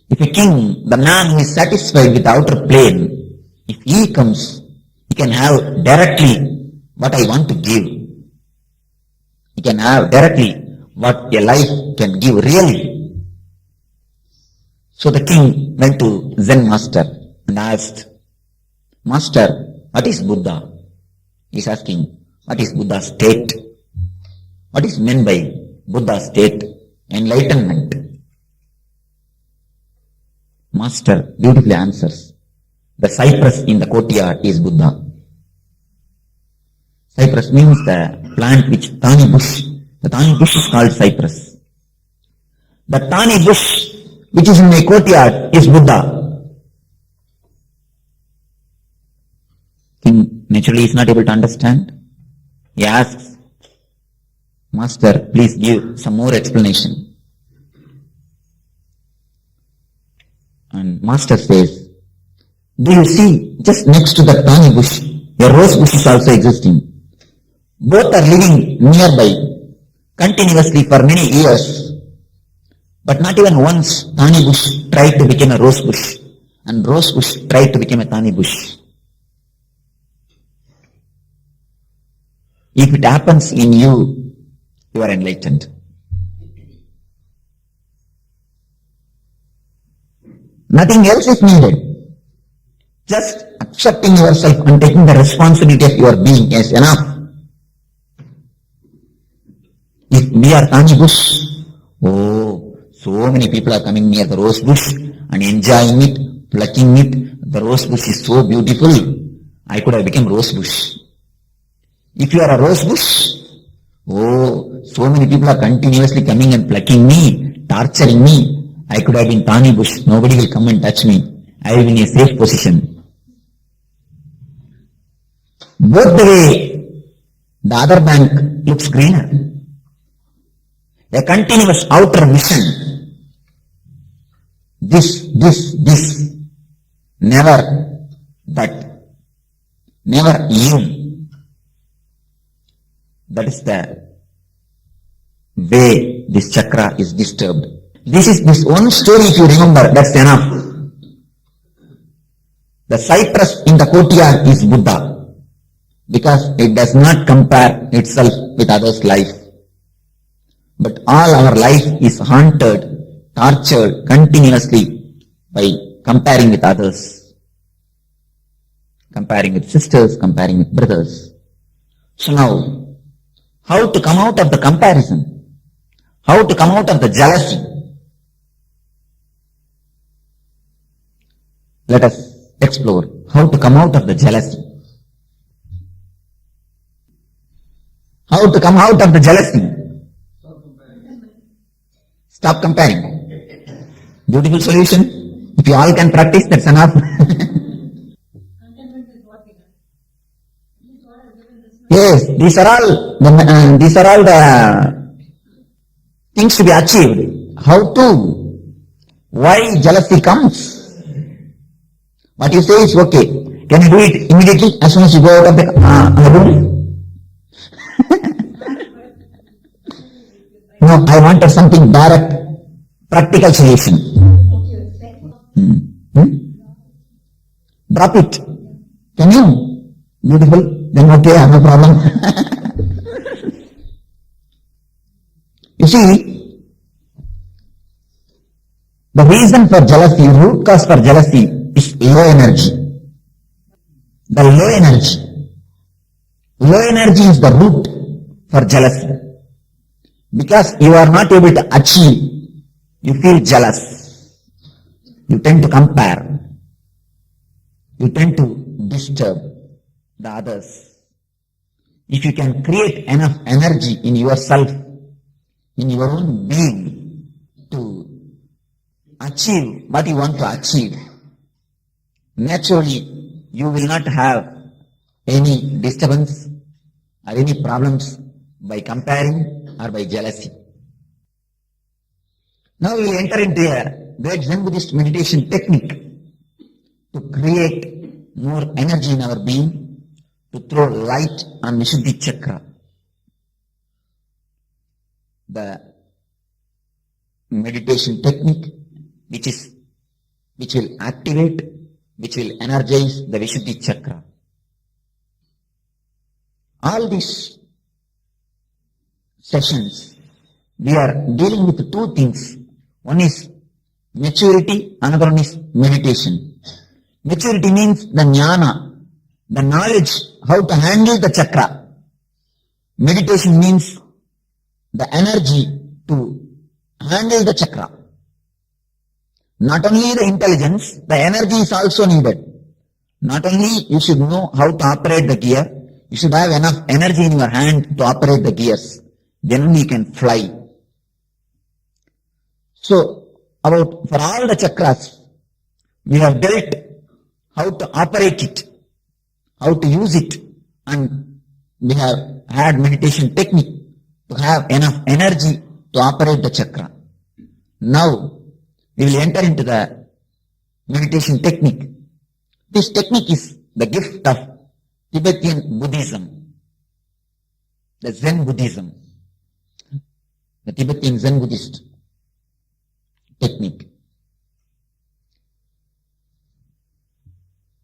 Speaker 7: if a king, the man who is satisfied with the outer plane, if he comes, he can have directly what I want to give. He can have directly what a life can give really. So the king went to Zen master and asked, Master, what is Buddha? He is asking, what is Buddha's state? What is meant by Buddha's state? Enlightenment. Master beautifully answers, the cypress in the courtyard is Buddha. Cypress means the plant which thani bush. The thani bush is called cypress. The thani bush which is in my courtyard is Buddha. King naturally is not able to understand. He asks, Master, please give some more explanation. And Master says, do you see just next to the thani bush, a rose bush is also existing. Both are living nearby, continuously for many years. But not even once thani bush tried to become a rose bush, and rose bush tried to become a thani bush. If it happens in you, you are enlightened. Nothing else is needed. Just accepting yourself and taking the responsibility of your being is enough. If we are thani bush, oh, so many people are coming near the rose bush and enjoying it, plucking it. The rose bush is so beautiful. I could have become rose bush. If you are a rose bush, oh, so many people are continuously coming and plucking me, torturing me. I could have been thani bush. Nobody will come and touch me. I will be in a safe position. Both the way, the other bank looks greener. A continuous outer vision. This, never that, never you. That is the way this chakra is disturbed. This one story, if you remember, that's enough. The cypress in the courtyard is Buddha, because it does not compare itself with others' life. But all our life is haunted, tortured continuously by comparing with others. Comparing with sisters, comparing with brothers. So now, how to come out of the comparison? How to come out of the jealousy? Let us explore how to come out of the jealousy. How to come out of the jealousy? Stop comparing. Beautiful solution. If you all can practice, that's enough. Yes, these are all the things to be achieved. How to? Why jealousy comes? What you say is okay. Can you do it immediately as soon as you go out of the room? No, I wanted something direct, practical solution. Drop it. Can you? Beautiful. Then okay, I have no problem. You see, The reason for jealousy, root cause for jealousy is low energy. The low energy. Low energy is the root for jealousy. Because you are not able to achieve, you feel jealous. You tend to compare. You tend to disturb the others. If you can create enough energy in yourself, in your own being, to achieve what you want to achieve, naturally you will not have any disturbance or any problems by comparing or by jealousy. Now we will enter into a great Zen Buddhist meditation technique to create more energy in our being, to throw light on Vishuddhi Chakra. The meditation technique which will activate, which will energize the Vishuddhi Chakra. All these sessions, we are dealing with two things. One is maturity, another one is meditation. Maturity means the jnana, the knowledge how to handle the chakra. Meditation means the energy to handle the chakra. Not only the intelligence, the energy is also needed. Not only you should know how to operate the gear, you should have enough energy in your hand to operate the gears. Then only you can fly. So, for all the chakras, we have dealt how to operate it, how to use it, and we have had meditation technique to have enough energy to operate the chakra. Now, we will enter into the meditation technique. This technique is the gift of Tibetan Buddhism, the Zen Buddhism, the Tibetan Zen Buddhist technique.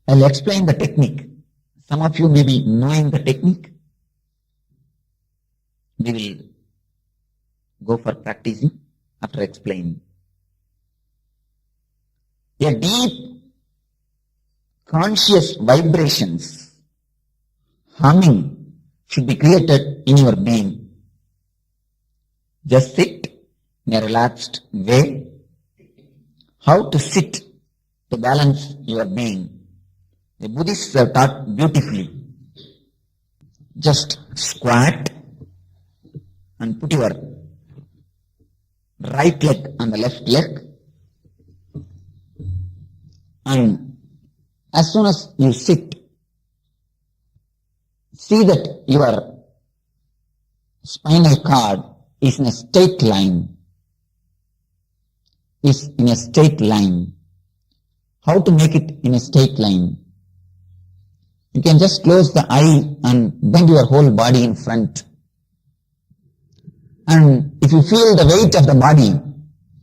Speaker 7: I'll explain the technique. Some of you may be knowing the technique. We will go for practicing after explaining. A deep conscious vibrations, humming should be created in your being. Just sit in a relaxed way. How to sit to balance your being? The Buddhists have taught beautifully. Just squat and put your right leg on the left leg, and as soon as you sit, see that your spinal cord is in a straight line. How to make it in a straight line? You can just close the eye and bend your whole body in front. And if you feel the weight of the body,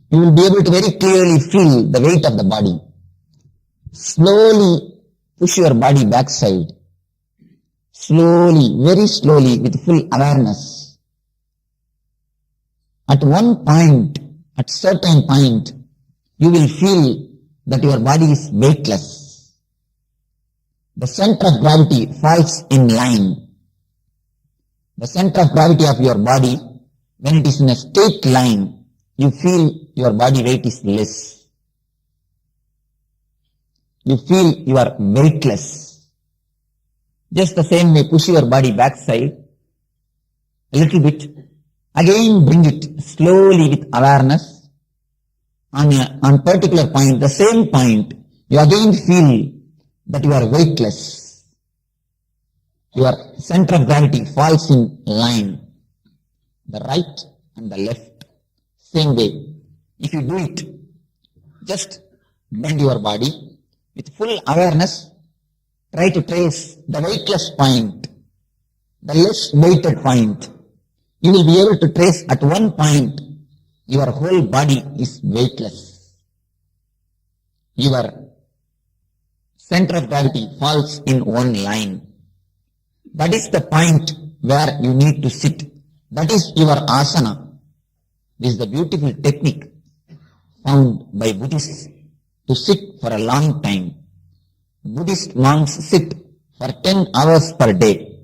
Speaker 7: you will be able to very clearly feel the weight of the body. Slowly push your body backside. Slowly, very slowly, with full awareness. At one point, at certain point, you will feel that your body is weightless. The center of gravity falls in line. The center of gravity of your body, when it is in a straight line, you feel your body weight is less. You feel you are weightless. Just the same way, push your body backside a little bit. Again, bring it slowly with awareness. On particular point, the same point, you again feel that you are weightless. Your center of gravity falls in line. The right and the left. Same way. If you do it, just bend your body with full awareness. Try to trace the weightless point, the less weighted point. You will be able to trace at one point your whole body is weightless. Your center of gravity falls in one line. That is the point where you need to sit. That is your asana. This is the beautiful technique found by Buddhists to sit for a long time. Buddhist monks sit for 10 hours per day.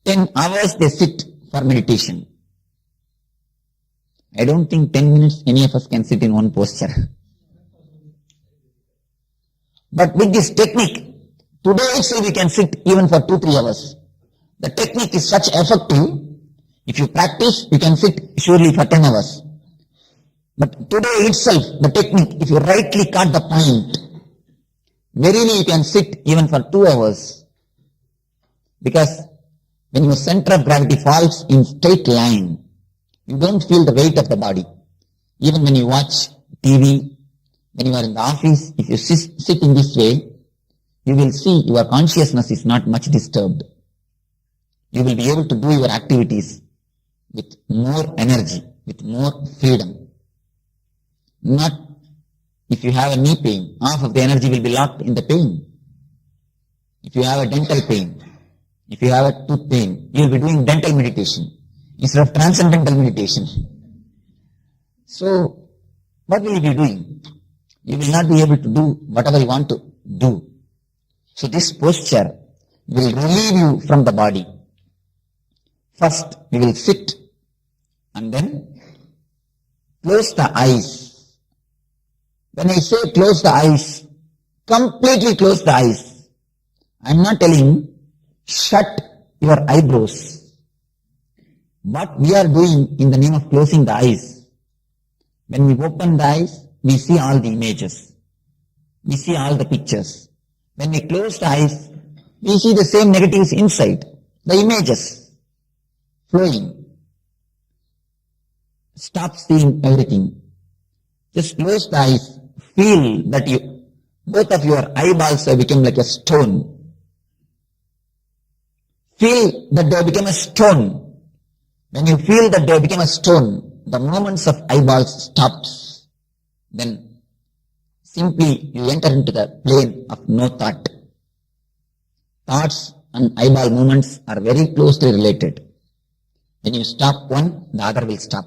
Speaker 7: 10 hours they sit for meditation. I don't think 10 minutes any of us can sit in one posture. But with this technique, today itself we can sit even for 2-3 hours. The technique is such effective. If you practice, you can sit surely for 10 hours. But today itself, the technique, if you rightly caught the point, verily you can sit even for 2 hours. Because when your center of gravity falls in straight line, you don't feel the weight of the body. Even when you watch TV, when you are in the office, if you sit in this way, you will see your consciousness is not much disturbed. You will be able to do your activities with more energy, with more freedom. Not if you have a knee pain, half of the energy will be locked in the pain. If you have a dental pain, if you have a tooth pain, you will be doing dental meditation instead of transcendental meditation. So, what will you be doing? You will not be able to do whatever you want to do. So this posture will relieve you from the body. First, you will sit and then close the eyes. When I say close the eyes, completely close the eyes. I am not telling shut your eyebrows. What we are doing in the name of closing the eyes, when we open the eyes, we see all the images. We see all the pictures. When we close the eyes, we see the same negatives inside, the images flowing. Stop seeing everything. Just close the eyes. Feel that both of your eyeballs have become like a stone. Feel that they have become a stone. When you feel that they have become a stone, the movements of eyeballs stops. Then simply you enter into the plane of no thought. Thoughts and eyeball movements are very closely related. When you stop one, the other will stop.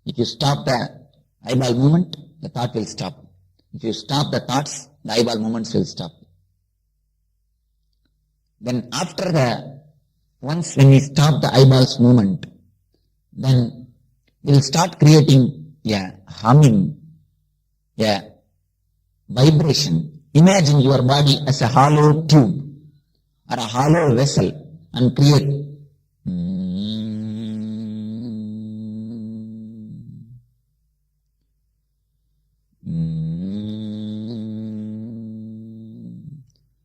Speaker 7: If you stop the eyeball movement, the thought will stop. If you stop the thoughts, the eyeball movements will stop. Then once when we stop the eyeballs movement, then we'll start creating a humming, a vibration. Imagine your body as a hollow tube or a hollow vessel and create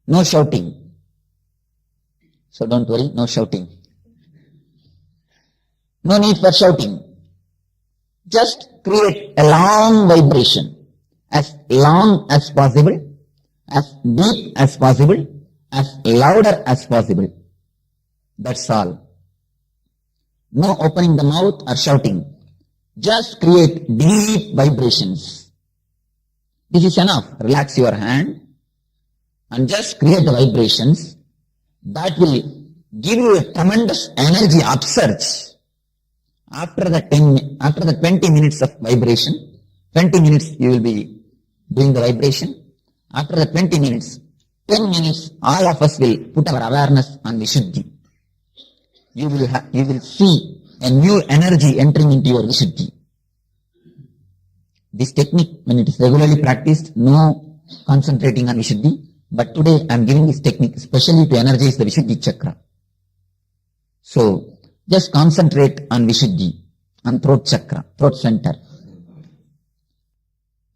Speaker 7: no shouting. So don't worry, no shouting. No need for shouting. Just create a long vibration, as long as possible, as deep as possible, as louder as possible. That's all. No opening the mouth or shouting. Just create deep vibrations. This is enough. Relax your hand and just create the vibrations. That will give you a tremendous energy upsurge. After the 20 minutes of vibration, 20 minutes you will be doing the vibration. After the 20 minutes, 10 minutes, all of us will put our awareness on Vishuddhi. You will see a new energy entering into your Vishuddhi. This technique, when it is regularly practiced, no concentrating on Vishuddhi. But today I am giving this technique especially to energize the Vishuddhi chakra. So, just concentrate on Vishuddhi, on throat chakra, throat center.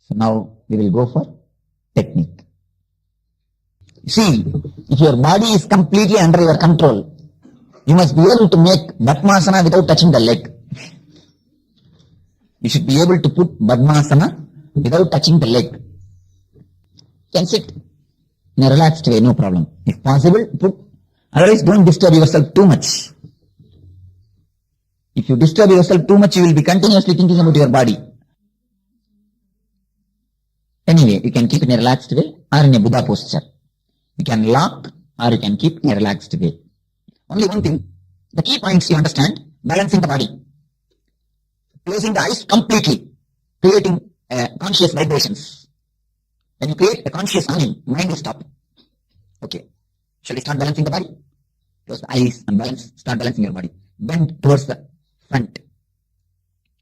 Speaker 7: So now we will go for technique. See, if your body is completely under your control, you must be able to make Padmasana without touching the leg. You should be able to put Padmasana without touching the leg. You can sit in a relaxed way, no problem. If possible, put. Otherwise, don't disturb yourself too much. If you disturb yourself too much, you will be continuously thinking about your body. Anyway, you can keep in a relaxed way or in a Buddha posture. You can lock or you can keep in a relaxed way. Only one thing, the key points you understand, balancing the body. Closing the eyes completely. creating conscious vibrations. When you create a conscious mind will stop. Okay. Shall we start balancing the body? Close the eyes and balance. Start balancing your body. Bend towards the front.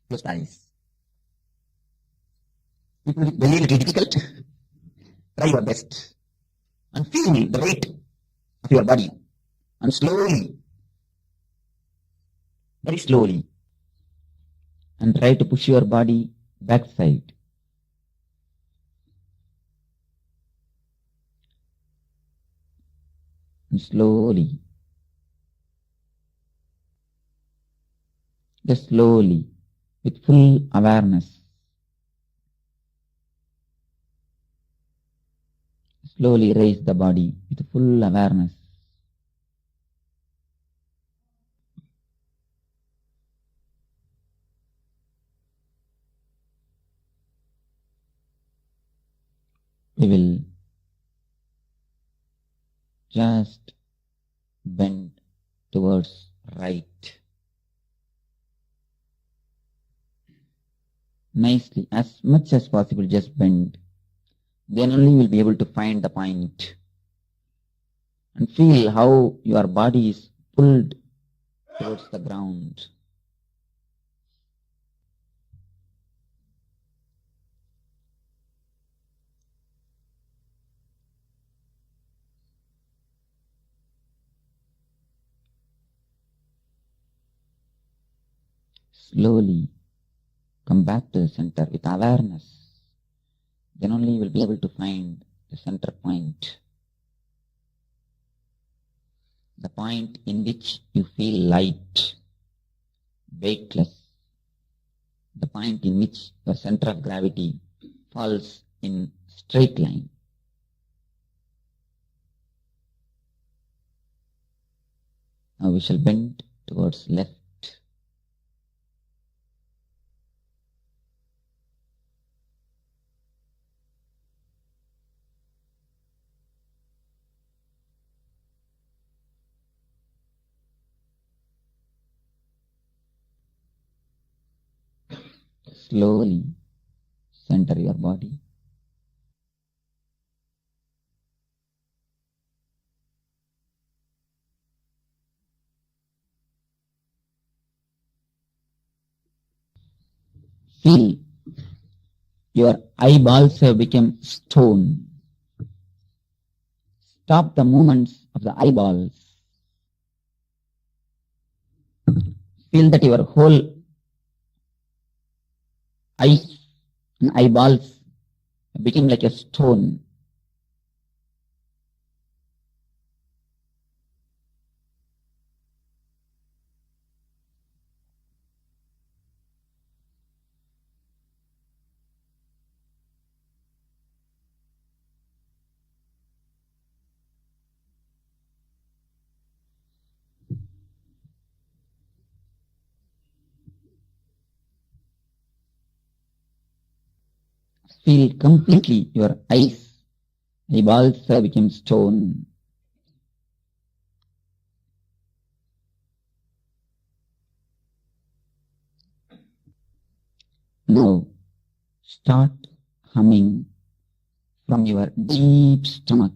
Speaker 7: Close the eyes. It will be very little difficult. Try your best. And feel the weight of your body. And slowly, very slowly, and try to push your body backside. And slowly, just slowly, with full awareness, slowly raise the body with full awareness. We will just bend towards right. Nicely, as much as possible, just bend. Then only you will be able to find the point. And feel how your body is pulled towards the ground. Slowly come back to the center with awareness. Then only you will be able to find the center point. The point in which you feel light, weightless. The point in which your center of gravity falls in straight line. Now we shall bend towards left. Slowly center your body. Feel your eyeballs have become stone. Stop the movements of the eyeballs. Feel that your whole eyes and eyeballs became like a stone. Feel completely your eyeballs have become stone. Now start humming from your deep stomach.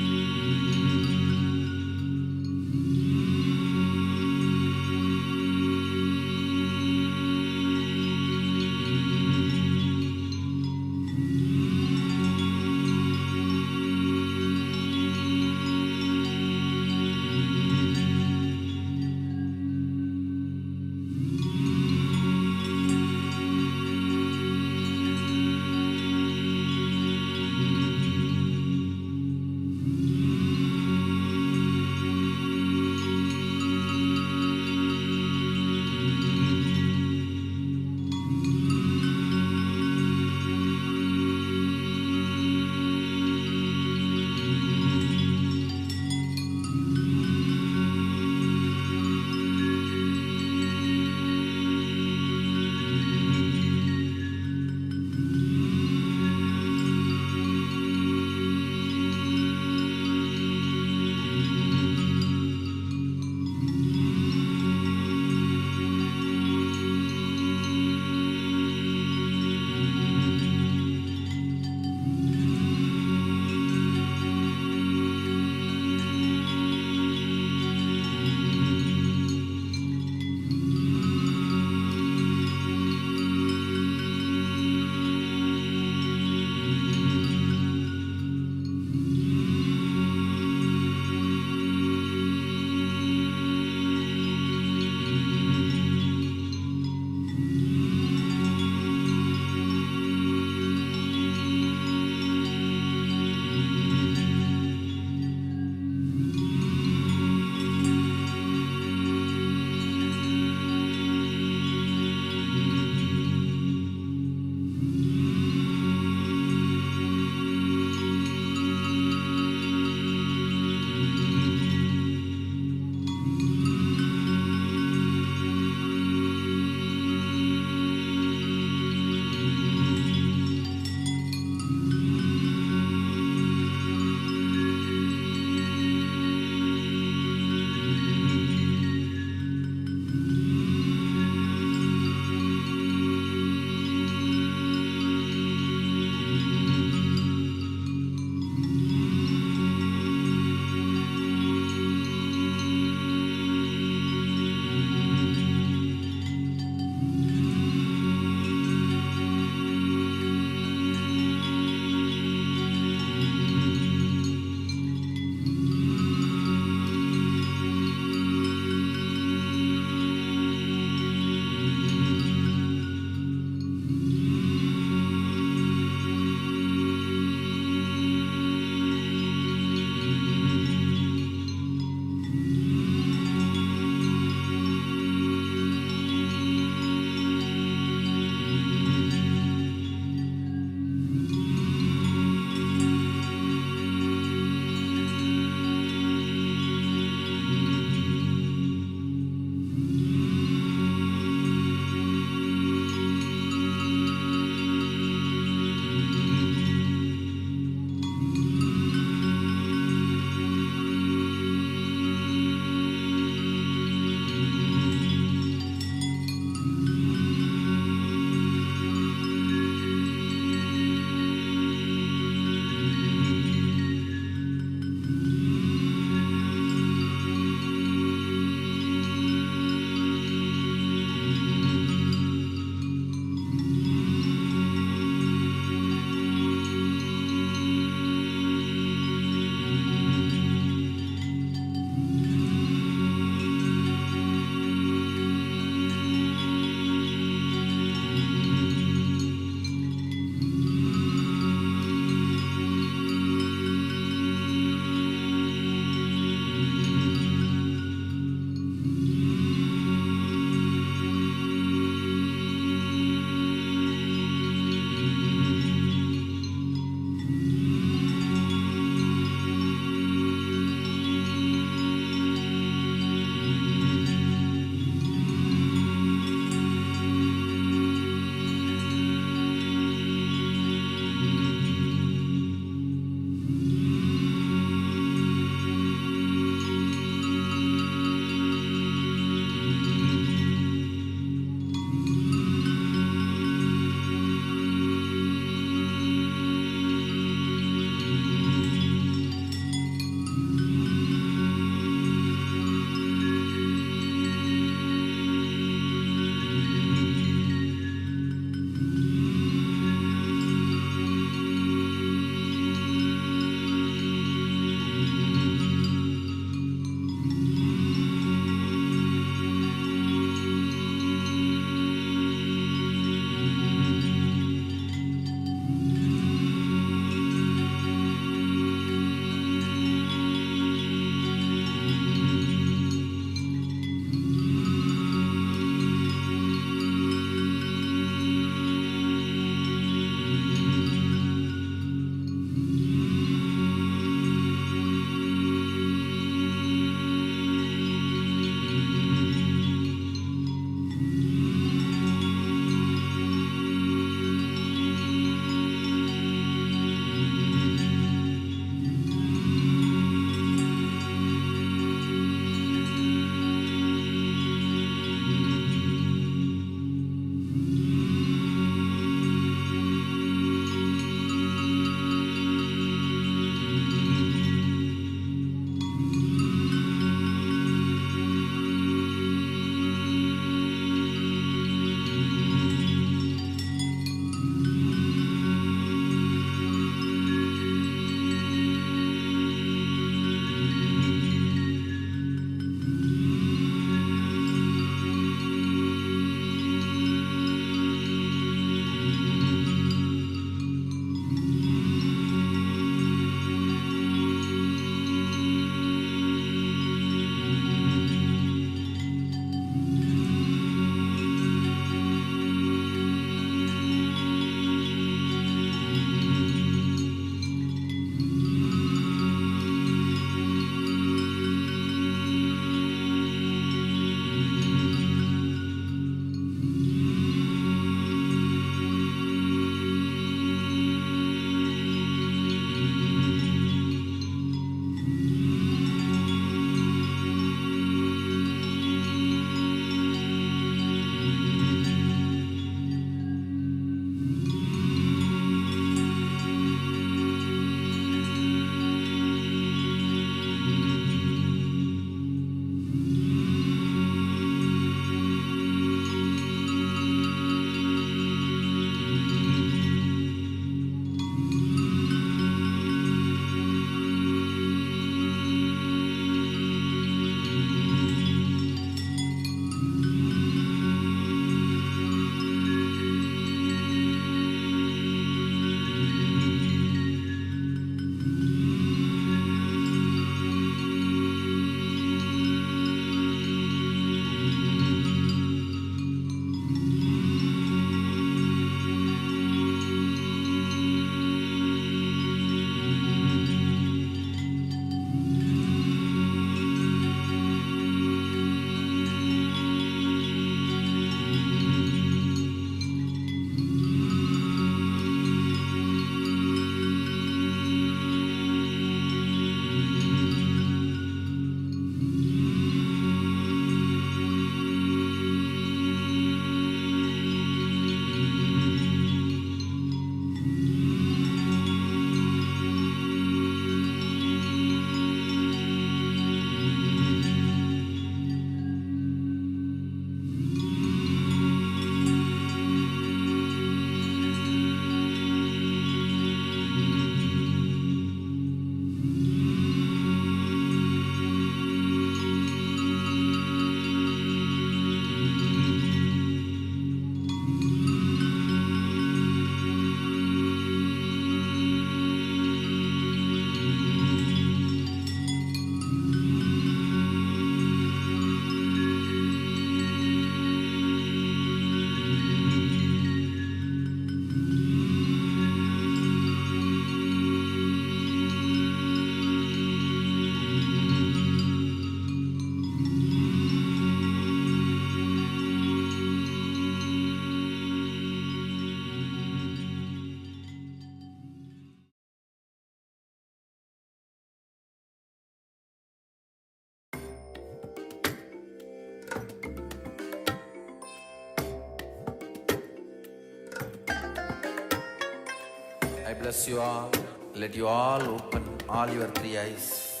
Speaker 5: bless you all. Let you all open all your three eyes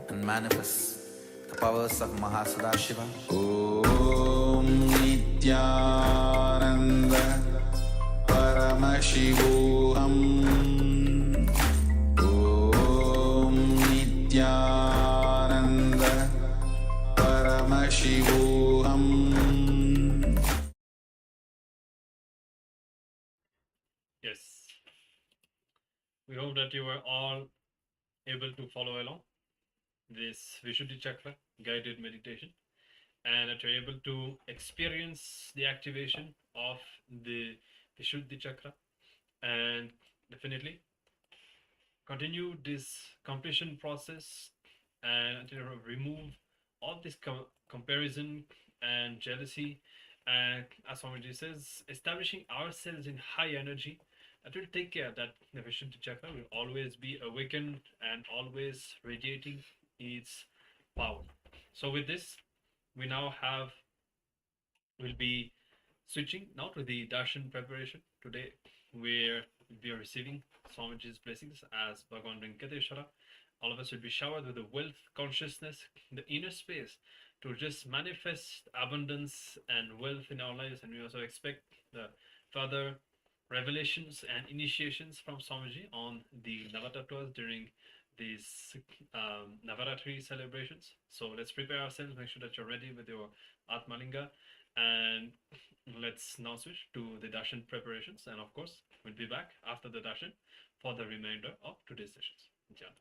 Speaker 5: and manifest the powers of Mahasadashiva. Om Nityananda Paramashivoham. Om Nityananda Paramashivoham.
Speaker 3: Yes. We hope that you were all able to follow along this Vishuddhi Chakra guided meditation, and that you're able to experience the activation of the Vishuddhi Chakra, and definitely continue this completion process and remove all this comparison and jealousy, and as Swamiji says, establishing ourselves in high energy that will take care that the Vishuddha Chakra will always be awakened and always radiating its power. So with this, we now will be switching now to the darshan preparation today, where we are receiving Swamiji's blessings as Bhagavan Venkateshwara. All of us will be showered with the wealth consciousness, the inner space to just manifest abundance and wealth in our lives. And we also expect the further revelations and initiations from Swamiji on the Navatattvas during these Navaratri celebrations. So let's prepare ourselves, make sure that you're ready with your Atmalinga, and let's now switch to the darshan preparations. And of course, we'll be back after the darshan for the remainder of today's sessions. Jai.